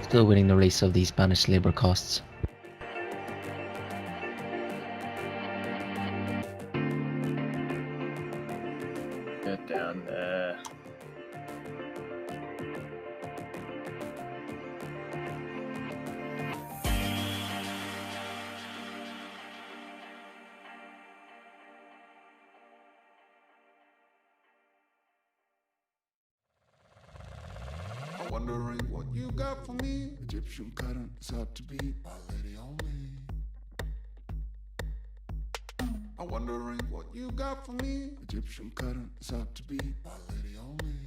still awaiting the release of the Spanish labour costs. Get down there. I'm wondering what you got for me. Egyptian currents out to be my lady only. I'm wondering what you got for me. Egyptian currents out to be my lady only.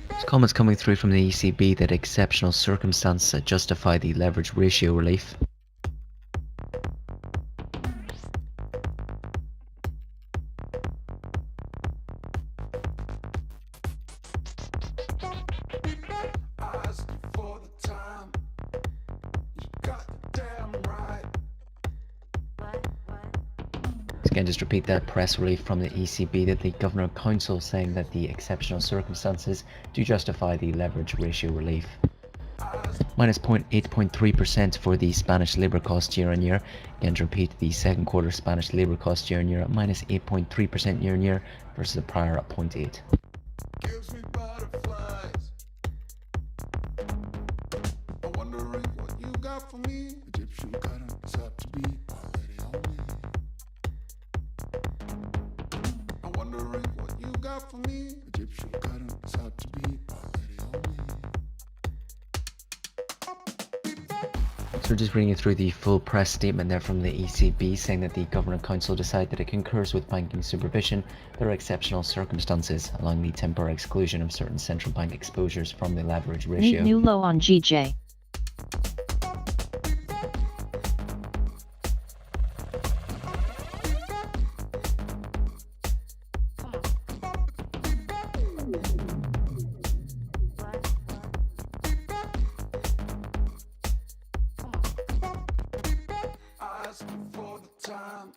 There's comments coming through from the ECB that exceptional circumstances justify the leverage ratio relief. Ask you for the time. You got the damn right. Again, just repeat that press release from the ECB that the Governor Council saying that the exceptional circumstances do justify the leverage ratio relief. Minus 8.3% for the Spanish labour cost year on year. Again, to repeat, the second quarter Spanish labour cost year on year at minus 8.3% year on year versus the prior at 0.8. Gives me butterflies. I'm wondering what you got for me. Egyptian currents out to be my lady only. I'm wondering what you got for me. Egyptian currents out to be my lady only. So we're just bringing you through the full press statement there from the ECB saying that the Governor Council decided that it concurs with banking supervision. There are exceptional circumstances, allowing the temporary exclusion of certain central bank exposures from the leverage ratio. New low on GJ. Ask you for the time.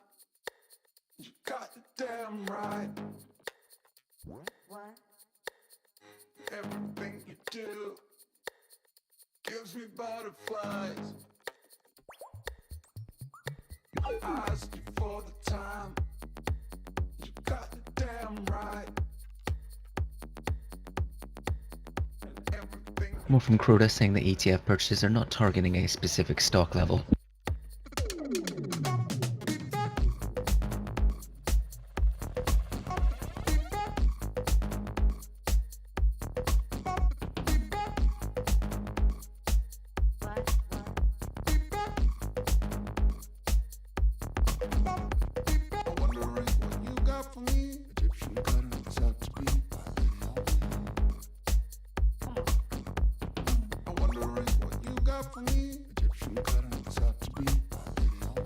You got the damn right. What? Everything you do gives me butterflies. Ask you for the time. You got the damn right. More from Croda saying that ETF purchases are not targeting a specific stock level. I'm wondering what you got for me. Egyptian currents out to be my lady only. I'm wondering what you got for me. Egyptian currents out to be my lady only.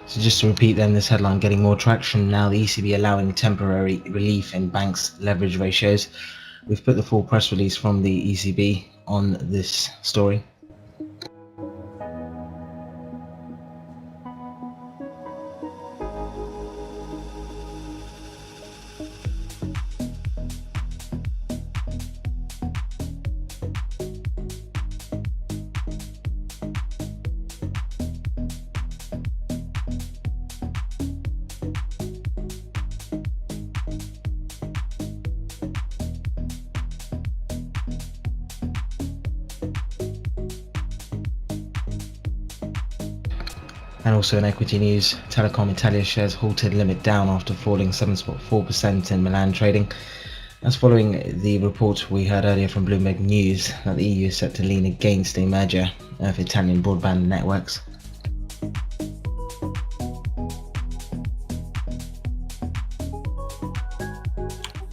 So just to repeat then, this headline getting more traction now, the ECB allowing temporary relief in banks' leverage ratios. We've put the full press release from the ECB on this story. And also in equity news, Telecom Italia shares halted limit down after falling 7.4% in Milan trading. That's following the report we heard earlier from Bloomberg News that the EU is set to lean against a merger of Italian broadband networks.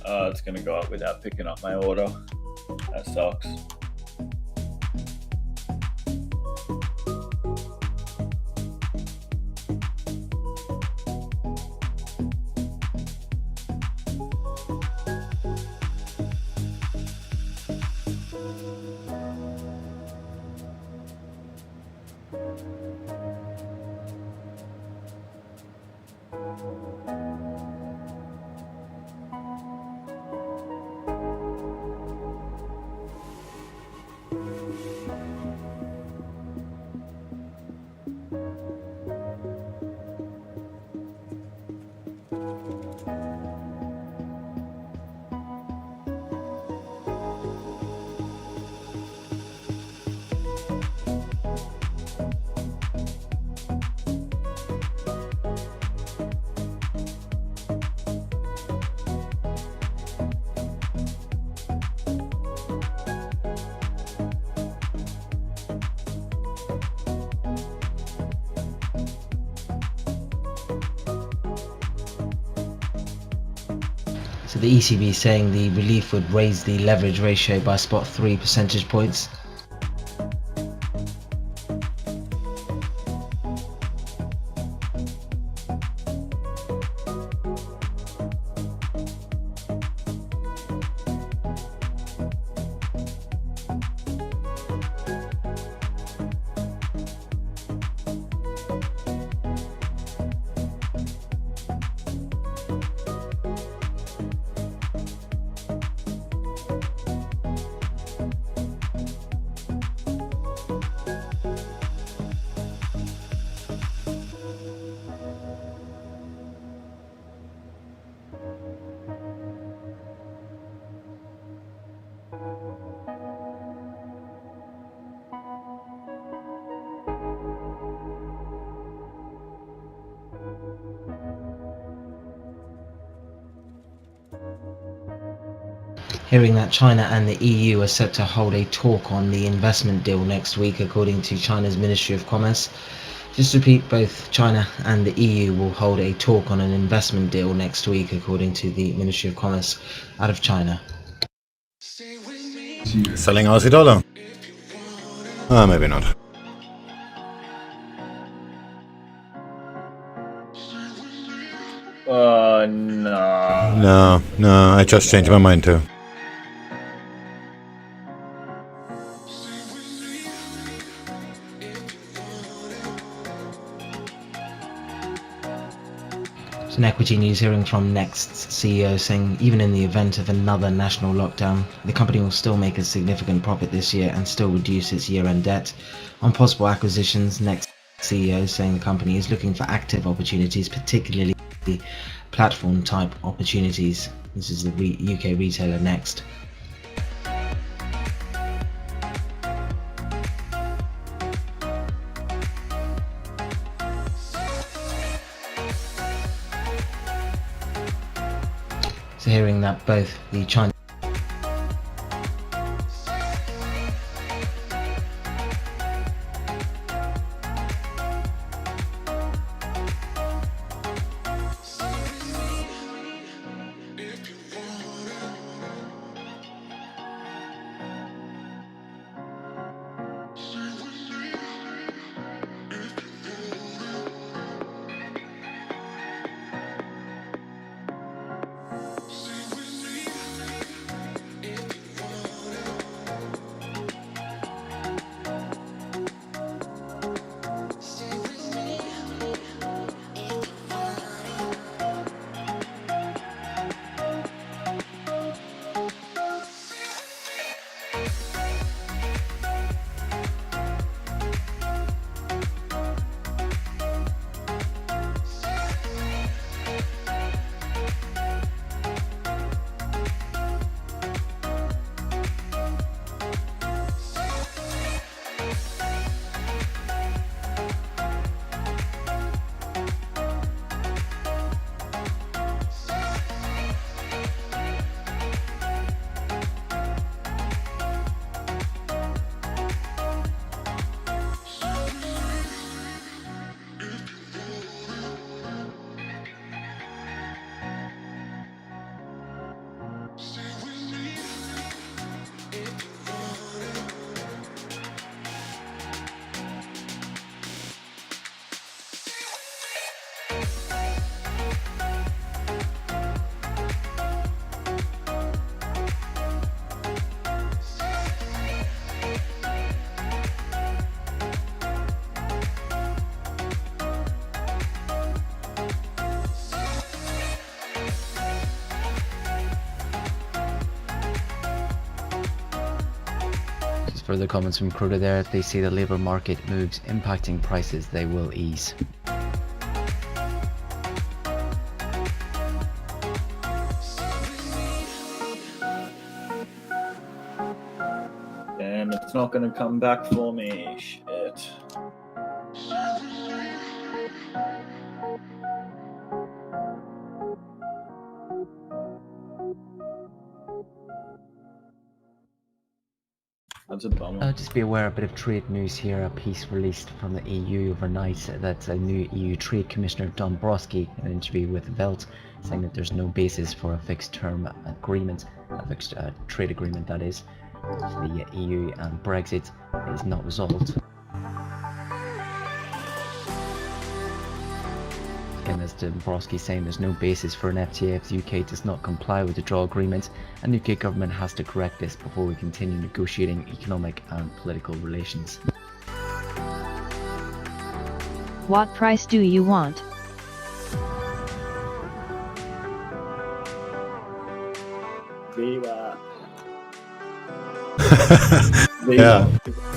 It's going to go up without picking up my order. That sucks. So the ECB is saying the relief would raise the leverage ratio by spot 3 percentage points. Hearing that China and the EU are set to hold a talk on the investment deal next week, according to China's Ministry of Commerce. Just to repeat, both China and the EU will hold a talk on an investment deal next week, according to the Ministry of Commerce out of China. Selling Aussie dollar? Maybe not. No. No, I just changed my mind too. Some equity news hearing from Next's CEO saying even in the event of another national lockdown, the company will still make a significant profit this year and still reduce its year-end debt. On possible acquisitions, Next CEO saying the company is looking for active opportunities, particularly platform-type opportunities. This is the UK retailer Next. So hearing that both the China further comments from Crota there. They say the labour market moves impacting prices, they will ease. Damn, it's not gonna come back for me. Shit. That's a bummer. Just be aware, a bit of trade news here. A piece released from the EU overnight that a new EU Trade Commissioner Dombrovski, in an interview with Welt, saying that there's no basis for a fixed term agreement, a fixed trade agreement that is. The EU and Brexit is not resolved. Again, as Dombrovski saying, there's no basis for an FTA if the UK does not comply with the withdrawal agreement, and the UK government has to correct this before we continue negotiating economic and political relations. What price do you want? Viva. Yeah,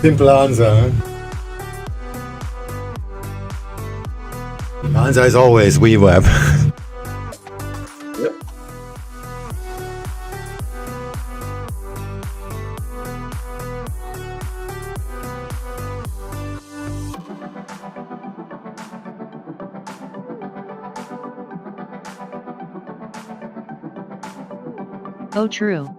simple answer. Huh? The answer is always WeWeb. Yep. Oh, true.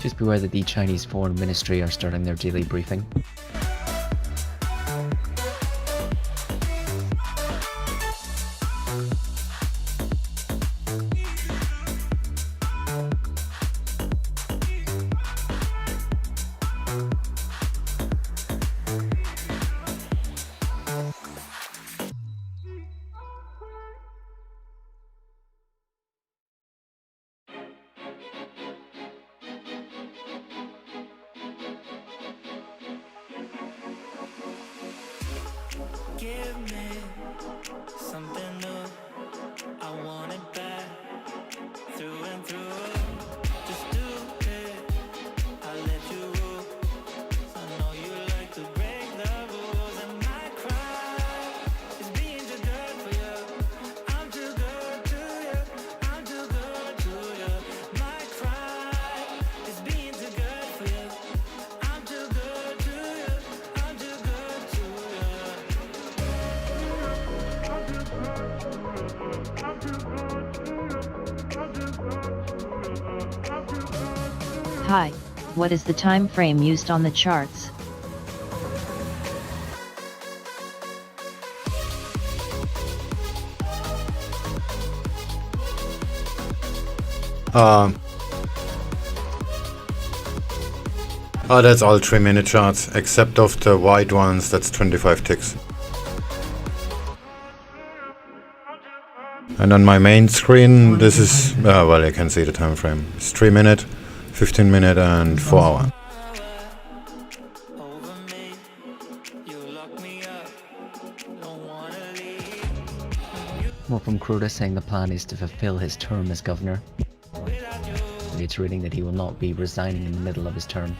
Just beware that the Chinese Foreign Ministry are starting their daily briefing. Give me something new. I want it back, through and through. Just do it. I'll let you rule. I know you like to break the rules, and my cry is being too good for you. I'm too good to you. I'm too good to you. My cry is being too good for you. I'm too good to you. I'm too good to you. Hi, what is the time frame used on the charts? Oh, that's all 3-minute charts, except of the white ones, that's 25 ticks. And on my main screen, this is, well, you can see the time frame. It's 3-minute, 15-minute and 4-hour. More from Crota saying the plan is to fulfill his term as governor, reiterating that he will not be resigning in the middle of his term.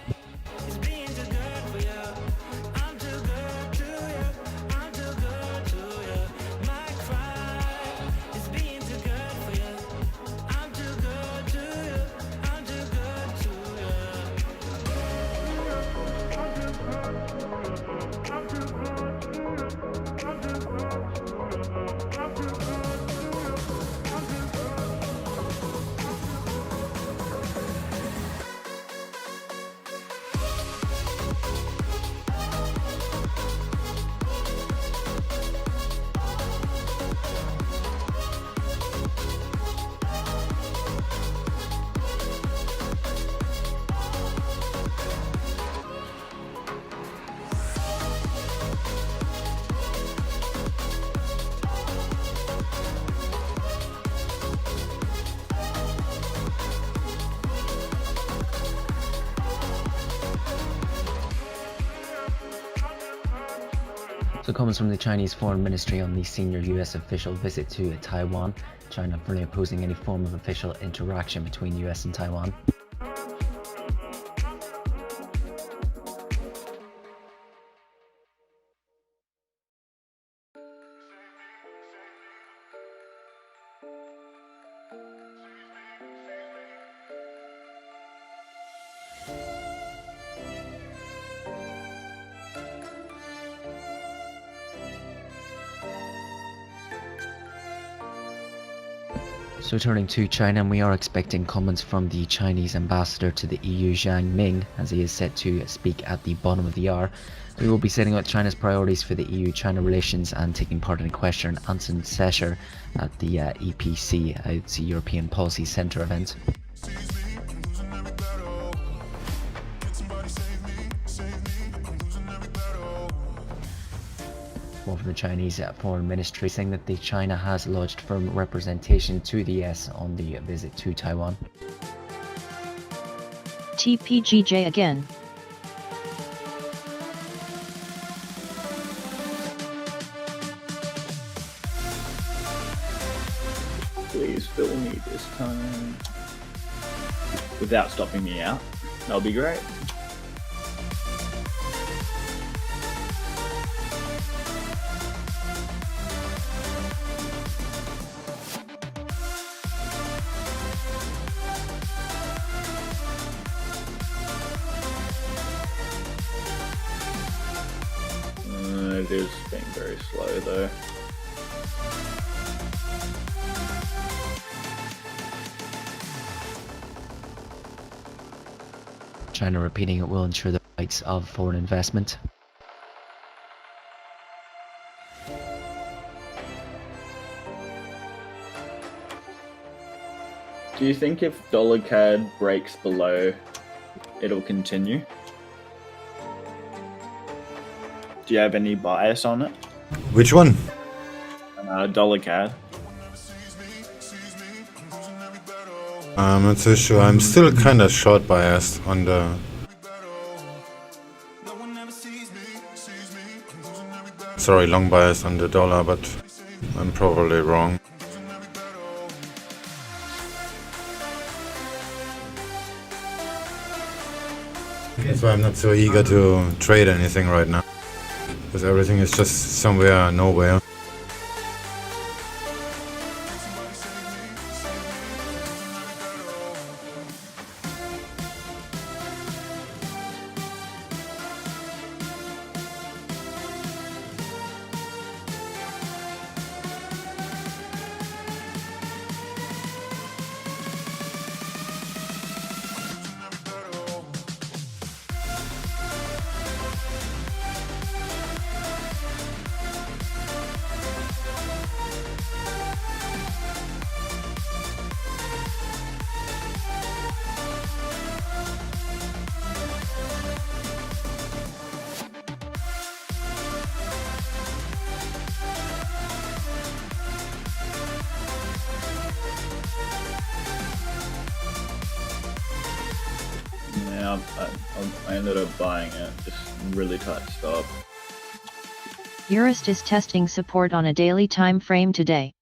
So comments from the Chinese Foreign Ministry on the senior US official visit to Taiwan. China firmly opposing any form of official interaction between US and Taiwan. So turning to China, and we are expecting comments from the Chinese ambassador to the EU, Zhang Ming, as he is set to speak at the bottom of the hour. We will be setting out China's priorities for the EU-China relations and taking part in a question and answer session at the EPC, it's the European Policy Centre event. More from the Chinese Foreign Ministry saying that China has lodged firm representation to the US on the visit to Taiwan. TPGJ again. Please fill me this time. Without stopping me out. That'll be great. It is being very slow though. China repeating it will ensure the rights of foreign investment. Do you think if dollar CAD breaks below, it'll continue? Do you have any bias on it? Which one? Dollar CAD. I'm not so sure. I'm still kind of short biased on the... Sorry, long biased on the dollar, but I'm probably wrong. That's why I'm not so eager to trade anything right now. Because everything is just somewhere, nowhere. Yeah, I ended up buying it. Just really tight stop. EURJPY is testing support on a daily time frame today.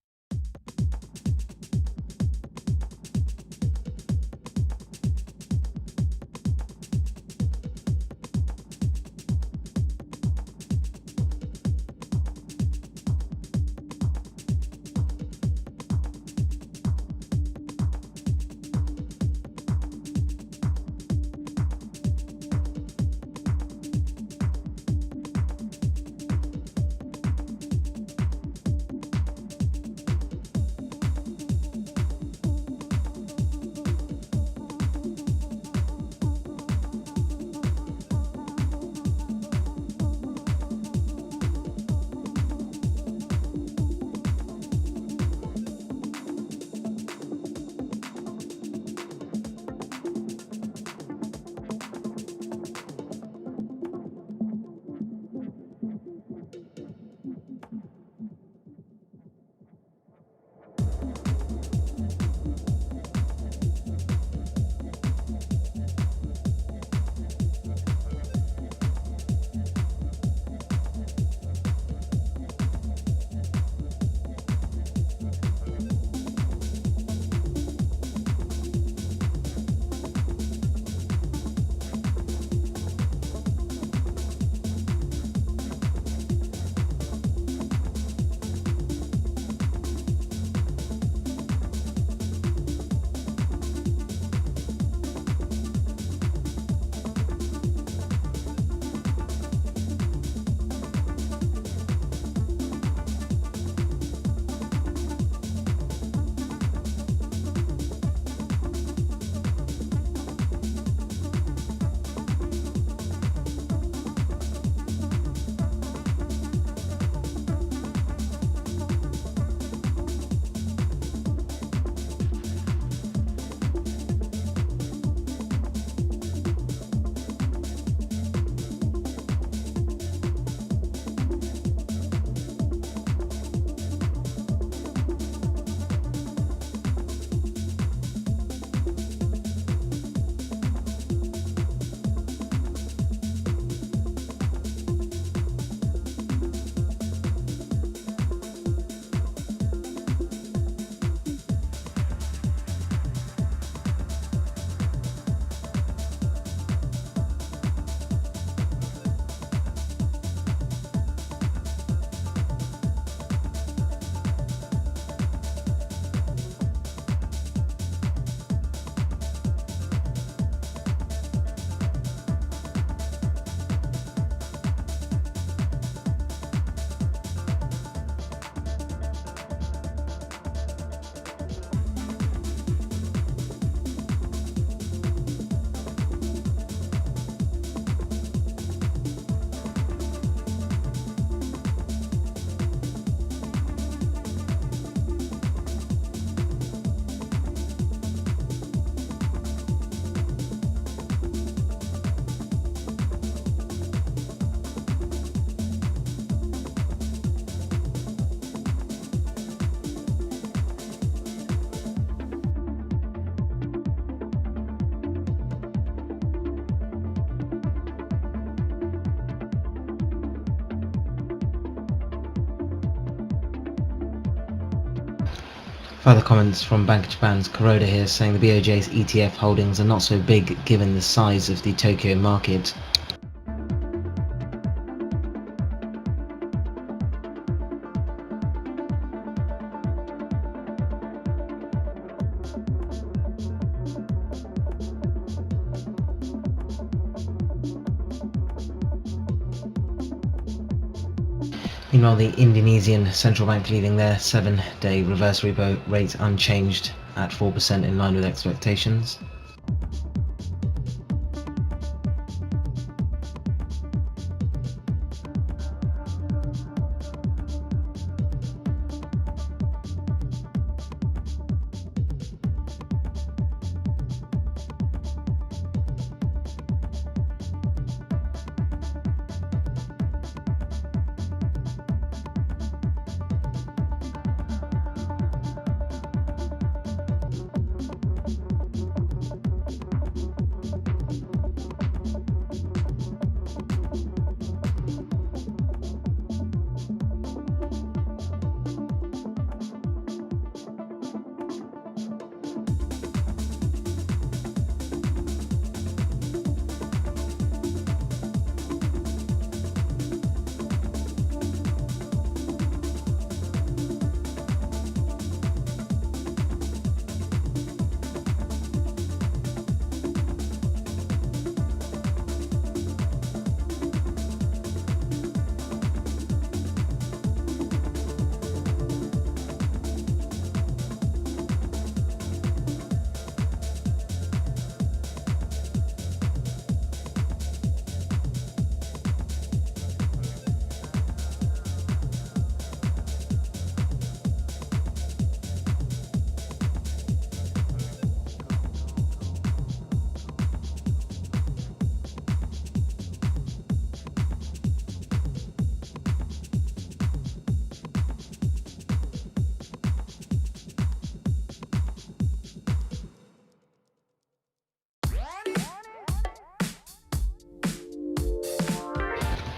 Further comments from Bank of Japan's Kuroda here saying the BOJ's ETF holdings are not so big given the size of the Tokyo market. Meanwhile, the Indonesian central bank leaving their 7-day reverse repo rate unchanged at 4% in line with expectations.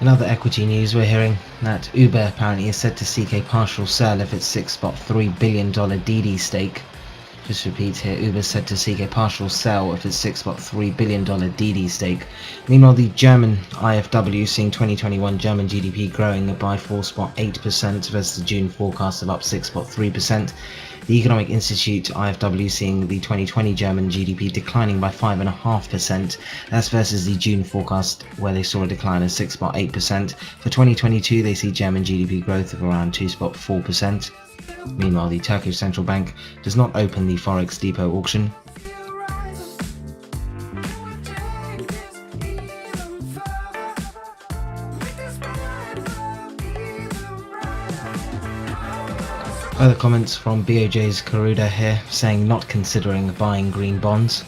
In other equity news, we're hearing that Uber apparently is said to seek a partial sale of its $6.3 billion DD stake. Just repeat here, Uber is said to seek a partial sale of its $6.3 billion DD stake. Meanwhile, the German IFW seeing 2021 German GDP growing by 4.8% versus the June forecast of up 6.3%. The Economic Institute IFW seeing the 2020 German GDP declining by 5.5%. That's versus the June forecast where they saw a decline of 6.8%. For 2022, they see German GDP growth of around 2.4%. Meanwhile, the Turkish Central Bank does not open the Forex depot auction. Further comments from BOJ's Kuroda here saying not considering buying green bonds.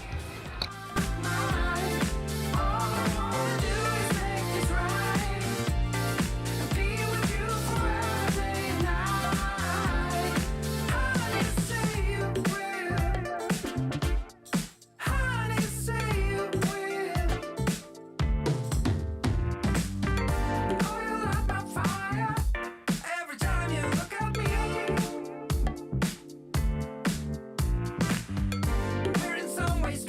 We're in some ways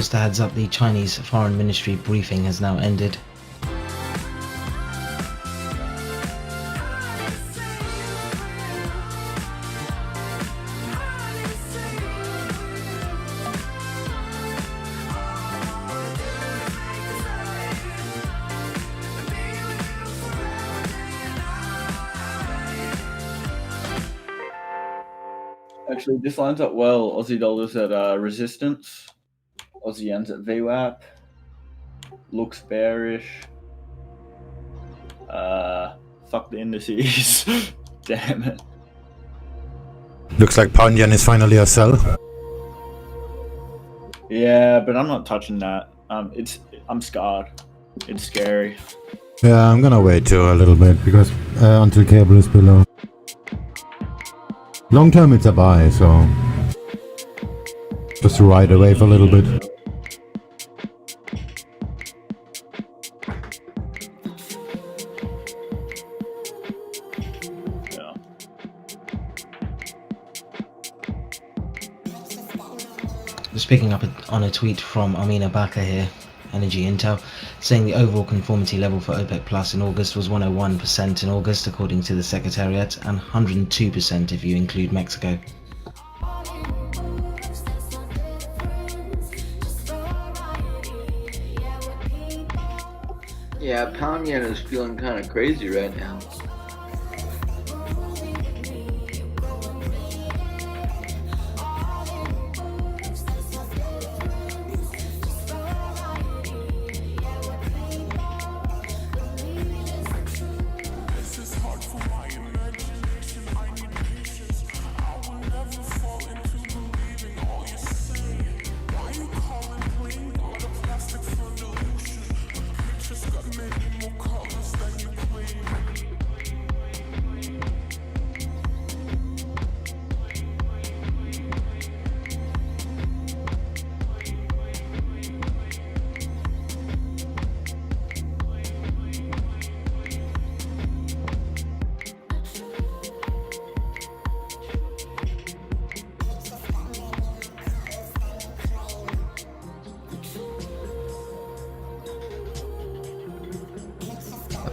Just a heads up, the Chinese Foreign Ministry briefing has now ended. Actually, this lines up well. Aussie dollars at resistance. Aussie yen's at VWAP. Looks bearish. Fuck the indices. Damn it. Looks like pound yen is finally a sell. Yeah, but I'm not touching that. I'm scarred. It's scary. Yeah, I'm gonna wait too a little bit because until cable is below. Long term it's a buy, so just ride away for a little bit. Yeah. Just picking up on a tweet from Amina Baka here, Energy Intel, saying the overall conformity level for OPEC Plus in August was 101% in August according to the Secretariat, and 102% if you include Mexico. Yeah, pound yen is feeling kind of crazy right now.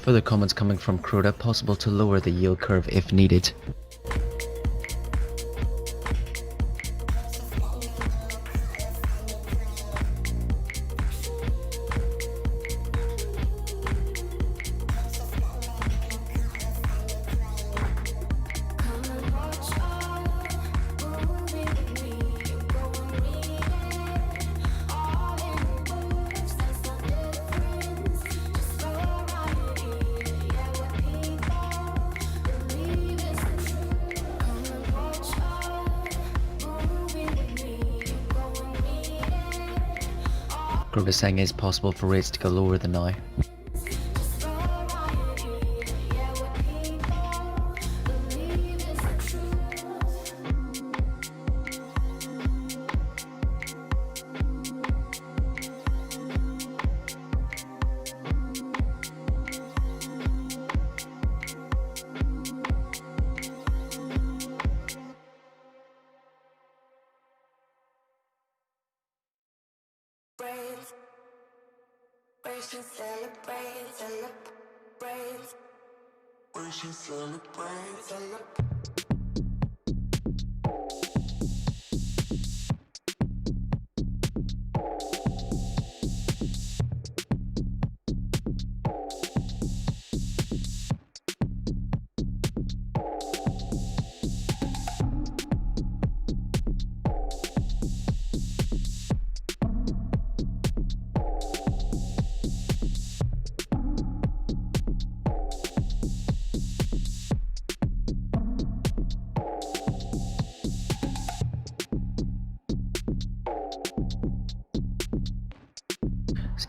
Further comments coming from Kruda, possible to lower the yield curve if needed. Kruda saying it's possible for rates to go lower than now.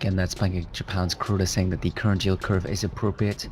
Again, that's Bank of Japan's Kruda saying that the current yield curve is appropriate.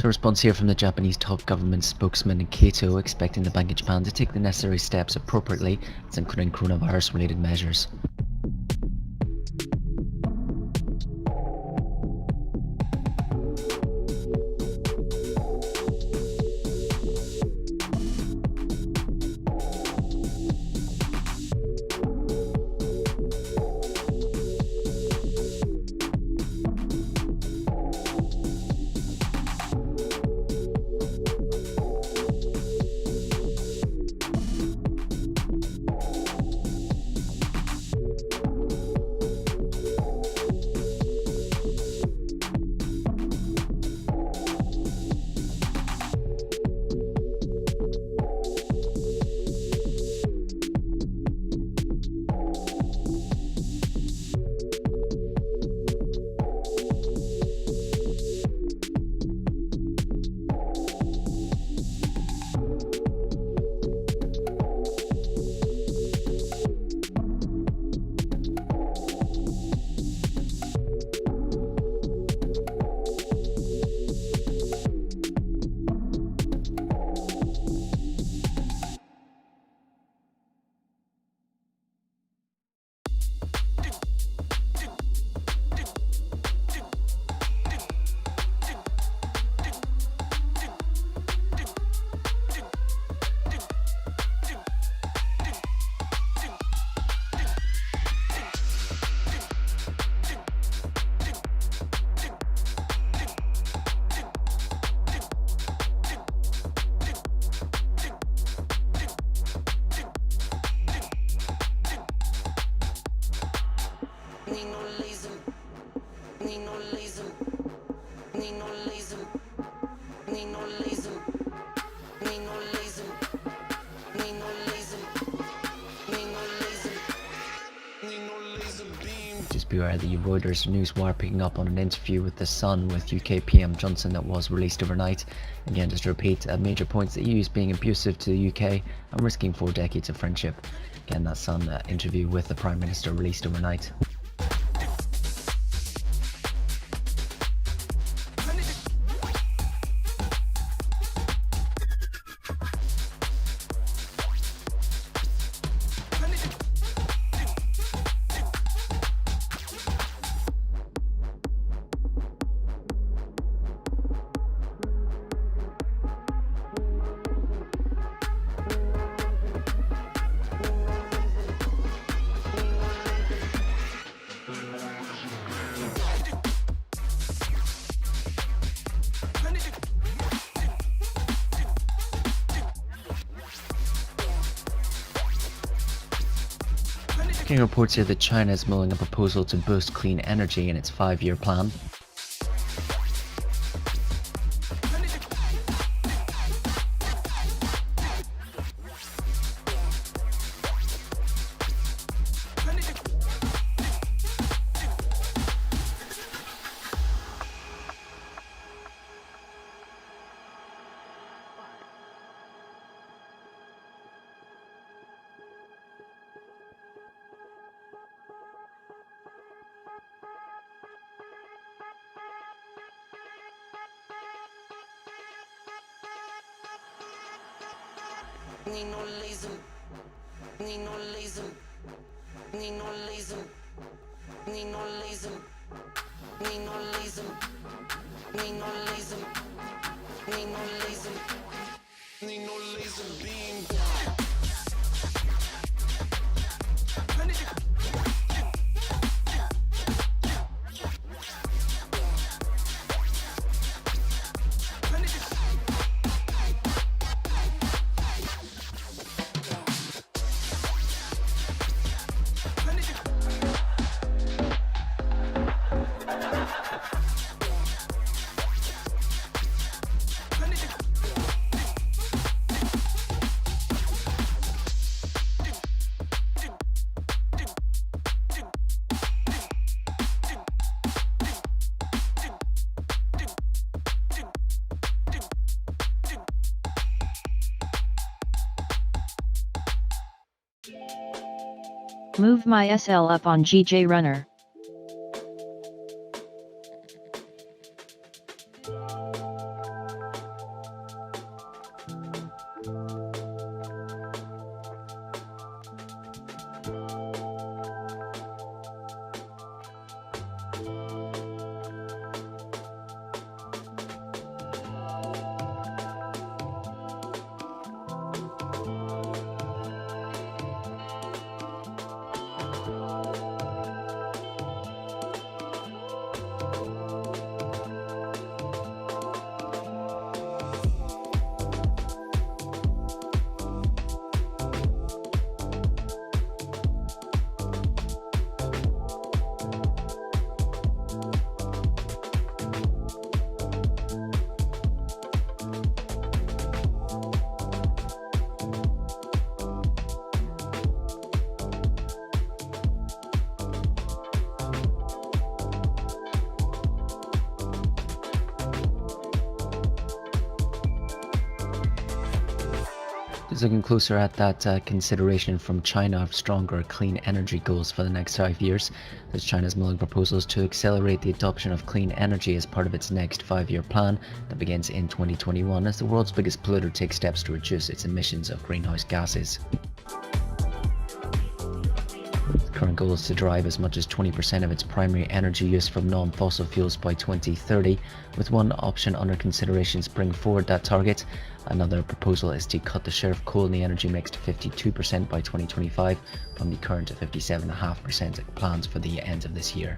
So, a response here from the Japanese top government spokesman Kato, expecting the Bank of Japan to take the necessary steps appropriately, including coronavirus-related measures. Just beware the Reuters newswire picking up on an interview with The Sun with UK PM Johnson that was released overnight. Again, just to repeat, major points, the EU is being abusive to the UK and risking 4 decades of friendship. Again, that Sun interview with the Prime Minister released overnight. Reports here that China is mulling a proposal to boost clean energy in its 5-year plan. Move my SL up on GJ Runner. Just looking closer at that consideration from China of stronger clean energy goals for the next 5 years, as China's mulling proposals to accelerate the adoption of clean energy as part of its next 5-year plan that begins in 2021 as the world's biggest polluter takes steps to reduce its emissions of greenhouse gases. The current goal is to derive as much as 20% of its primary energy use from non-fossil fuels by 2030, with one option under consideration to bring forward that target. Another proposal is to cut the share of coal in the energy mix to 52% by 2025 from the current 57.5% planned for the end of this year.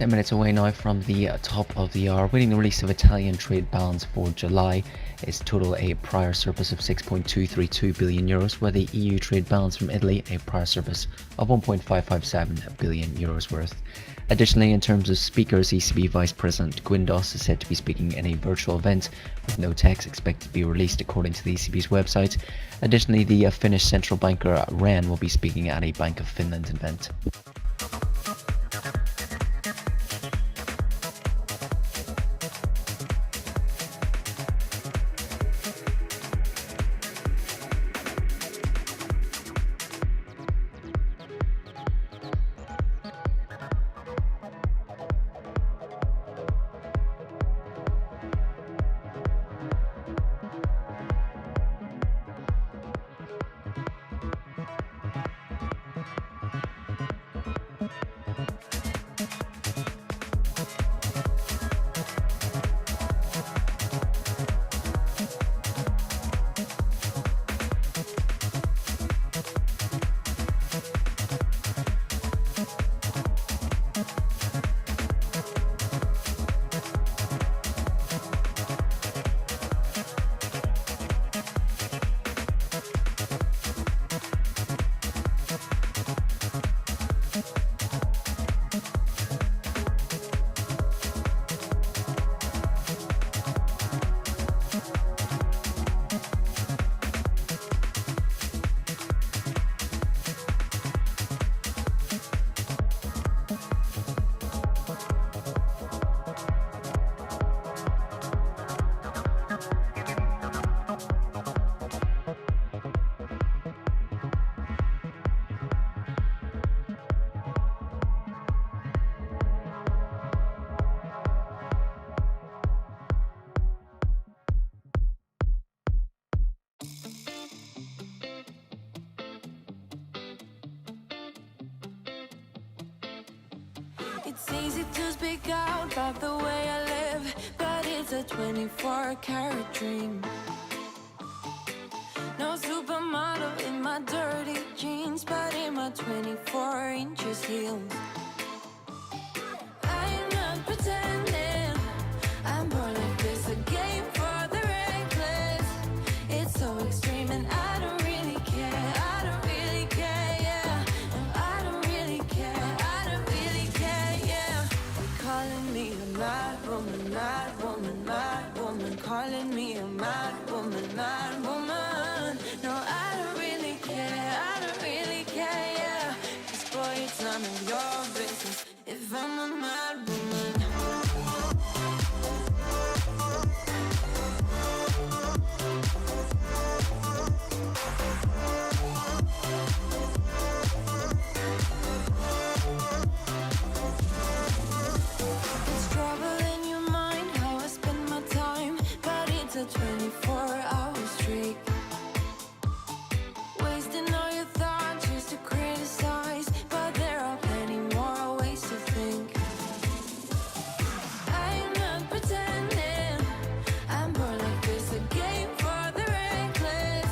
10 minutes away now from the top of the hour, waiting the release of Italian trade balance for July. It's total a prior surplus of 6.232 billion euros, where the EU trade balance from Italy a prior surplus of 1.557 billion euros worth. Additionally, in terms of speakers, ECB Vice President Guindos is said to be speaking in a virtual event, with no text expected to be released according to the ECB's website. Additionally, the Finnish central banker Ren will be speaking at a Bank of Finland event. It's easy to speak out about the way I live, but it's a 24-karat dream. No supermodel in my dirty jeans, but in my 24 inches heels. I'm not pretending, I'm born like this, a game for the reckless. It's so extreme and I don't really care, I don't really care, yeah. No, I don't really care, I don't really care, yeah. Calling me a mad woman, mad woman, mad woman. Calling me a mad woman, mad woman. No, I don't really care, I don't really care, yeah. 'Cause boy, it's none of your business if I'm a mad woman. It's trouble in your mind how I spend my time, but it's a 24-hour streak. Wasting all your thoughts just to criticize, but there are plenty more ways to think. I'm not pretending, I'm born like this, a game for the reckless.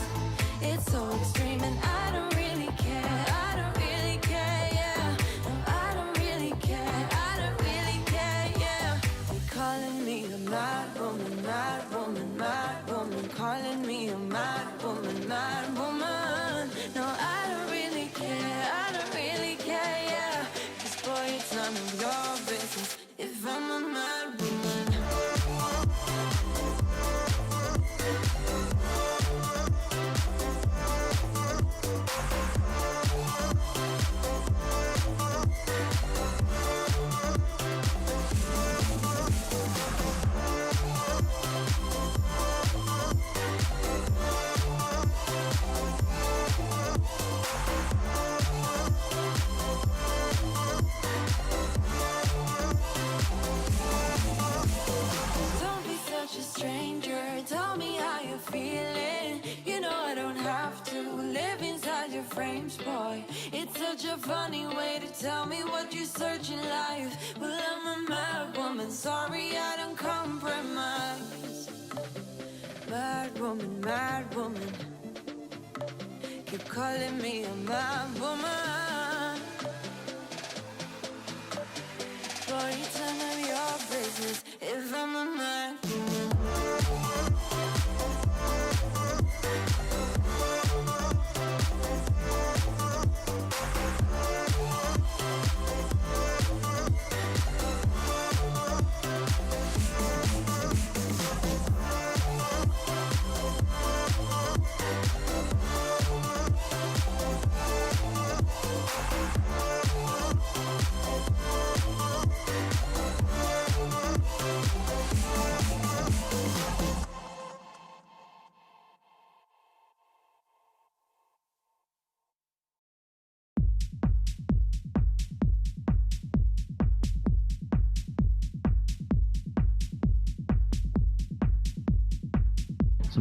It's so extreme and I don't really care, I don't really care, yeah. No, I don't really care, I don't really care, yeah. You're calling me a mad woman, mad woman, mad woman. Calling me a mad woman, mad woman. No, I don't really care, I don't really care, yeah. 'Cause boy, it's none of your business if I'm a mad woman. Don't be such a stranger, tell me how you're feeling. You know I don't have to live inside your frames, boy. It's such a funny way to tell me what you search in life. Well, I'm a mad woman, sorry I don't compromise. Mad woman, keep calling me a mad woman. Boy,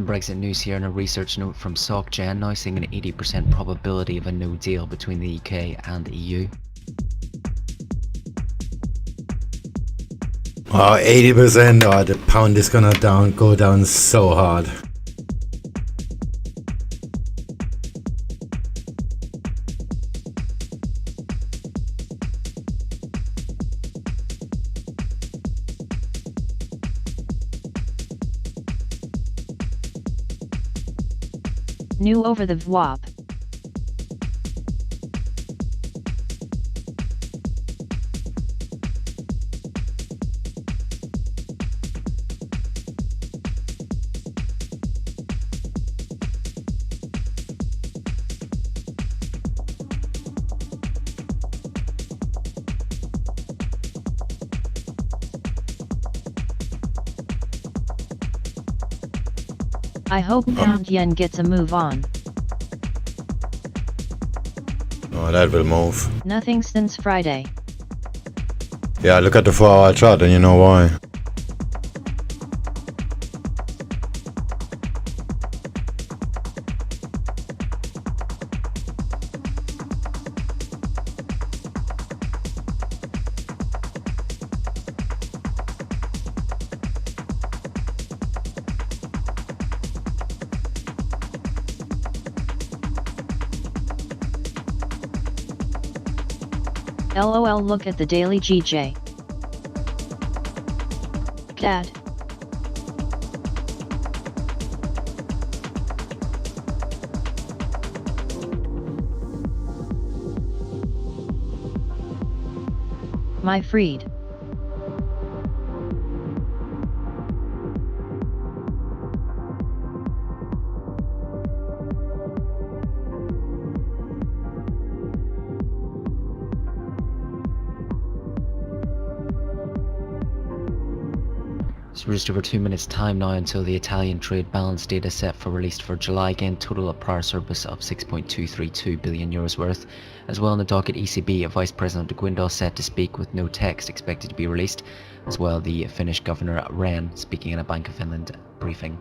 Some Brexit news here and a research note from SocGen now seeing an 80% probability of a no deal between the UK and the EU. Oh, 80%. Oh, the pound is gonna go down so hard. New over the VWAP. I hope pound yen gets a move on. Oh, that will move. Nothing since Friday. Yeah, look at the 4-hour chart and you know why. LOL, look at the daily GJ. Dad. My freed. It's just over 2 minutes time now until the Italian trade balance data set for released for July, again total of prior surplus of 6.232 billion euros worth. As well on the docket, ECB Vice President de Guindos set to speak with no text expected to be released. As well the Finnish Governor Rehn speaking in a Bank of Finland briefing.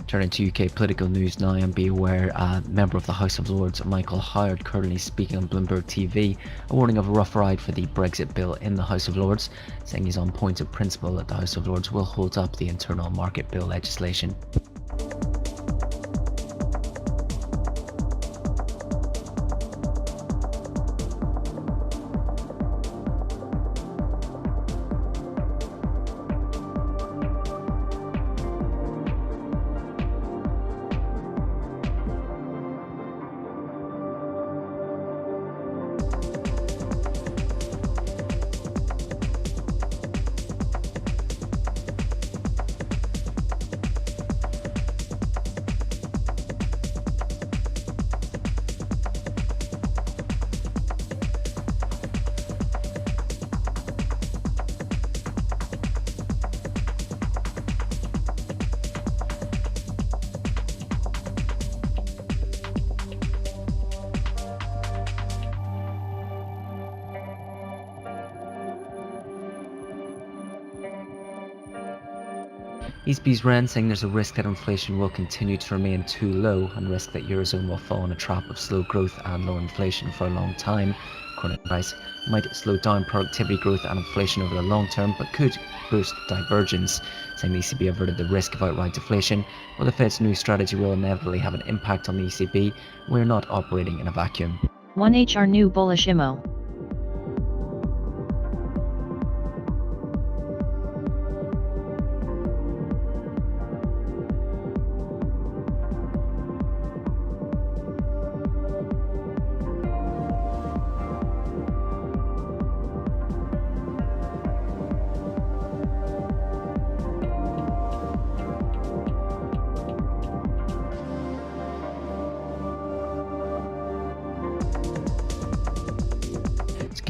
Turning to UK political news now, and be aware a member of the House of Lords, Michael Howard, currently speaking on Bloomberg TV, a warning of a rough ride for the Brexit bill in the House of Lords, saying he's on point of principle that the House of Lords will hold up the internal market bill legislation. ECB's Rehn saying there's a risk that inflation will continue to remain too low and risk that Eurozone will fall in a trap of slow growth and low inflation for a long time. Coronavirus might slow down productivity growth and inflation over the long term, but could boost divergence, saying the ECB averted the risk of outright deflation. While the Fed's new strategy will inevitably have an impact on the ECB, we're not operating in a vacuum. 1HR new bullish IMO.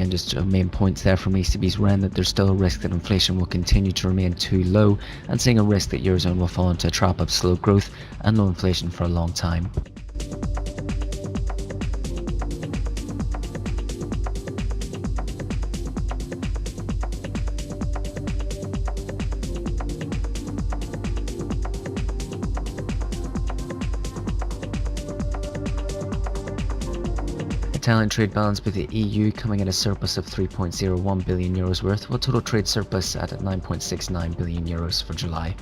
again, just main points there from ECB's REN, that there's still a risk that inflation will continue to remain too low, and seeing a risk that Eurozone will fall into a trap of slow growth and low inflation for a long time. Italian trade balance with the EU coming in a surplus of 3.01 billion euros worth, while total trade surplus at 9.69 billion euros for July.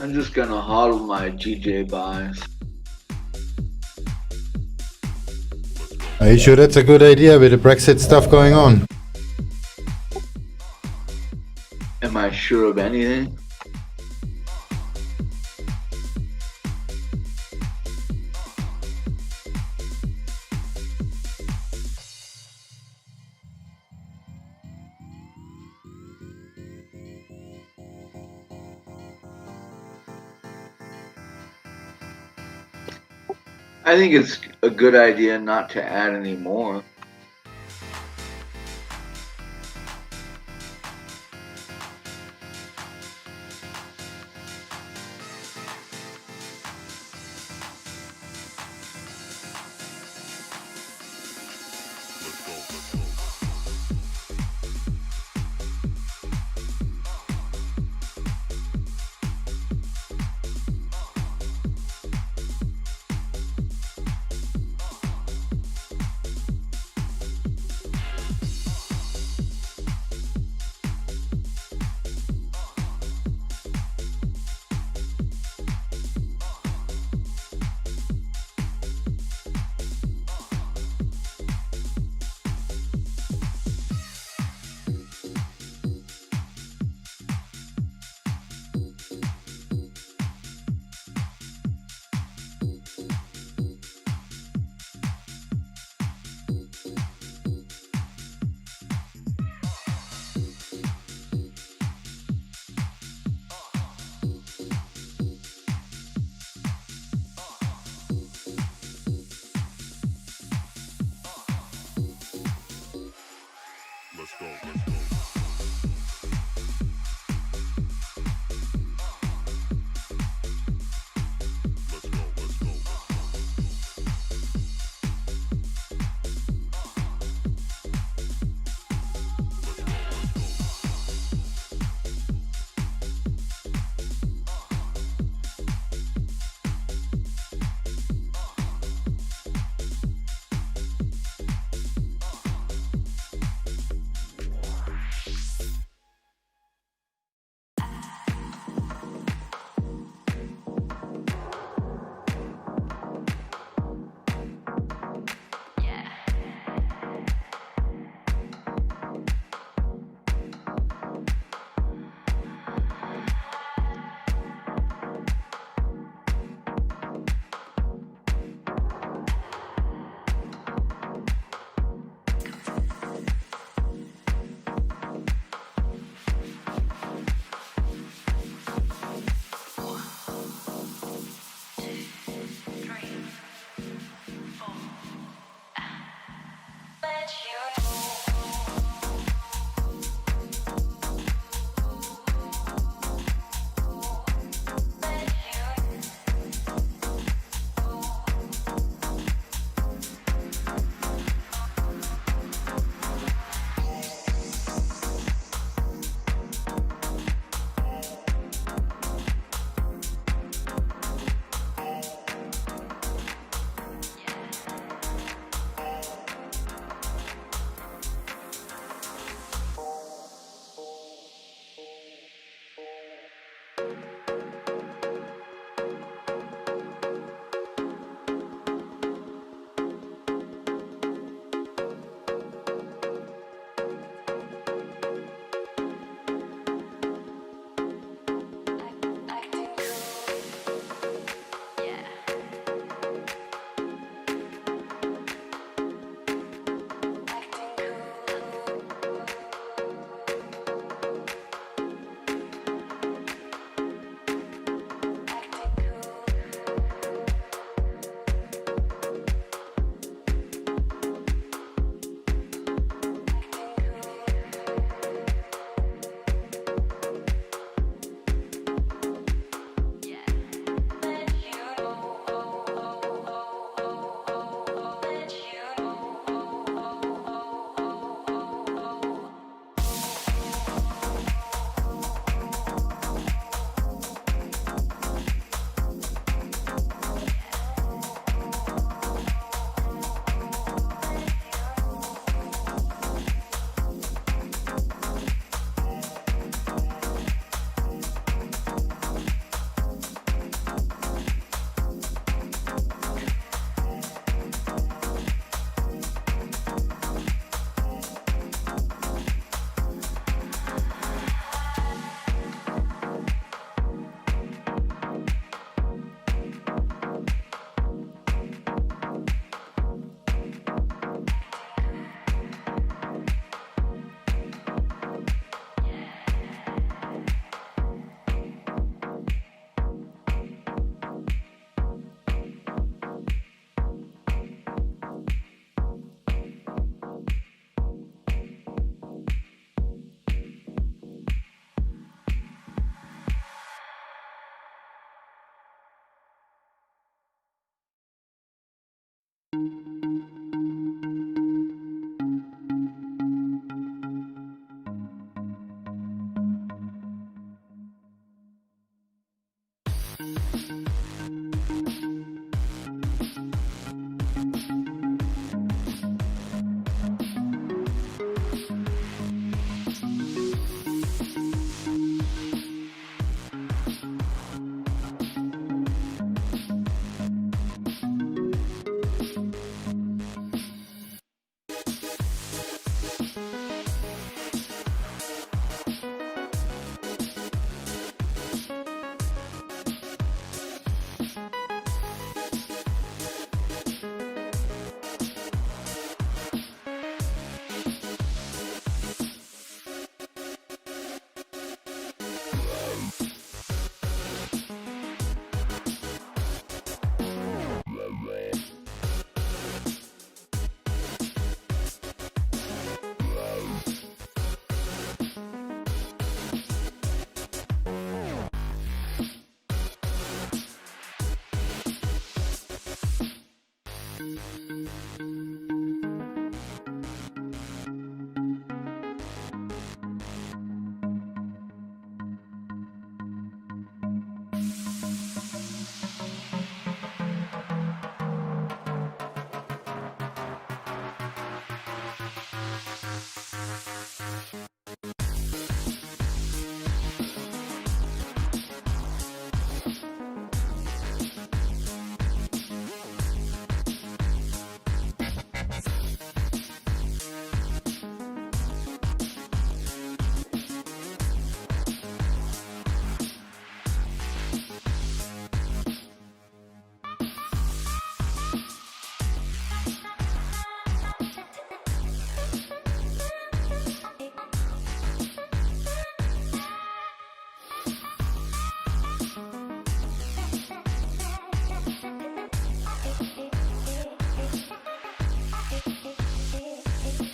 I'm just gonna hodl my GBPJPY. Are you sure that's a good idea with the Brexit stuff going on? Am I sure of anything? I think it's a good idea not to add any more.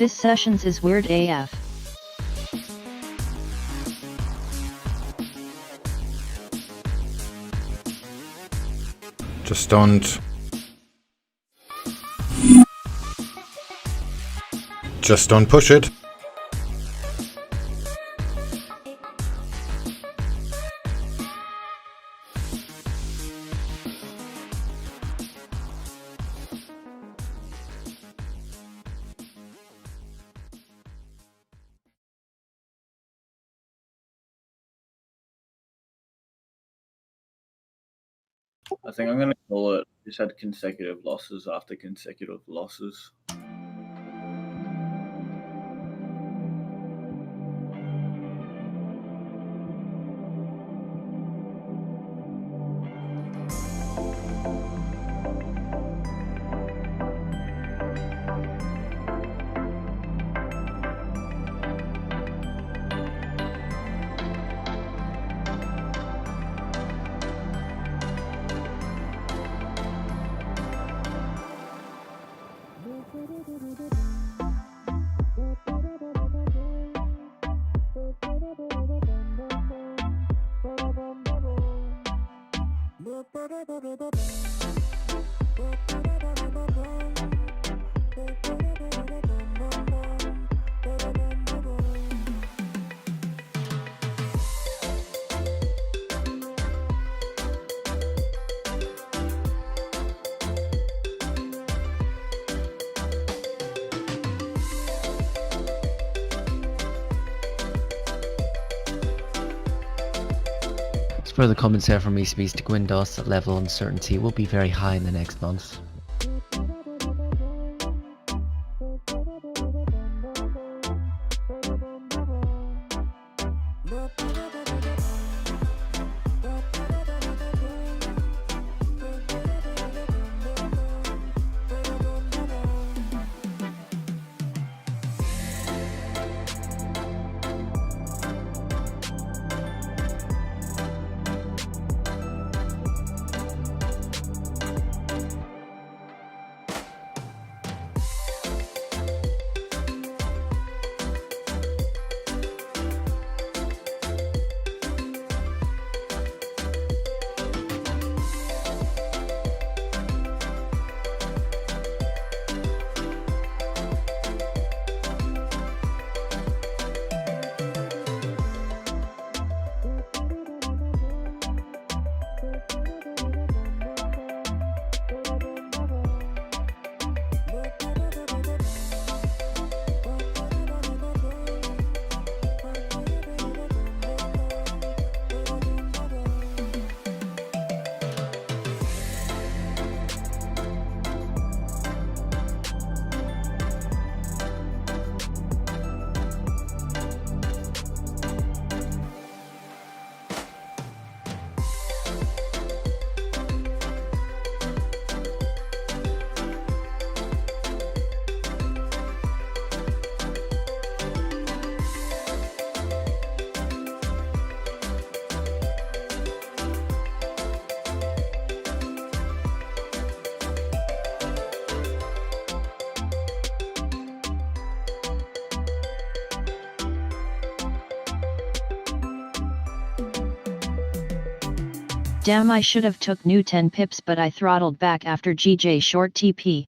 This sessions is weird AF. Just don't push it. I think I'm going to call it. Just had consecutive losses after consecutive losses. Further comments there from ECB's to Gwyndos that level uncertainty will be very high in the next month. Damn, I should have took new 10 pips, but I throttled back after GJ short TP.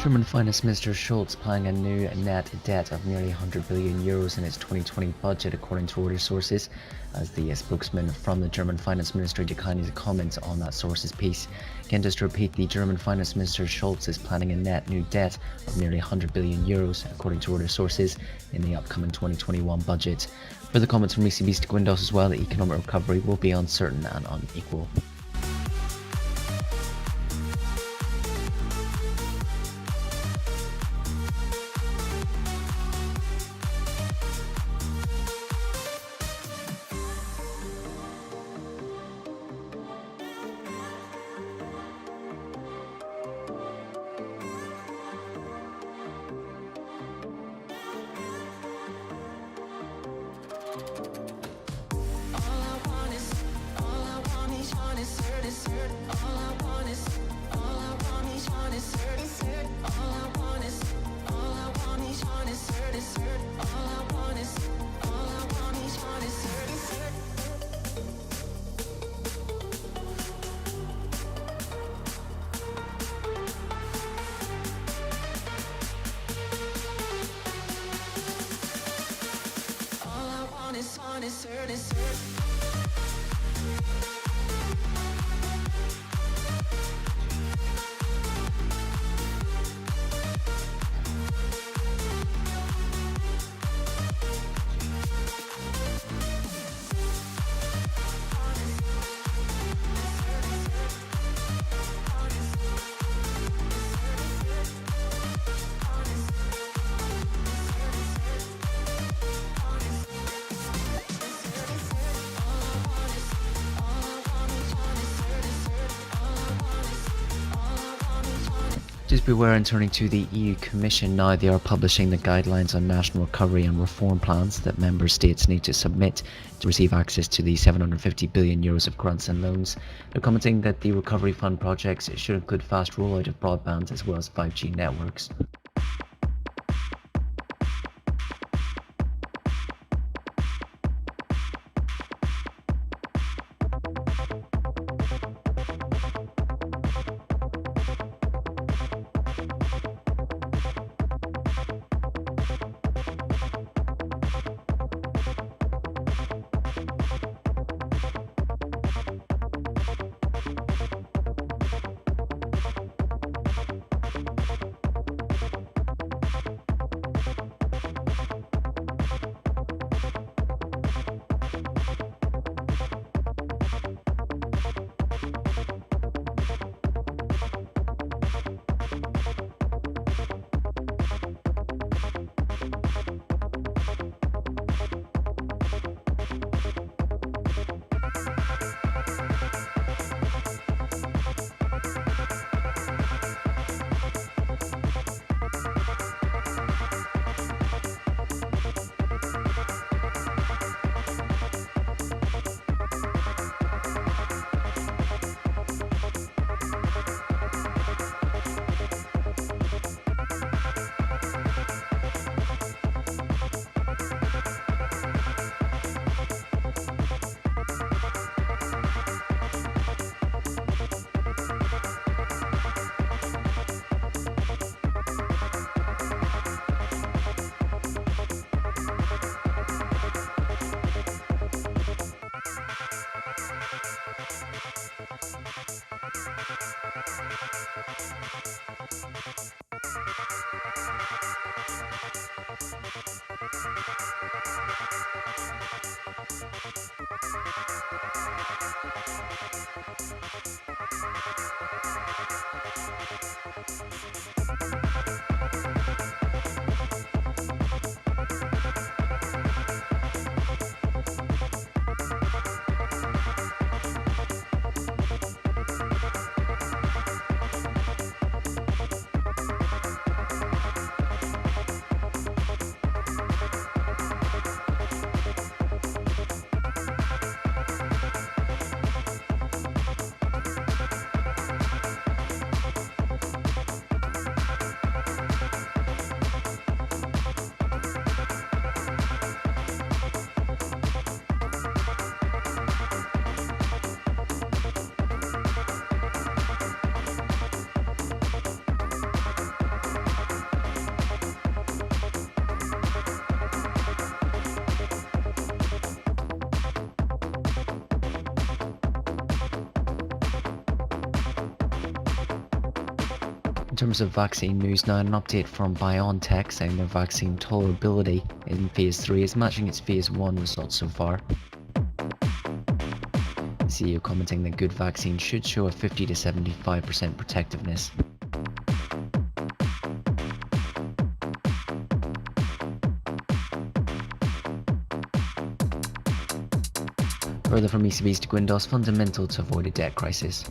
German Finance Minister Schulz planning a new net debt of nearly 100 billion euros in its 2020 budget, according to Reuters sources, as the spokesman from the German Finance Ministry declined to comment on that source's piece. Again, just to repeat, the German Finance Minister Schulz is planning a net new debt of nearly 100 billion euros, according to Reuters sources, in the upcoming 2021 budget. Further comments from ECB's Guindos as well, that economic recovery will be uncertain and unequal. Just beware in turning to the EU Commission now, they are publishing the guidelines on national recovery and reform plans that member states need to submit to receive access to the 750 billion euros of grants and loans. They're commenting that the recovery fund projects should include fast rollout of broadband as well as 5G networks. In terms of vaccine news now, an update from BioNTech saying their vaccine tolerability in phase 3 is matching its phase 1 results so far. The CEO commenting that good vaccine should show a 50 to 75% protectiveness. Further from ECB's to Guindos, fundamental to avoid a debt crisis.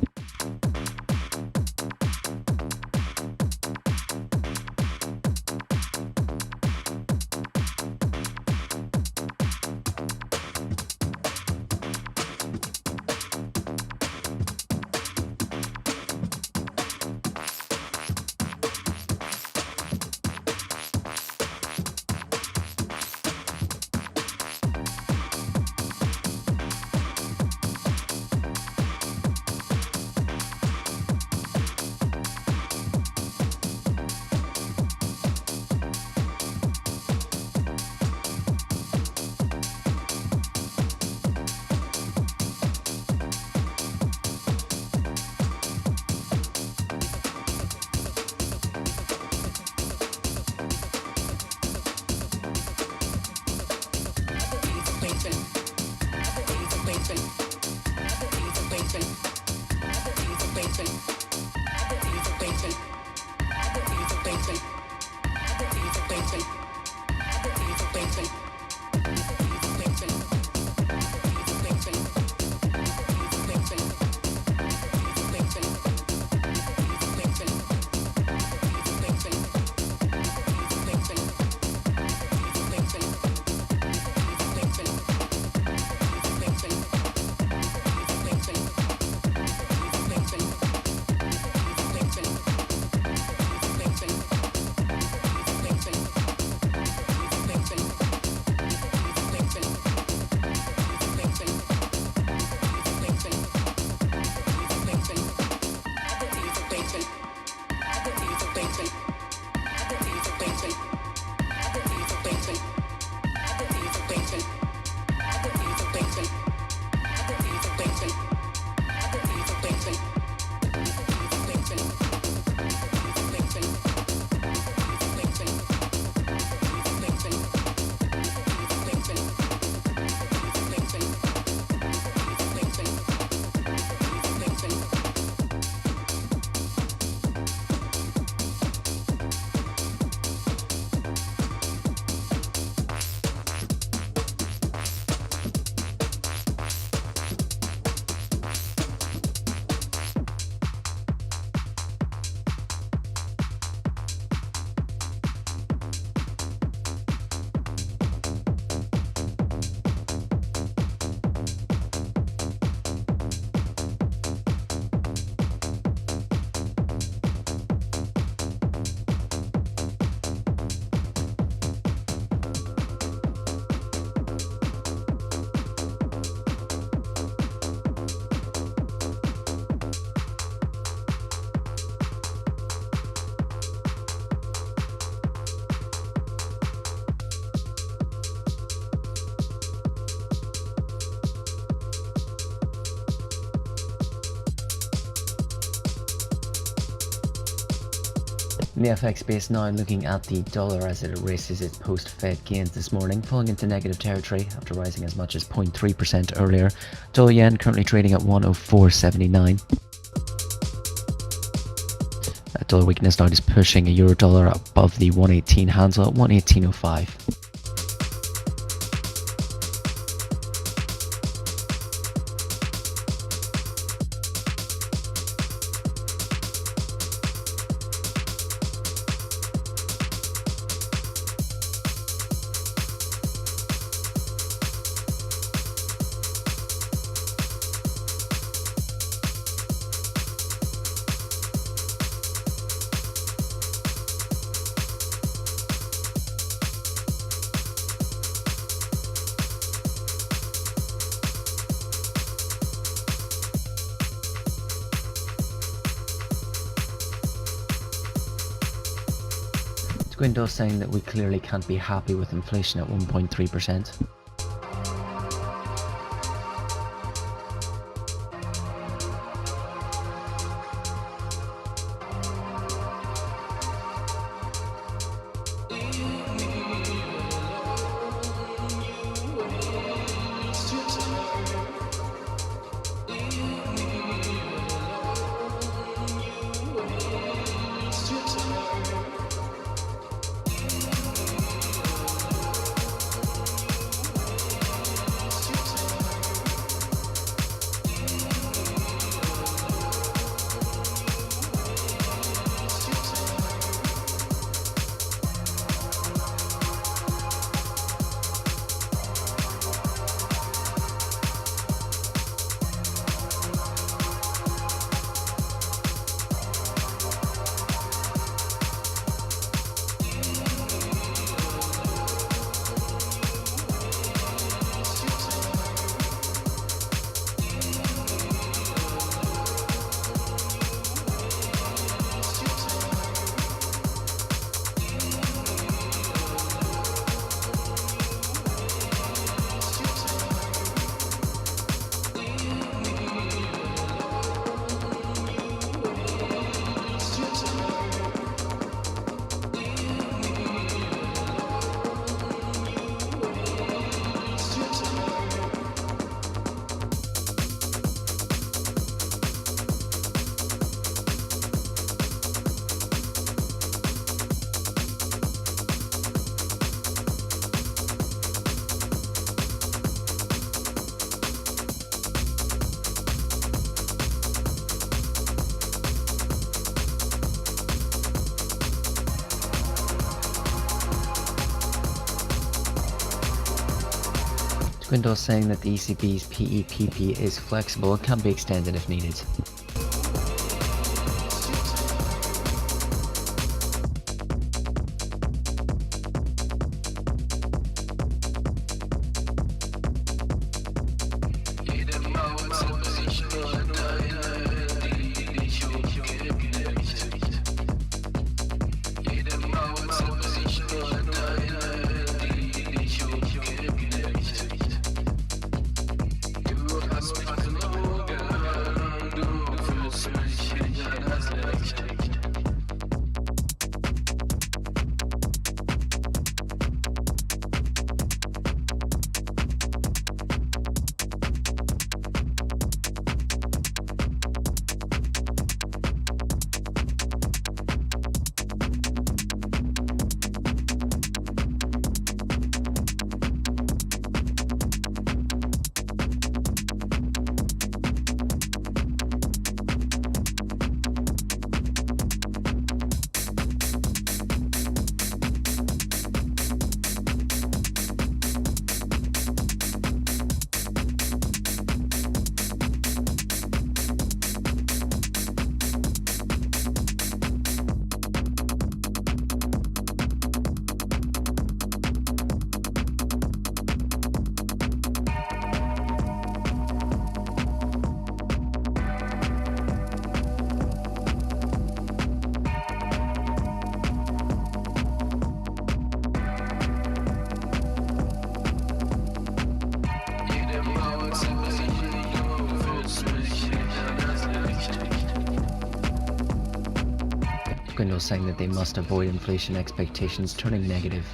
In the FX space now, looking at the dollar as it erases its post-Fed gains this morning, falling into negative territory after rising as much as 0.3% earlier. Dollar yen currently trading at 104.79. Dollar weakness now is pushing a euro dollar above the 118 handle at 118.05. Guindos saying that we clearly can't be happy with inflation at 1.3%. Gwendol's saying that the ECB's PEPP is flexible and can be extended if needed. Gwendol's saying that they must avoid inflation expectations turning negative.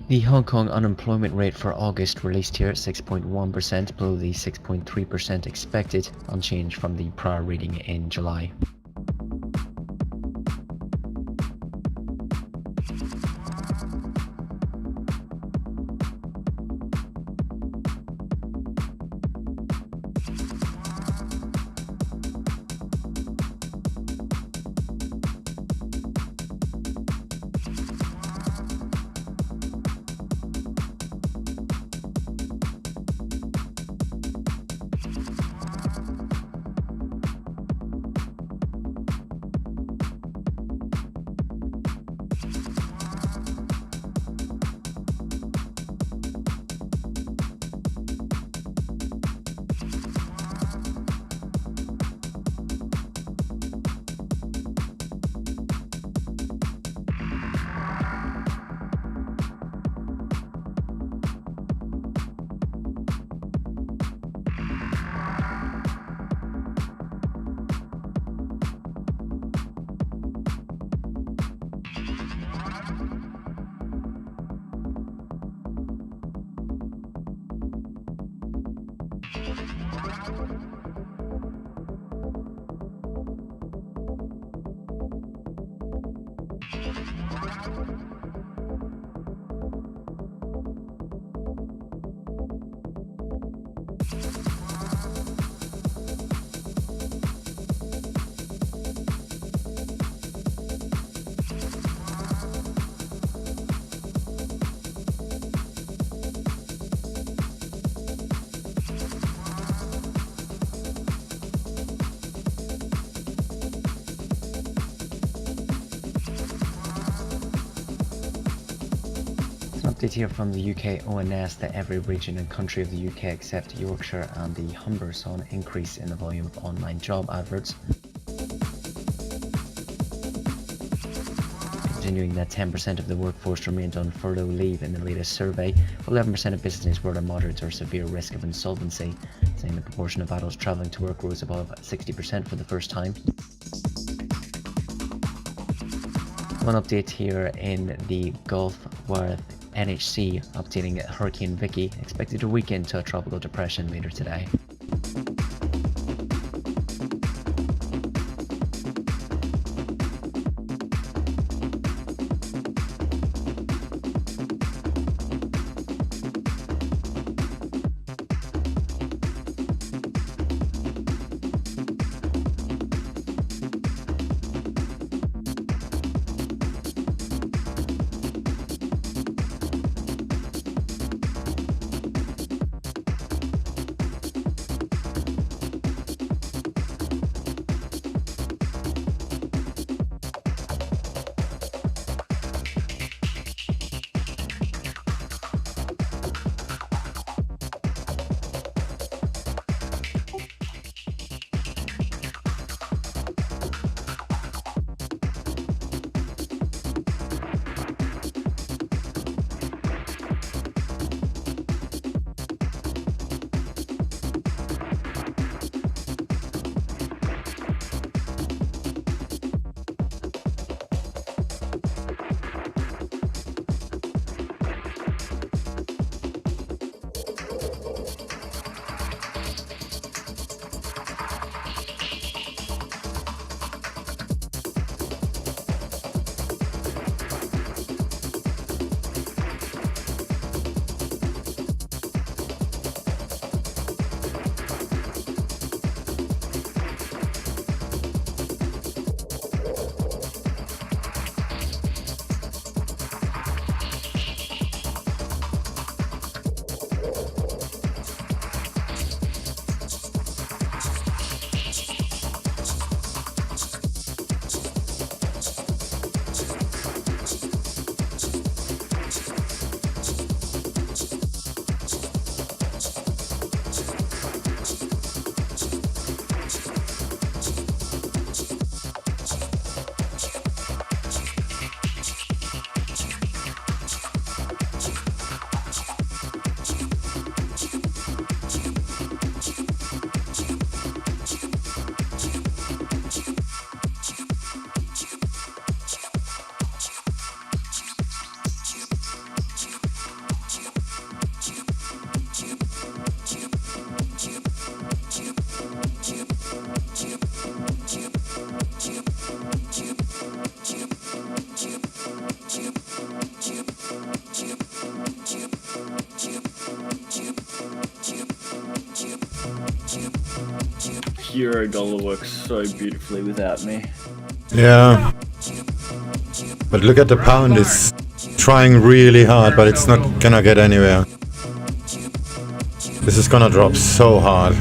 The Hong Kong unemployment rate for August released here at 6.1%, below the 6.3% expected, unchanged from the prior reading in July. update here from the UK ONS that every region and country of the UK except Yorkshire and the Humber saw an increase in the volume of online job adverts. Continuing that 10% of the workforce remained on furlough leave in the latest survey, 11% of businesses were at a moderate or severe risk of insolvency, saying the proportion of adults travelling to work rose above 60% for the first time. One update here in the Gulf with NHC updating Hurricane Vicky, expected to weaken to a tropical depression later today. Euro dollar works so beautifully without me. Yeah. But look at the pound, it's trying really hard, but it's not gonna get anywhere. This is gonna drop so hard.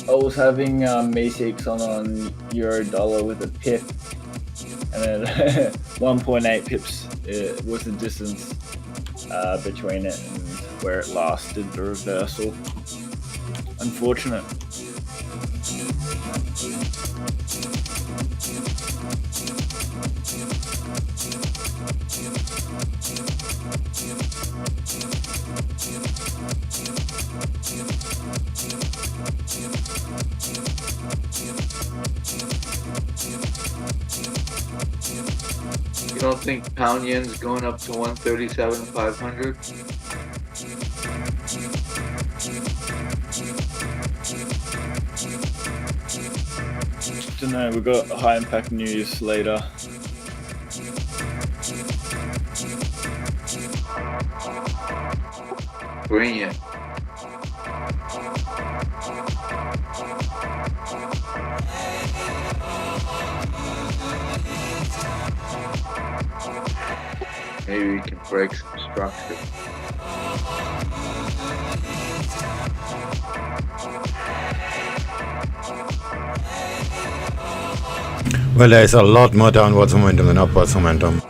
I was having MECX on Euro dollar with a pip, and then 1.8 pips was the distance between it and where it lasted the reversal. Unfortunate. You don't think pound yen's going up to 137,500? Don't know, we've got high impact news later. Bring it. Maybe we can break some structure. Well, there is a lot more downwards momentum than upwards momentum.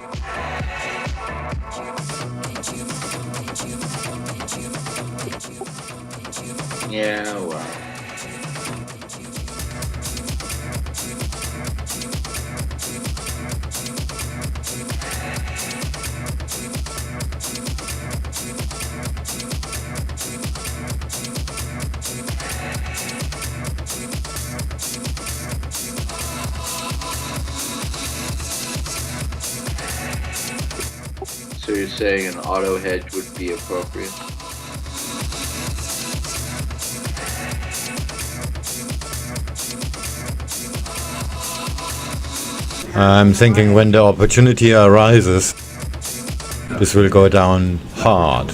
So you're saying an auto hedge would be appropriate? I'm thinking when the opportunity arises, this will go down hard.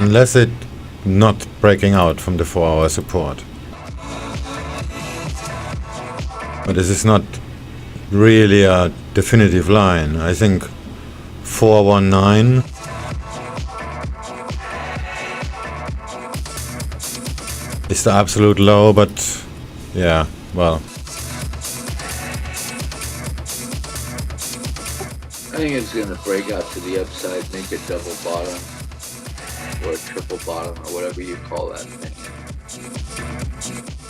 Unless it not breaking out from the 4-hour support. But this is not really a definitive line. I think 419 is the absolute low, but yeah, well. I think it's going to break out to the upside, make a double bottom, or a triple bottom, or whatever you call that thing.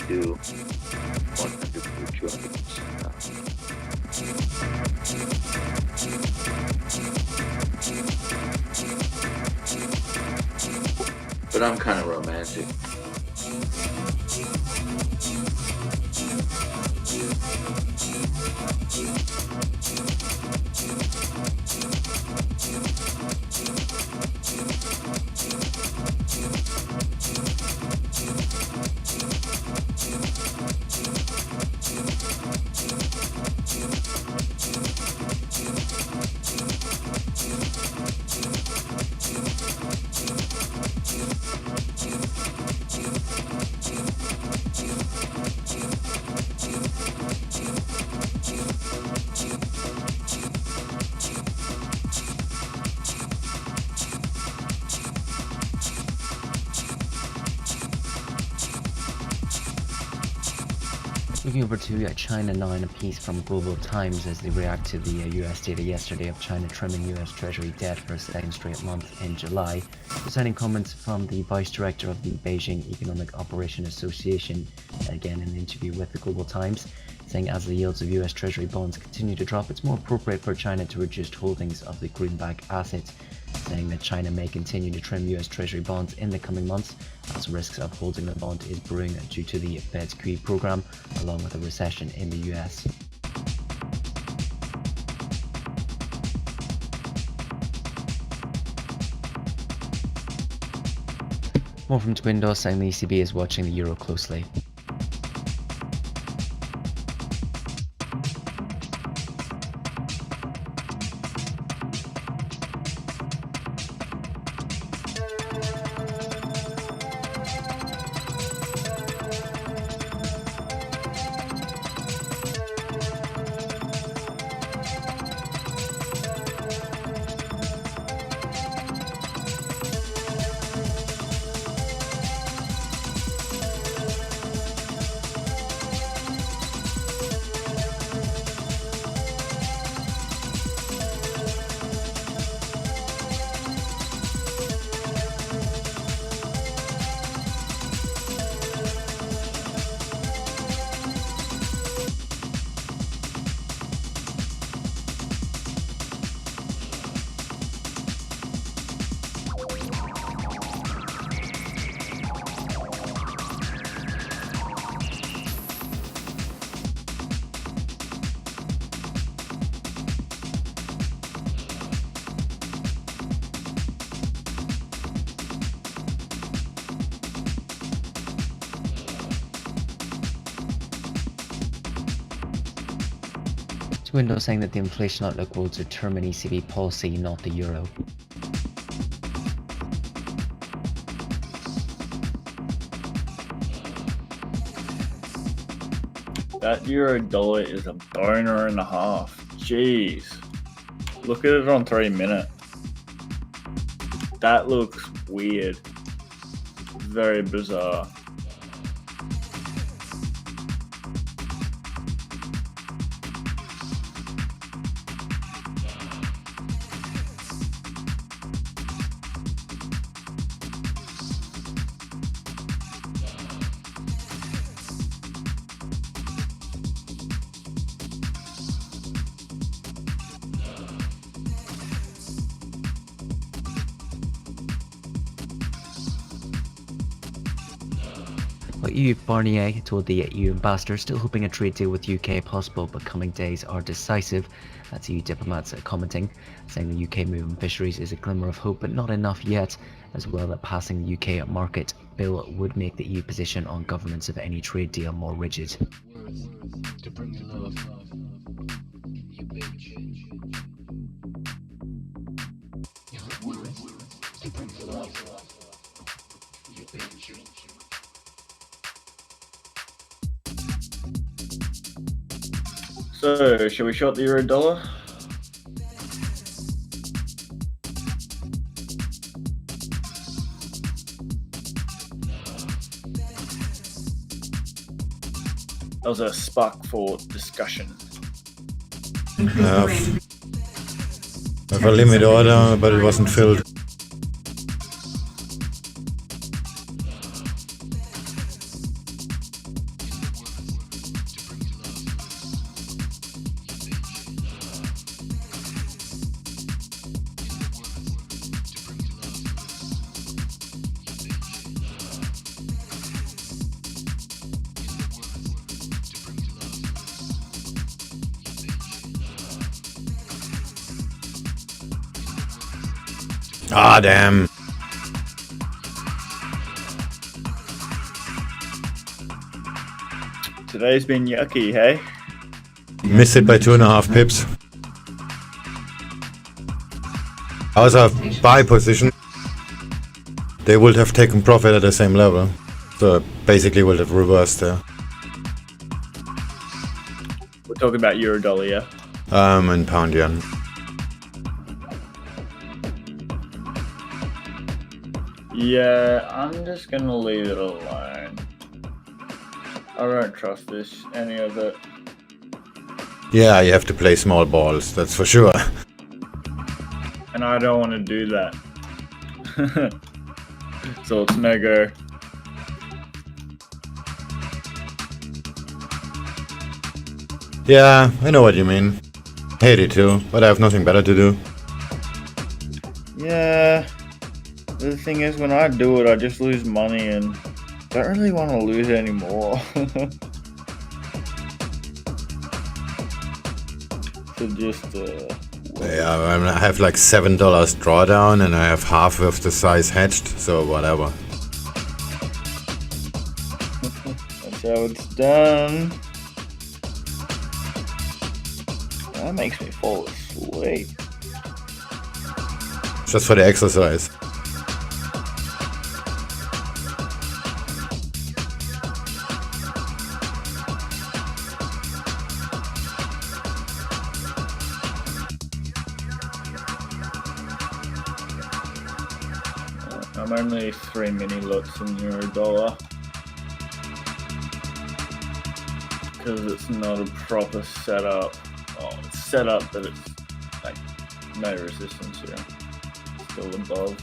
Do 100 or 200% up. But I'm kind of romantic. Looking over to China now, and a piece from Global Times as they react to the US data yesterday of China trimming US Treasury debt for a second straight month in July. Presenting comments from the Vice Director of the Beijing Economic Operation Association, again in an interview with the Global Times, saying as the yields of US Treasury bonds continue to drop, it's more appropriate for China to reduce holdings of the greenback asset, saying that China may continue to trim US Treasury bonds in the coming months as risks of holding the bond is brewing due to the Fed's QE program, along with a recession in the US. More from Twindos saying the ECB is watching the euro closely. Windows saying that the inflation outlook will determine ECB policy, not the euro. That euro dollar is a boner and a half. Jeez. Look at it on 3 minute. That looks weird. Very bizarre. But EU Barnier told the EU ambassador still hoping a trade deal with UK possible, but coming days are decisive. That's EU diplomats commenting, saying the UK move on fisheries is a glimmer of hope, but not enough yet, as well that passing the UK market bill would make the EU position on governance of any trade deal more rigid. So, shall we short the euro dollar? That was a spark for discussion. I have a limit order, but it wasn't filled. Ah, damn. Today's been yucky, hey? Missed it by 2.5 pips. I was a buy position. They would have taken profit at the same level. So basically would have reversed there. We're talking about euro dollar, yeah? And pound yen. Yeah, I'm just gonna leave it alone. I don't trust this, any of it. Yeah, you have to play small balls, that's for sure. And I don't want to do that. So it's no go. Yeah, I know what you mean. Hate it too, but I have nothing better to do. Yeah. The thing is, when I do it, I just lose money and don't really want to lose anymore. So just, Yeah, I have like $7 drawdown and I have half of the size hedged, so whatever. That's how it's done. That makes me fall asleep. Just for the exercise. I'm only 3 mini lots in euro dollar because it's not a proper setup. Oh, it's set up, but it's like no resistance here. Still above.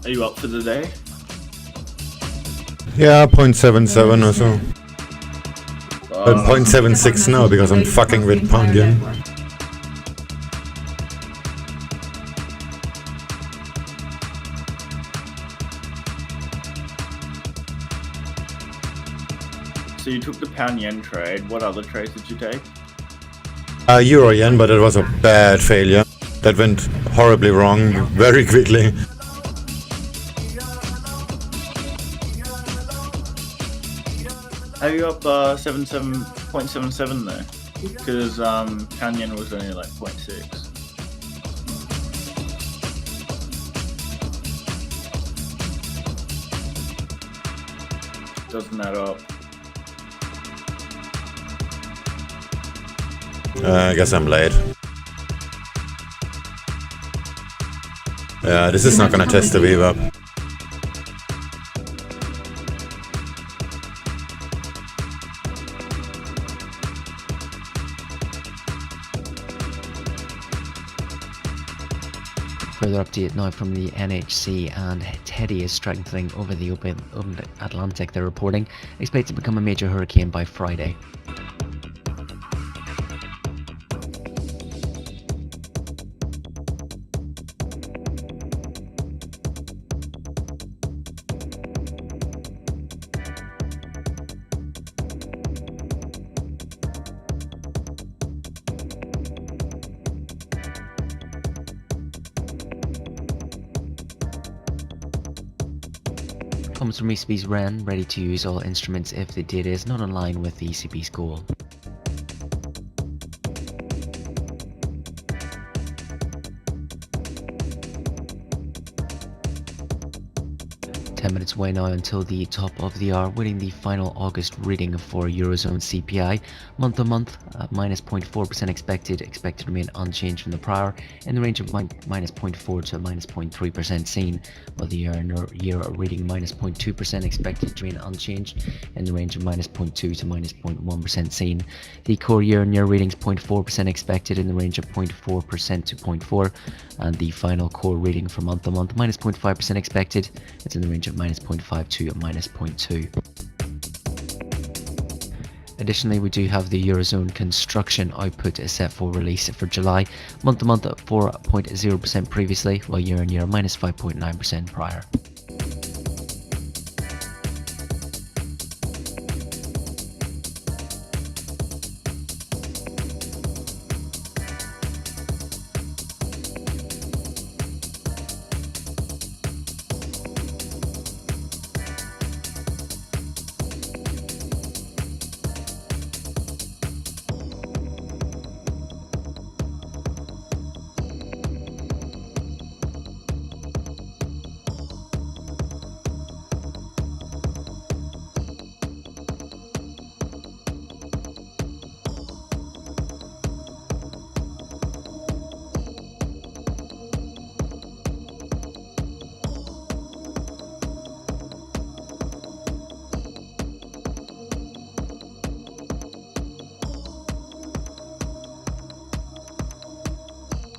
Are you up for the day? Yeah, 0.77 or so. But 0.76 now because I'm fucking with pound yen. So you took the pound yen trade. What other trades did you take? Euro yen, but it was a bad failure. That went horribly wrong very quickly. How are you up 77.77 there? Because pound yen was only like 0.6. Doesn't add up. I guess I'm late. Yeah, this is not gonna test the VWAP. Further update now from the NHC, and Teddy is strengthening over the open Atlantic, they're reporting. Expected to become a major hurricane by Friday. Comes from ECB's REN, ready to use all instruments if the data is not in line with the ECB's goal. 10 minutes away now until the top of the hour, waiting the final August reading for Eurozone CPI. Month on month, minus 0.4% expected to remain unchanged from the prior, in the range of minus 0.4 to minus 0.3% seen, while the year reading minus 0.2% expected to remain unchanged, in the range of minus 0.2 to minus 0.1% seen. The core year-on-year readings 0.4% expected, in the range of 0.4% to 0.4, and the final core reading for month on month minus 0.5% expected. It's in the range of minus 0.5 to minus 0.2. Additionally, we do have the Eurozone construction output set for release for July, month to month at 4.0% previously, while year on year minus 5.9% prior.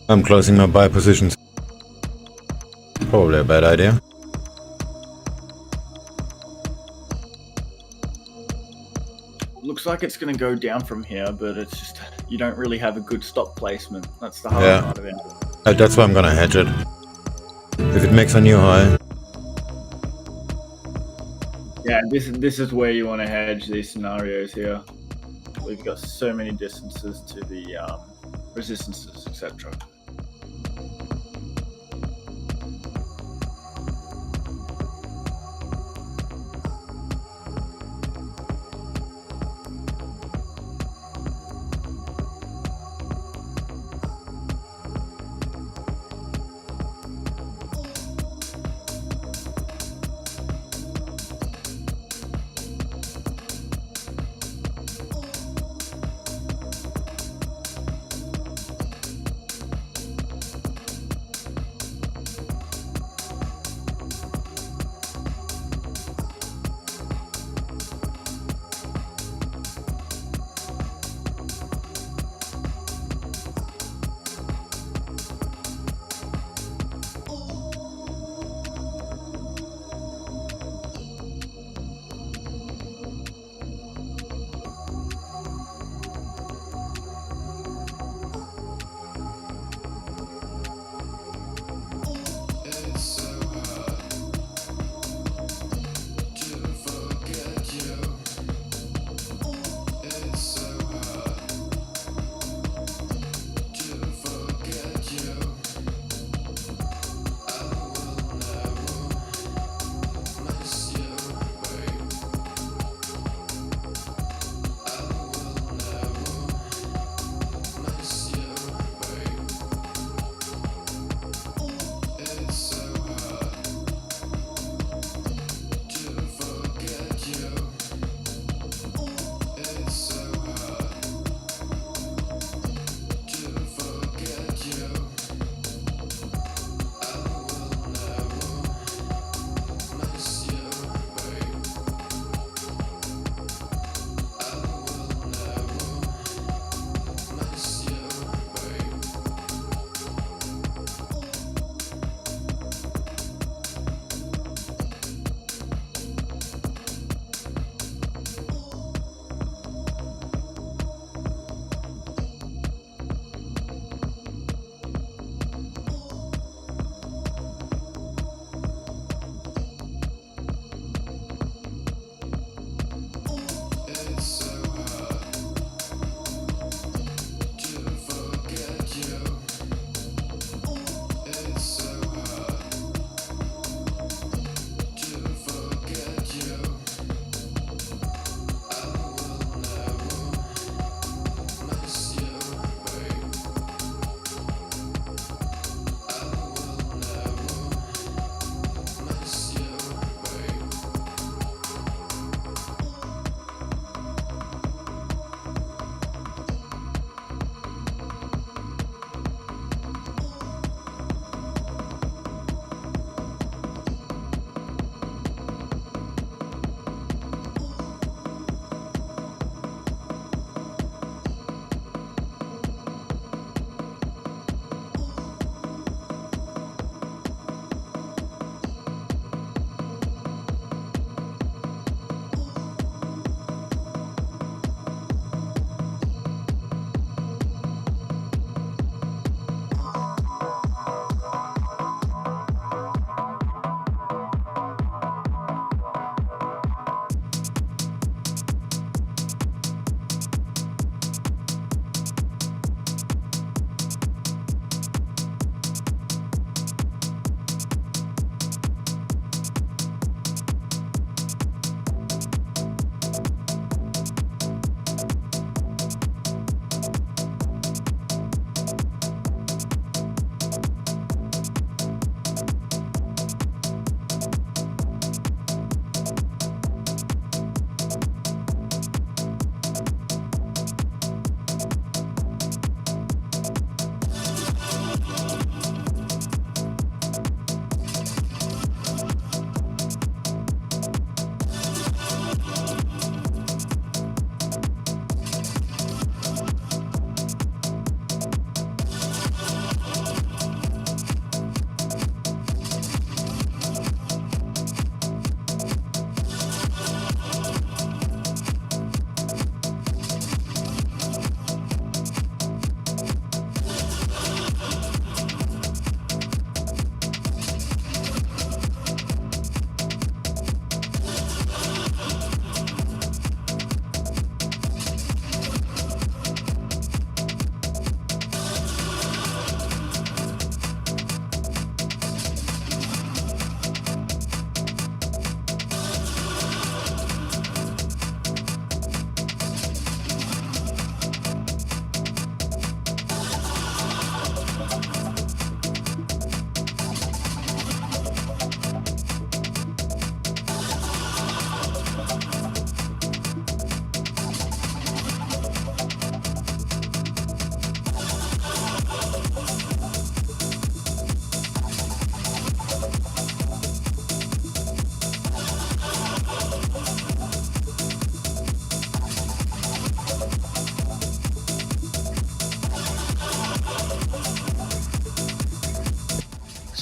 I'm closing my buy positions. Probably a bad idea. Looks like it's going to go down from here, but it's just you don't really have a good stop placement. That's the hard part of it. That's why I'm gonna hedge it. If it makes a new high. Yeah, this is where you want to hedge these scenarios here. We've got so many distances to the resistances, etc.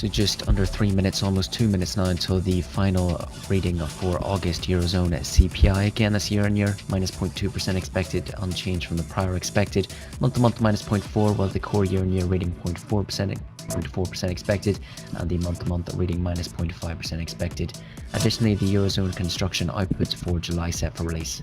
So just under 3 minutes, almost 2 minutes now until the final reading for August Eurozone CPI. Again, this year on year, minus 0.2% expected, unchanged from the prior expected. Month to month, minus 0.4%, while the core year on year reading 0.4% expected, and the month to month reading minus 0.5% expected. Additionally, the Eurozone construction outputs for July set for release.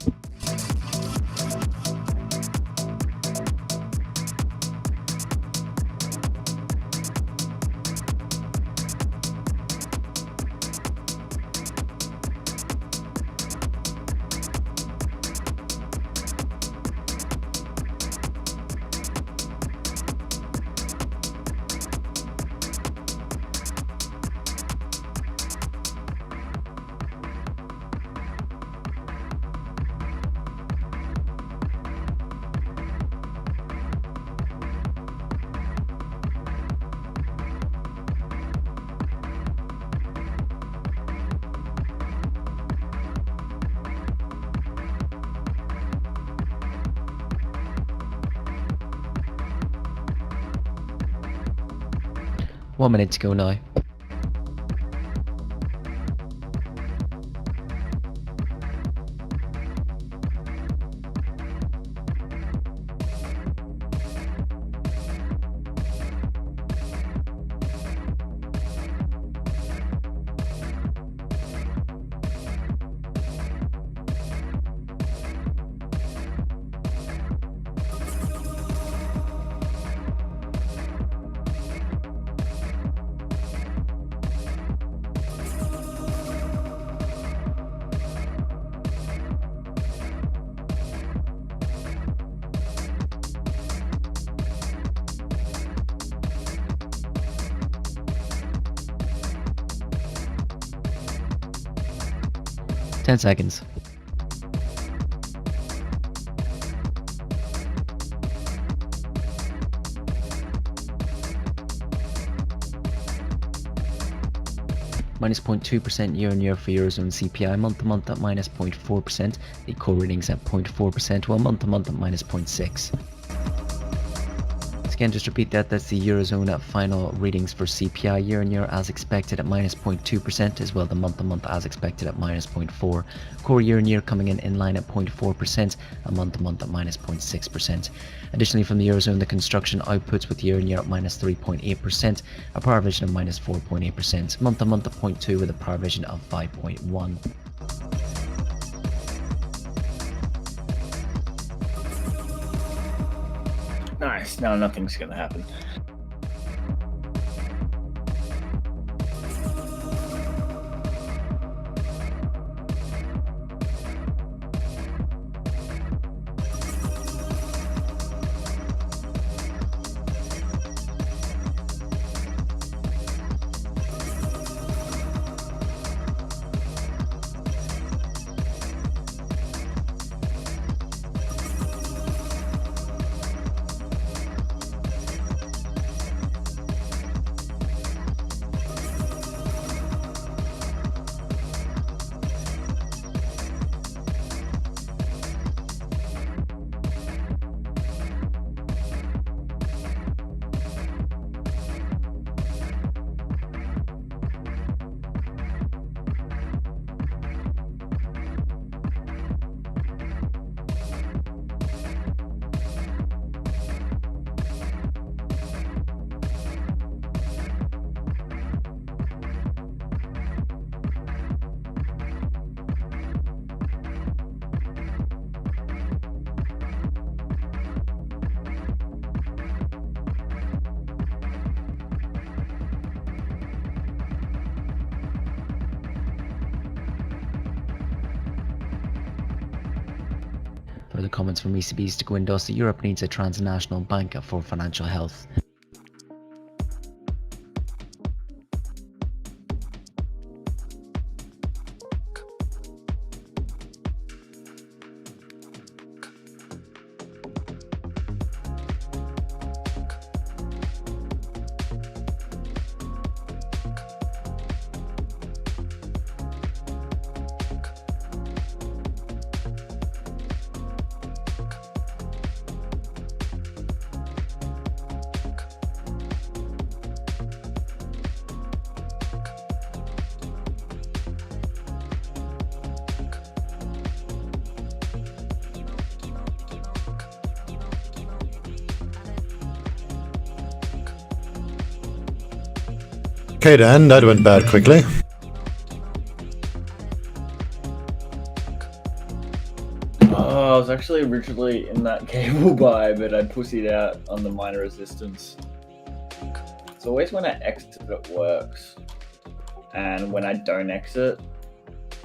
One minute to go now. Ten seconds. Minus 0.2% year on year for Eurozone CPI, month to month at minus 0.4%, the core readings at 0.4%, while month to month at minus 0.6%. Again, just repeat that's the Eurozone final readings for CPI year on year as expected at minus 0.2%, as well the month to month as expected at minus 0.4%. Core year on year coming in line at 0.4%, and month to month at minus 0.6%. Additionally, from the Eurozone, the construction outputs with year on year at minus 3.8%, a power vision of minus 4.8%, month to month at 0.2% with a power vision of 5.1%. Nice. Now nothing's gonna happen. Further comments from ECB's to Guindos that Europe needs a transnational bank for financial health. Okay then, that went bad quickly. Oh, I was actually originally in that cable buy, but I pussied out on the minor resistance. It's always when I exit it works, and when I don't exit,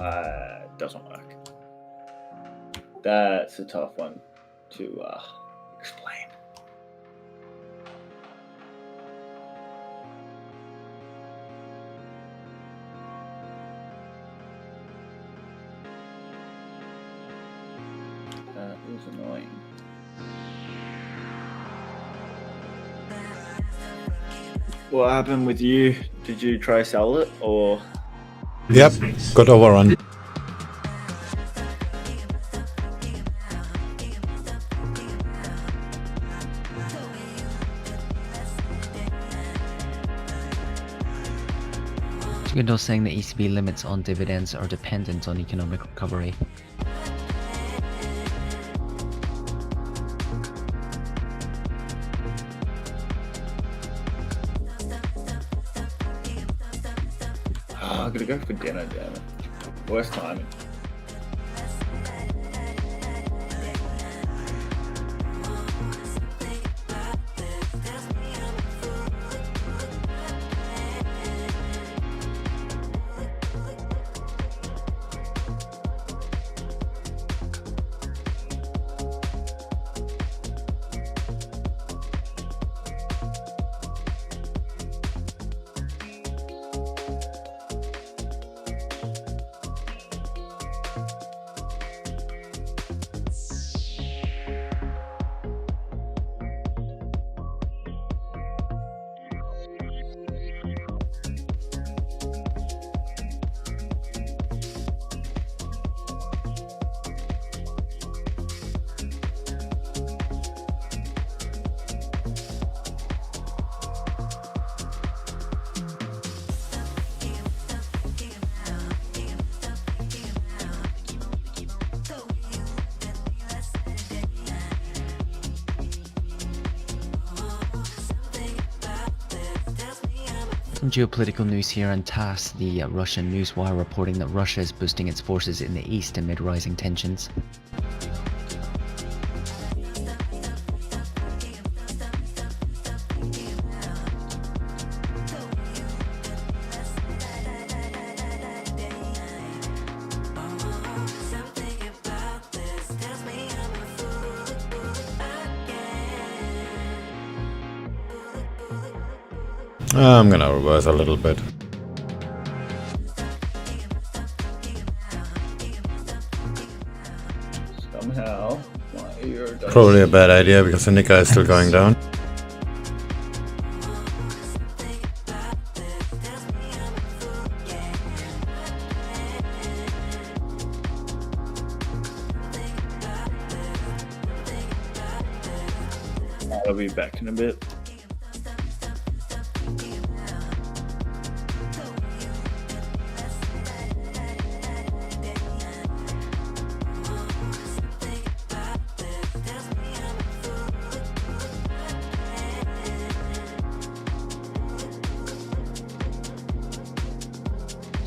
it doesn't work. That's a tough one to explain. That is annoying. What happened with you? Did you try sell it or? Yep, got overrun. Windows saying the ECB limits on dividends are dependent on economic recovery. I'm gonna go for dinner, damn it. Worst timing. Some geopolitical news here on TASS, the Russian newswire reporting that Russia is boosting its forces in the east amid rising tensions. I'm gonna reverse a little bit. Somehow, my ear does. Probably a bad idea because the Nikkei is still going down. I'll be back in a bit.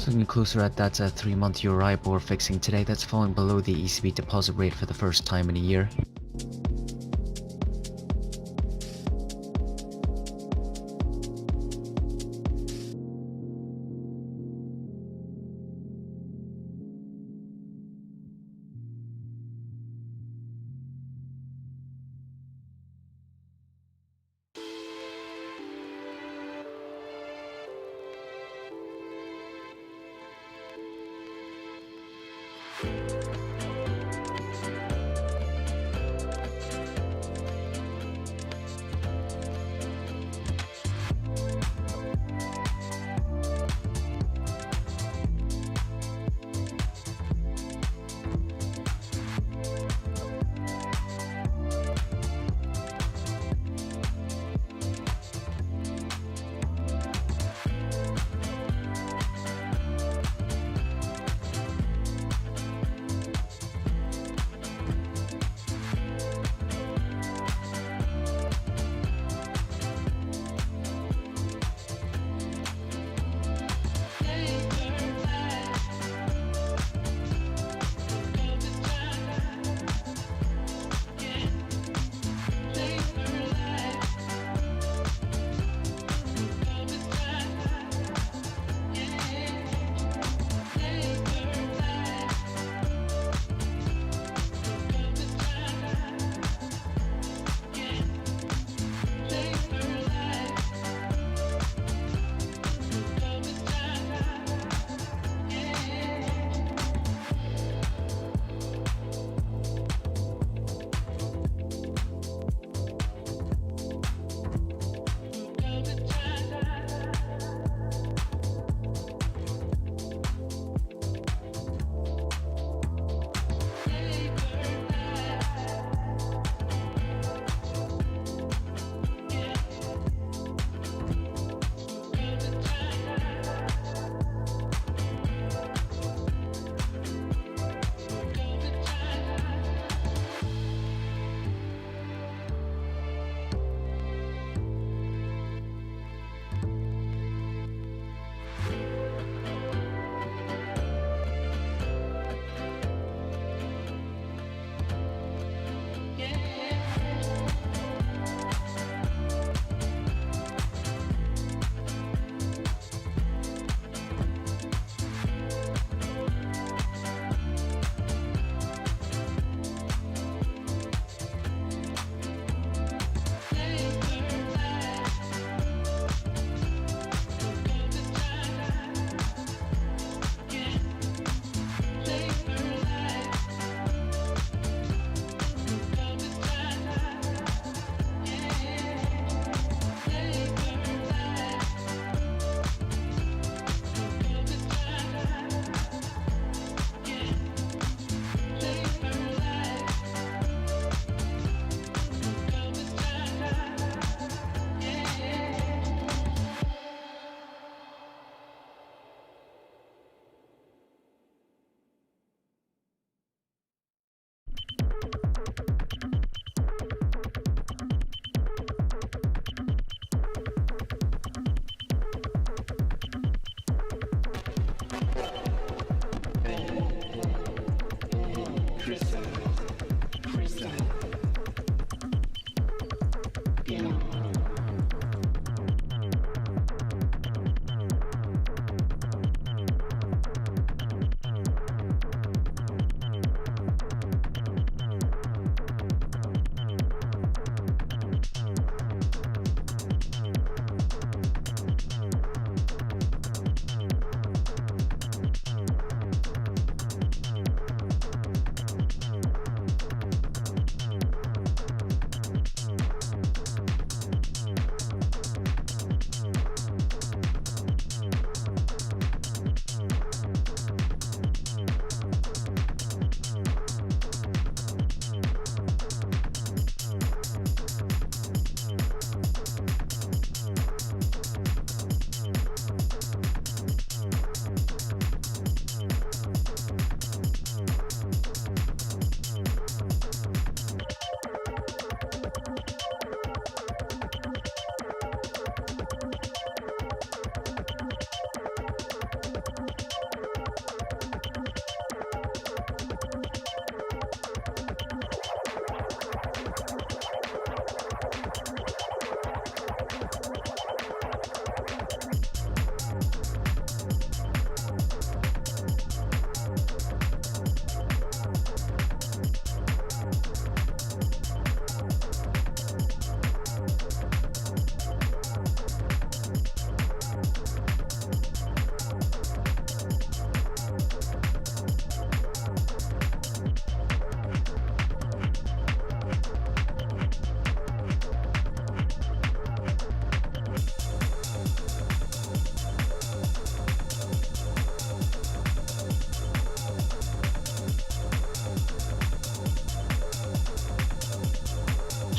Looking closer at that 3-month EURJPY fixing today, that's falling below the ECB deposit rate for the first time in a year.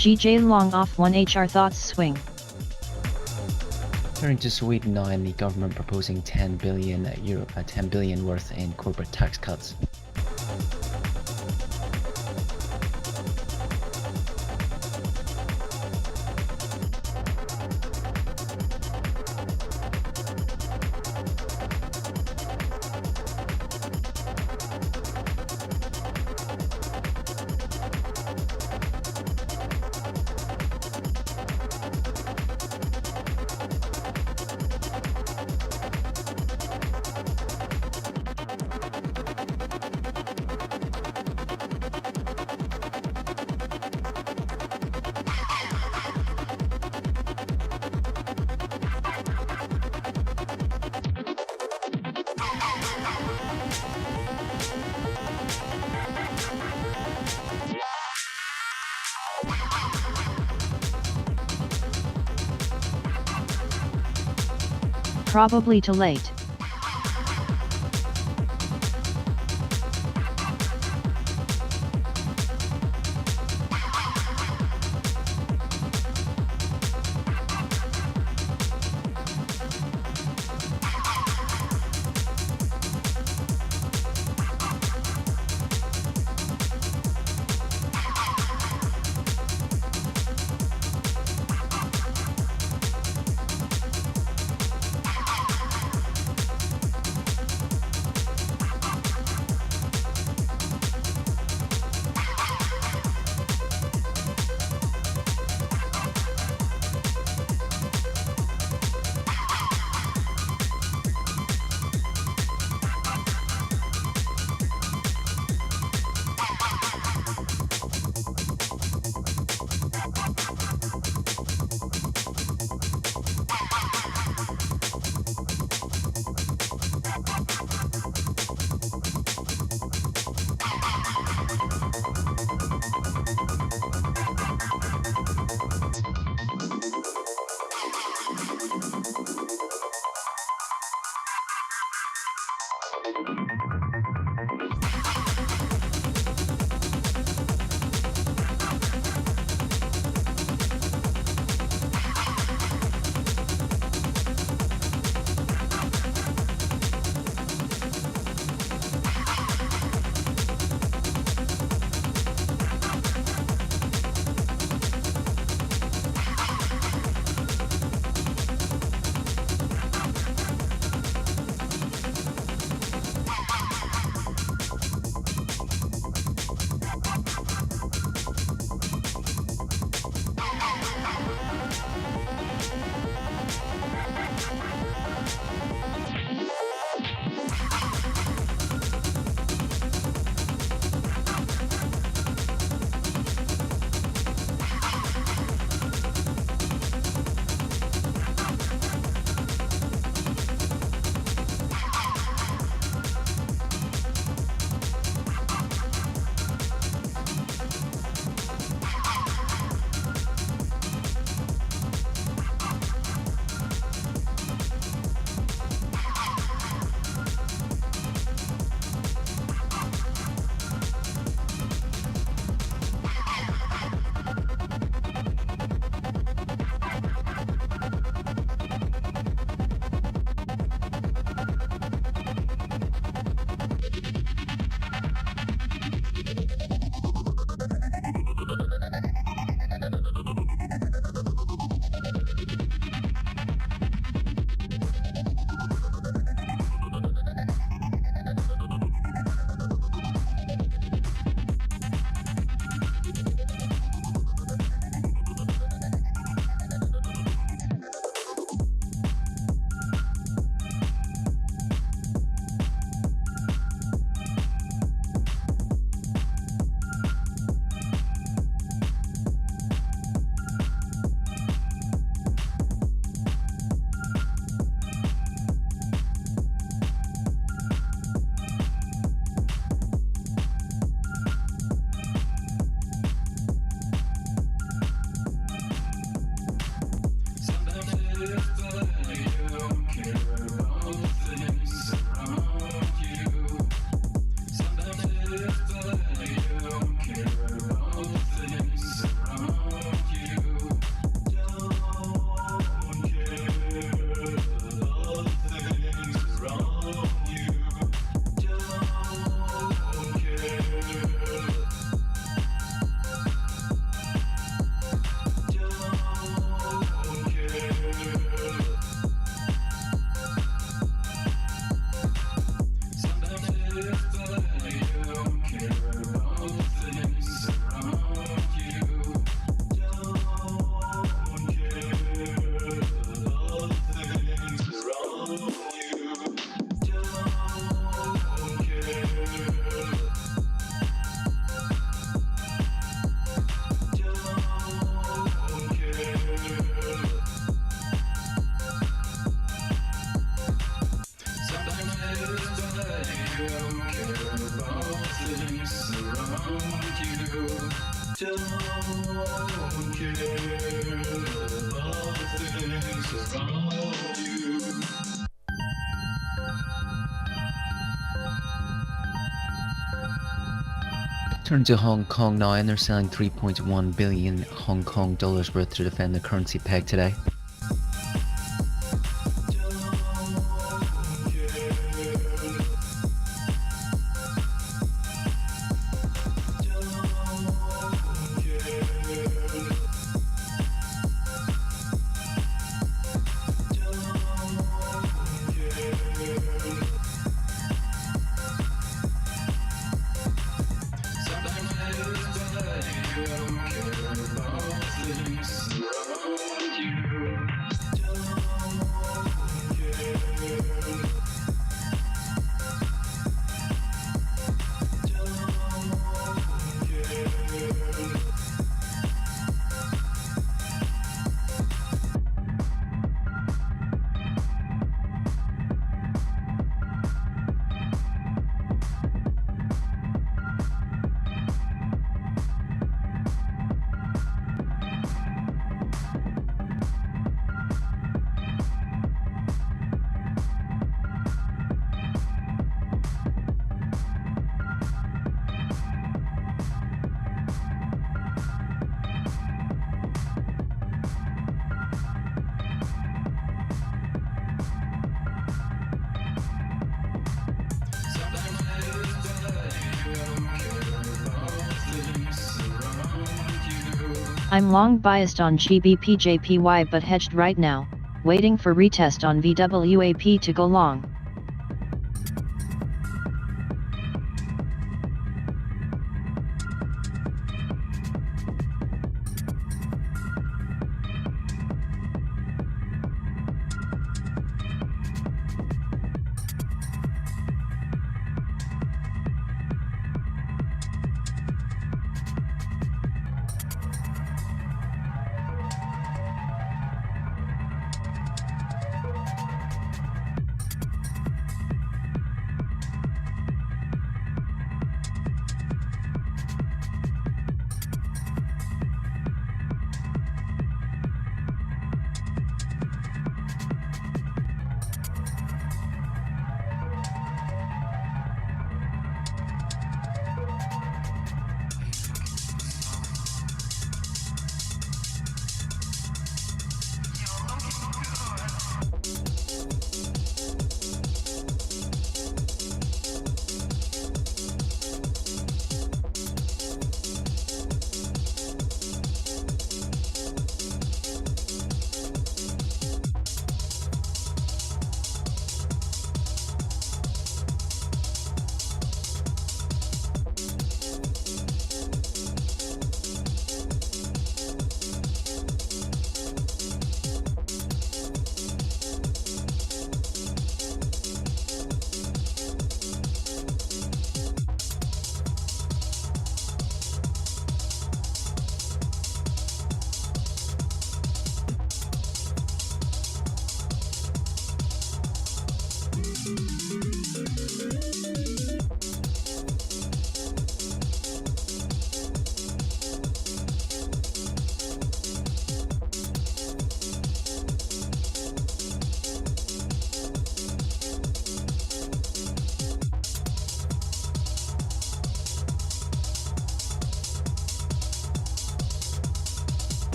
GJ long off 1 HR thoughts swing. Turning to Sweden now, and the government proposing 10 billion worth in corporate tax cuts. Probably too late. Turn to Hong Kong now, and they're selling 3.1 billion Hong Kong dollars worth to defend the currency peg today. I'm long biased on GBPJPY but hedged right now, waiting for retest on VWAP to go long.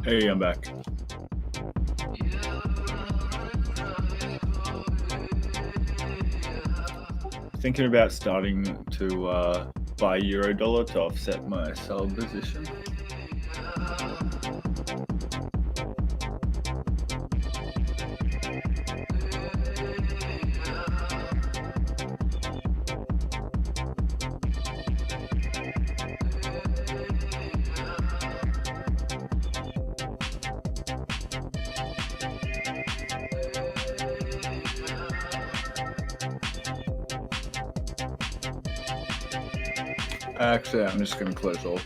Hey, I'm back. Thinking about starting to buy euro dollar to offset my sell position. Actually, I'm just going to close off.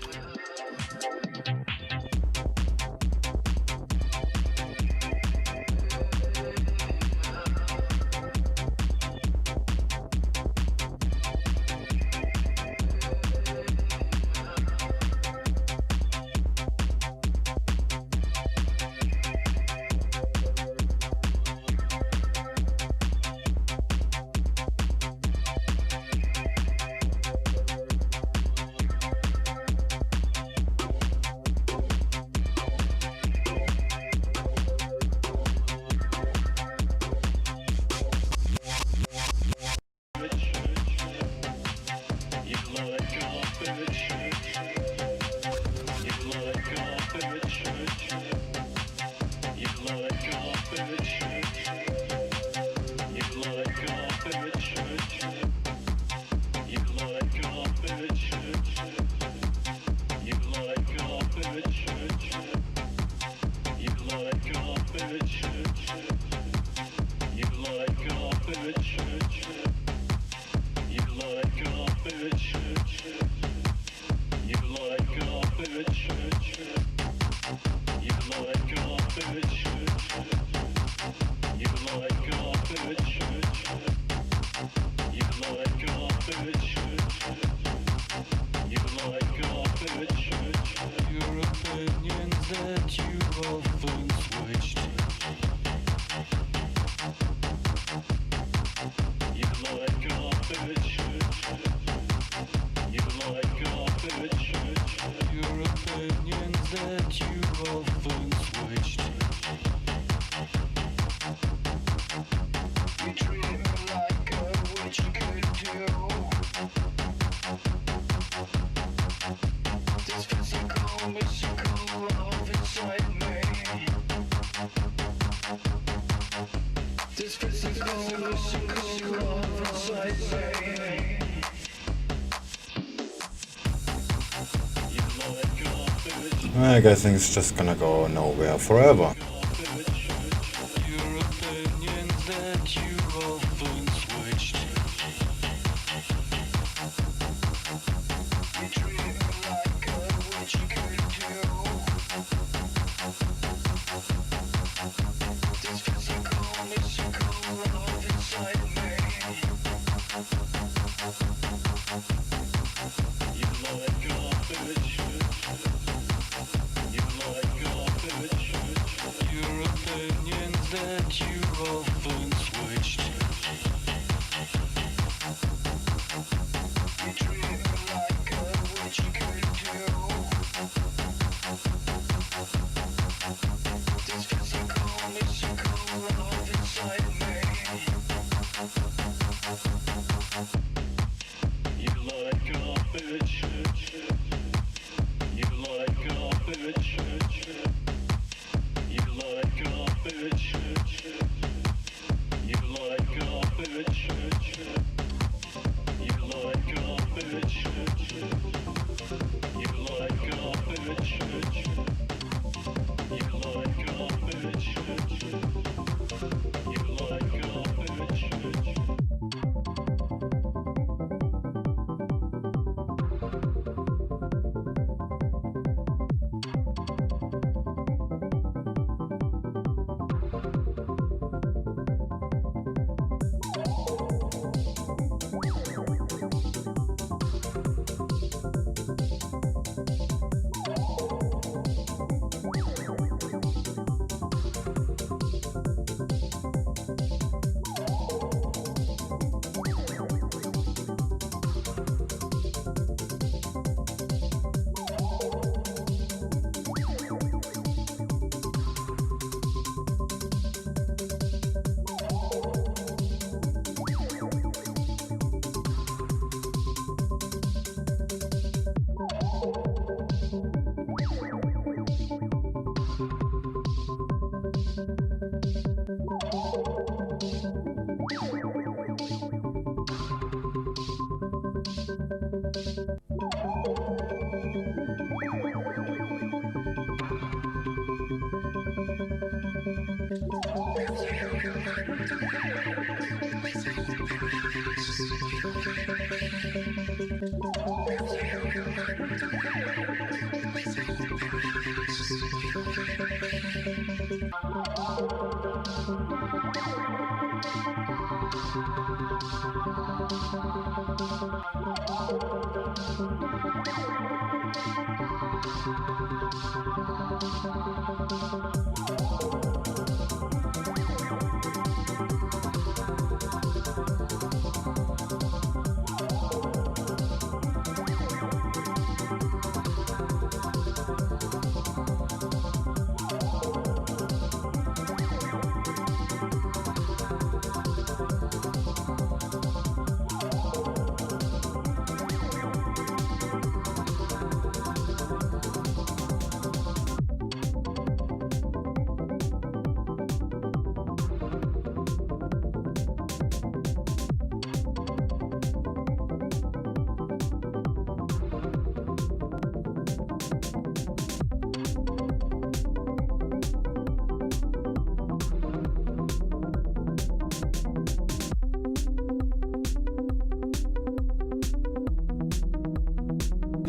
I guess it's just gonna go nowhere forever.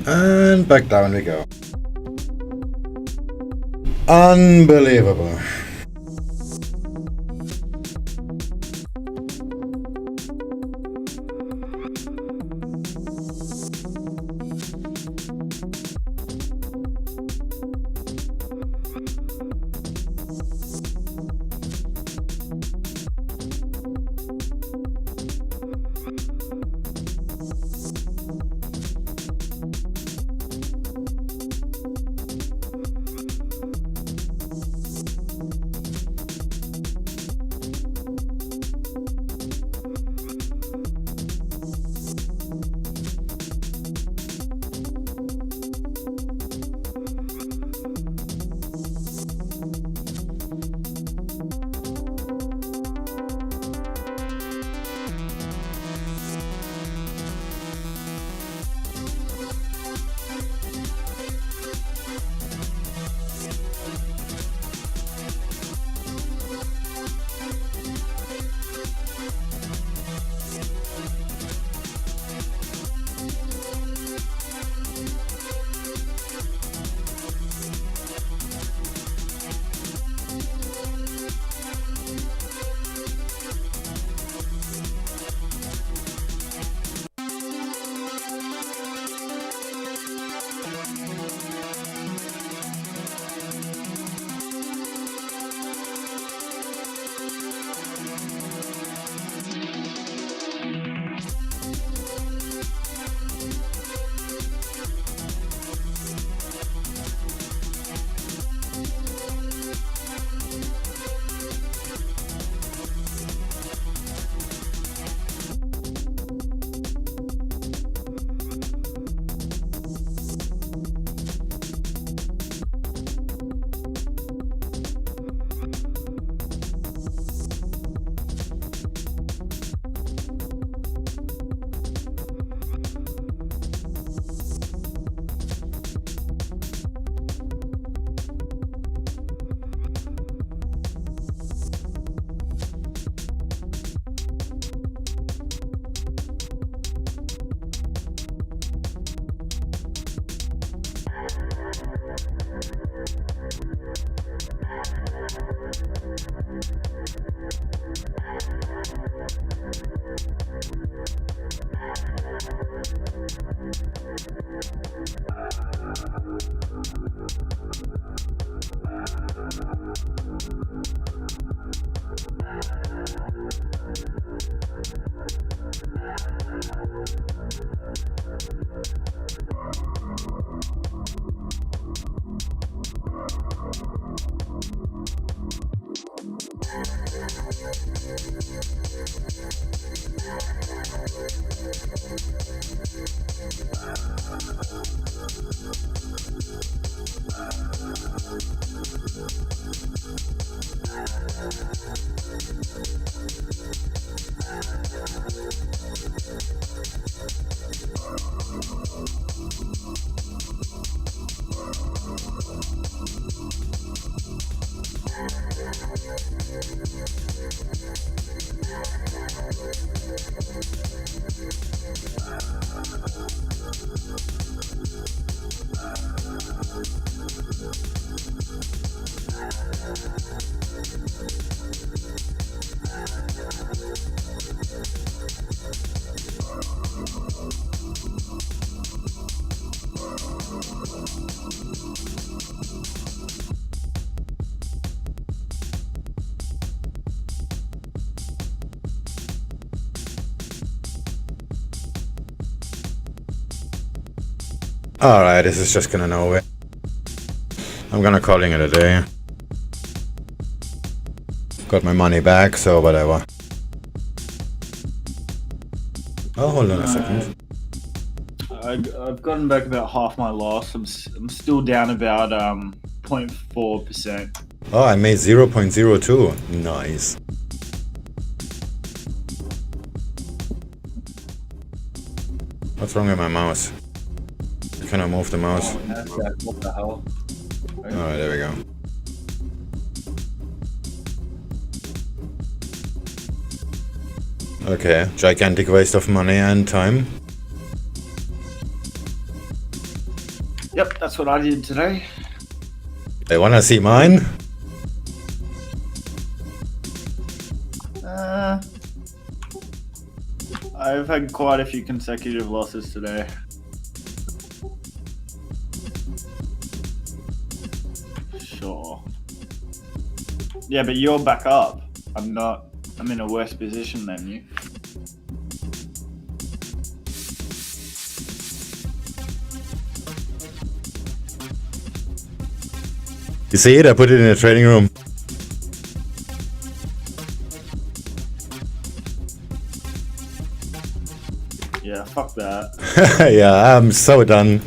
And back down we go. Unbelievable. Alright, this is just gonna nowhere. I'm gonna calling it a day. Got my money back, so whatever. Oh, hold on a second. I've gotten back about half my loss. I'm still down about 0.4%. Oh, I made 0.02. Nice. What's wrong with my mouse? Can I move the mouse? What the hell? Alright, there we go. Okay, gigantic waste of money and time. Yep, that's what I did today. They wanna see mine? I've had quite a few consecutive losses today. Sure. Yeah, but you're back up. I'm not. I'm in a worse position than you. You see it? I put it in a trading room. Yeah, fuck that. Yeah, I'm so done.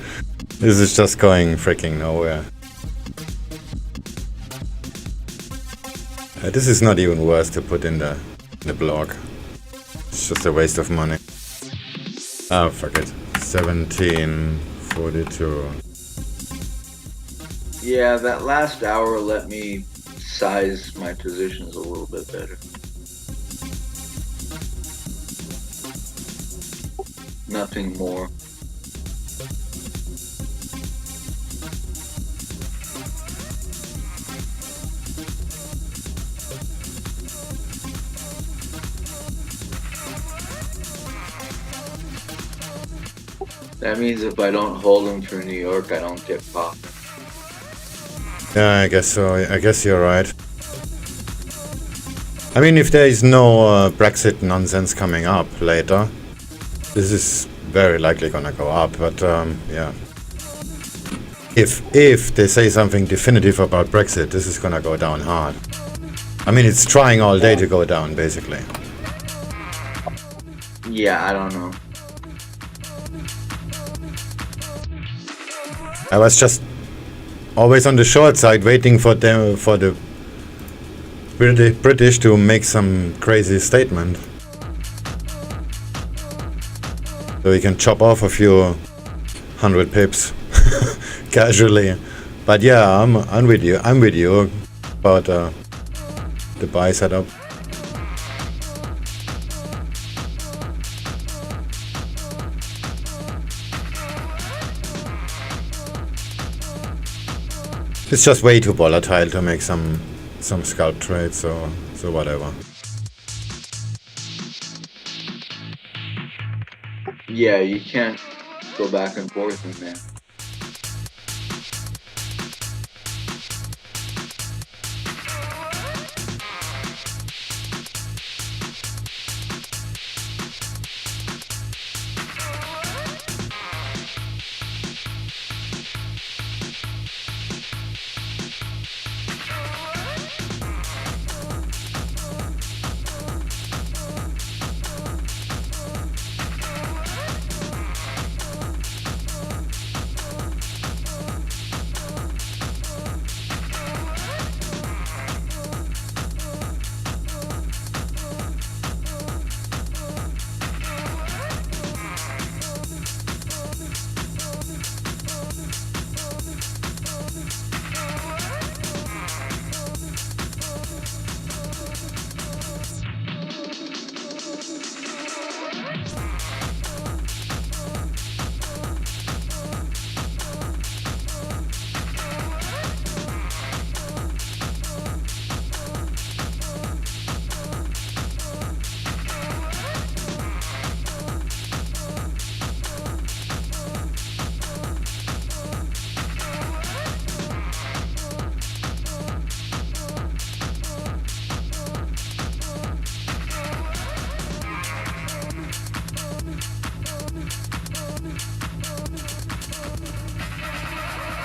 This is just going freaking nowhere. This is not even worth to put in the blog. It's just a waste of money. Oh, fuck it. 1742. Yeah, that last hour let me size my positions a little bit better. Nothing more. That means if I don't hold them for New York, I don't get popped. Yeah, I guess so. I guess you're right. I mean, if there is no Brexit nonsense coming up later, this is very likely gonna go up, but yeah. If they say something definitive about Brexit, this is gonna go down hard. I mean, it's trying all day to go down, basically. Yeah, I don't know. I was just always on the short side, waiting for them, for the British to make some crazy statement. So we can chop off a few 100 pips casually. But yeah, I'm with you. I'm with you about the buy setup. It's just way too volatile to make some scalp trades, so whatever. Yeah, you can't go back and forth in there.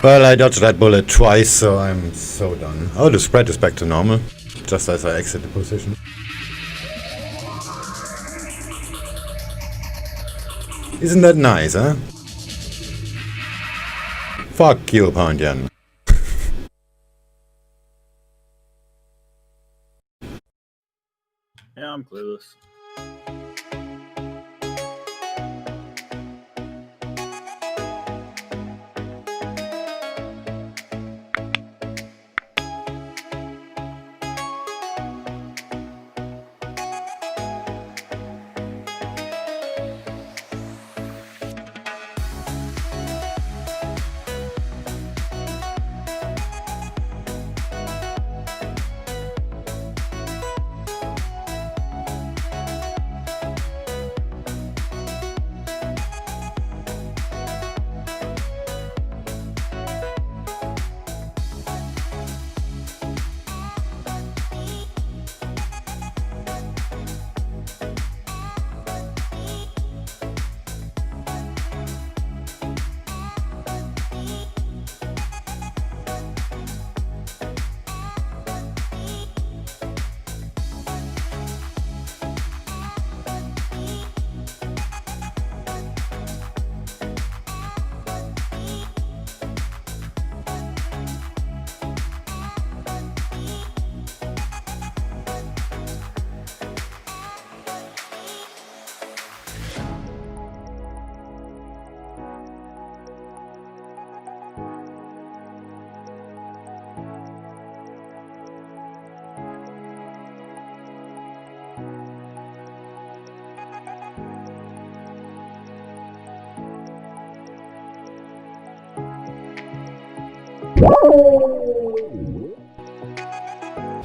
Well, I dodged that bullet twice, so I'm so done. Oh, the spread is back to normal, just as I exit the position. Isn't that nice, huh? Fuck you, pound yen. Yeah, I'm clueless.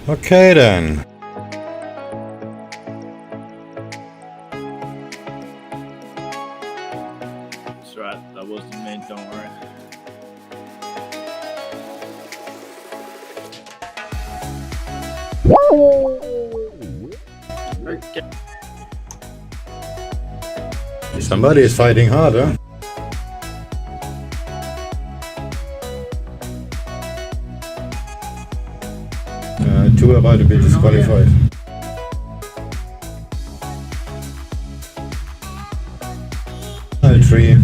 Okay then. That's right, that wasn't me, don't worry. Okay. Somebody is fighting harder. Two about to be disqualified. Three.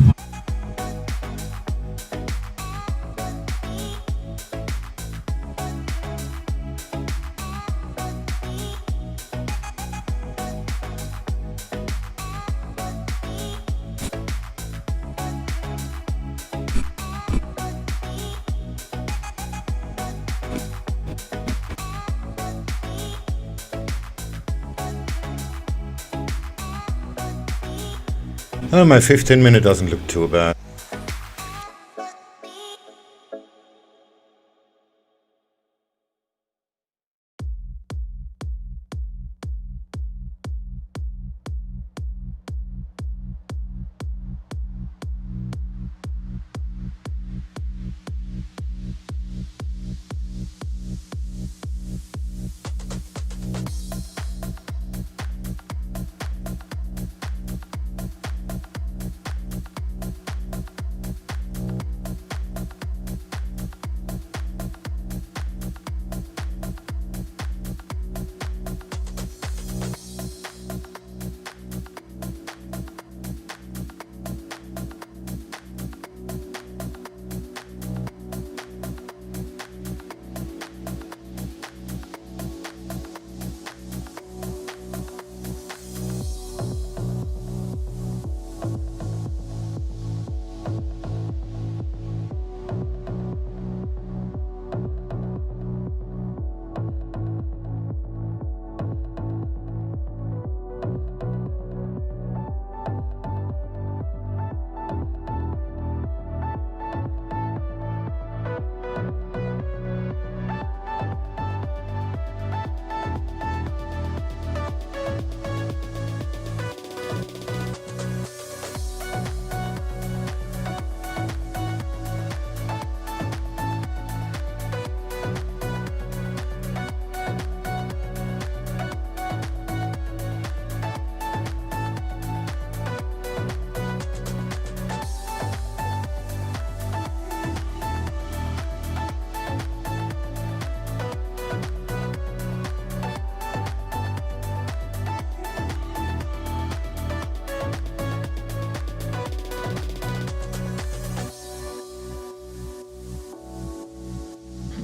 Oh, my 15-minute doesn't look too bad.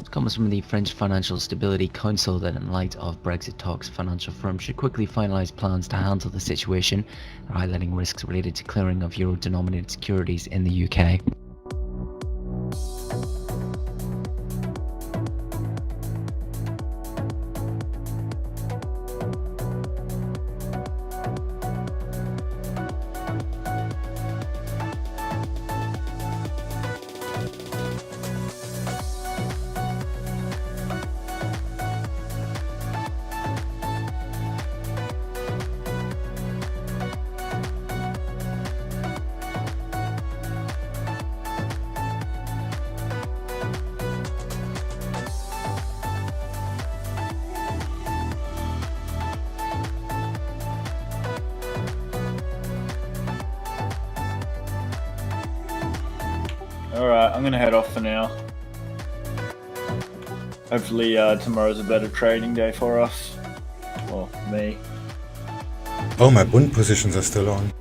report comes from the French Financial Stability Council that in light of Brexit talks, financial firms should quickly finalise plans to handle the situation, highlighting risks related to clearing of euro-denominated securities in the UK. Alright, I'm gonna head off for now. Hopefully tomorrow's a better trading day for us. Or me. Oh, my Bund positions are still on.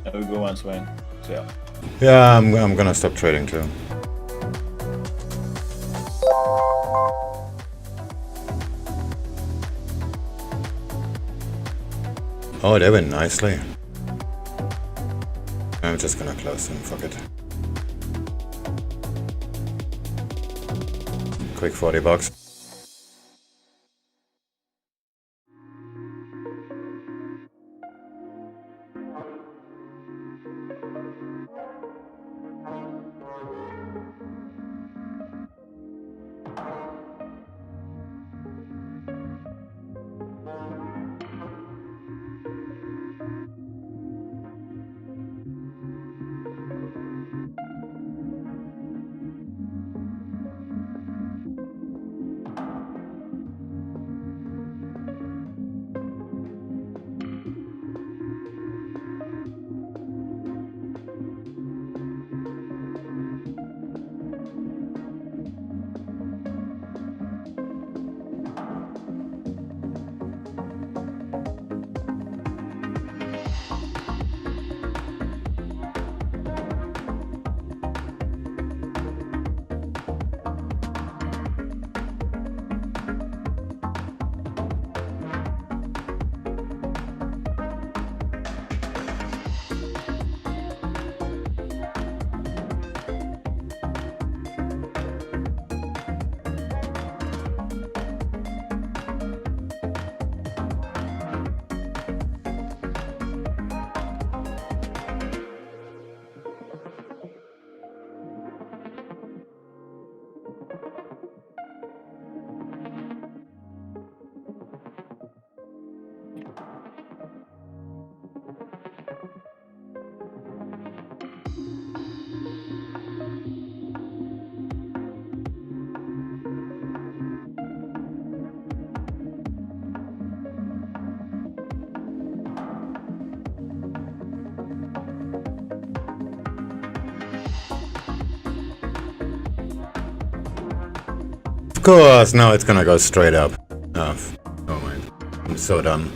Have a good one, Swing. See ya. Yeah, I'm gonna stop trading too. Oh, they went nicely. I'm just gonna close them, fuck it. Quick $40. Of course, now it's gonna go straight up. Oh mind. I'm so done.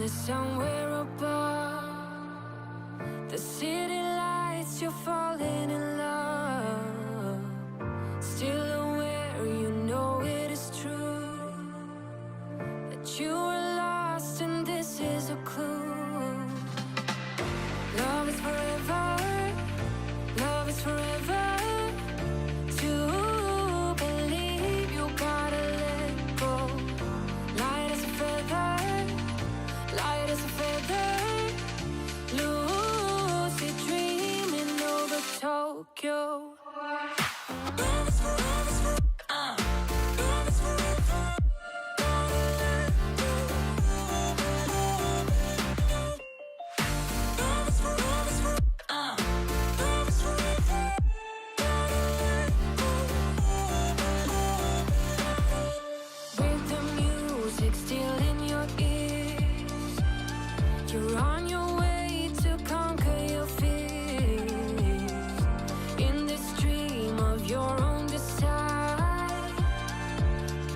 is somewhere above the city lights. You're falling in love, still aware, you know it is true that you were lost and this is a clue. Love is forever, love is forever. To believe you gotta let go. Light as a feather, light as a feather. Lucid dreaming over Tokyo. Love is forever, love is forever. With the music still in your ears, you're on your way to conquer your fears. In this dream of your own desire,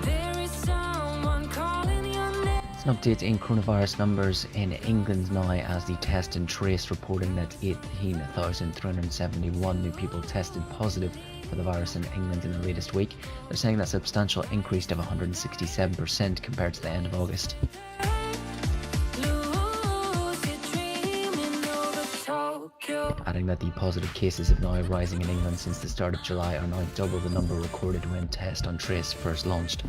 there is someone calling your name. It's an update in coronavirus numbers in England now, as the test and trace reporting that 18,371 new people tested positive for the virus in England in the latest week. They're saying that's a substantial increase of 167% compared to the end of August. Adding that the positive cases have now rising in England since the start of July are now double the number recorded when test on trace first launched.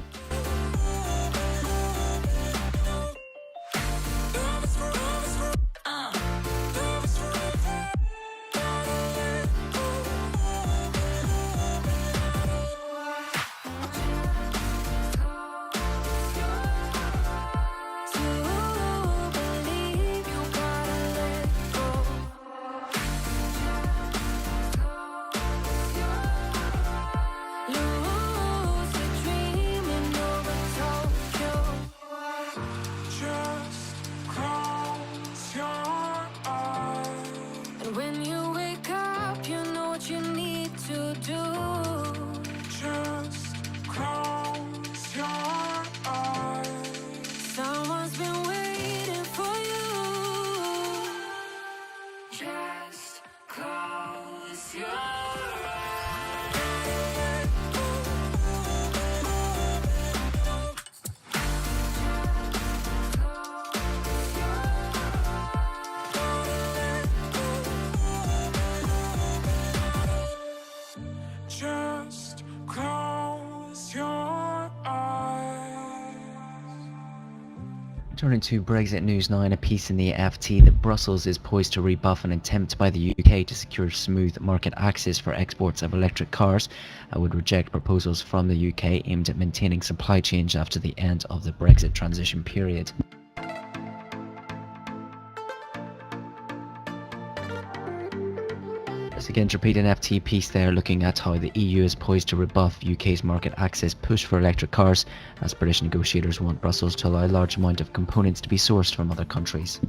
When you wake up, you know what you need to do. Just close your eyes. Someone's been waiting for you. Just close your eyes. Just close your eyes. Turning to Brexit news now, in a piece in the FT that Brussels is poised to rebuff an attempt by the UK to secure smooth market access for exports of electric cars. I would reject proposals from the UK aimed at maintaining supply chains after the end of the Brexit transition period. Let's again repeat an FT piece there looking at how the EU is poised to rebuff UK's market access push for electric cars, as British negotiators want Brussels to allow a large amount of components to be sourced from other countries.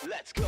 Let's go.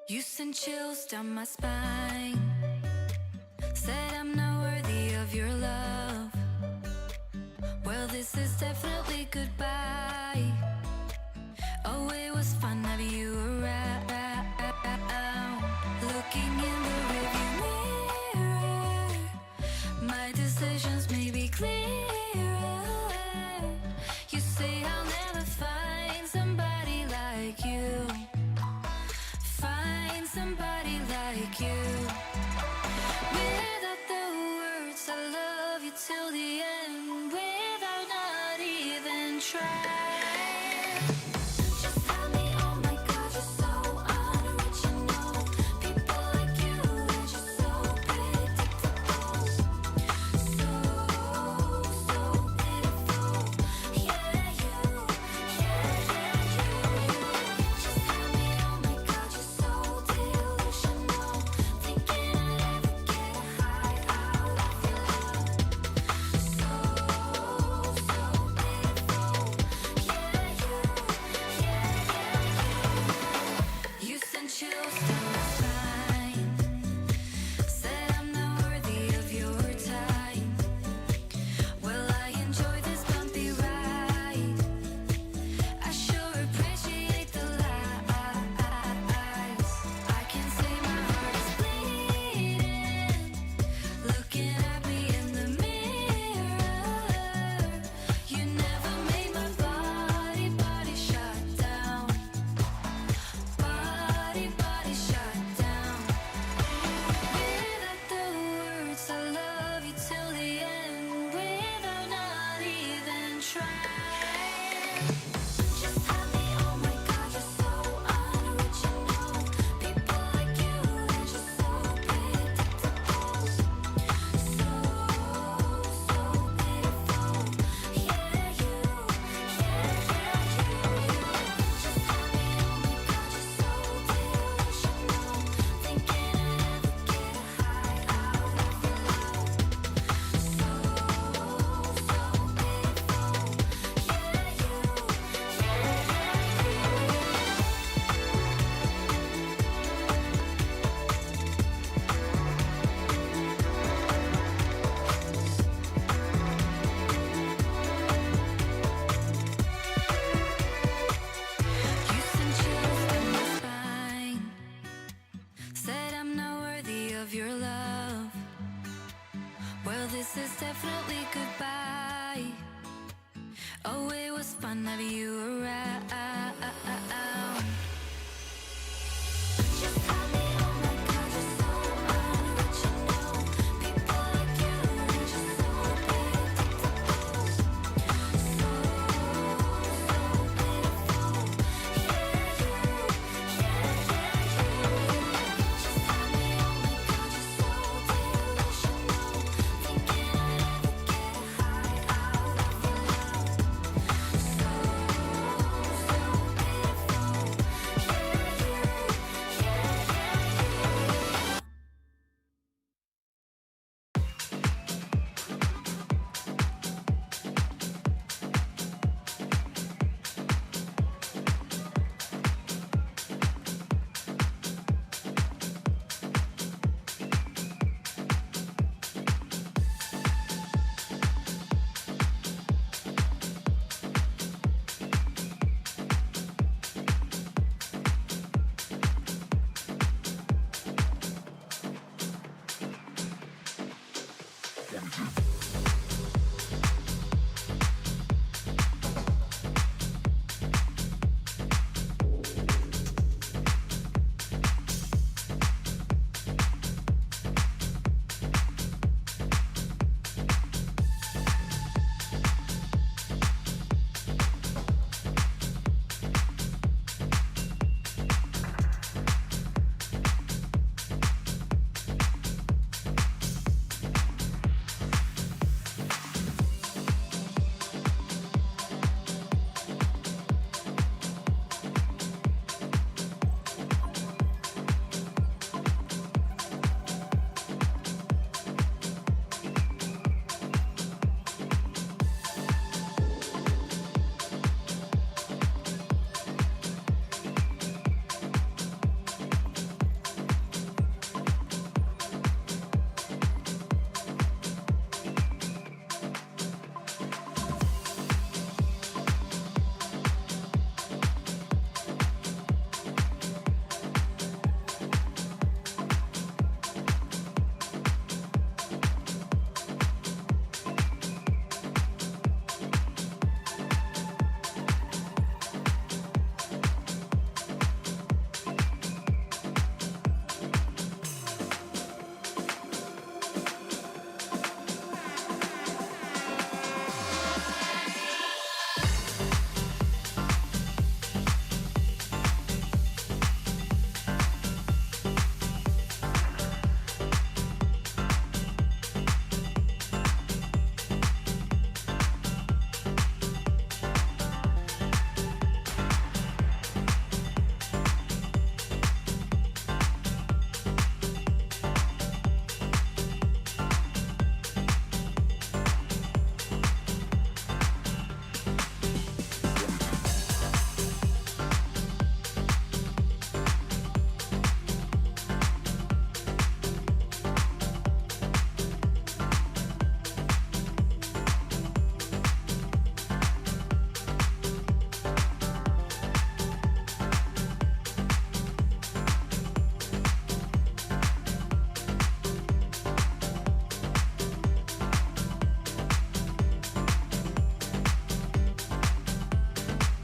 You send chills down my spine. Said I'm not worthy of your love. Well, this is definitely goodbye. Oh, it was fun having you around. Looking in the rearview mirror, my decisions may be clearer. You say I'll never find somebody like you. Find somebody like you. Without the words, I love you till the end. Without not even trying.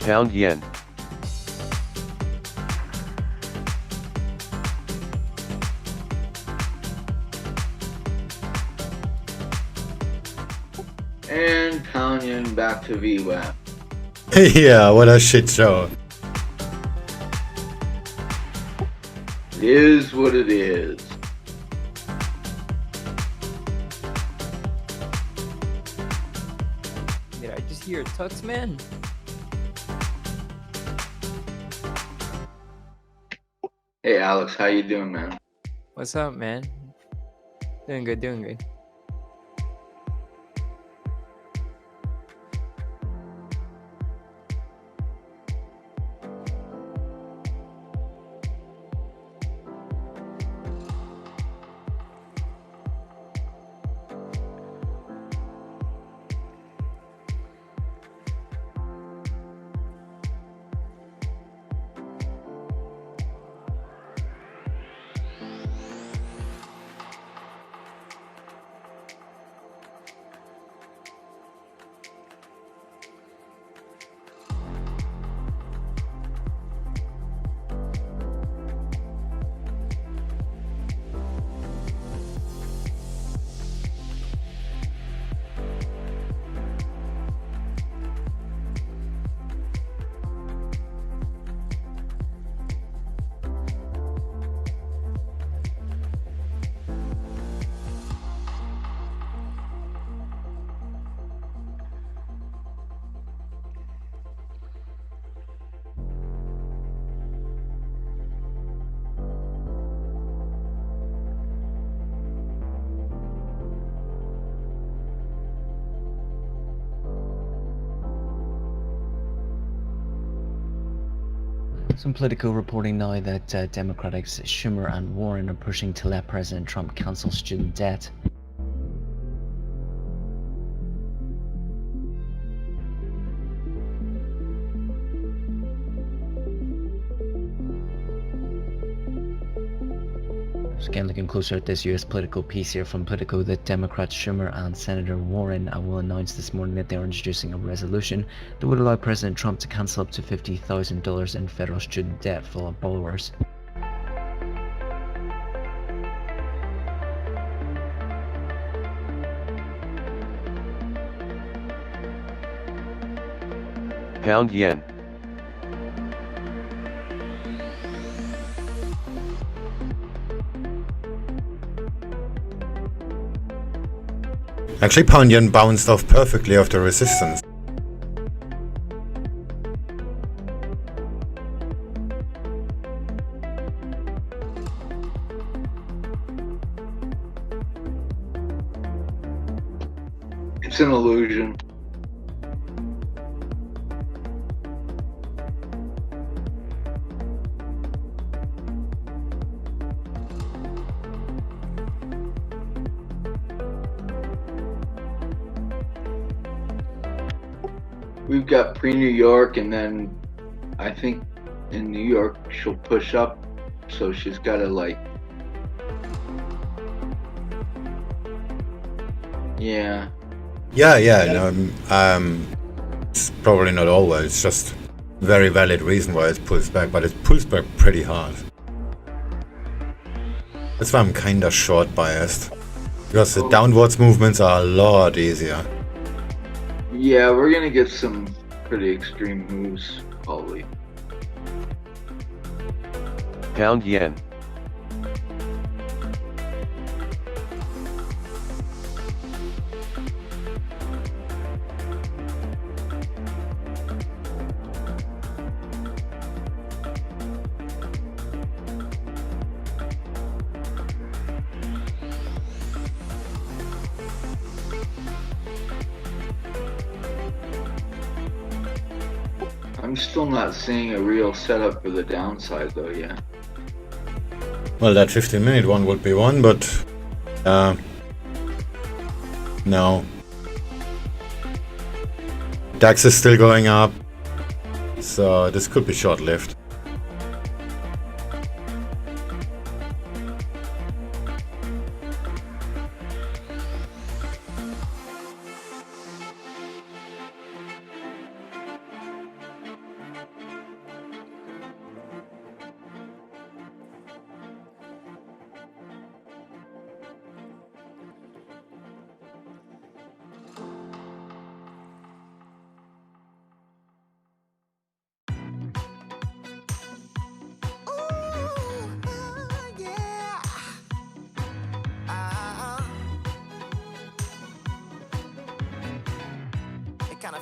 Pound yen. And pound yen back to VWAP. Yeah, what a shit show. It is what it is. Did I just hear a tux, man? Hey Alex, how you doing, man? What's up, man? Doing good, doing good. Some political reporting now that Democrats Schumer and Warren are pushing to let President Trump cancel student debt. Again, looking closer at this US political piece here from Politico, that Democrats Schumer and Senator Warren will announce this morning that they are introducing a resolution that would allow President Trump to cancel up to $50,000 in federal student debt for borrowers. Pound yen. Actually, pound yen bounced off perfectly after resistance. It's an illusion. We've got pre-New York, and then I think in New York she'll push up, so she's got to like, yeah. Yeah, no, it's probably not always, it's just very valid reason why it pulls back, but it pulls back pretty hard. That's why I'm kinda short biased, because the downwards movements are a lot easier. Yeah, we're gonna get some pretty extreme moves, probably. Pound yen. I'm still not seeing a real setup for the downside though, yeah. Well, that 15-minute one would be one, but no. DAX is still going up, so this could be short-lived.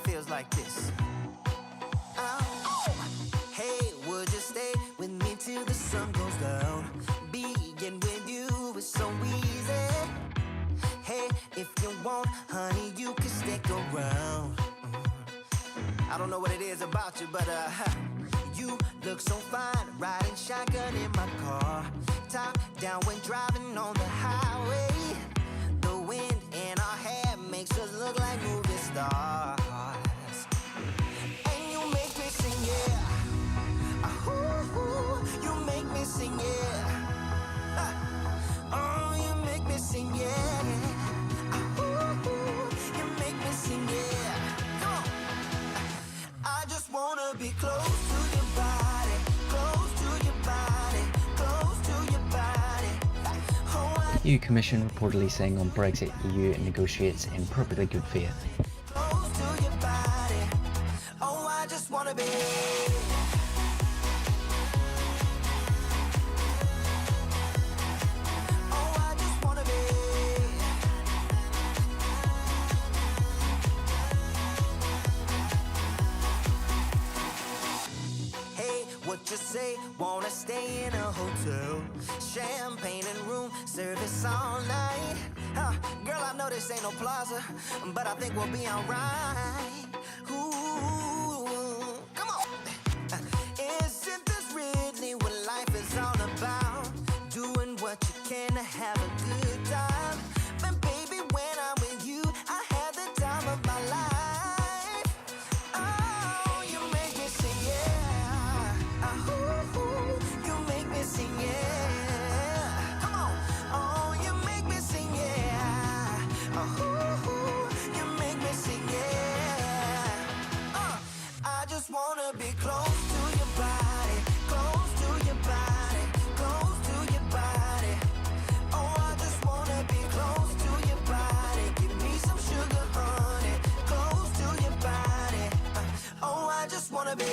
feels like this. Oh, hey, would you stay with me till the sun goes down? Being with you is so easy. Hey, if you want, honey, you can stick around. I don't know what it is about you, but you look so fine, riding shotgun in my car, top down when driving on the highway. The wind in our hair makes us look like movie stars. And you make me sing, yeah. Ooh, you make me sing, yeah. Oh, you make me sing, yeah. Ooh, you make me sing, yeah. Come on. I just wanna be close to your body, close to your body, close to your body. Oh, EU Commission reportedly saying on Brexit, EU negotiates in perfectly good faith. close to your body. Oh, I just wanna be. Oh, I just wanna be. Hey, what you say? Wanna stay in a hotel? Champagne and room service all night. Girl, I know this ain't no plaza, but I think we'll be alright. Ooh, come on. Isn't this really what life is all about? Doing what you can to have a good time. But baby, when I'm with you, I have the time of my life. Oh, you make me sing, yeah. Ooh, you make me sing, yeah. Come on. Oh, you make me sing, yeah. Ooh, you make me sing, yeah. I just wanna be close to your body, close to your body, close to your body. Oh, I just wanna be close to your body. Give me some sugar, honey, close to your body. Oh, I just wanna be.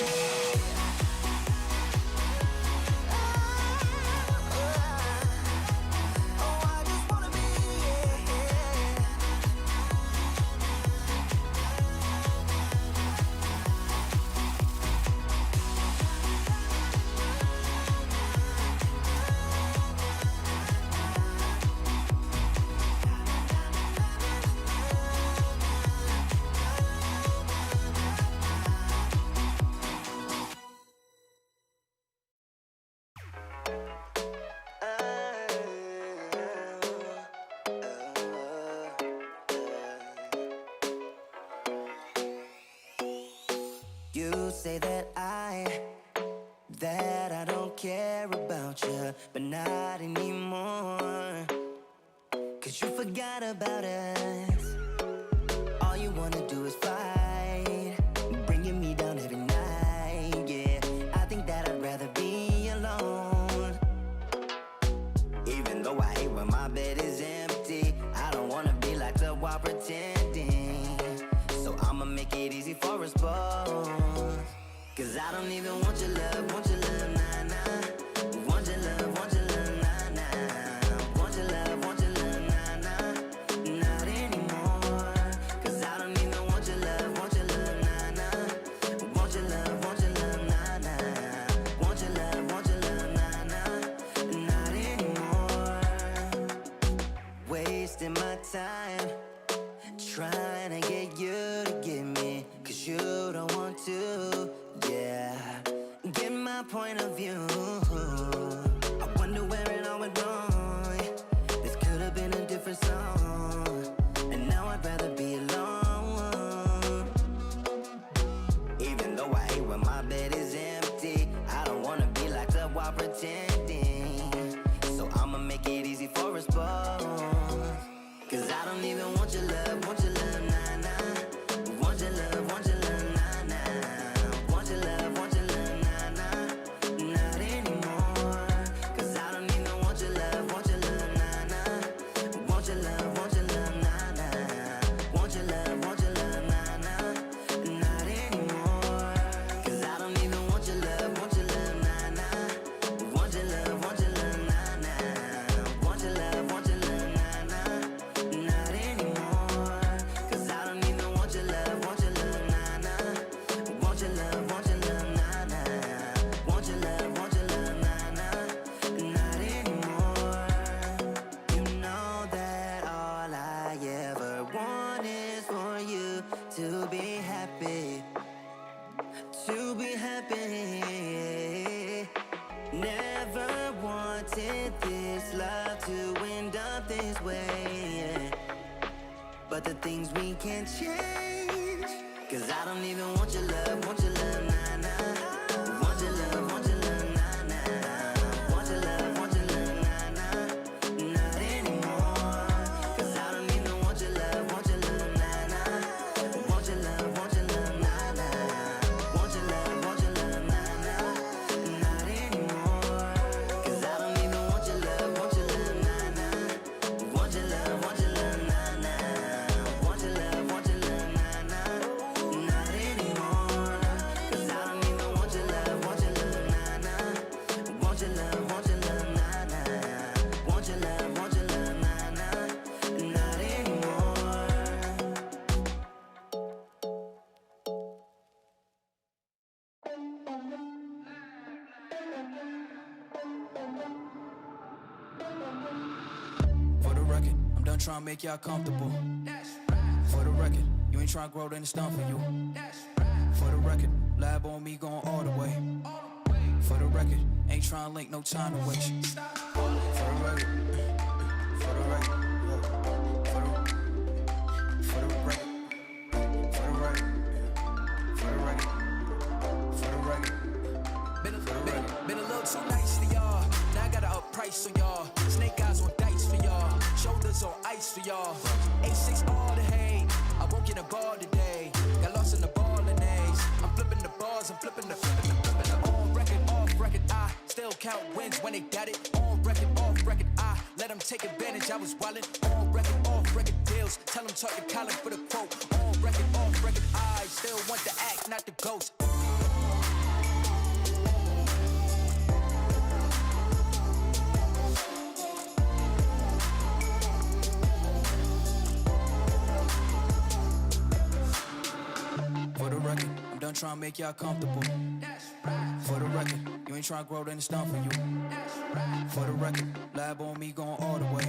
You say that I don't care about you, but not anymore. 'Cause you forgot about us. All you wanna do is fight, bringing me down every night, yeah. I think that I'd rather be alone. Even though I hate when my bed is empty, I don't wanna be locked up while pretending. So I'ma make it easy for us both. 'Cause I don't even want your love, nah, nah. Want your love, nah, nah. Want your love, nah, nah. Not anymore. 'Cause I don't even want your love, nah, nah. Want your love, nah, nah. Want your love, nah, nah. Not anymore. Wasting my time trying to get you to give me, 'cause you don't want to, yeah. Get my point of view. I wonder where it all went wrong. This could have been a different song, and now I'd rather be alone. Even though I hate when my bed is empty, I don't wanna be locked up while pretending. So I'ma make it easy for us both. 'Cause I don't even want your love, nah, nah. Want your love, nah, nah. Want your love, nah, nah. Not anymore. 'Cause I don't even want your love, nah, nah. Want your love, nah, nah. Want your love, nah, nah. Not anymore. 'Cause I don't even want your love, nah, nah. Want your things we can't change. Cause I don't even want your love, nah, nah. Want your love, nah, nah. Want your love, nah, nah. Not anymore. Cause I don't even want your love, nah, nah. Want your love, nah, nah. Want your love, nah, nah. Not anymore. Cause I don't even want your love, nah, nah. Want your love, nah, nah. Want your love, nah, nah. Not anymore. Cause I don't even want your love, nah, nah. Want your love, nah, nah. Want your love, nah, nah. Not anymore. For the record, I'm done trying to make y'all comfortable. For the record, you ain't trying to grow, then it's done for you. For the record, lab on me going all the way. For the record, ain't trying to link, no time to waste. For the record, for the record, for the record, for the record, for the record, for the record. Been a little too nice for y'all. Now I gotta up price on y'all. Snake eyes on dice for y'all. Shoulders on ice for y'all. A6 all the hate. I won't get a ball today. Got lost in the ball and A's. I'm flipping the bars, I'm flipping the on record, off record. I still count wins when they got it. On record, off record. I let them take advantage. I was wildin'. On record, off record deals. Tell them talk to Colin for the quote. On record, off record. I still want the act, not the ghost. For the record, I'm done trying to make y'all comfortable. For the record, you ain't trying to grow, then it's done for you. For the record, lab on me going all the way.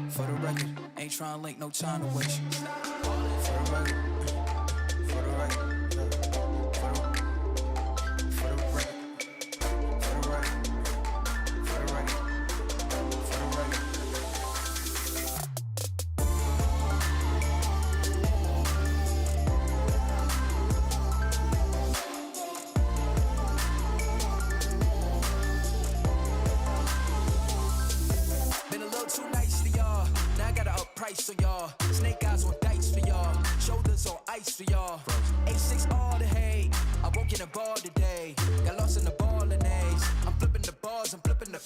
For the record, ain't trying to link, no time to waste. For the record, for the record, for the record, for the record, for the record, for the record. Been a little too nice for y'all. Now I gotta up price on y'all. Snake eyes on dice for y'all. Shoulders on ice for y'all. A6 all the hate. I won't get a ball today. Got lost in the ball and A's. I'm flipping the bars, I'm flipping the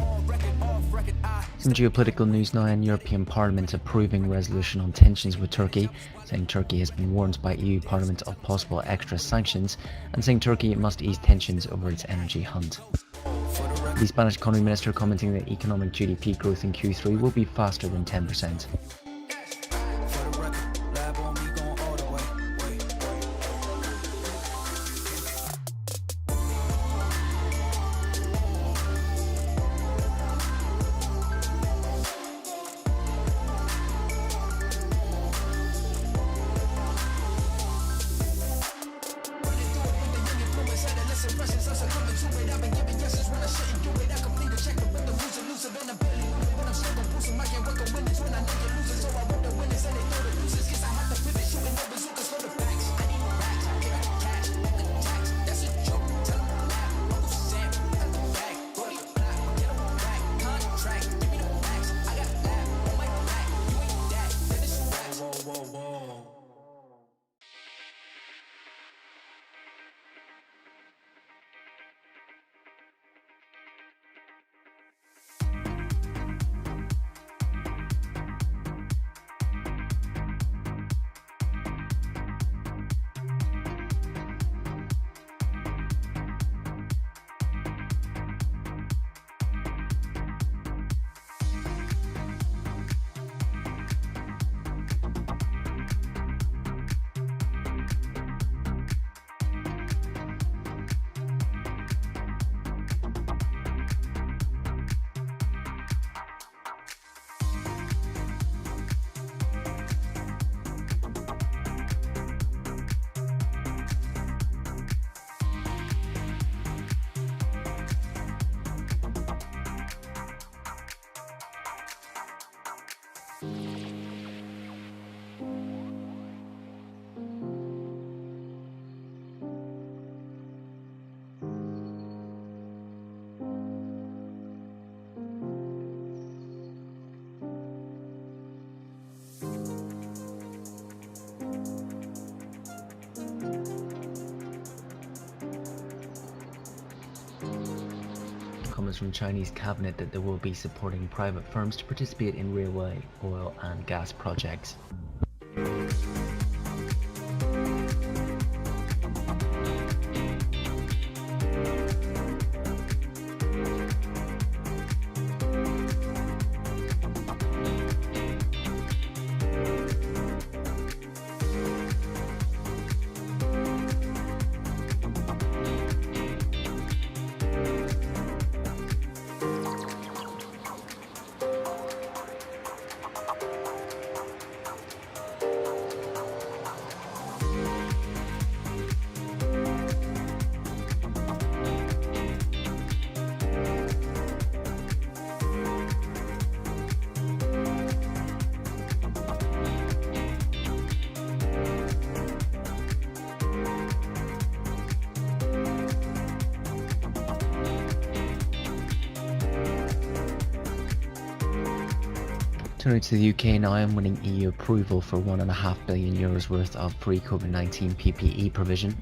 on record, off record. Some geopolitical news now, in European Parliament approving resolution on tensions with Turkey, saying Turkey has been warned by EU Parliament of possible extra sanctions, and saying Turkey must ease tensions over its energy hunt. The Spanish economy minister commenting that economic GDP growth in Q3 will be faster than 10%. When I comments from Chinese cabinet that they will be supporting private firms to participate in railway, oil and gas projects. Turning to the UK now, I'm winning EU approval for €1.5 billion worth of pre-COVID-19 PPE provision.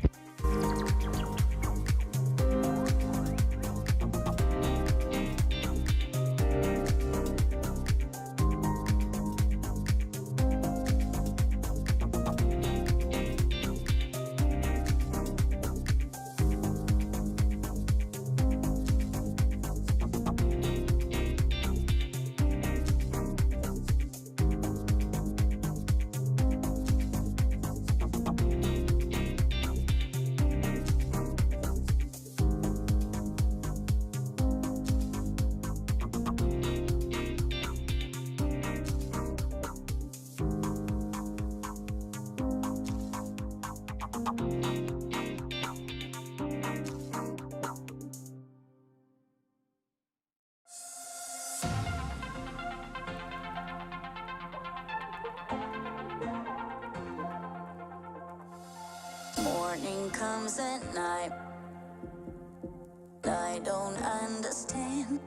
Morning comes at night. I don't understand.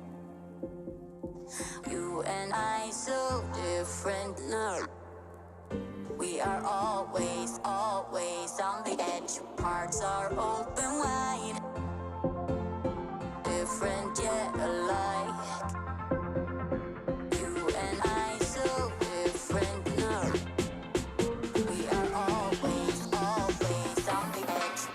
You and I so different now. We are always, always on the edge. Hearts are open wide. Different yet alike. You and I so different now. We are always, always on the edge.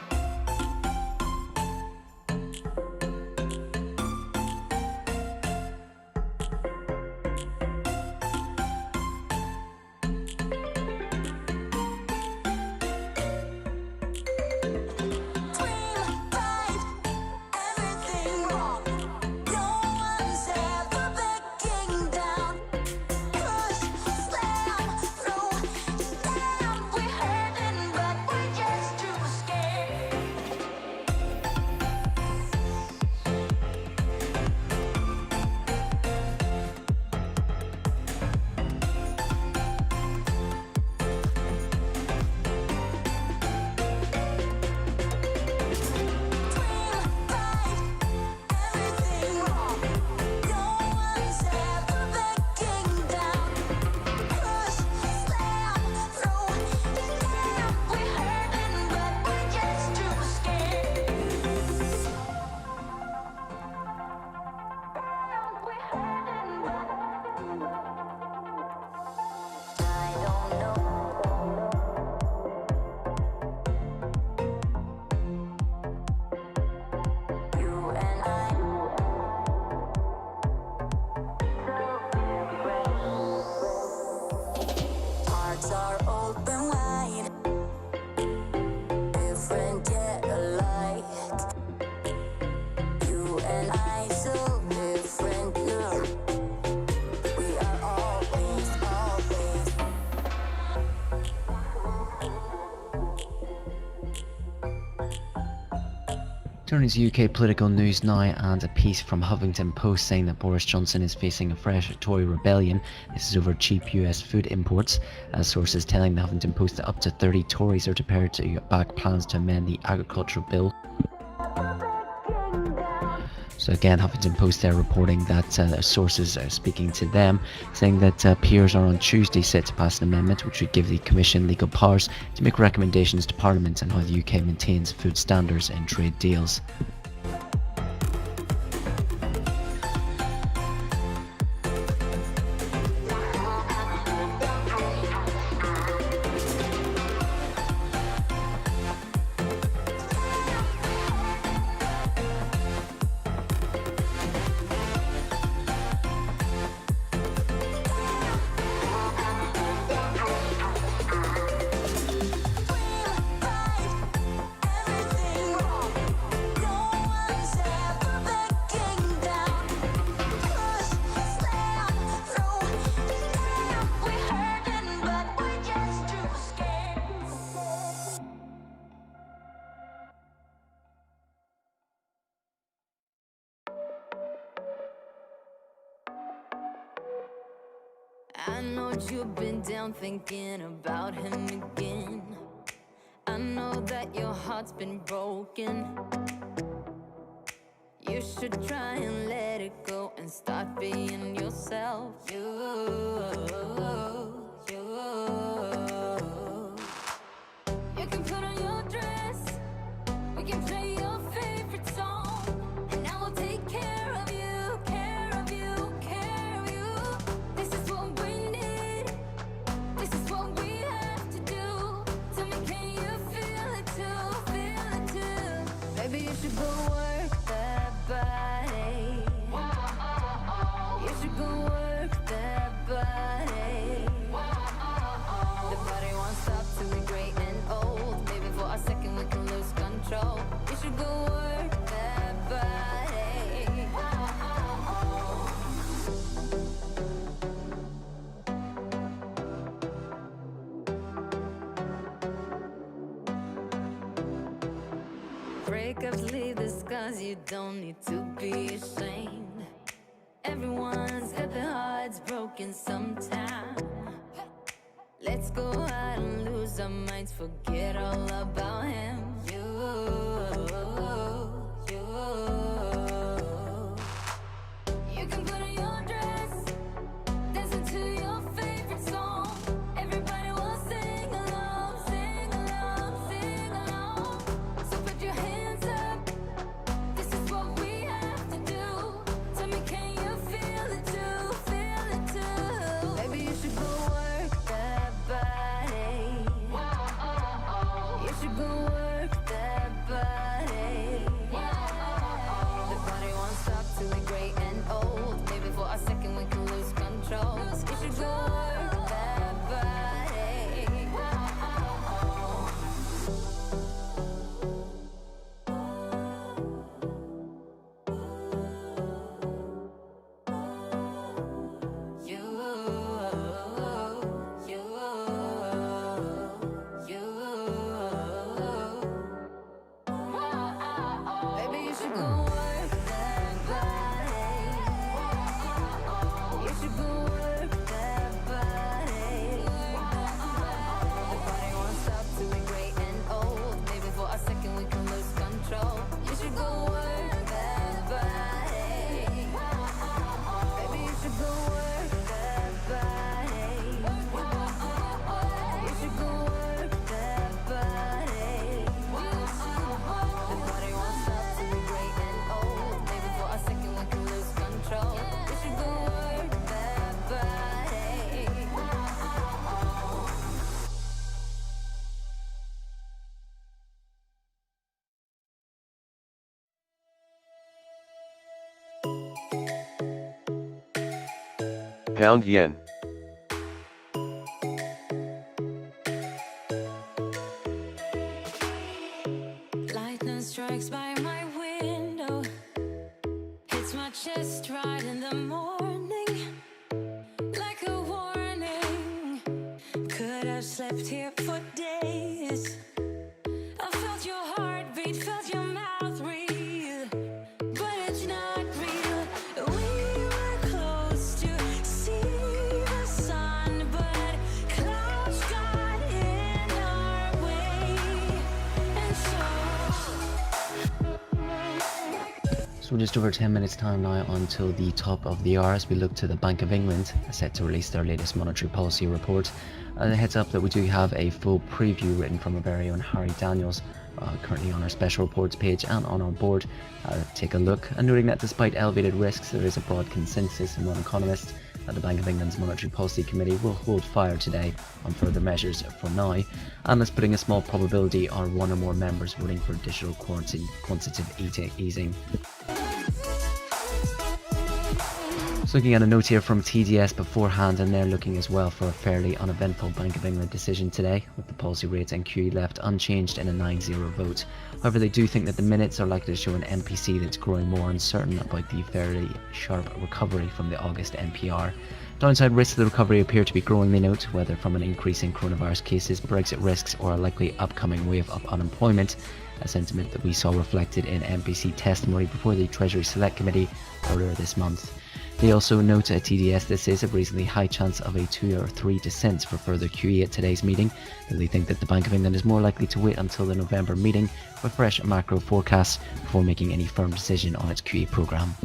Turning to UK political news now, and a piece from Huffington Post saying that Boris Johnson is facing a fresh Tory rebellion. This is over cheap US food imports, as sources telling the Huffington Post that up to 30 Tories are prepared to back plans to amend the agricultural bill. So again, Huffington Post there reporting that sources are speaking to them, saying that peers are on Tuesday set to pass an amendment which would give the Commission legal powers to make recommendations to Parliament on how the UK maintains food standards in trade deals. I know you've been down thinking about him again. I know that your heart's been broken. You should try and let it go and start being yourself. You can put on your dress, we can play your favorite song, and I will take care of you, care of you, care of you. This is what we need, this is what we have to do. Tell me, can you feel it too, feel it too? Baby, you should go work that body. You should go work that body. The body won't stop till we're great and old. Maybe for a second we can lose control. You should go work that body. Breakups leave the scars, you don't need to be ashamed. Everyone's got their hearts broken sometime. Let's go out and lose our minds, forget all about him. You can put on your dress, dancing to your favorite song. Everybody will sing along, sing along, sing along. So put your hands up, this is what we have to do. Tell me, can you feel it too, feel it too? Baby, you should go work that body. You should go work that body. The body won't stop till we're great and old. Maybe for a second we can lose control. You should go work that body. Baby, you should go work that body. You should go work that body. The body won't stop till we're great and old. Maybe for a second we can lose control. You should go work that body. Baby, you should go work that body. You should go work that body. The body won't stop till we're great and old. Maybe for a second we can lose control. You should go work that body. Pound yen. Lightning strikes by my window, hits my chest right in the morning, like a warning. Could have slept here for days. I felt your heartbeat, felt your mouth breathe, but it's not real. We were close to see the sun, but clouds got in our way, and So we're just over 10 minutes time now until the top of the hour as we look to the Bank of England, set to release their latest monetary policy report. And a heads up that we do have a full preview written from our very own Harry Daniels, currently on our special reports page and on our board. Take a look, and noting that despite elevated risks, there is a broad consensus among economists that the Bank of England's Monetary Policy Committee will hold fire today on further measures for now, and is putting a small probability on one or more members voting for additional quantitative easing. So looking at a note here from TDS beforehand, and they're looking as well for a fairly uneventful Bank of England decision today, with the policy rate and QE left unchanged in a 9-0 vote. However, they do think that the minutes are likely to show an MPC that's growing more uncertain about the fairly sharp recovery from the August NPR. Downside risks of the recovery appear to be growing, they note, whether from an increase in coronavirus cases, Brexit risks, or a likely upcoming wave of unemployment, a sentiment that we saw reflected in MPC testimony before the Treasury Select Committee earlier this month. They also note at TDS this is a reasonably high chance of a 2 or 3 descents for further QE at today's meeting, though they think that the Bank of England is more likely to wait until the November meeting with fresh macro forecasts before making any firm decision on its QE programme.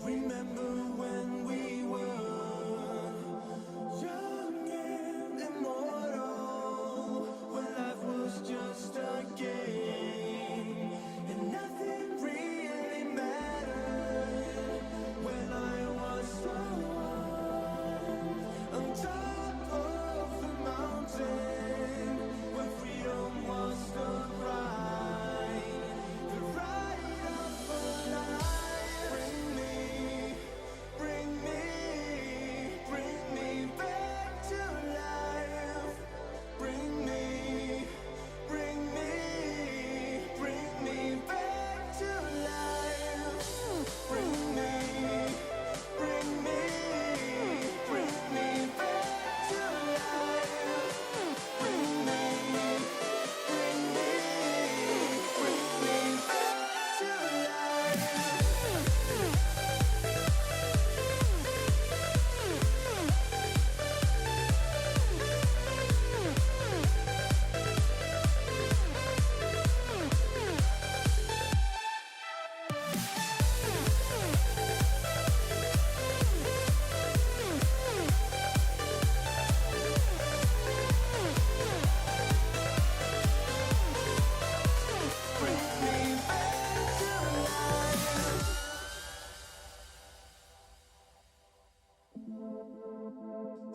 Remember when we were young and immortal, when life was just a game and nothing really mattered, when I was so on top of the mountain, when freedom was the ride of a life. Bring me back to life. Bring me back to life. Bring me back to life. Bring me back to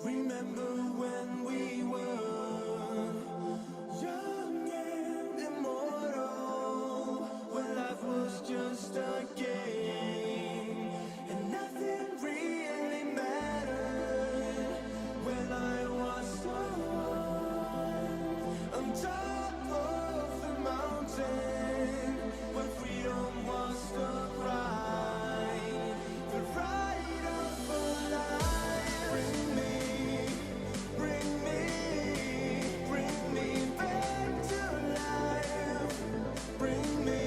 Remember when we were young and immortal, when life was just a game and nothing really mattered, when I was so on top of the mountain, when freedom was the ride of a life. Bring me back to life. Bring me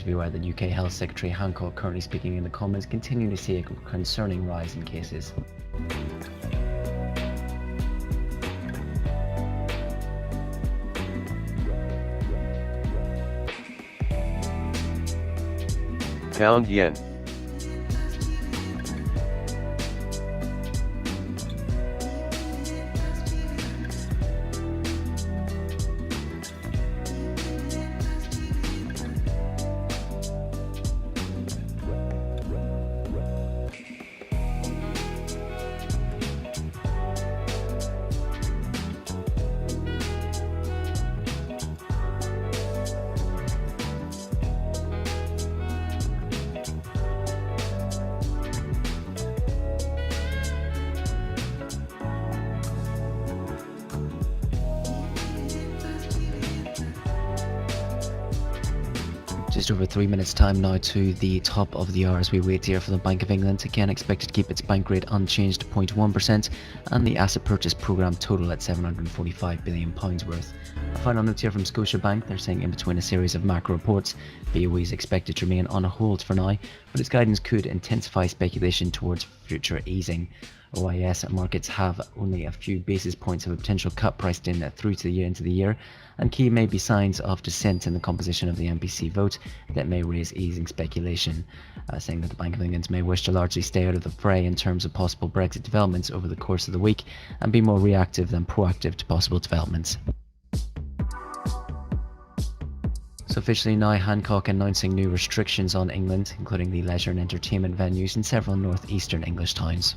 be aware that UK Health Secretary Hancock, currently speaking in the Commons, continuing to see a concerning rise in cases. Pound yen. Just over 3 minutes time now to the top of the hour as we wait here for the Bank of England, again expected to keep its bank rate unchanged at 0.1% and the asset purchase programme total at £745 billion worth. A final note here from Scotiabank, they're saying in between a series of macro reports, BOE is expected to remain on hold for now, but its guidance could intensify speculation towards future easing. OIS markets have only a few basis points of a potential cut priced in through to the year into the year, and key may be signs of dissent in the composition of the MPC vote that may raise easing speculation, saying that the Bank of England may wish to largely stay out of the fray in terms of possible Brexit developments over the course of the week and be more reactive than proactive to possible developments. So officially now, Hancock announcing new restrictions on England, including the leisure and entertainment venues in several northeastern English towns.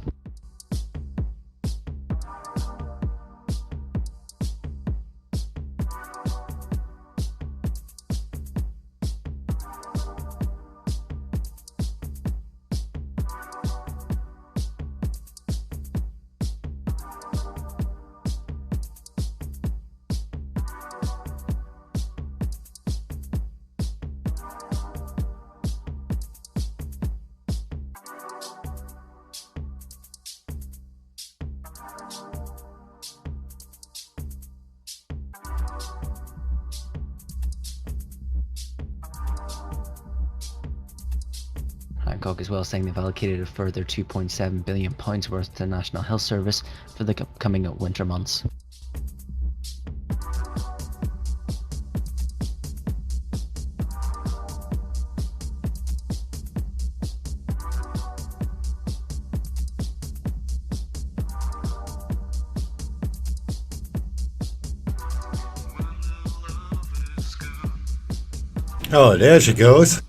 Hancock as well saying they've allocated a further £2.7 billion worth to the National Health Service for the upcoming winter months. Oh, there she goes.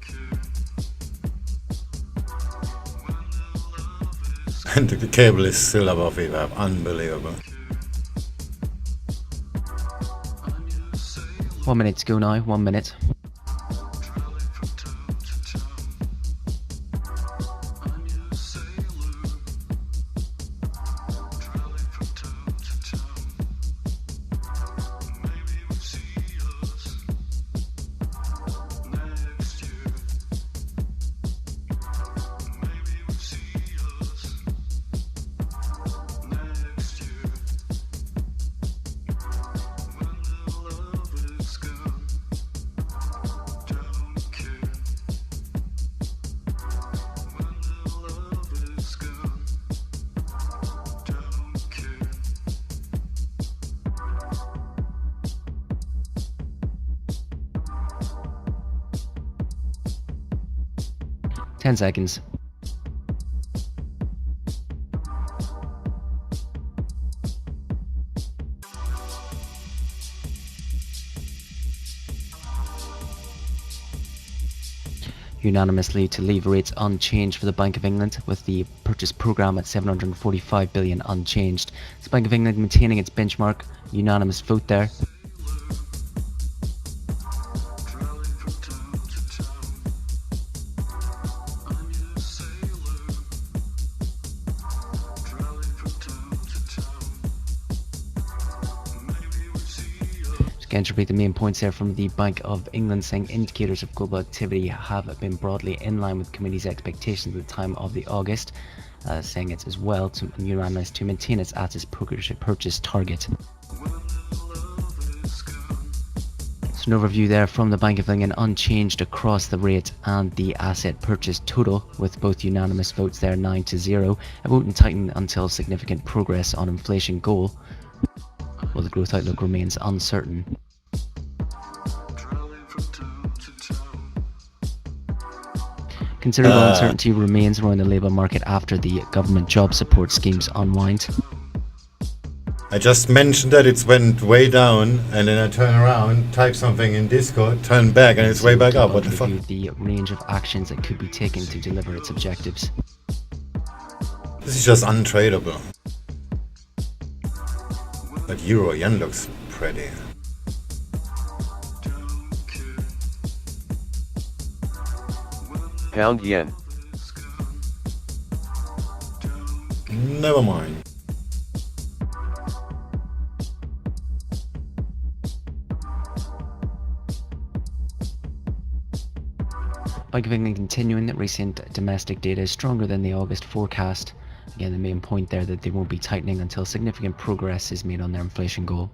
And the cable is still above it. Unbelievable. 1 minute to go now, 1 minute. Ten seconds. Unanimously to leave rates unchanged for the Bank of England, with the purchase programme at £745 billion unchanged. The Bank of England maintaining its benchmark. Unanimous vote there. Again, to repeat the main points there from the Bank of England, saying indicators of global activity have been broadly in line with committee's expectations at the time of the August, saying it's as well to unanimous to maintain its purchase target. So an overview there from the Bank of England, unchanged across the rate and the asset purchase total, with both unanimous votes there 9-0. It won't tighten until significant progress on inflation goal, while the growth outlook remains uncertain. Considerable uncertainty remains around the labour market after the government job support schemes unwind. I just mentioned that it went way down, and then I turn around, type something in Discord, turn back, and it's way back up. What the fuck? The range of actions that could be taken to deliver its objectives. This is just untradeable. But Euro Yen looks pretty. Pound Yen. Never mind. Bank of England continuing that recent domestic data is stronger than the August forecast. Again, the main point there that they won't be tightening until significant progress is made on their inflation goal.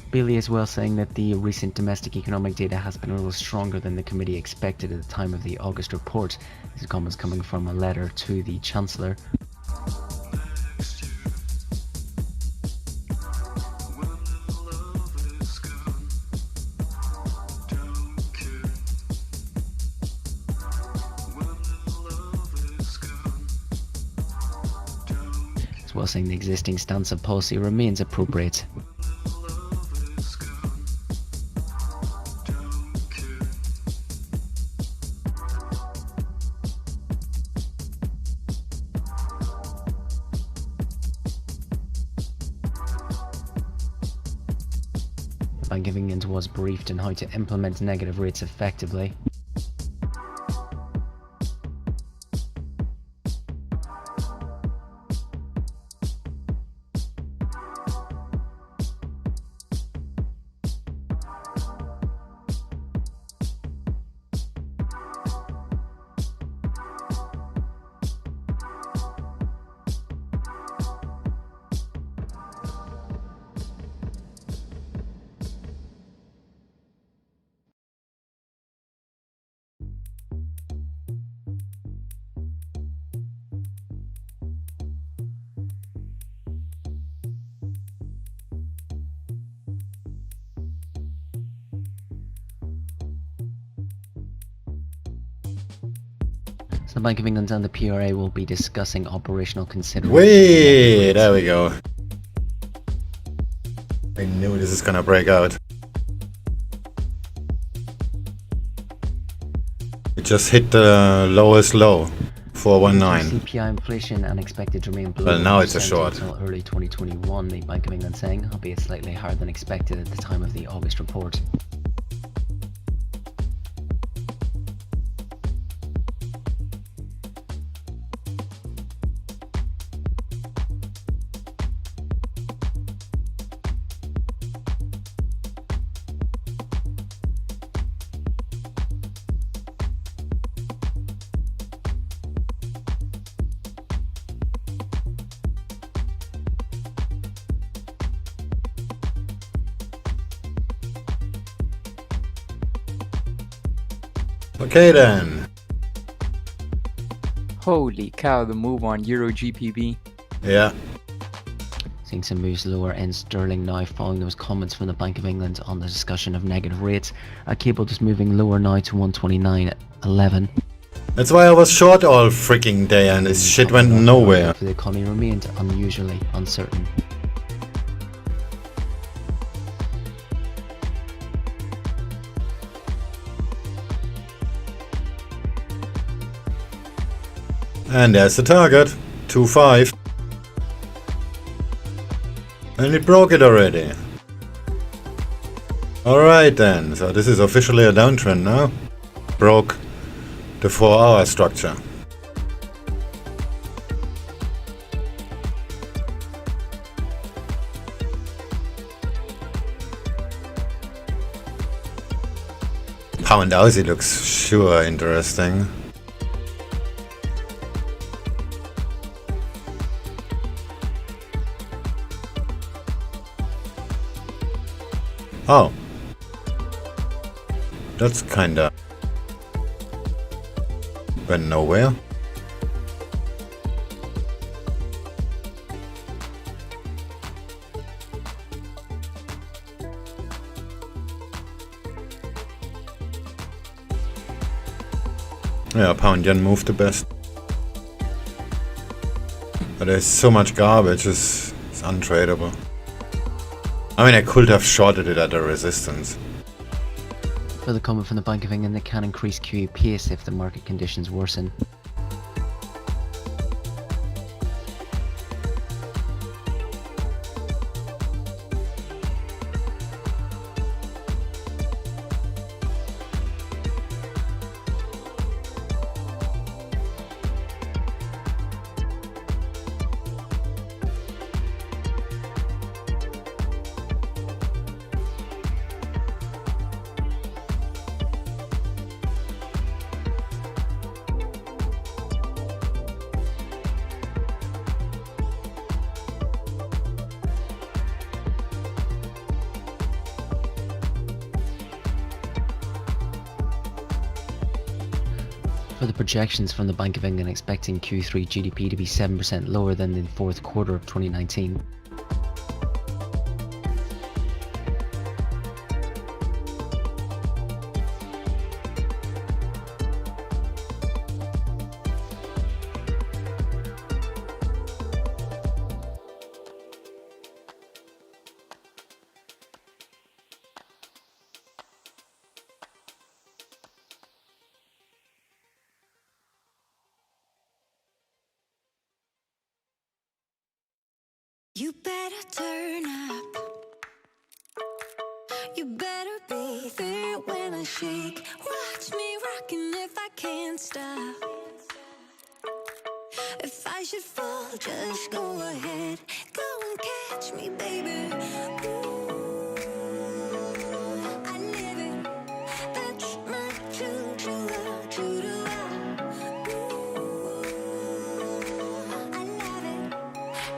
Bailey as well saying that the recent domestic economic data has been a little stronger than the committee expected at the time of the August report. These comments coming from a letter to the Chancellor. As well saying the existing stance of policy remains appropriate. Bank of England was briefed on how to implement negative rates effectively. So the Bank of England and the PRA will be discussing operational considerations. Wait, there we go. I knew this is gonna break out. It just hit the lowest low, 419. CPI inflation unexpected to remain below. Well, now it's a short. Until early 2021, the Bank of England saying, albeit slightly higher than expected at the time of the August report. Okay then. Holy cow, the move on EURJPY. Yeah. Seeing some moves lower in sterling now following those comments from the Bank of England on the discussion of negative rates. Cable just moving lower now to 129.11. That's why I was short all freaking day and this shit went nowhere. The economy remained unusually uncertain. And there's the target, 2.5. And it broke it already. Alright then, so this is officially a downtrend now. Broke the 4-hour structure. Pound Aussie looks sure interesting. Oh. That's kinda... went nowhere. Yeah, pound yen moved the best. But there's so much garbage, it's untradeable. I mean, I could have shorted it at a resistance. Further comment from the Bank of England that can increase QE pace if the market conditions worsen. For the projections from the Bank of England expecting Q3 GDP to be 7% lower than the fourth quarter of 2019. You better turn up. You better be there when I shake. Watch me rockin' if I can't stop. If I should fall, just go ahead. Go and catch me, baby. Ooh, I live it. That's my choo-choo-la. I love it.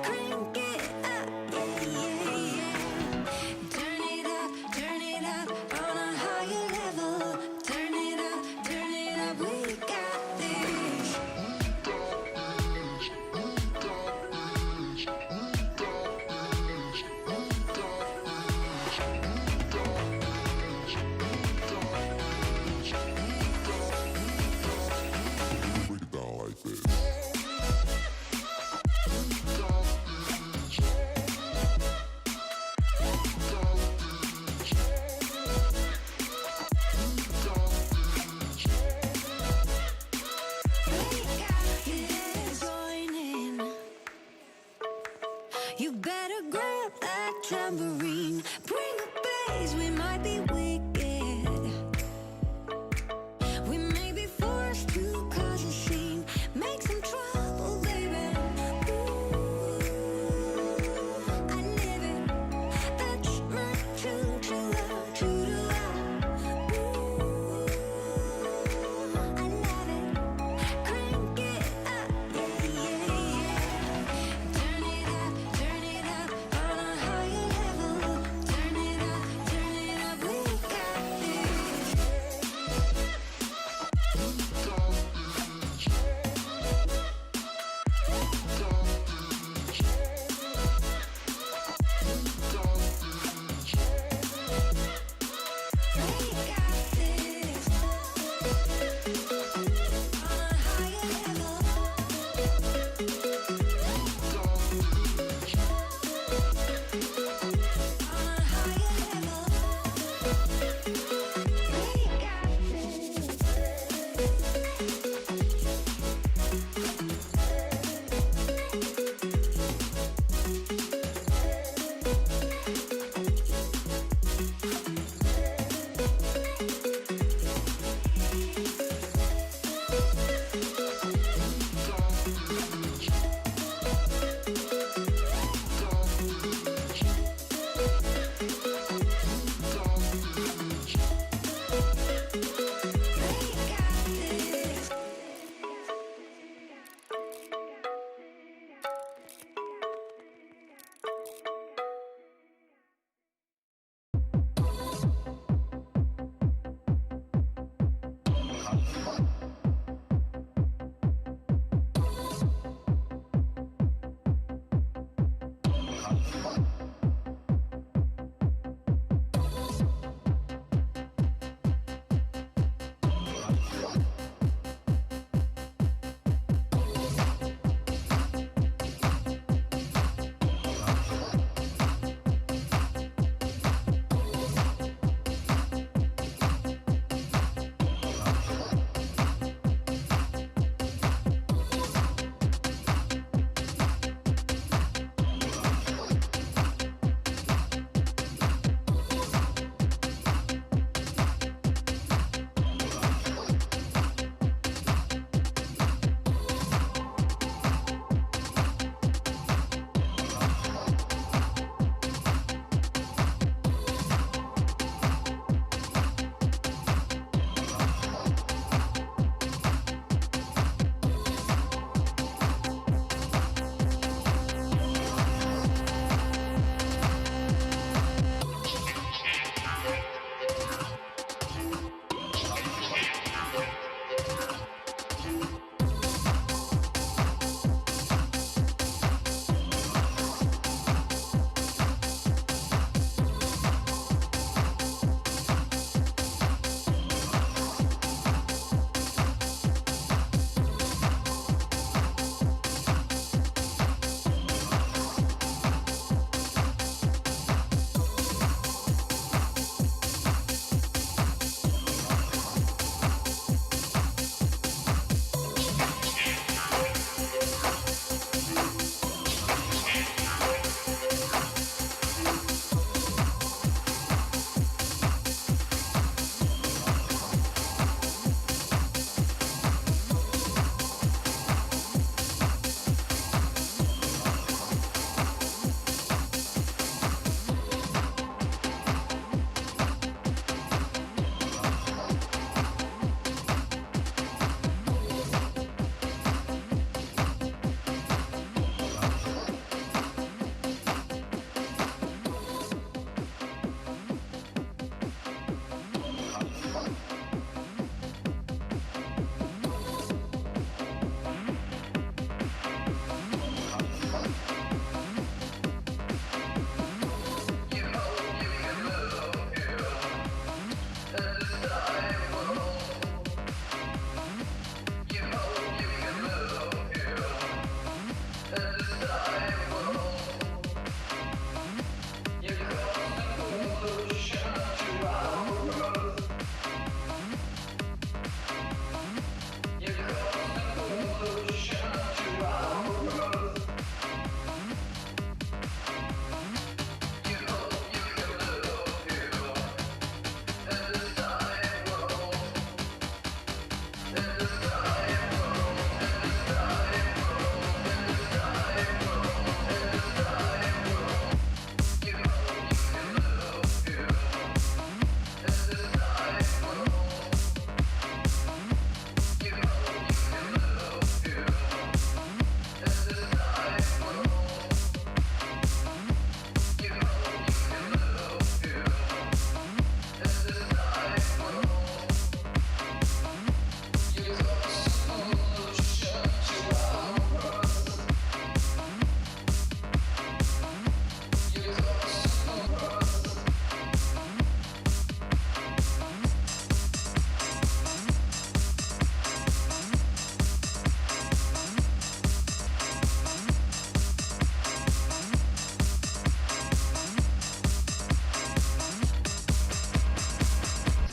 Crank it up, yeah, yeah, yeah. Turn it up on a higher level. Turn it up, we got this. You better grab that tambourine. Bring the bass, we might be wicked. We may be forced to cause a scene. Make some trouble, baby. Ooh, I live it. That's my choo-choo-la. Ooh, I love it. Crank it up, yeah, yeah, yeah. Turn it up on a higher level. Turn it up, we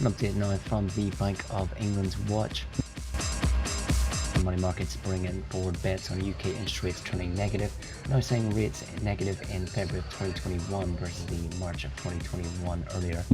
An update now from the Bank of England's watch. The money markets bringing forward bets on UK interest rates turning negative, now saying rates negative in February of 2021 versus the March of 2021 earlier.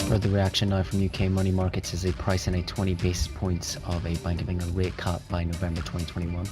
Further reaction now from UK money markets as they price in a 20 basis points of a Bank of England rate cut by November 2021.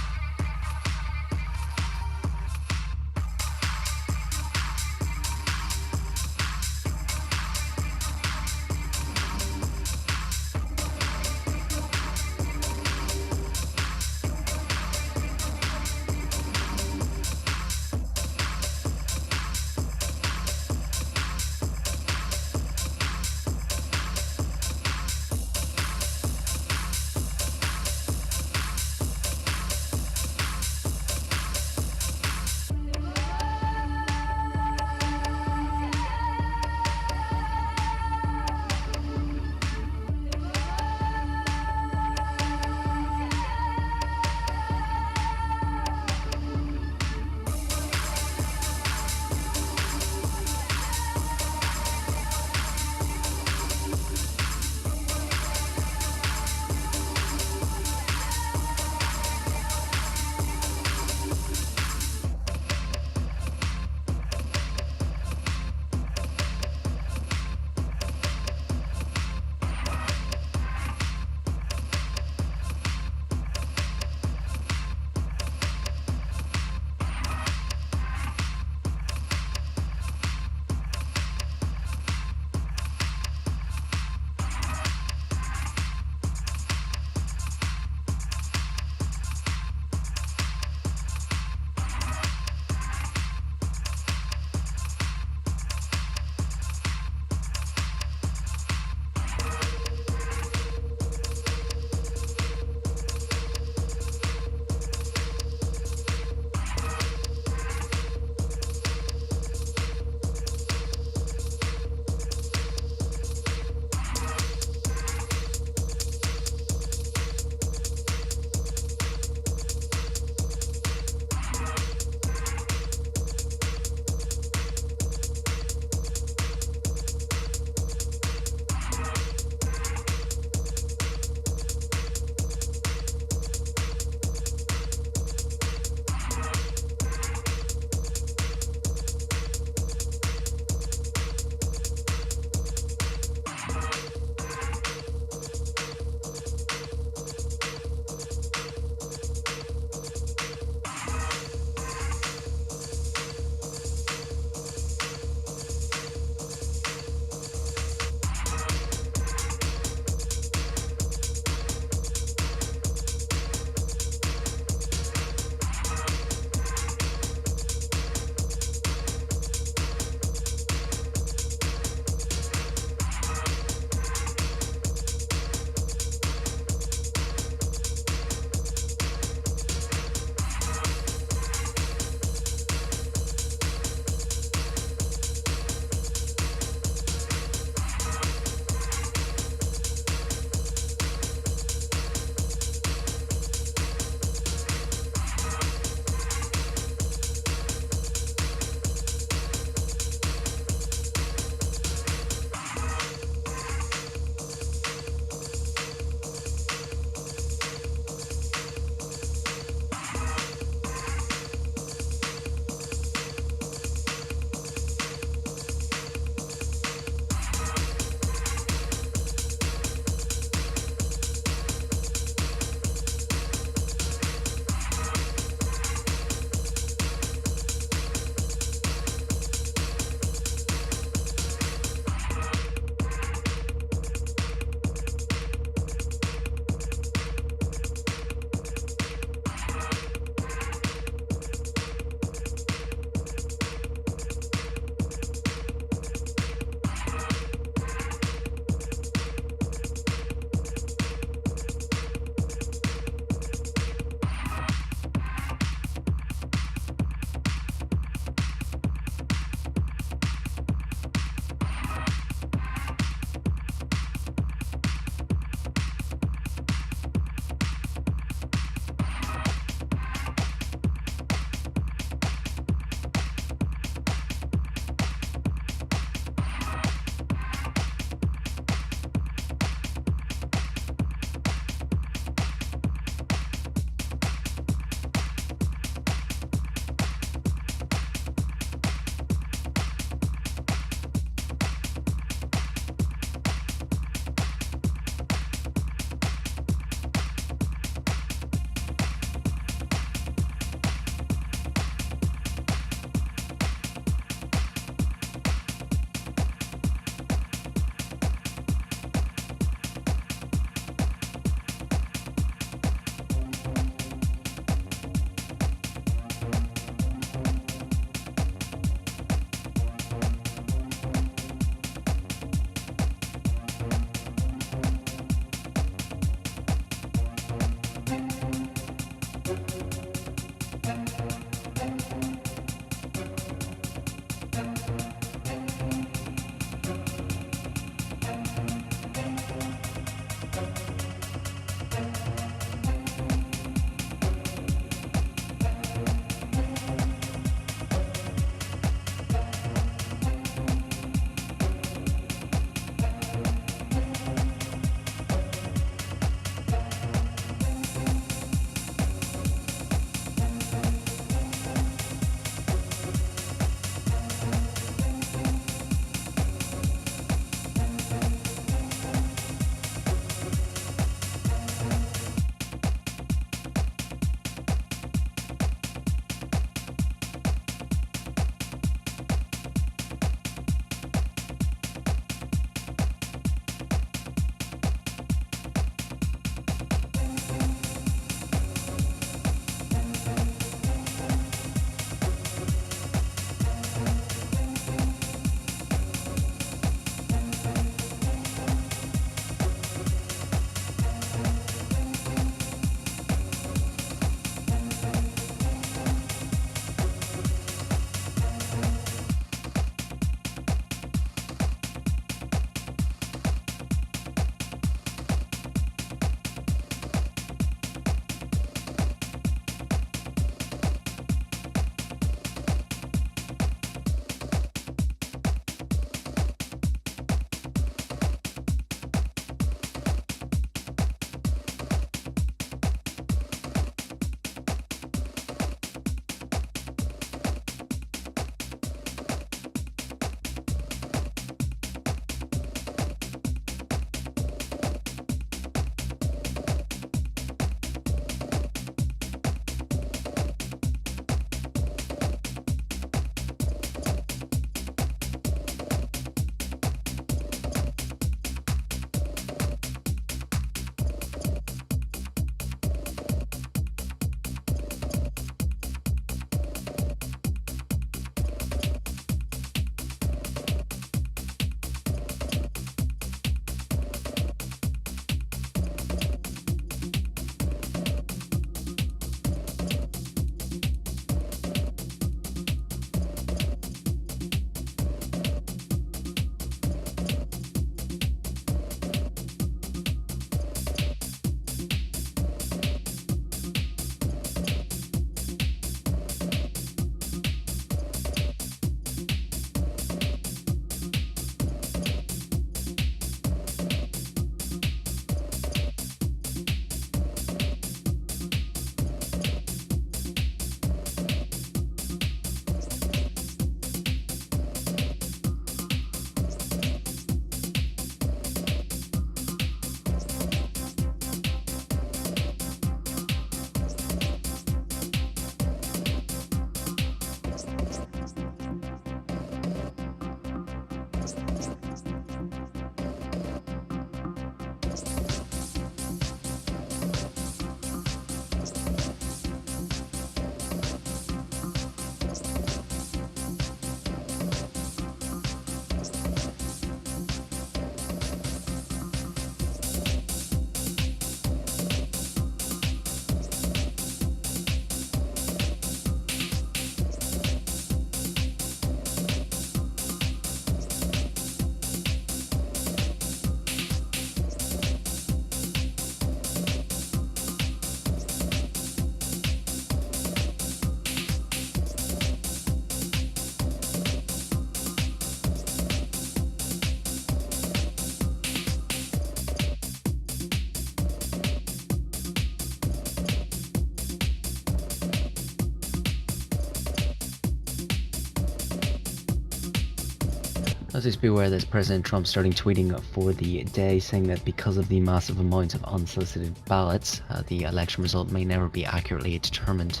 Just be aware that President Trump starting tweeting for the day, saying that because of the massive amount of unsolicited ballots, the election result may never be accurately determined.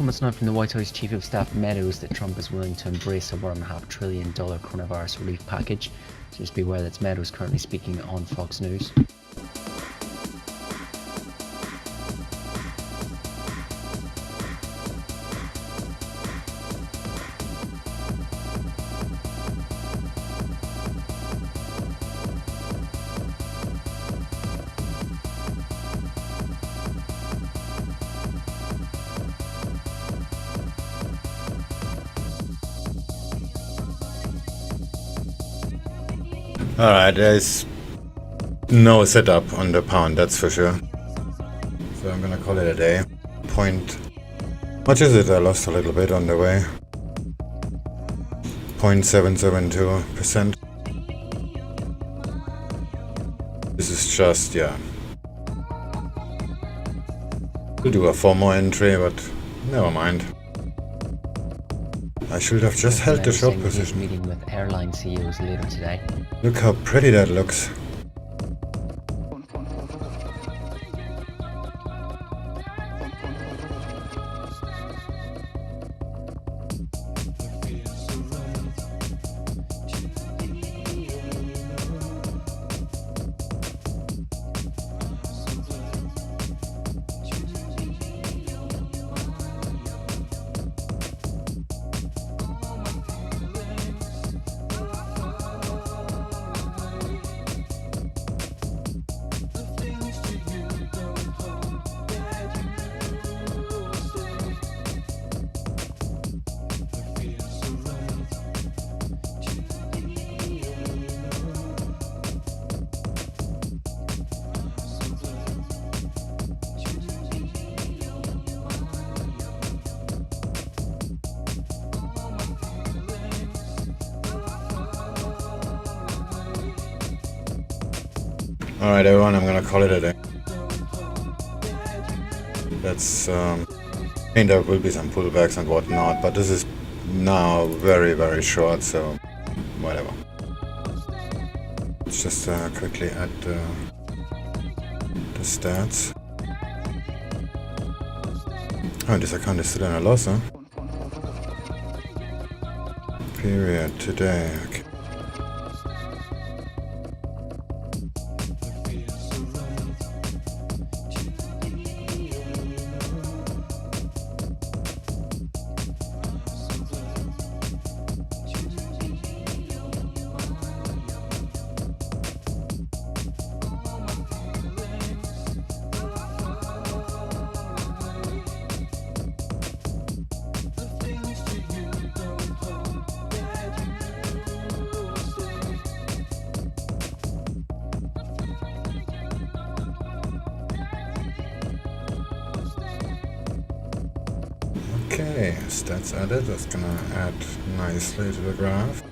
Comments now from the White House Chief of Staff Meadows that Trump is willing to embrace a $1.5 trillion coronavirus relief package. So just be aware that's Meadows currently speaking on Fox News. Alright, there's no setup on the pound, that's for sure. So I'm gonna call it a day. Much is it? I lost a little bit on the way. 0.772%. This is just, yeah. We'll do a 4 more entry, but never mind. I should have just held the short position. Meeting with airline CEOs later today. Look how pretty that looks. Alright everyone, I'm gonna call it a day. That's, and there will be some pullbacks and whatnot, but this is now very, very short, so whatever. Let's just quickly add the stats. Oh, this account is still in a loss, huh? Period, today, okay. Okay, stats added, that's gonna add nicely to the graph.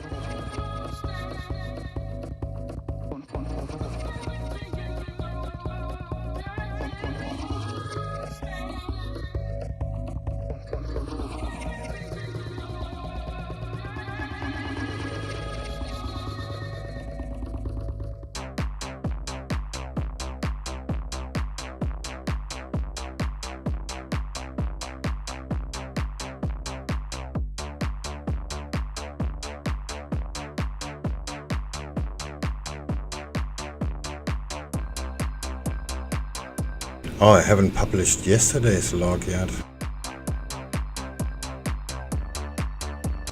Oh, I haven't published yesterday's log yet.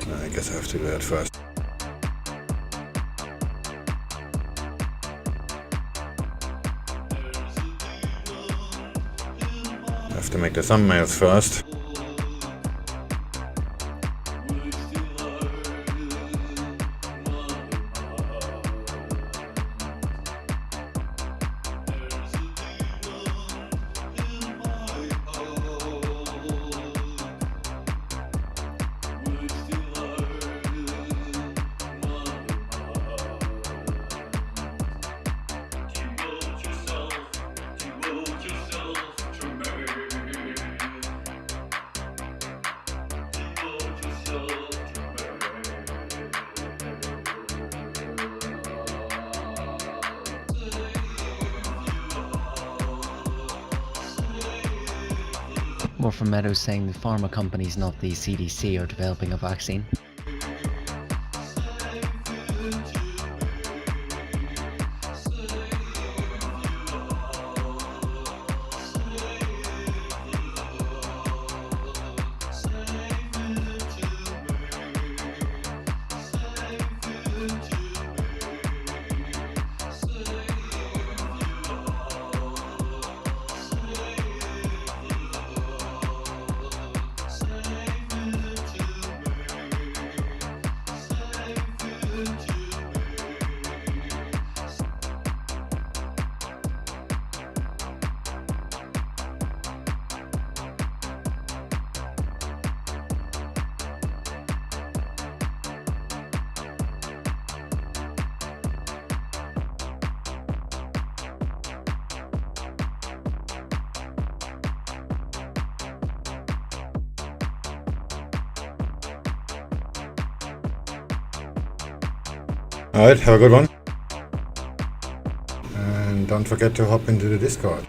I guess I have to do that first. I have to make the thumbnails first. More from Meadows saying the pharma companies, not the CDC, are developing a vaccine. Alright, have a good one. And don't forget to hop into the Discord.